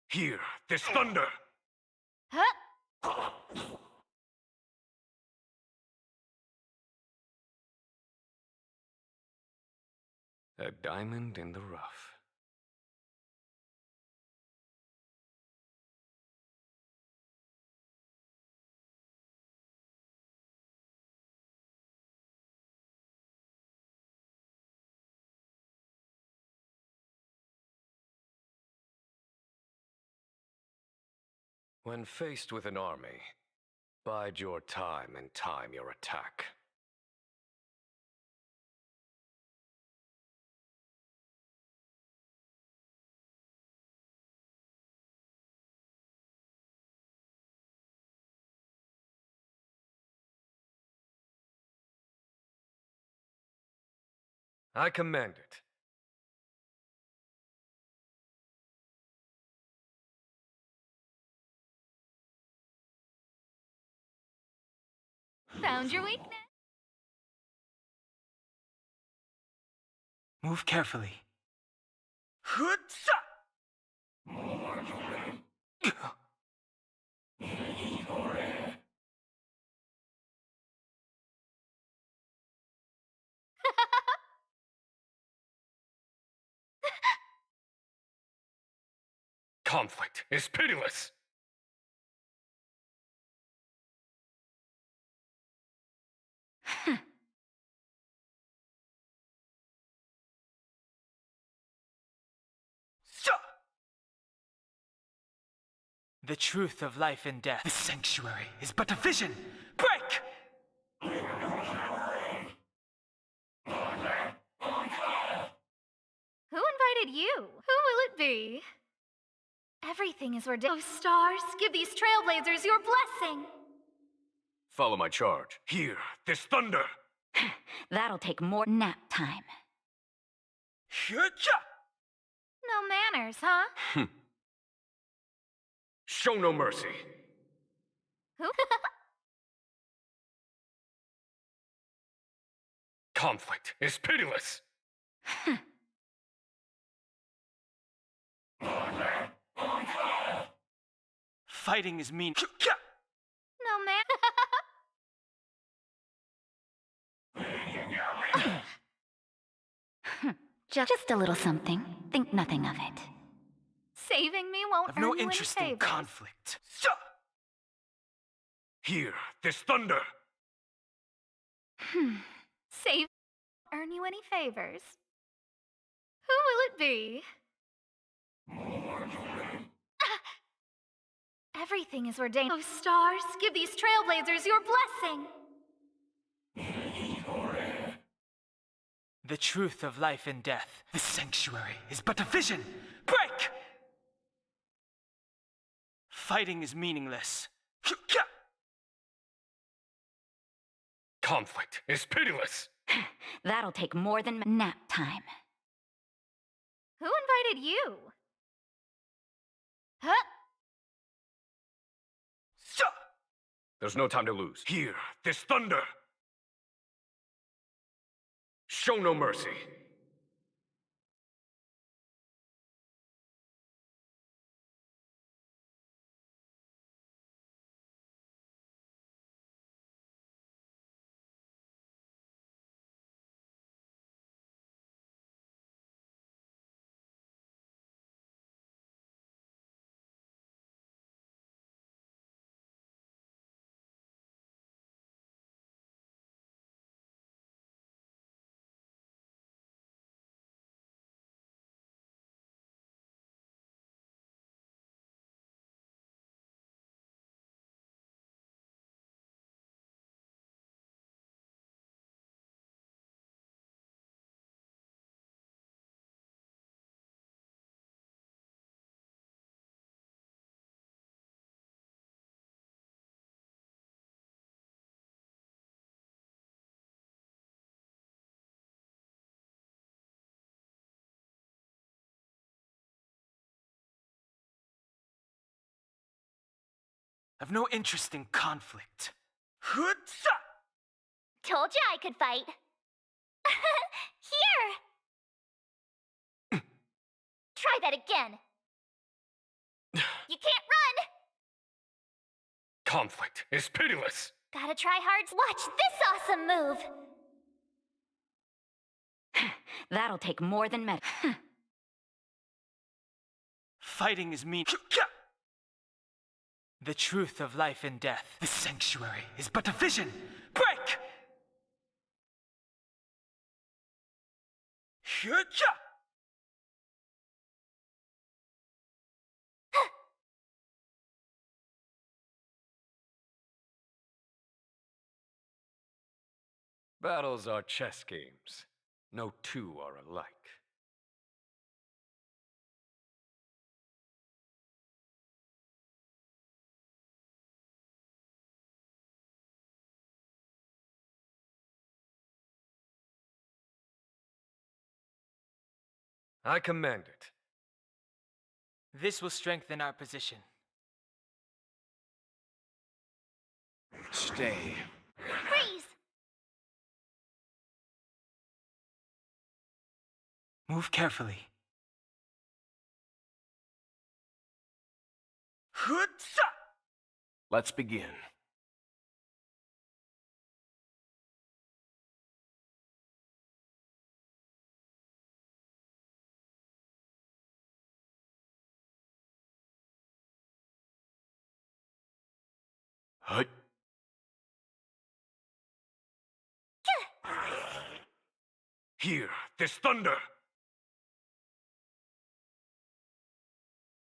Hear this thunder. Huh? A diamond in the rough. When faced with an army, bide your time and time your attack. I command it. Found your weakness. Move carefully. Conflict is pitiless. The truth of life and death. The sanctuary is but a vision. Break! Who invited you? Who will it be? Everything is ordained. Oh, stars, give these trailblazers your blessing. Follow my charge. Hear this thunder. That'll take more nap time. No manners, huh? Show no mercy. Who? Conflict is pitiless. Fighting is mean. No, man. Just a little something. Think nothing of it. Saving me won't I've earn no you interest any in favors. conflict. Hear this thunder! Save earn you any favors. Who will it be? Everything is ordained. Oh, stars, give these trailblazers your blessing. The truth of life and death. The sanctuary is but a vision. Break! Fighting is meaningless. Conflict is pitiless! That'll take more than nap time. Who invited you? Huh? There's no time to lose. Hear this thunder! Show no mercy. I've no interest in conflict. Told you I could fight. Here! Try that again. You can't run! Conflict is pitiless! Gotta try hard. Watch this awesome move! That'll take more than med. Fighting is mean. The truth of life and death. The sanctuary is but a vision. Break! Battles are chess games. No two are alike. I command it. This will strengthen our position. Stay. Freeze! Move carefully. Let's begin. Hut. Hear this thunder!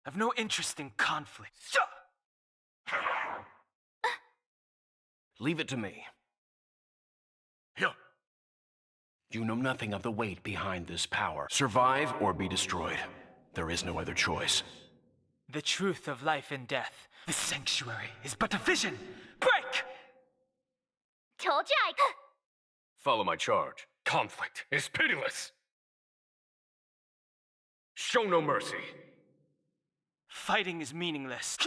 I've no interest in conflict. Leave it to me. Here. You know nothing of the weight behind this power. Survive or be destroyed. There is no other choice. The truth of life and death. The sanctuary is but a vision. Break! Told you I Follow my charge. Conflict is pitiless! Show no mercy. Fighting is meaningless.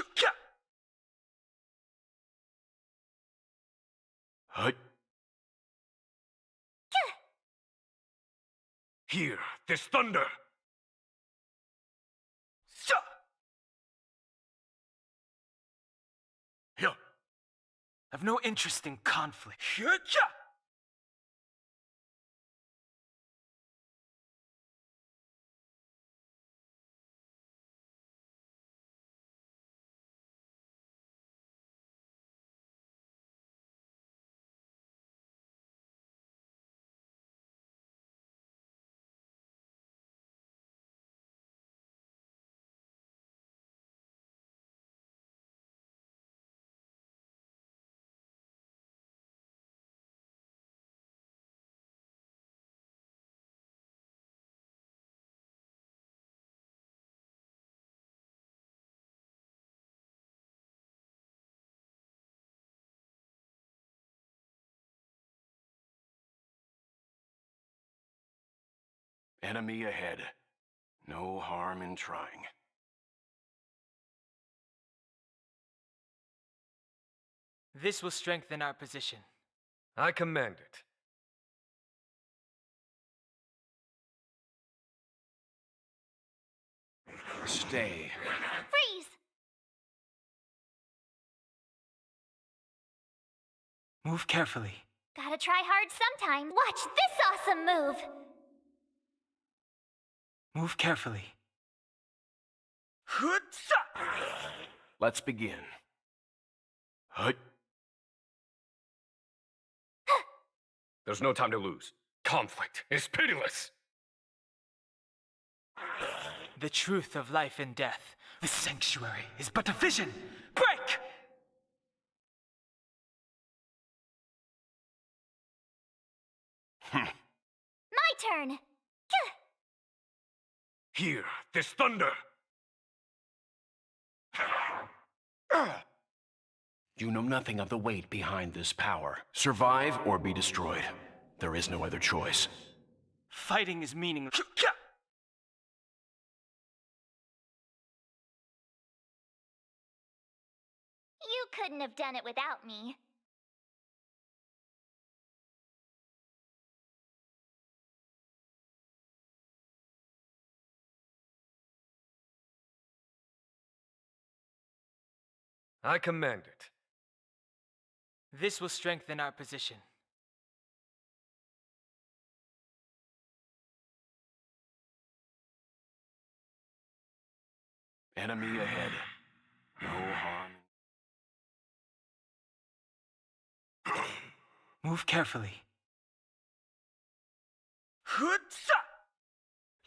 Hut. Hear this thunder! I've no interest in conflict. Enemy ahead. No harm in trying. This will strengthen our position. I commend it. Stay. Freeze! Move carefully. Gotta try hard sometime. Watch this awesome move! Move carefully. Let's begin. Hut. There's no time to lose. Conflict is pitiless. The truth of life and death. The sanctuary is but a vision. Break! My turn! Hear this thunder. You know nothing of the weight behind this power. Survive or be destroyed. There is no other choice. Fighting is meaningless. You couldn't have done it without me. I commend it. This will strengthen our position. Enemy ahead. No harm. Move carefully.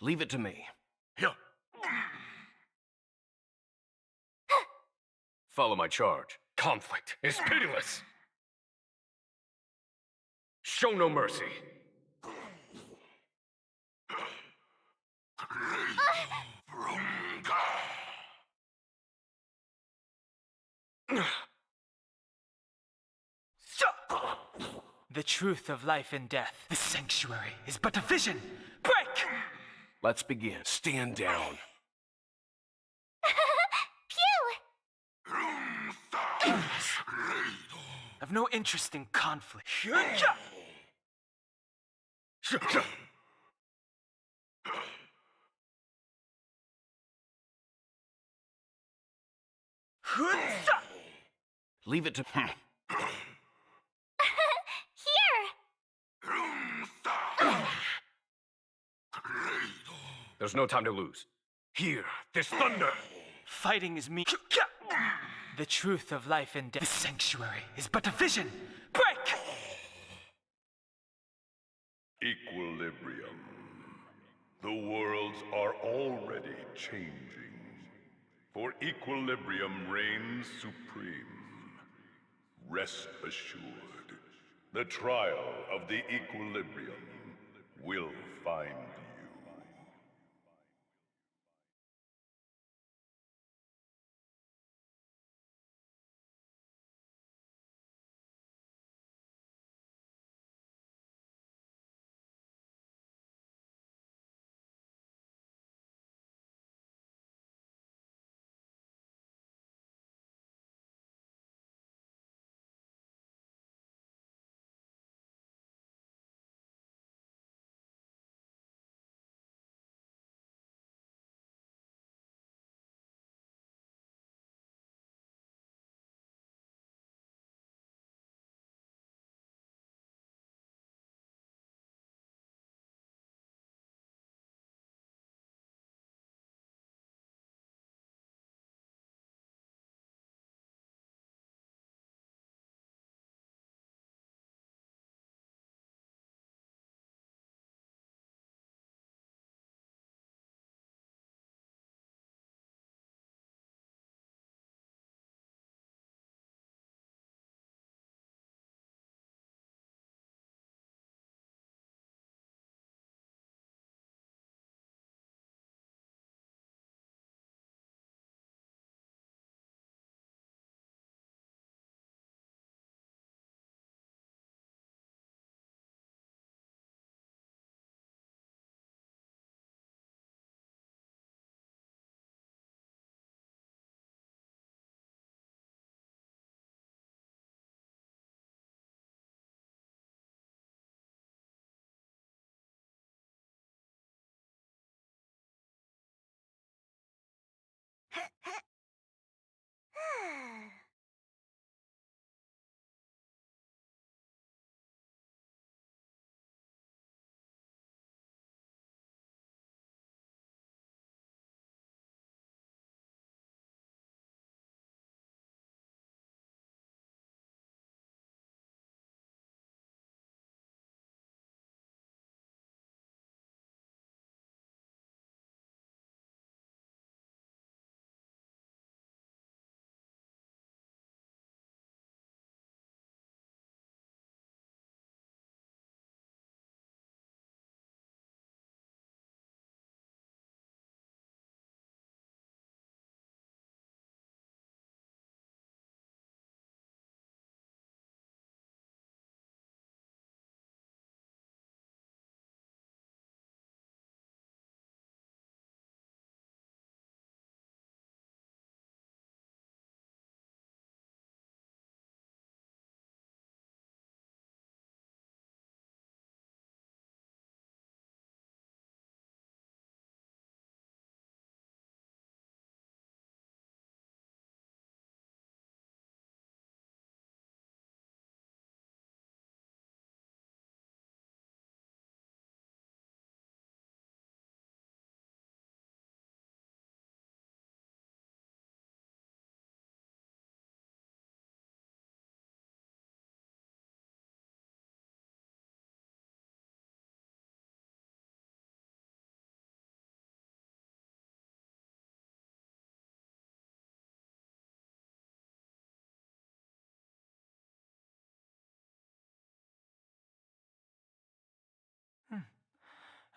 Leave it to me. Follow my charge. Conflict is pitiless. Show no mercy. The truth of life and death. The sanctuary is but a vision. Break! Let's begin. Stand down. Phew! I've no interest in conflict. Leave it to... Here! There's no time to lose. Hear this thunder. Fighting is me. The truth of life and death. The sanctuary is but a vision. Break! Equilibrium. The worlds are already changing. For equilibrium reigns supreme. Rest assured, the trial of the equilibrium will find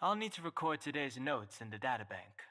I'll need to record today's notes in the databank.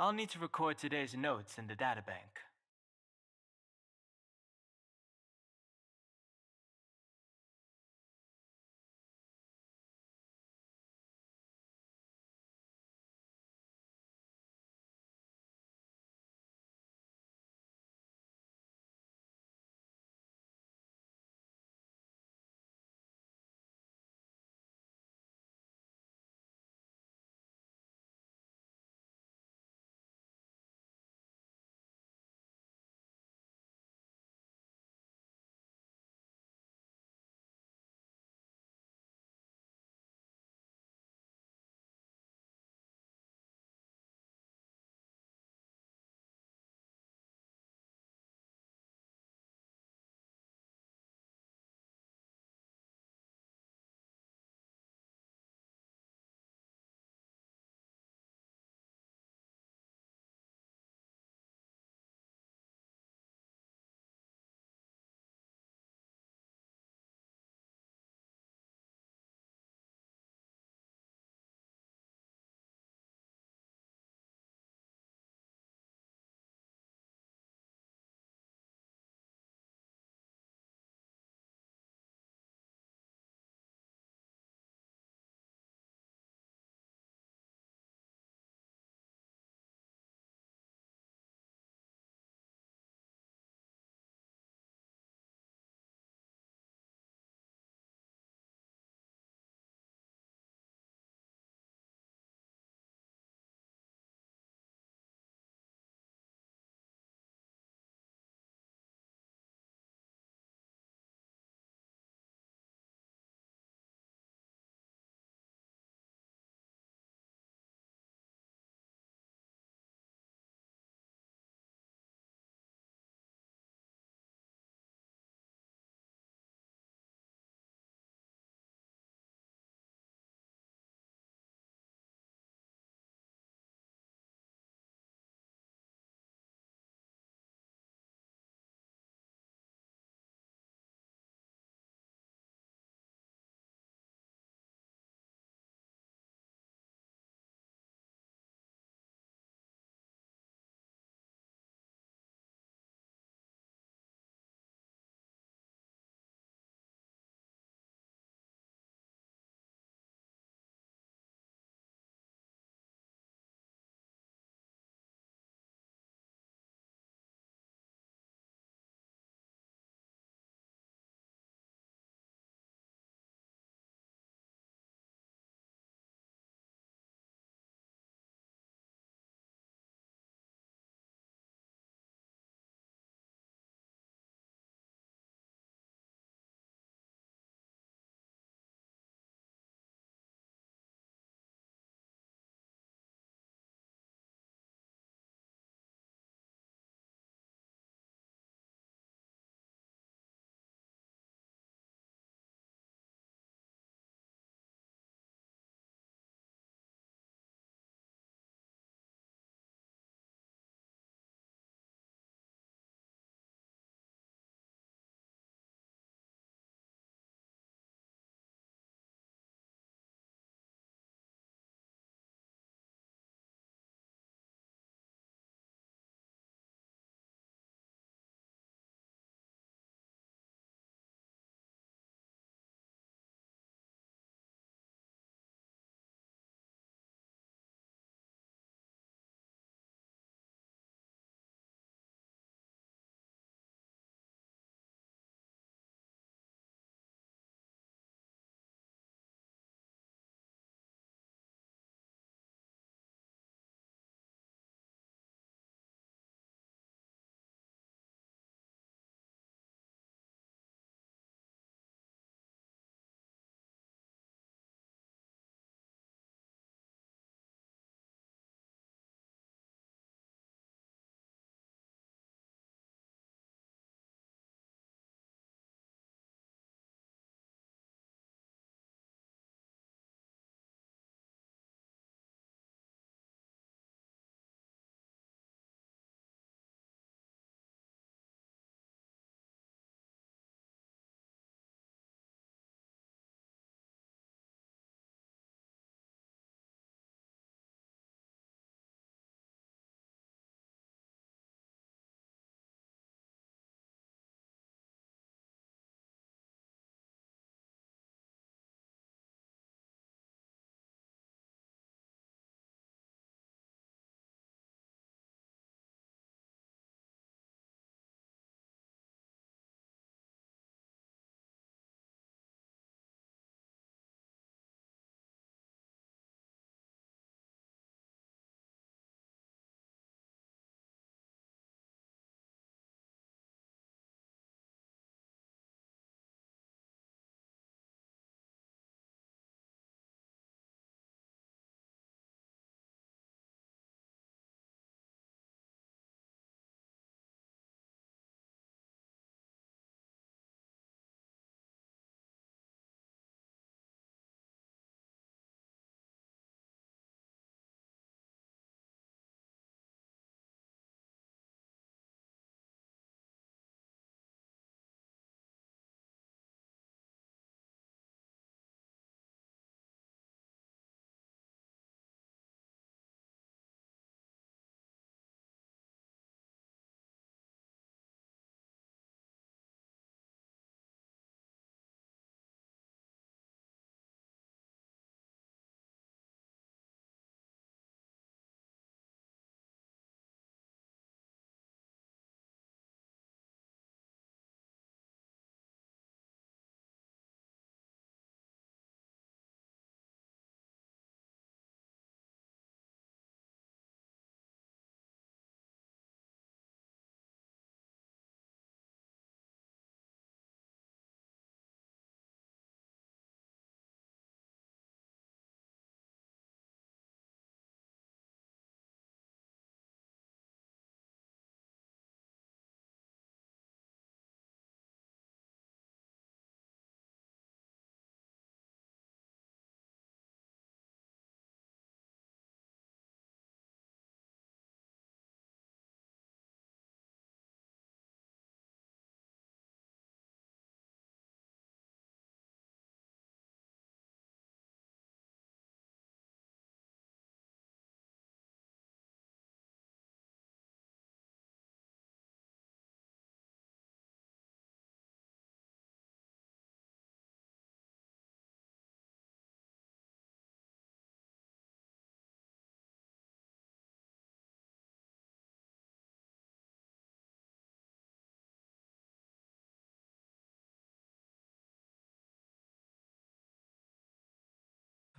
I'll need to record today's notes in the databank.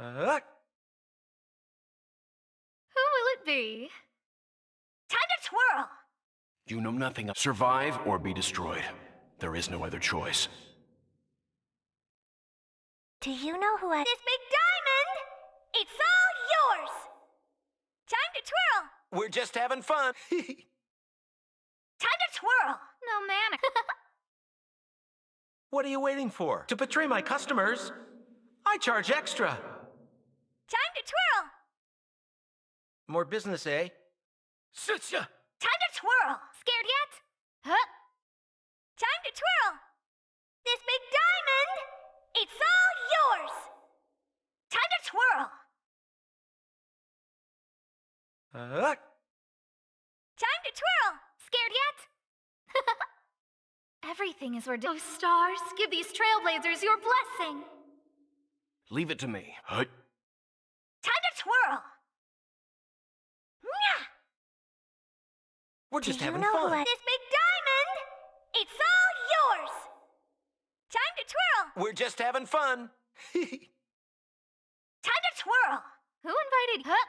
Who will it be? Time to twirl! You know nothing of survive or be destroyed. There is no other choice. Do you know who I— This big diamond! It's all yours! Time to twirl! We're just having fun. Time to twirl! No man. What are you waiting for? To betray my customers? I charge extra. Time to twirl! More business, eh? Suits ya! Time to twirl! Scared yet? Huh? Time to twirl! This big diamond! It's all yours! Time to twirl! Time to twirl! Scared yet? Everything is where stars, give these trailblazers your blessing. Leave it to me. Time to twirl! Nyah! We're just Do you having know fun. This big diamond! It's all yours! Time to twirl! We're just having fun. Time to twirl! Who invited? Huh?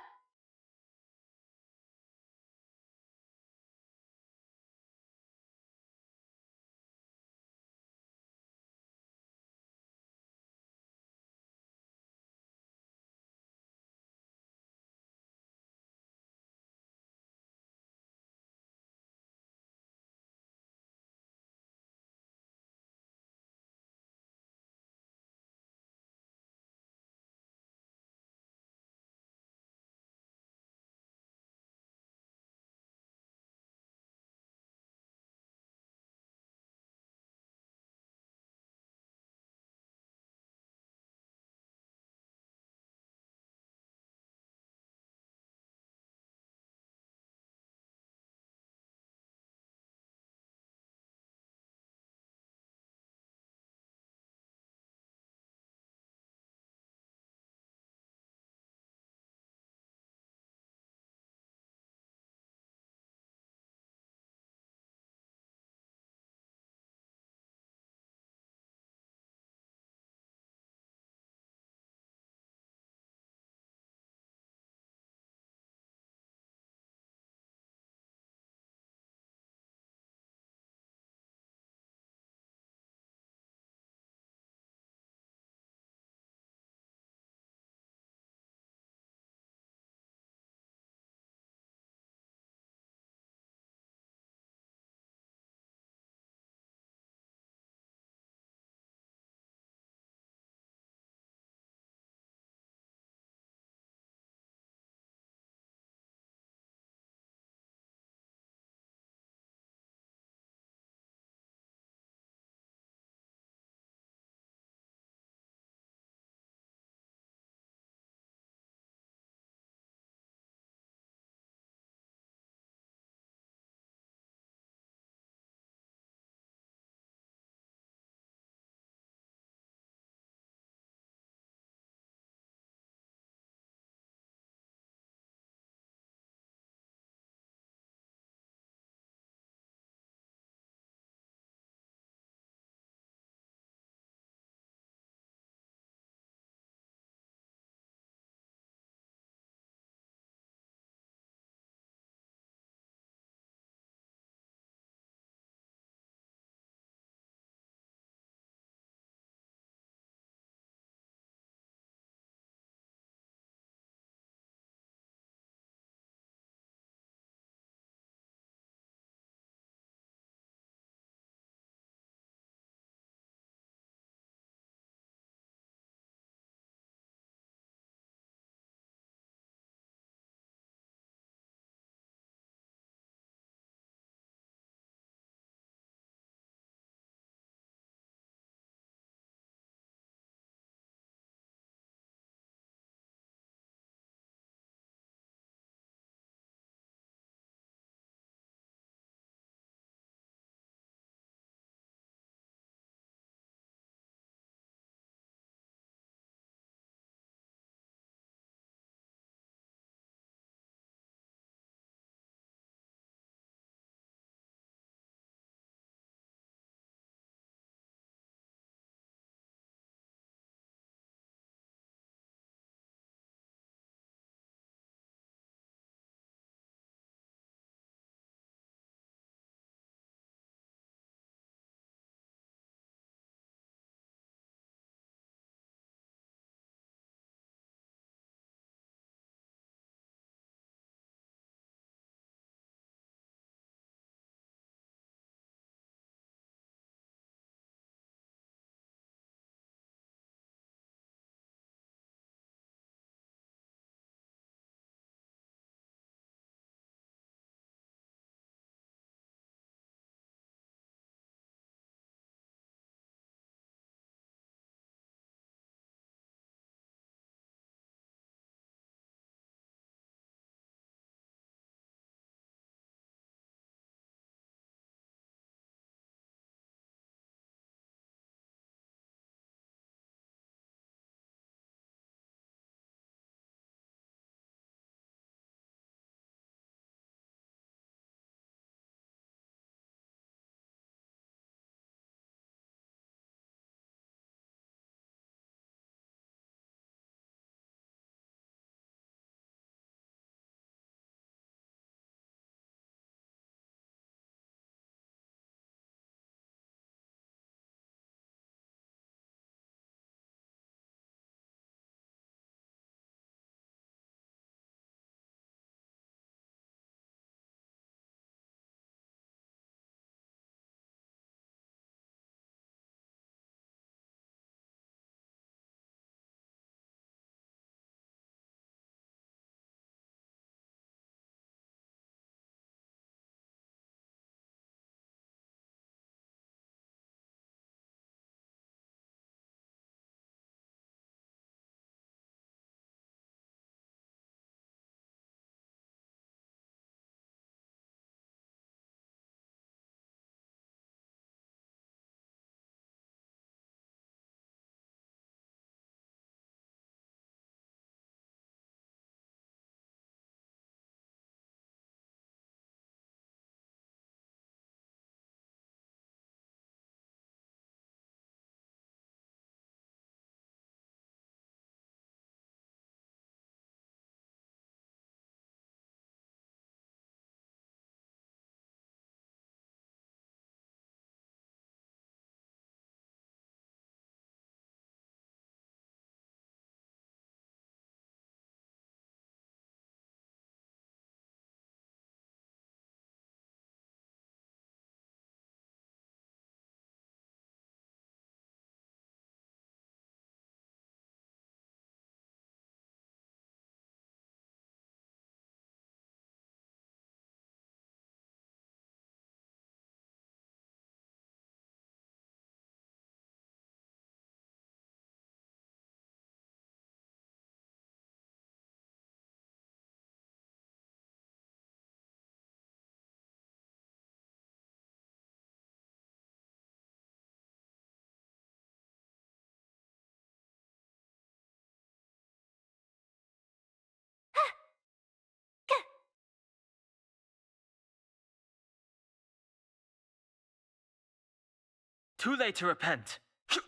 Too late to repent. Who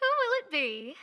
will it be?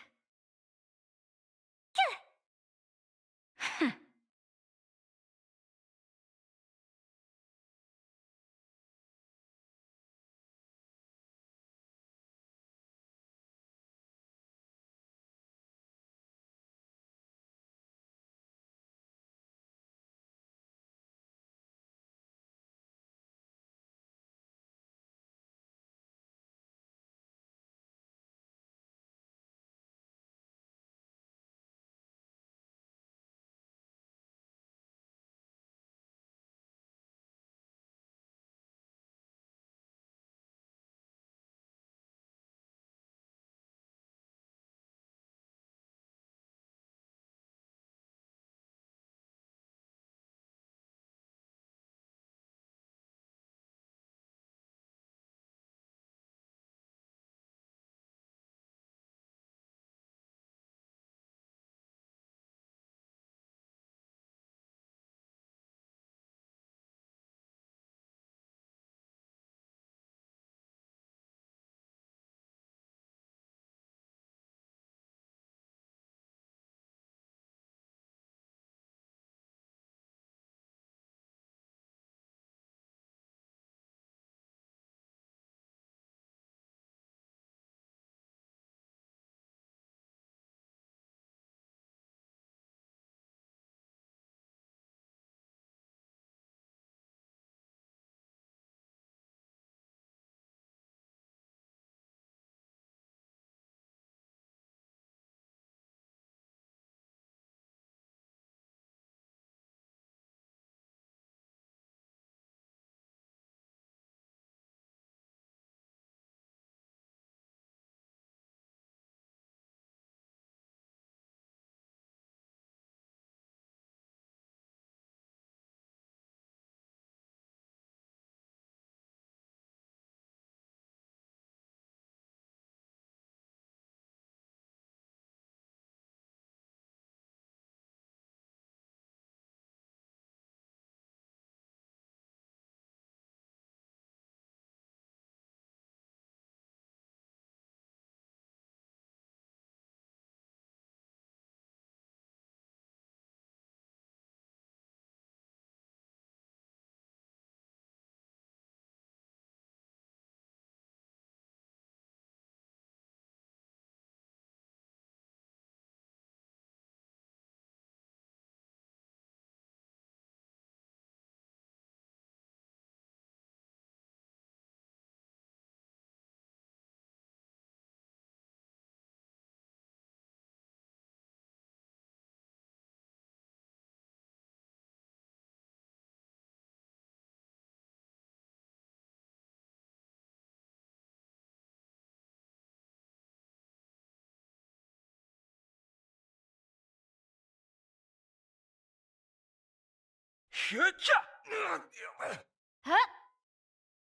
Huh?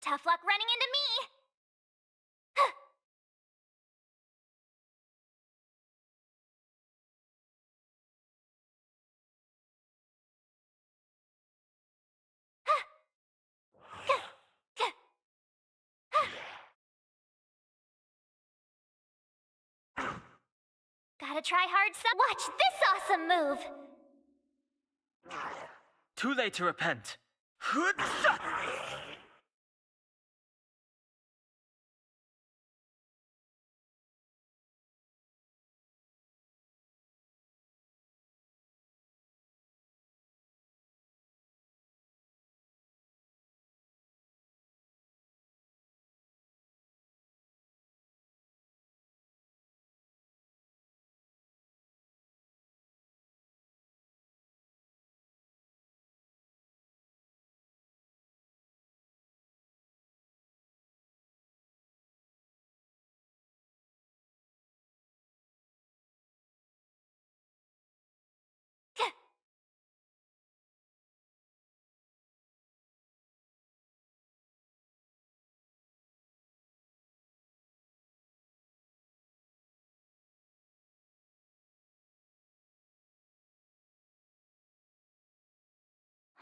Tough luck running into me! Gotta try hard some. Watch this awesome move! Too late to repent.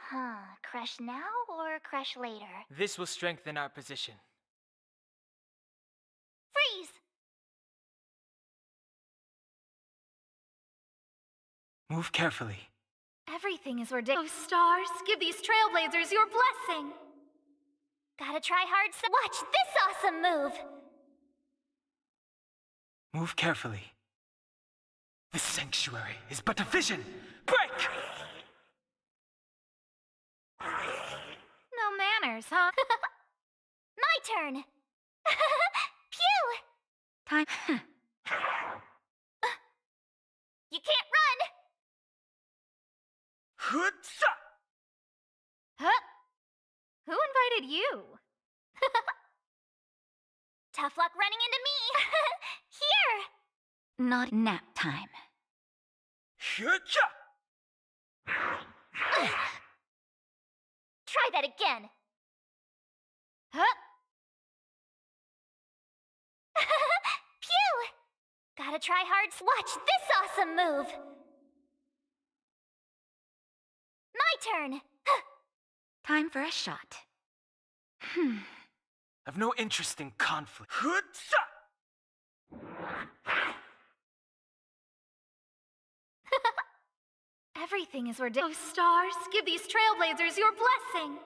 Huh, crush now or crush later? This will strengthen our position. Move carefully. Everything is ordained. Oh, stars, give these trailblazers your blessing. Gotta try hard. Watch this awesome move. Move carefully. The sanctuary is but a vision. Break! No manners, huh? My turn. Phew! Time. You can't run. Huh? Who invited you? Tough luck running into me. Here. Not nap time. Try that again. Huh? Phew! Gotta try hard. Watch this awesome move. My turn. Time for a shot. I've no interest in conflict. Everything is ordained. Oh, stars, give these trailblazers your blessing.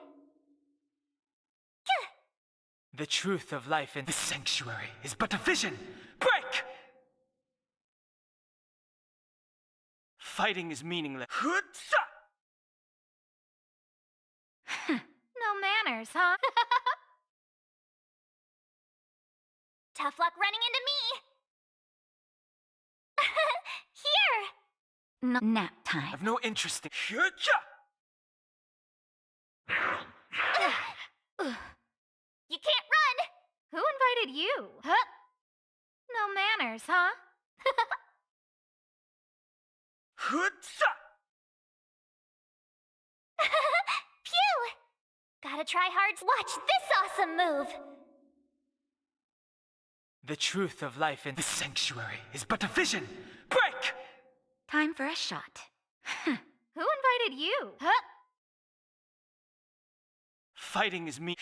The truth of life in the sanctuary is but a vision. Break! Fighting is meaningless. No manners, huh? Tough luck running into me. Here. Not nap time. I've no interest in. You can't run. Who invited you? Huh? No manners, huh? Phew! Gotta try hard. Watch this awesome move. The truth of life in the sanctuary is but a vision. Break! Time for a shot. Who invited you? Huh? Fighting is me.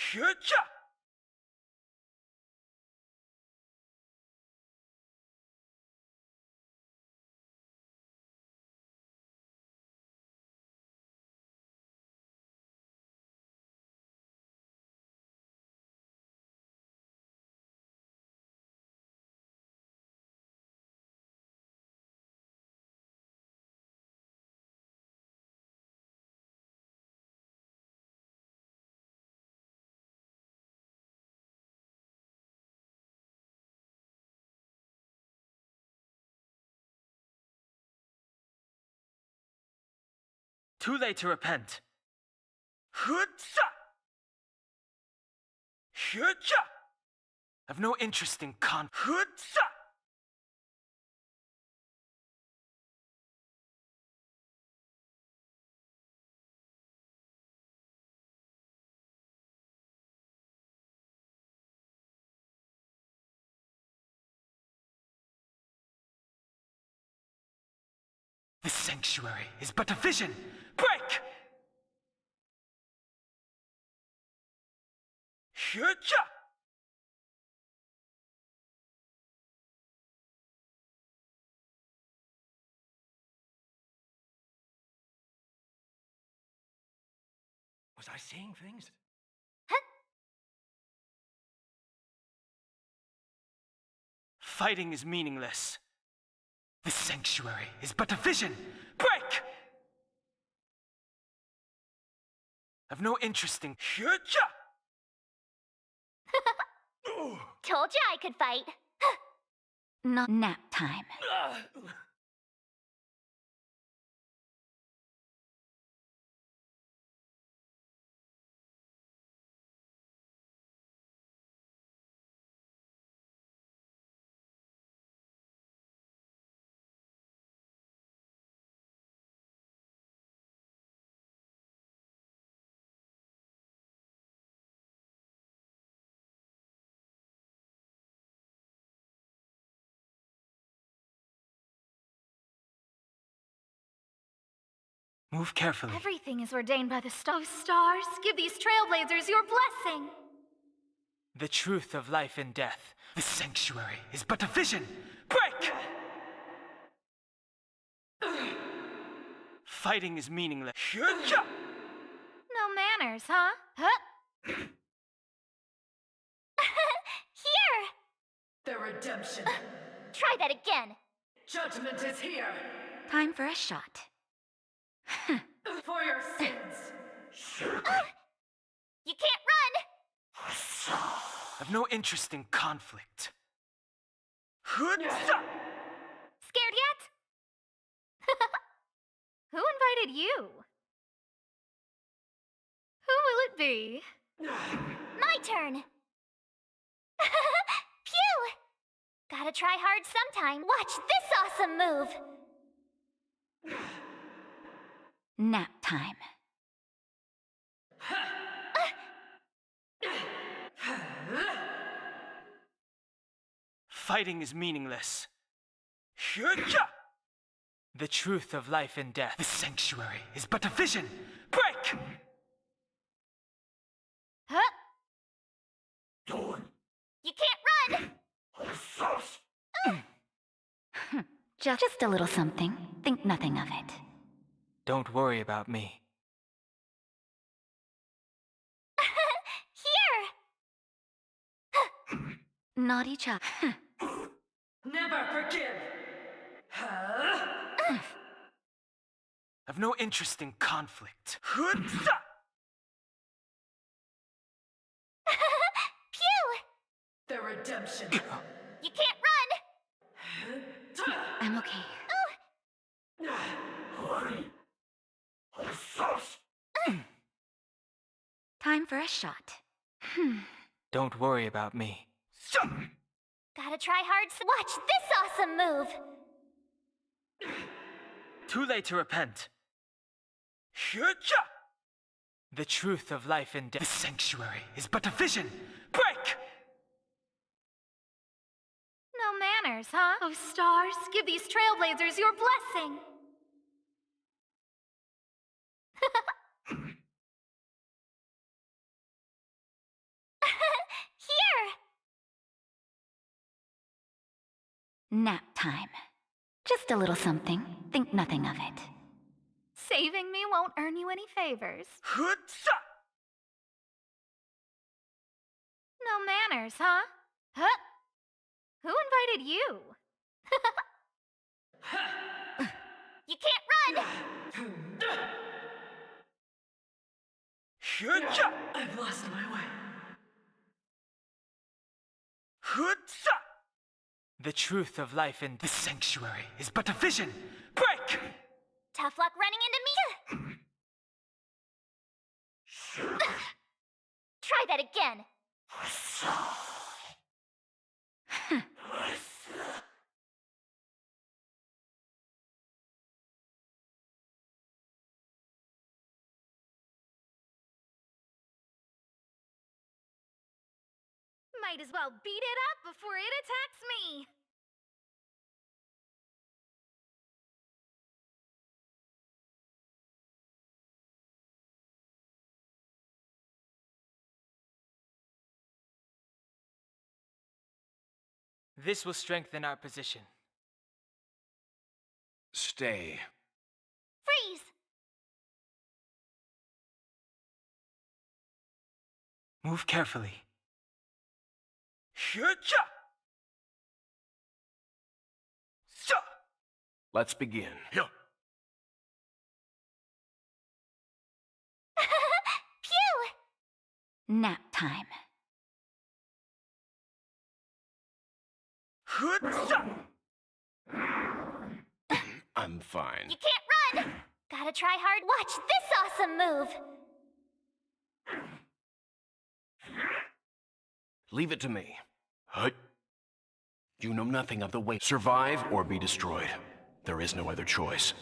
Too late to repent. I've no interest in The sanctuary is but a vision. Break! Was I seeing things? Fighting is meaningless. The sanctuary is but a vision. Break! I've no interest in. Told you I could fight. Not nap time. Move carefully. Everything is ordained by the stars. Give these trailblazers your blessing. The truth of life and death. The sanctuary is but a vision. Break! Fighting is meaningless. No manners, huh? Here! The redemption. Try that again. Judgment is here. Time for a shot. For your sins. You can't run! I've no interest in conflict. Scared yet? Who invited you? Who will it be? My turn! Phew! Gotta try hard sometime. Watch this awesome move! Nap time. Fighting is meaningless. The truth of life and death. The sanctuary is but a vision. Break! You can't run! Just a little something. Think nothing of it. Don't worry about me. Here! Naughty child. Never forgive. I've no interest in conflict. Phew! The redemption. You can't run! I'm okay. Time for a shot. Don't worry about me. Gotta try hard. Watch this awesome move! Too late to repent. The truth of life and death. The sanctuary is but a vision. Break! No manners, huh? Oh, stars, give these trailblazers your blessing. Here! Nap time. Just a little something. Think nothing of it. Saving me won't earn you any favors. No manners, huh? Who invited you? You can't run! I've lost my way. The truth of life and the sanctuary is but a vision. Break! Tough luck running into me! Try that again! Might as well beat it up before it attacks me. This will strengthen our position. Stay. Freeze! Move carefully. Let's begin. Phew! Nap time. I'm fine. You can't run! Gotta try hard. Watch this awesome move! Leave it to me. Hut. You know nothing of the way. Survive or be destroyed. There is no other choice.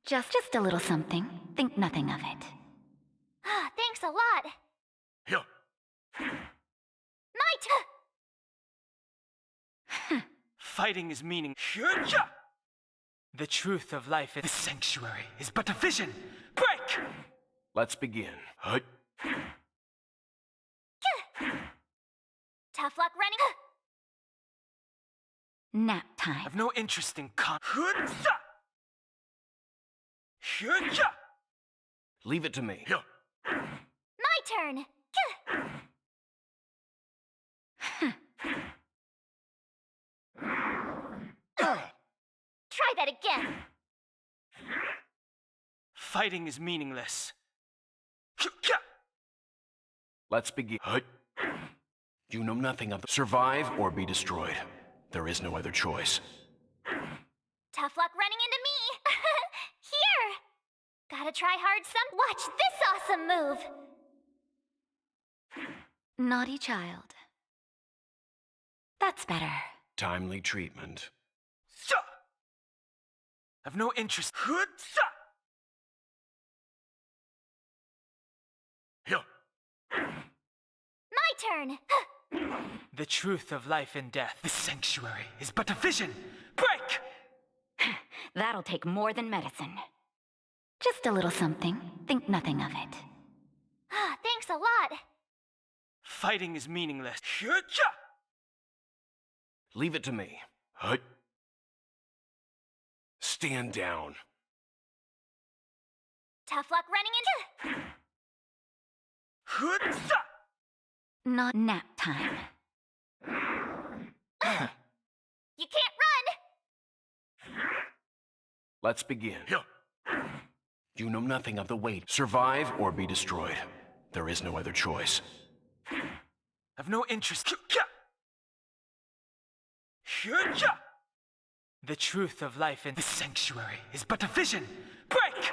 Just a little something. Think nothing of it. Thanks a lot. Here. My Fighting is meaning. The truth of life and the sanctuary is but a vision. Break! Let's begin. Hut. Tough luck running. Nap time. I've no interest in Leave it to me. My turn! Try that again! Fighting is meaningless. Let's begin. You know nothing of the... Survive or be destroyed. There is no other choice. Tough luck running into me! Here! Gotta try hard some. Watch this awesome move! Naughty child. That's better. Timely treatment. I've no interest. My turn! The truth of life and death. The sanctuary is but a vision. Break! That'll take more than medicine. Just a little something. Think nothing of it. Thanks a lot! Fighting is meaningless. Leave it to me. Stand down. Tough luck running into... Not nap time. You can't run! Let's begin. You know nothing of the weight. Survive or be destroyed. There is no other choice. I've no interest. The truth of life and the sanctuary is but a vision. Break!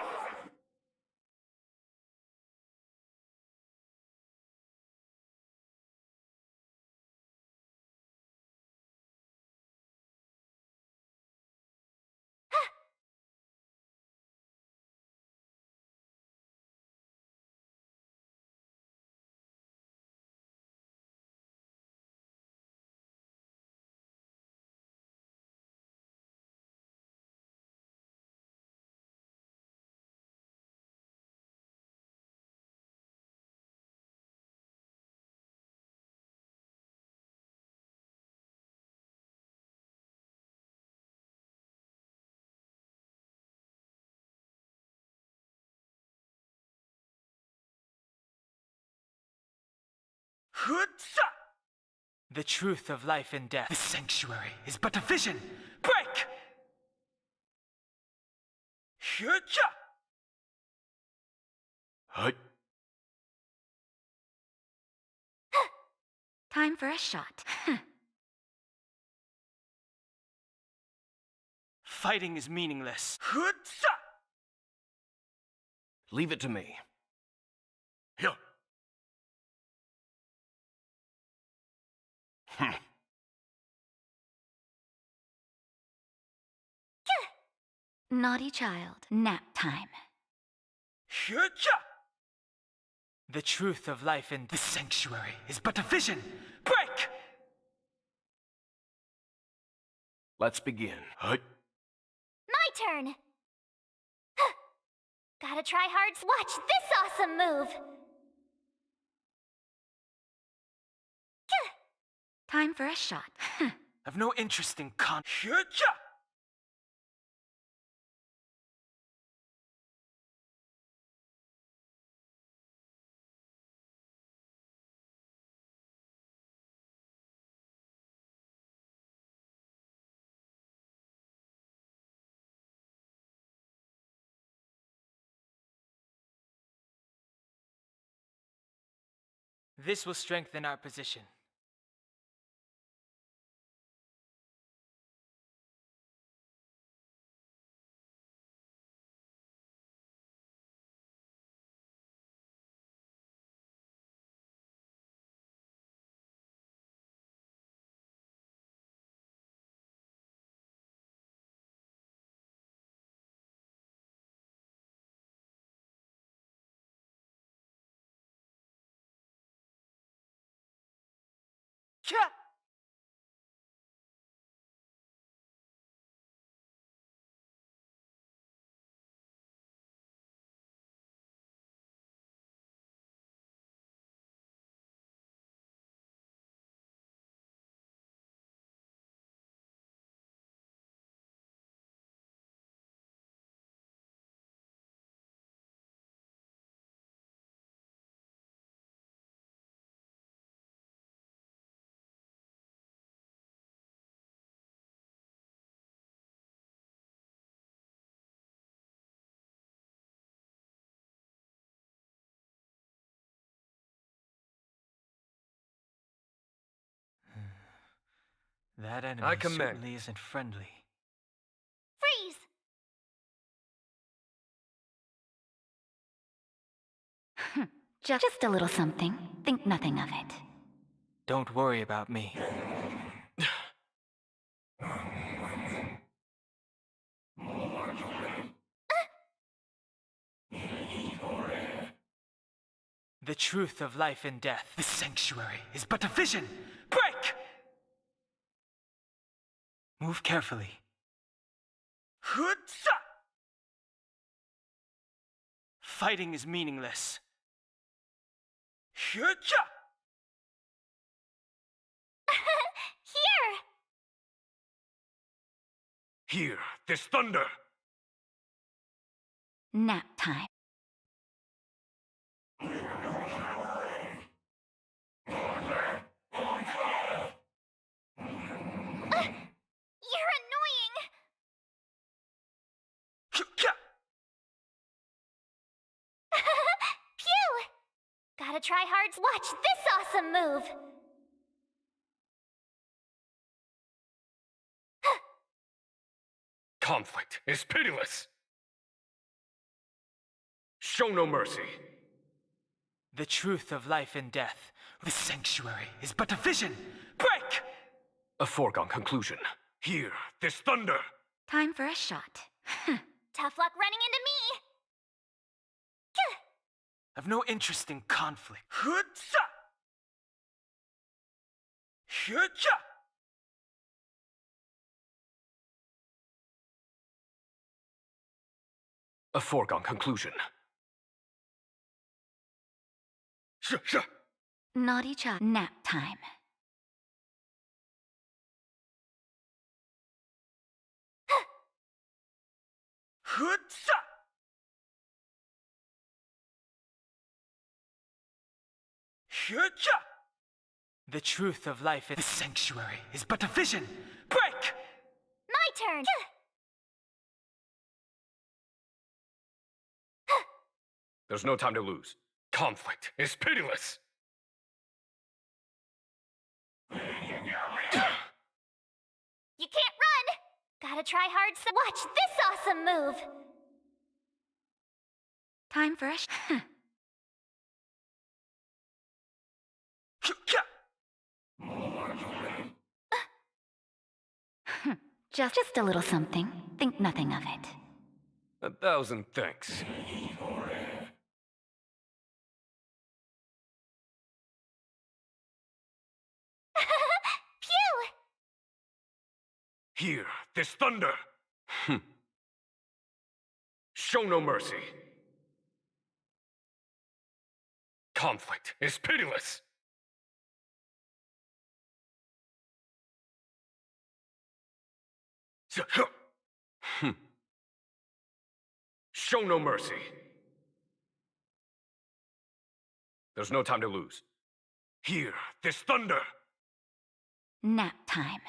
The truth of life and death. The sanctuary is but a vision. Break! Time for a shot. Fighting is meaningless. Leave it to me. Naughty child. Nap time. The truth of life and the sanctuary is but a vision. Break! Let's begin. My turn! Gotta try hard. Watch this awesome move! Time for a shot. I've no interest in This will strengthen our position. That I enemy commend certainly isn't friendly. Freeze! Just a little something. Think nothing of it. Don't worry about me. The truth of life and death. The sanctuary is but a vision. Break! Move carefully. Hutsa! Fighting is meaningless. Hutsa! Here! Hear this thunder! Nap time. You're annoying! Phew! Gotta try hard. Watch this awesome move! Conflict is pitiless! Show no mercy! The truth of life and death. The sanctuary is but a vision. Break! A foregone conclusion. Hear this thunder! Time for a shot. Tough luck running into me! I've no interest in conflict. Hutsa! Hutsa! A foregone conclusion. Naughty child. Nap time. Hutsa! Hutsa! The truth of life and the sanctuary is but a vision. Break! My turn! There's no time to lose. Conflict is pitiless! You can't run! Gotta try hard. Watch this awesome move! Time for a Just a little something. Think nothing of it. 1,000 thanks. Phew! Hear this thunder! Show no mercy. Conflict is pitiless! Show no mercy. There's no time to lose. Hear this thunder! Nap time.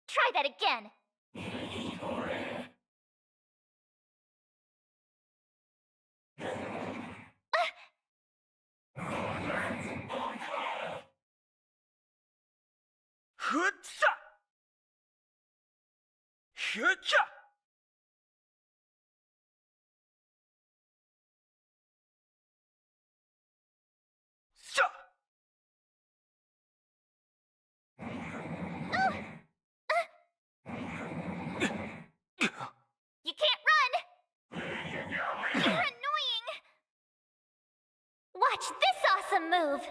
Try that again! Hutsa! Hutsa! You can't run! You're annoying! Watch this awesome move!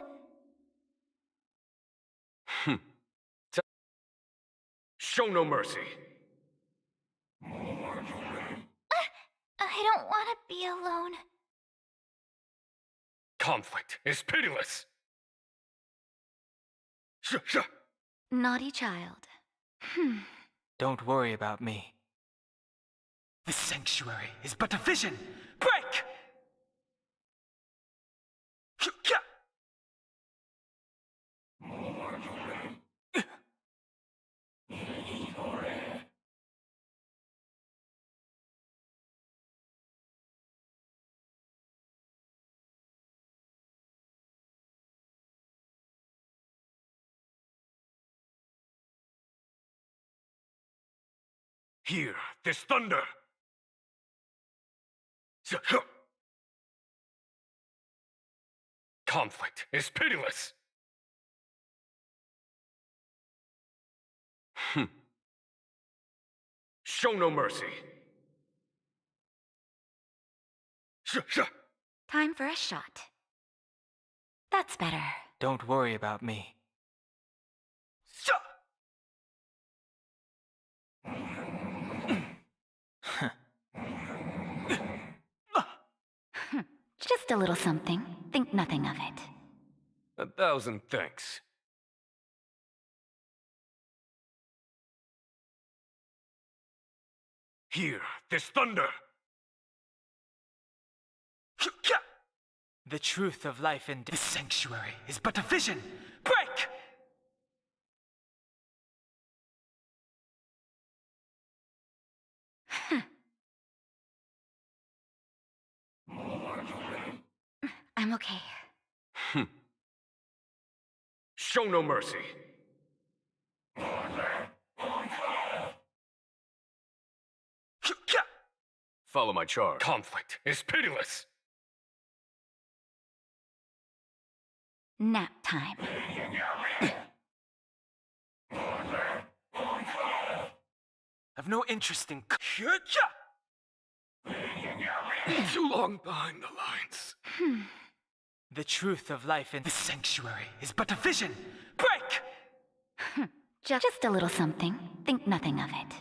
Show no mercy. I don't want to be alone. Conflict is pitiless. Naughty child. Don't worry about me. The sanctuary is but a vision. Break! Hear this thunder! Conflict is pitiless! Show no mercy! Time for a shot. That's better. Don't worry about me. Just a little something. Think nothing of it. 1,000 thanks. Hear this thunder! The truth of life and this sanctuary is but a vision. Break! I'm okay. Show no mercy! Follow my charge. Conflict is pitiless! Nap time. I've no interest in. Too long behind the lines. The truth of life in this sanctuary is but a vision. Break! Just a little something. Think nothing of it.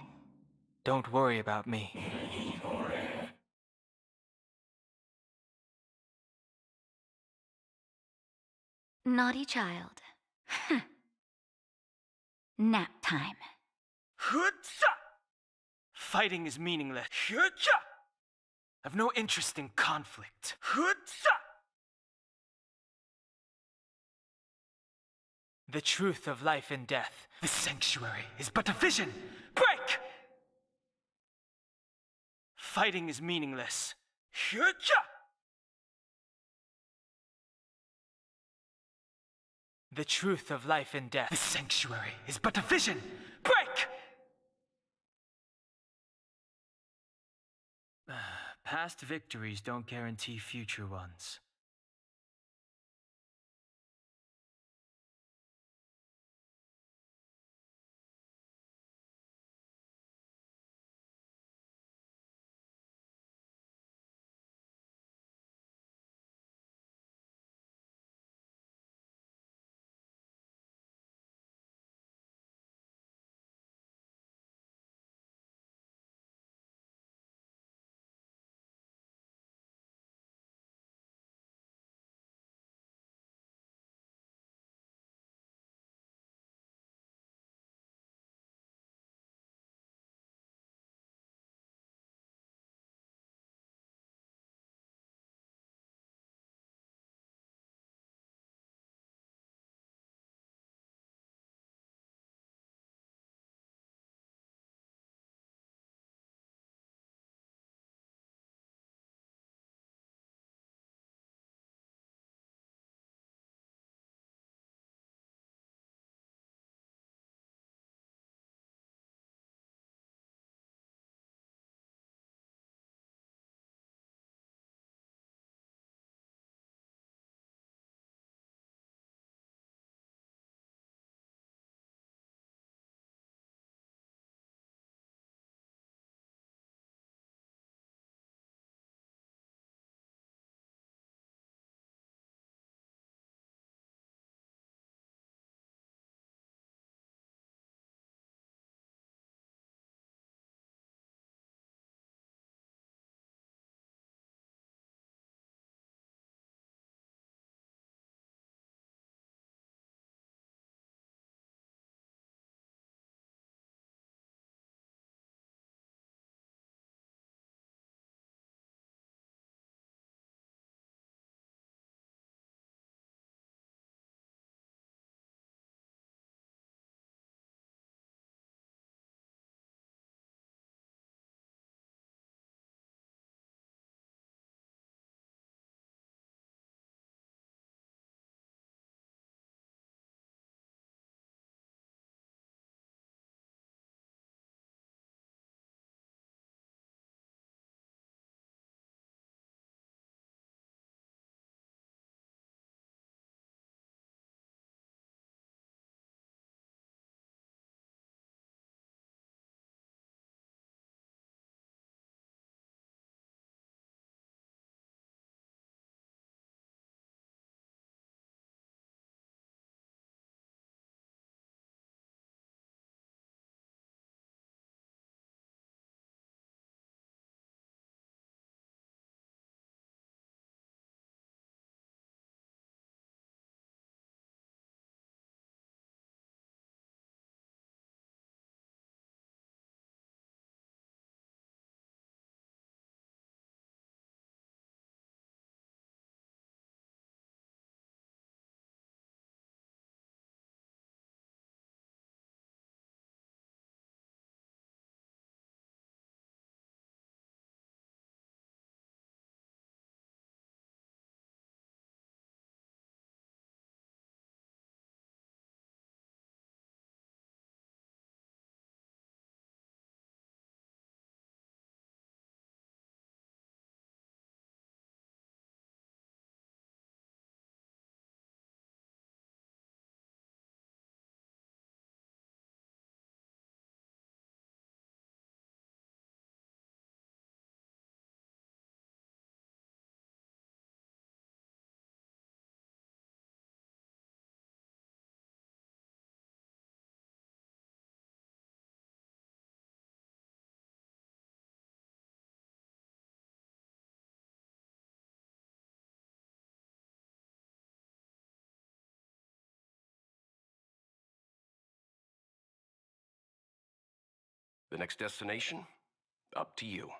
Don't worry about me. Naughty child. Nap time. Fighting is meaningless. I've no interest in conflict. The truth of life and death. The sanctuary is but a vision. Break! Fighting is meaningless. The truth of life and death. The sanctuary is but a vision. Break! Past victories don't guarantee future ones. The next destination? Up to you.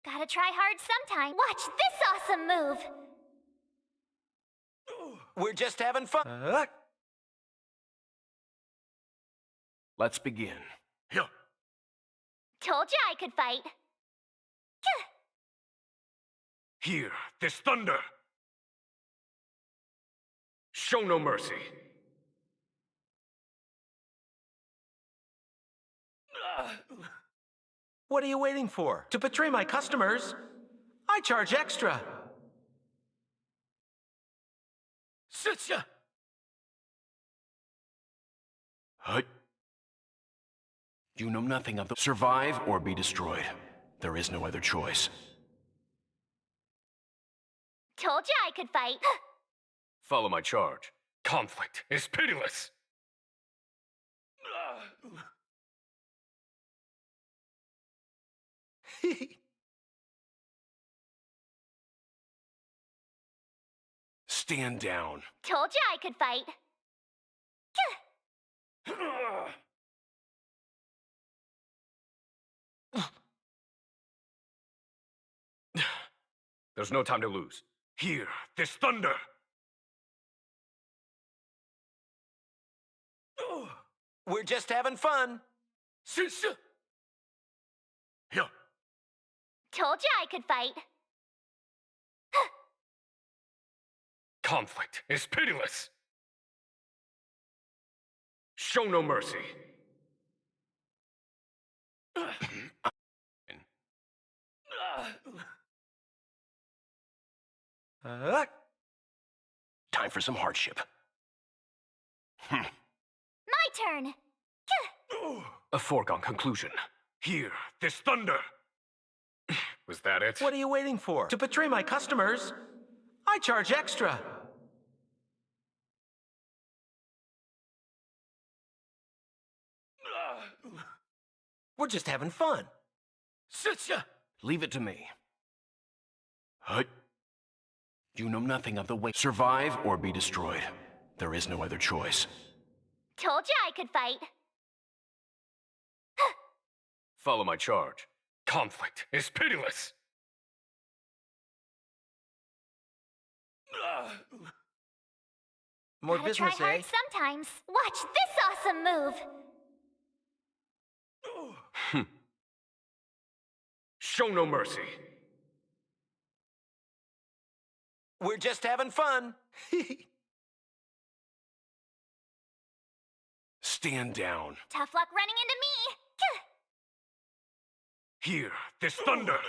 Gotta try hard sometime. Watch this awesome move! We're just having fun. Let's begin. Yeah. Told ya I could fight. Hear this thunder. Show no mercy. What are you waiting for? To betray my customers? I charge extra. Sitya! Hut. You know nothing of the... Survive or be destroyed. There is no other choice. Told ya I could fight. Follow my charge. Conflict is pitiless. Stand down. Told ya I could fight. There's no time to lose. Hear this thunder. We're just having fun. Sitya! Yeah. Told ya I could fight. Conflict is pitiless. Show no mercy. Time for some hardship. My turn. A foregone conclusion. Here, this thunder. Was that it? What are you waiting for? To betray my customers, I charge extra. We're just having fun. Leave it to me. Hut. You know nothing of the way. Survive or be destroyed. There is no other choice. Told you I could fight. Follow my charge. Conflict is pitiless. More Gotta business, try hard eh? sometimes. Watch this awesome move. Show no mercy. We're just having fun. Stand down. Tough luck running into me. Here, this thunder.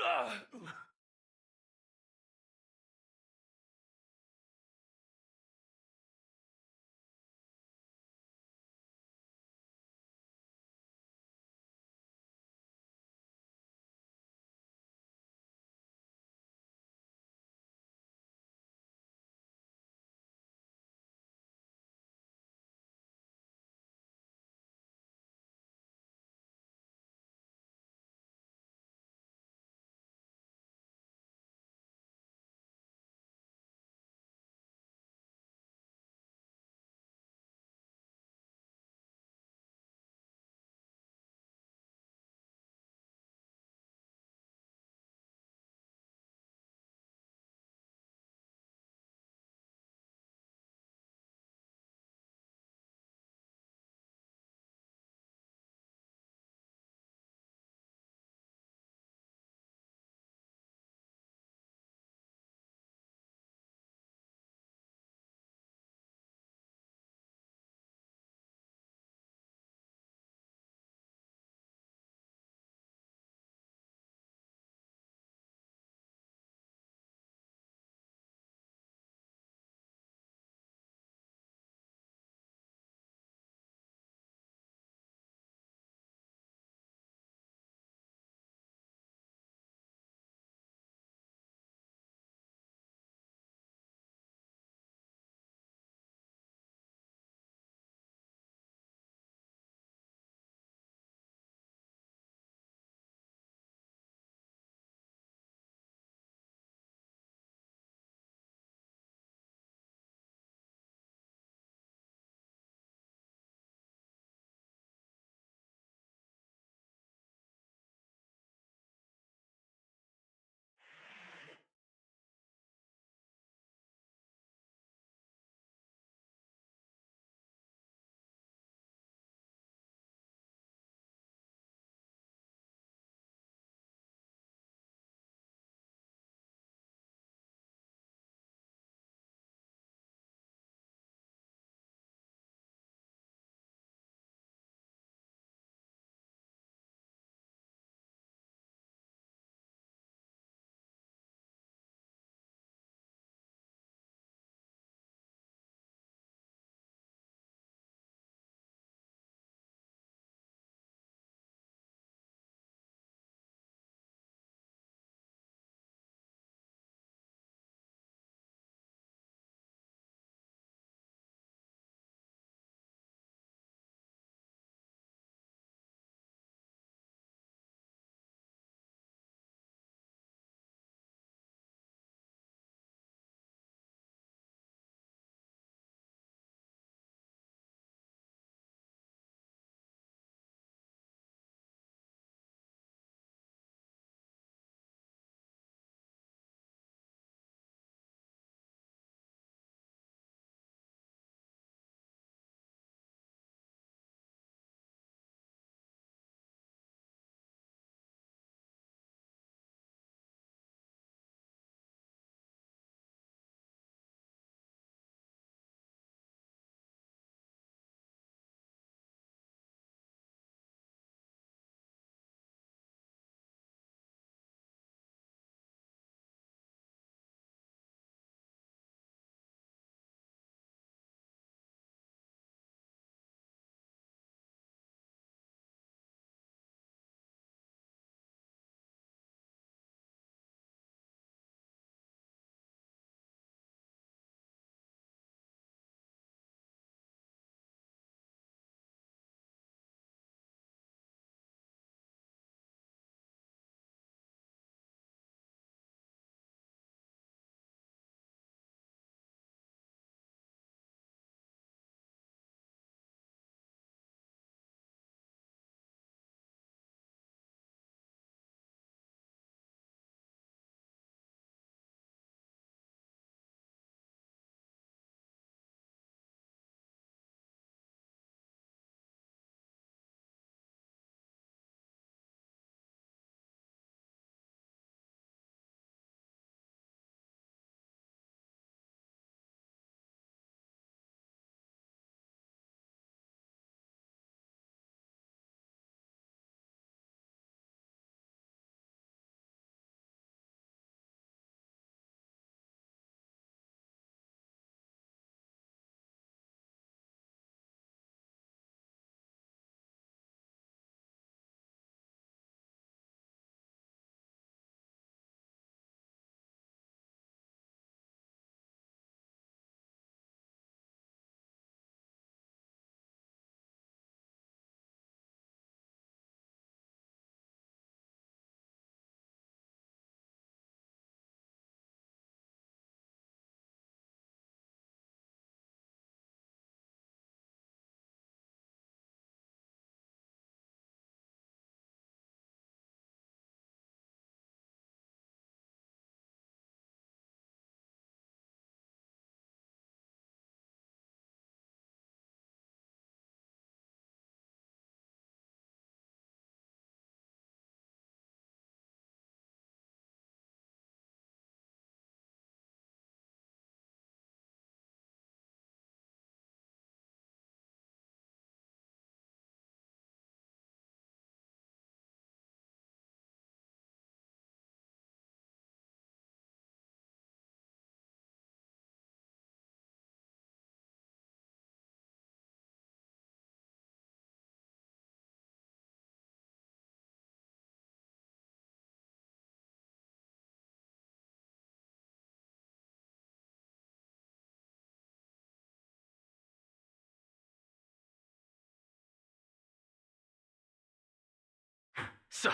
Sir.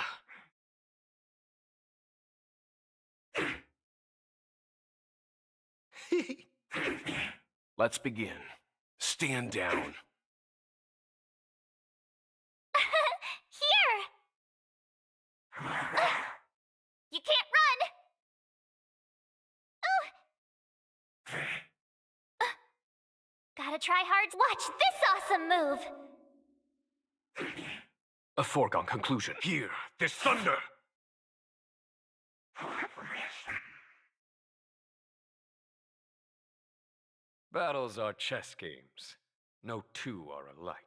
Let's begin. Stand down. Here! You can't run! Gotta try hard to watch this awesome move! A foregone conclusion. Hear this thunder! Battles are chess games. No two are alike.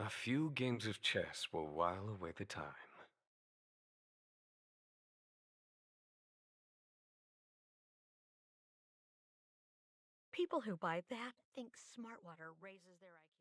A few games of chess will while away the time. People who buy that think Smartwater raises their IQ.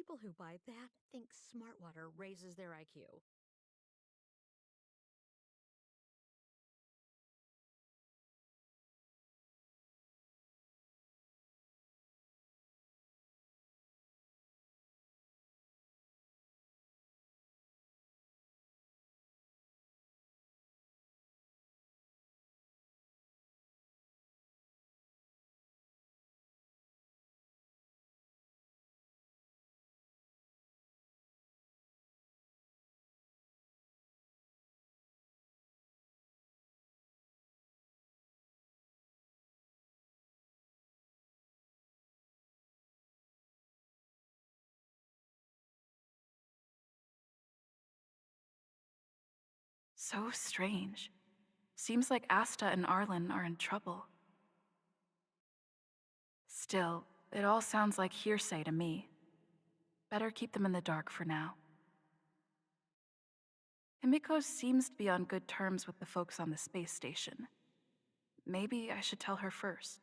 People who buy that think smart water raises their IQ. So strange. Seems like Asta and Arlen are in trouble. Still, it all sounds like hearsay to me. Better keep them in the dark for now. Himiko seems to be on good terms with the folks on the space station. Maybe I should tell her first.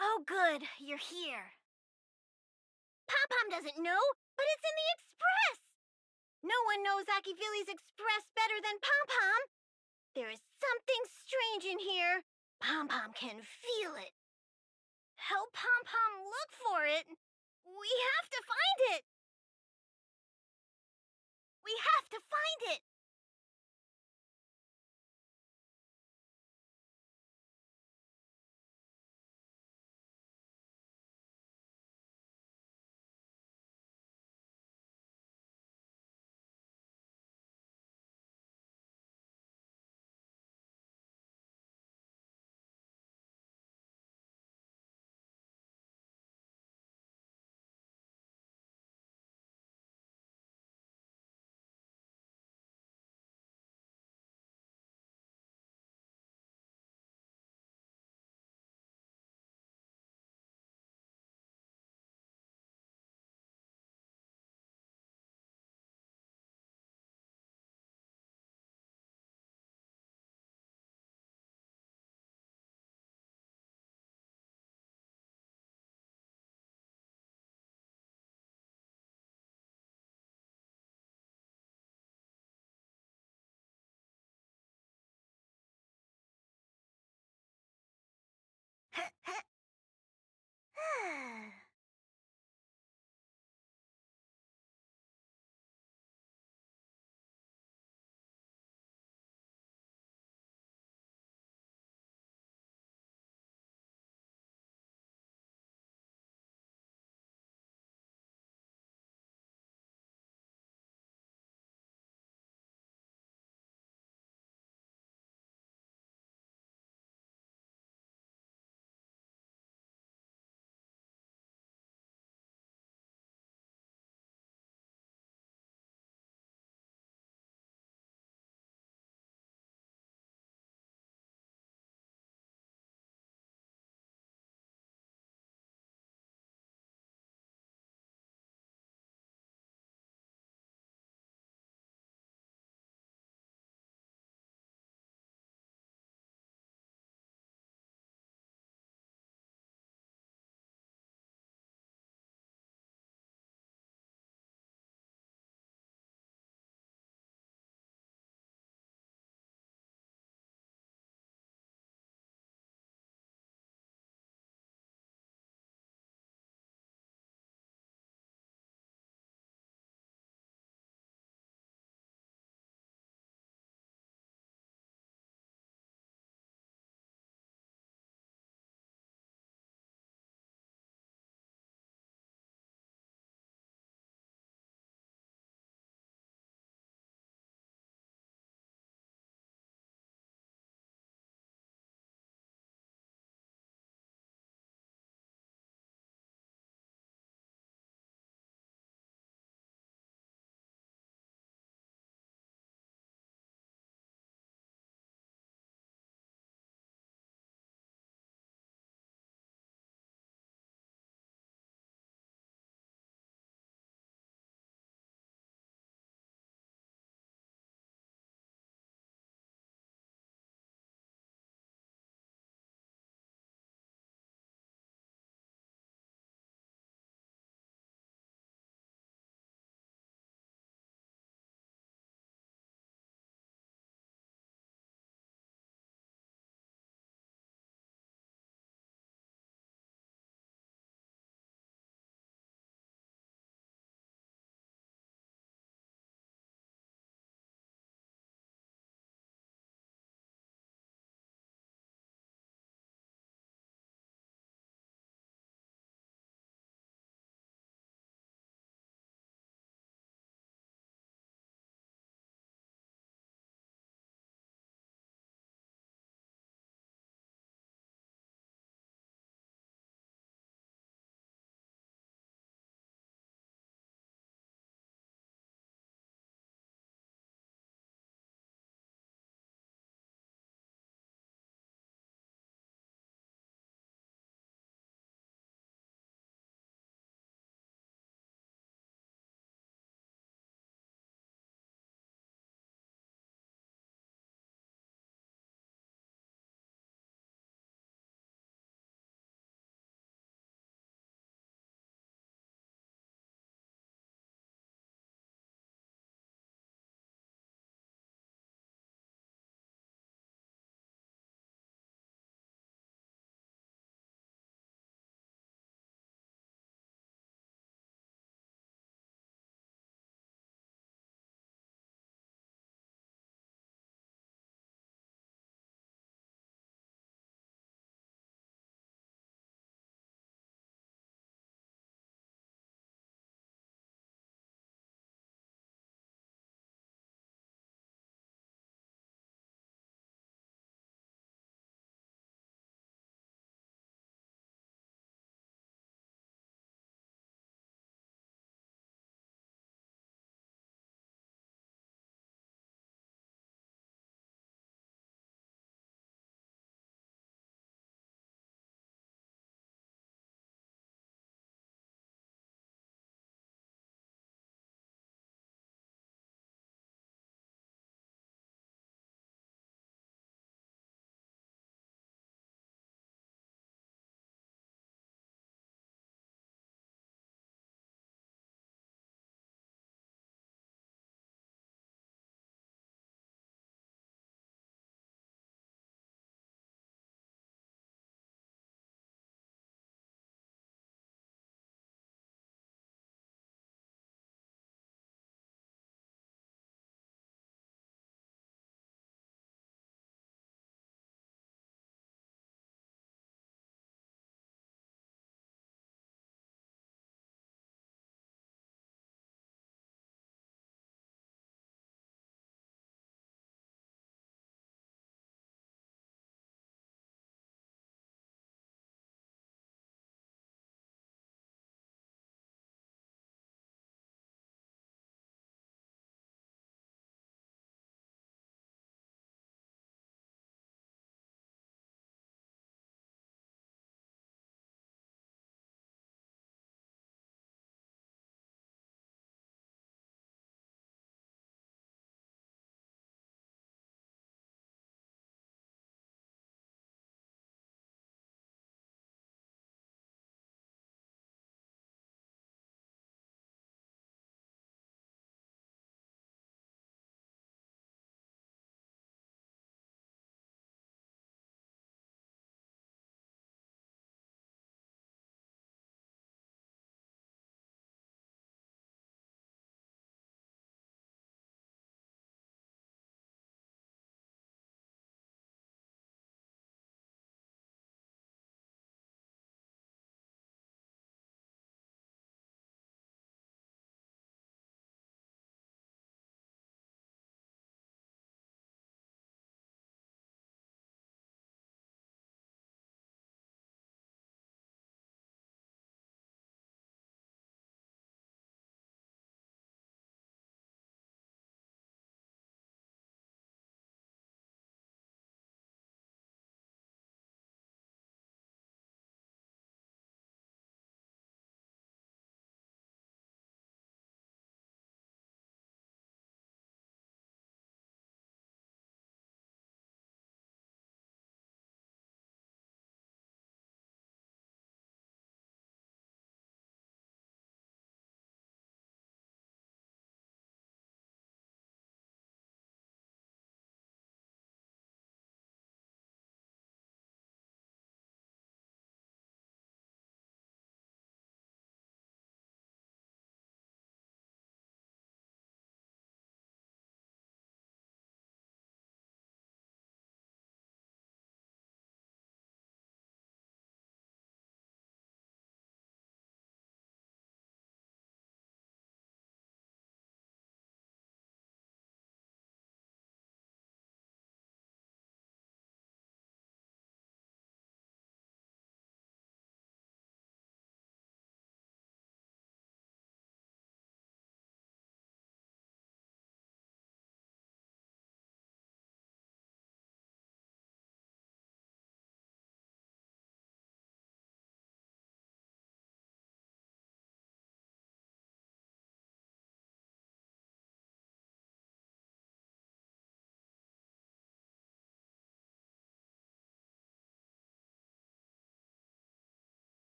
Oh, good, you're here. Pom-Pom doesn't know, but it's in the Express! No one knows Akifili's Express better than Pom-Pom. There is something strange in here. Pom-Pom can feel it. Help Pom-Pom look for it. We have to find it. We have to find it.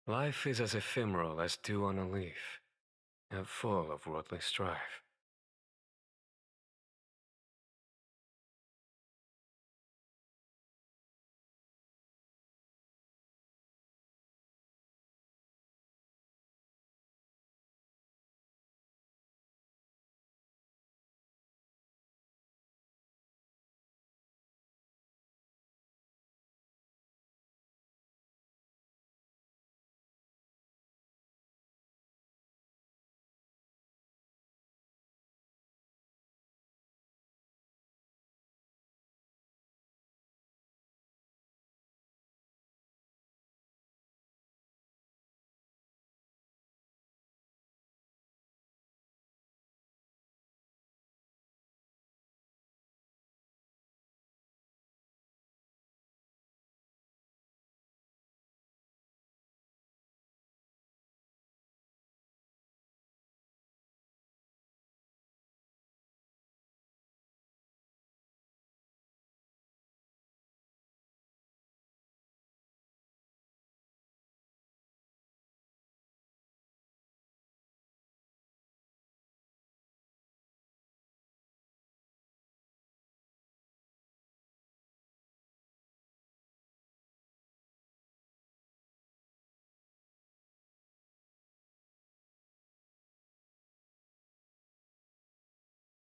Life is as ephemeral as dew on a leaf, and full of worldly strife.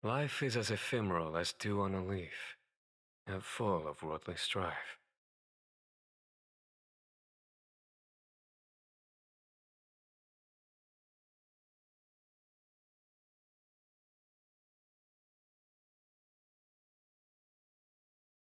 Life is as ephemeral as dew on a leaf, and full of worldly strife.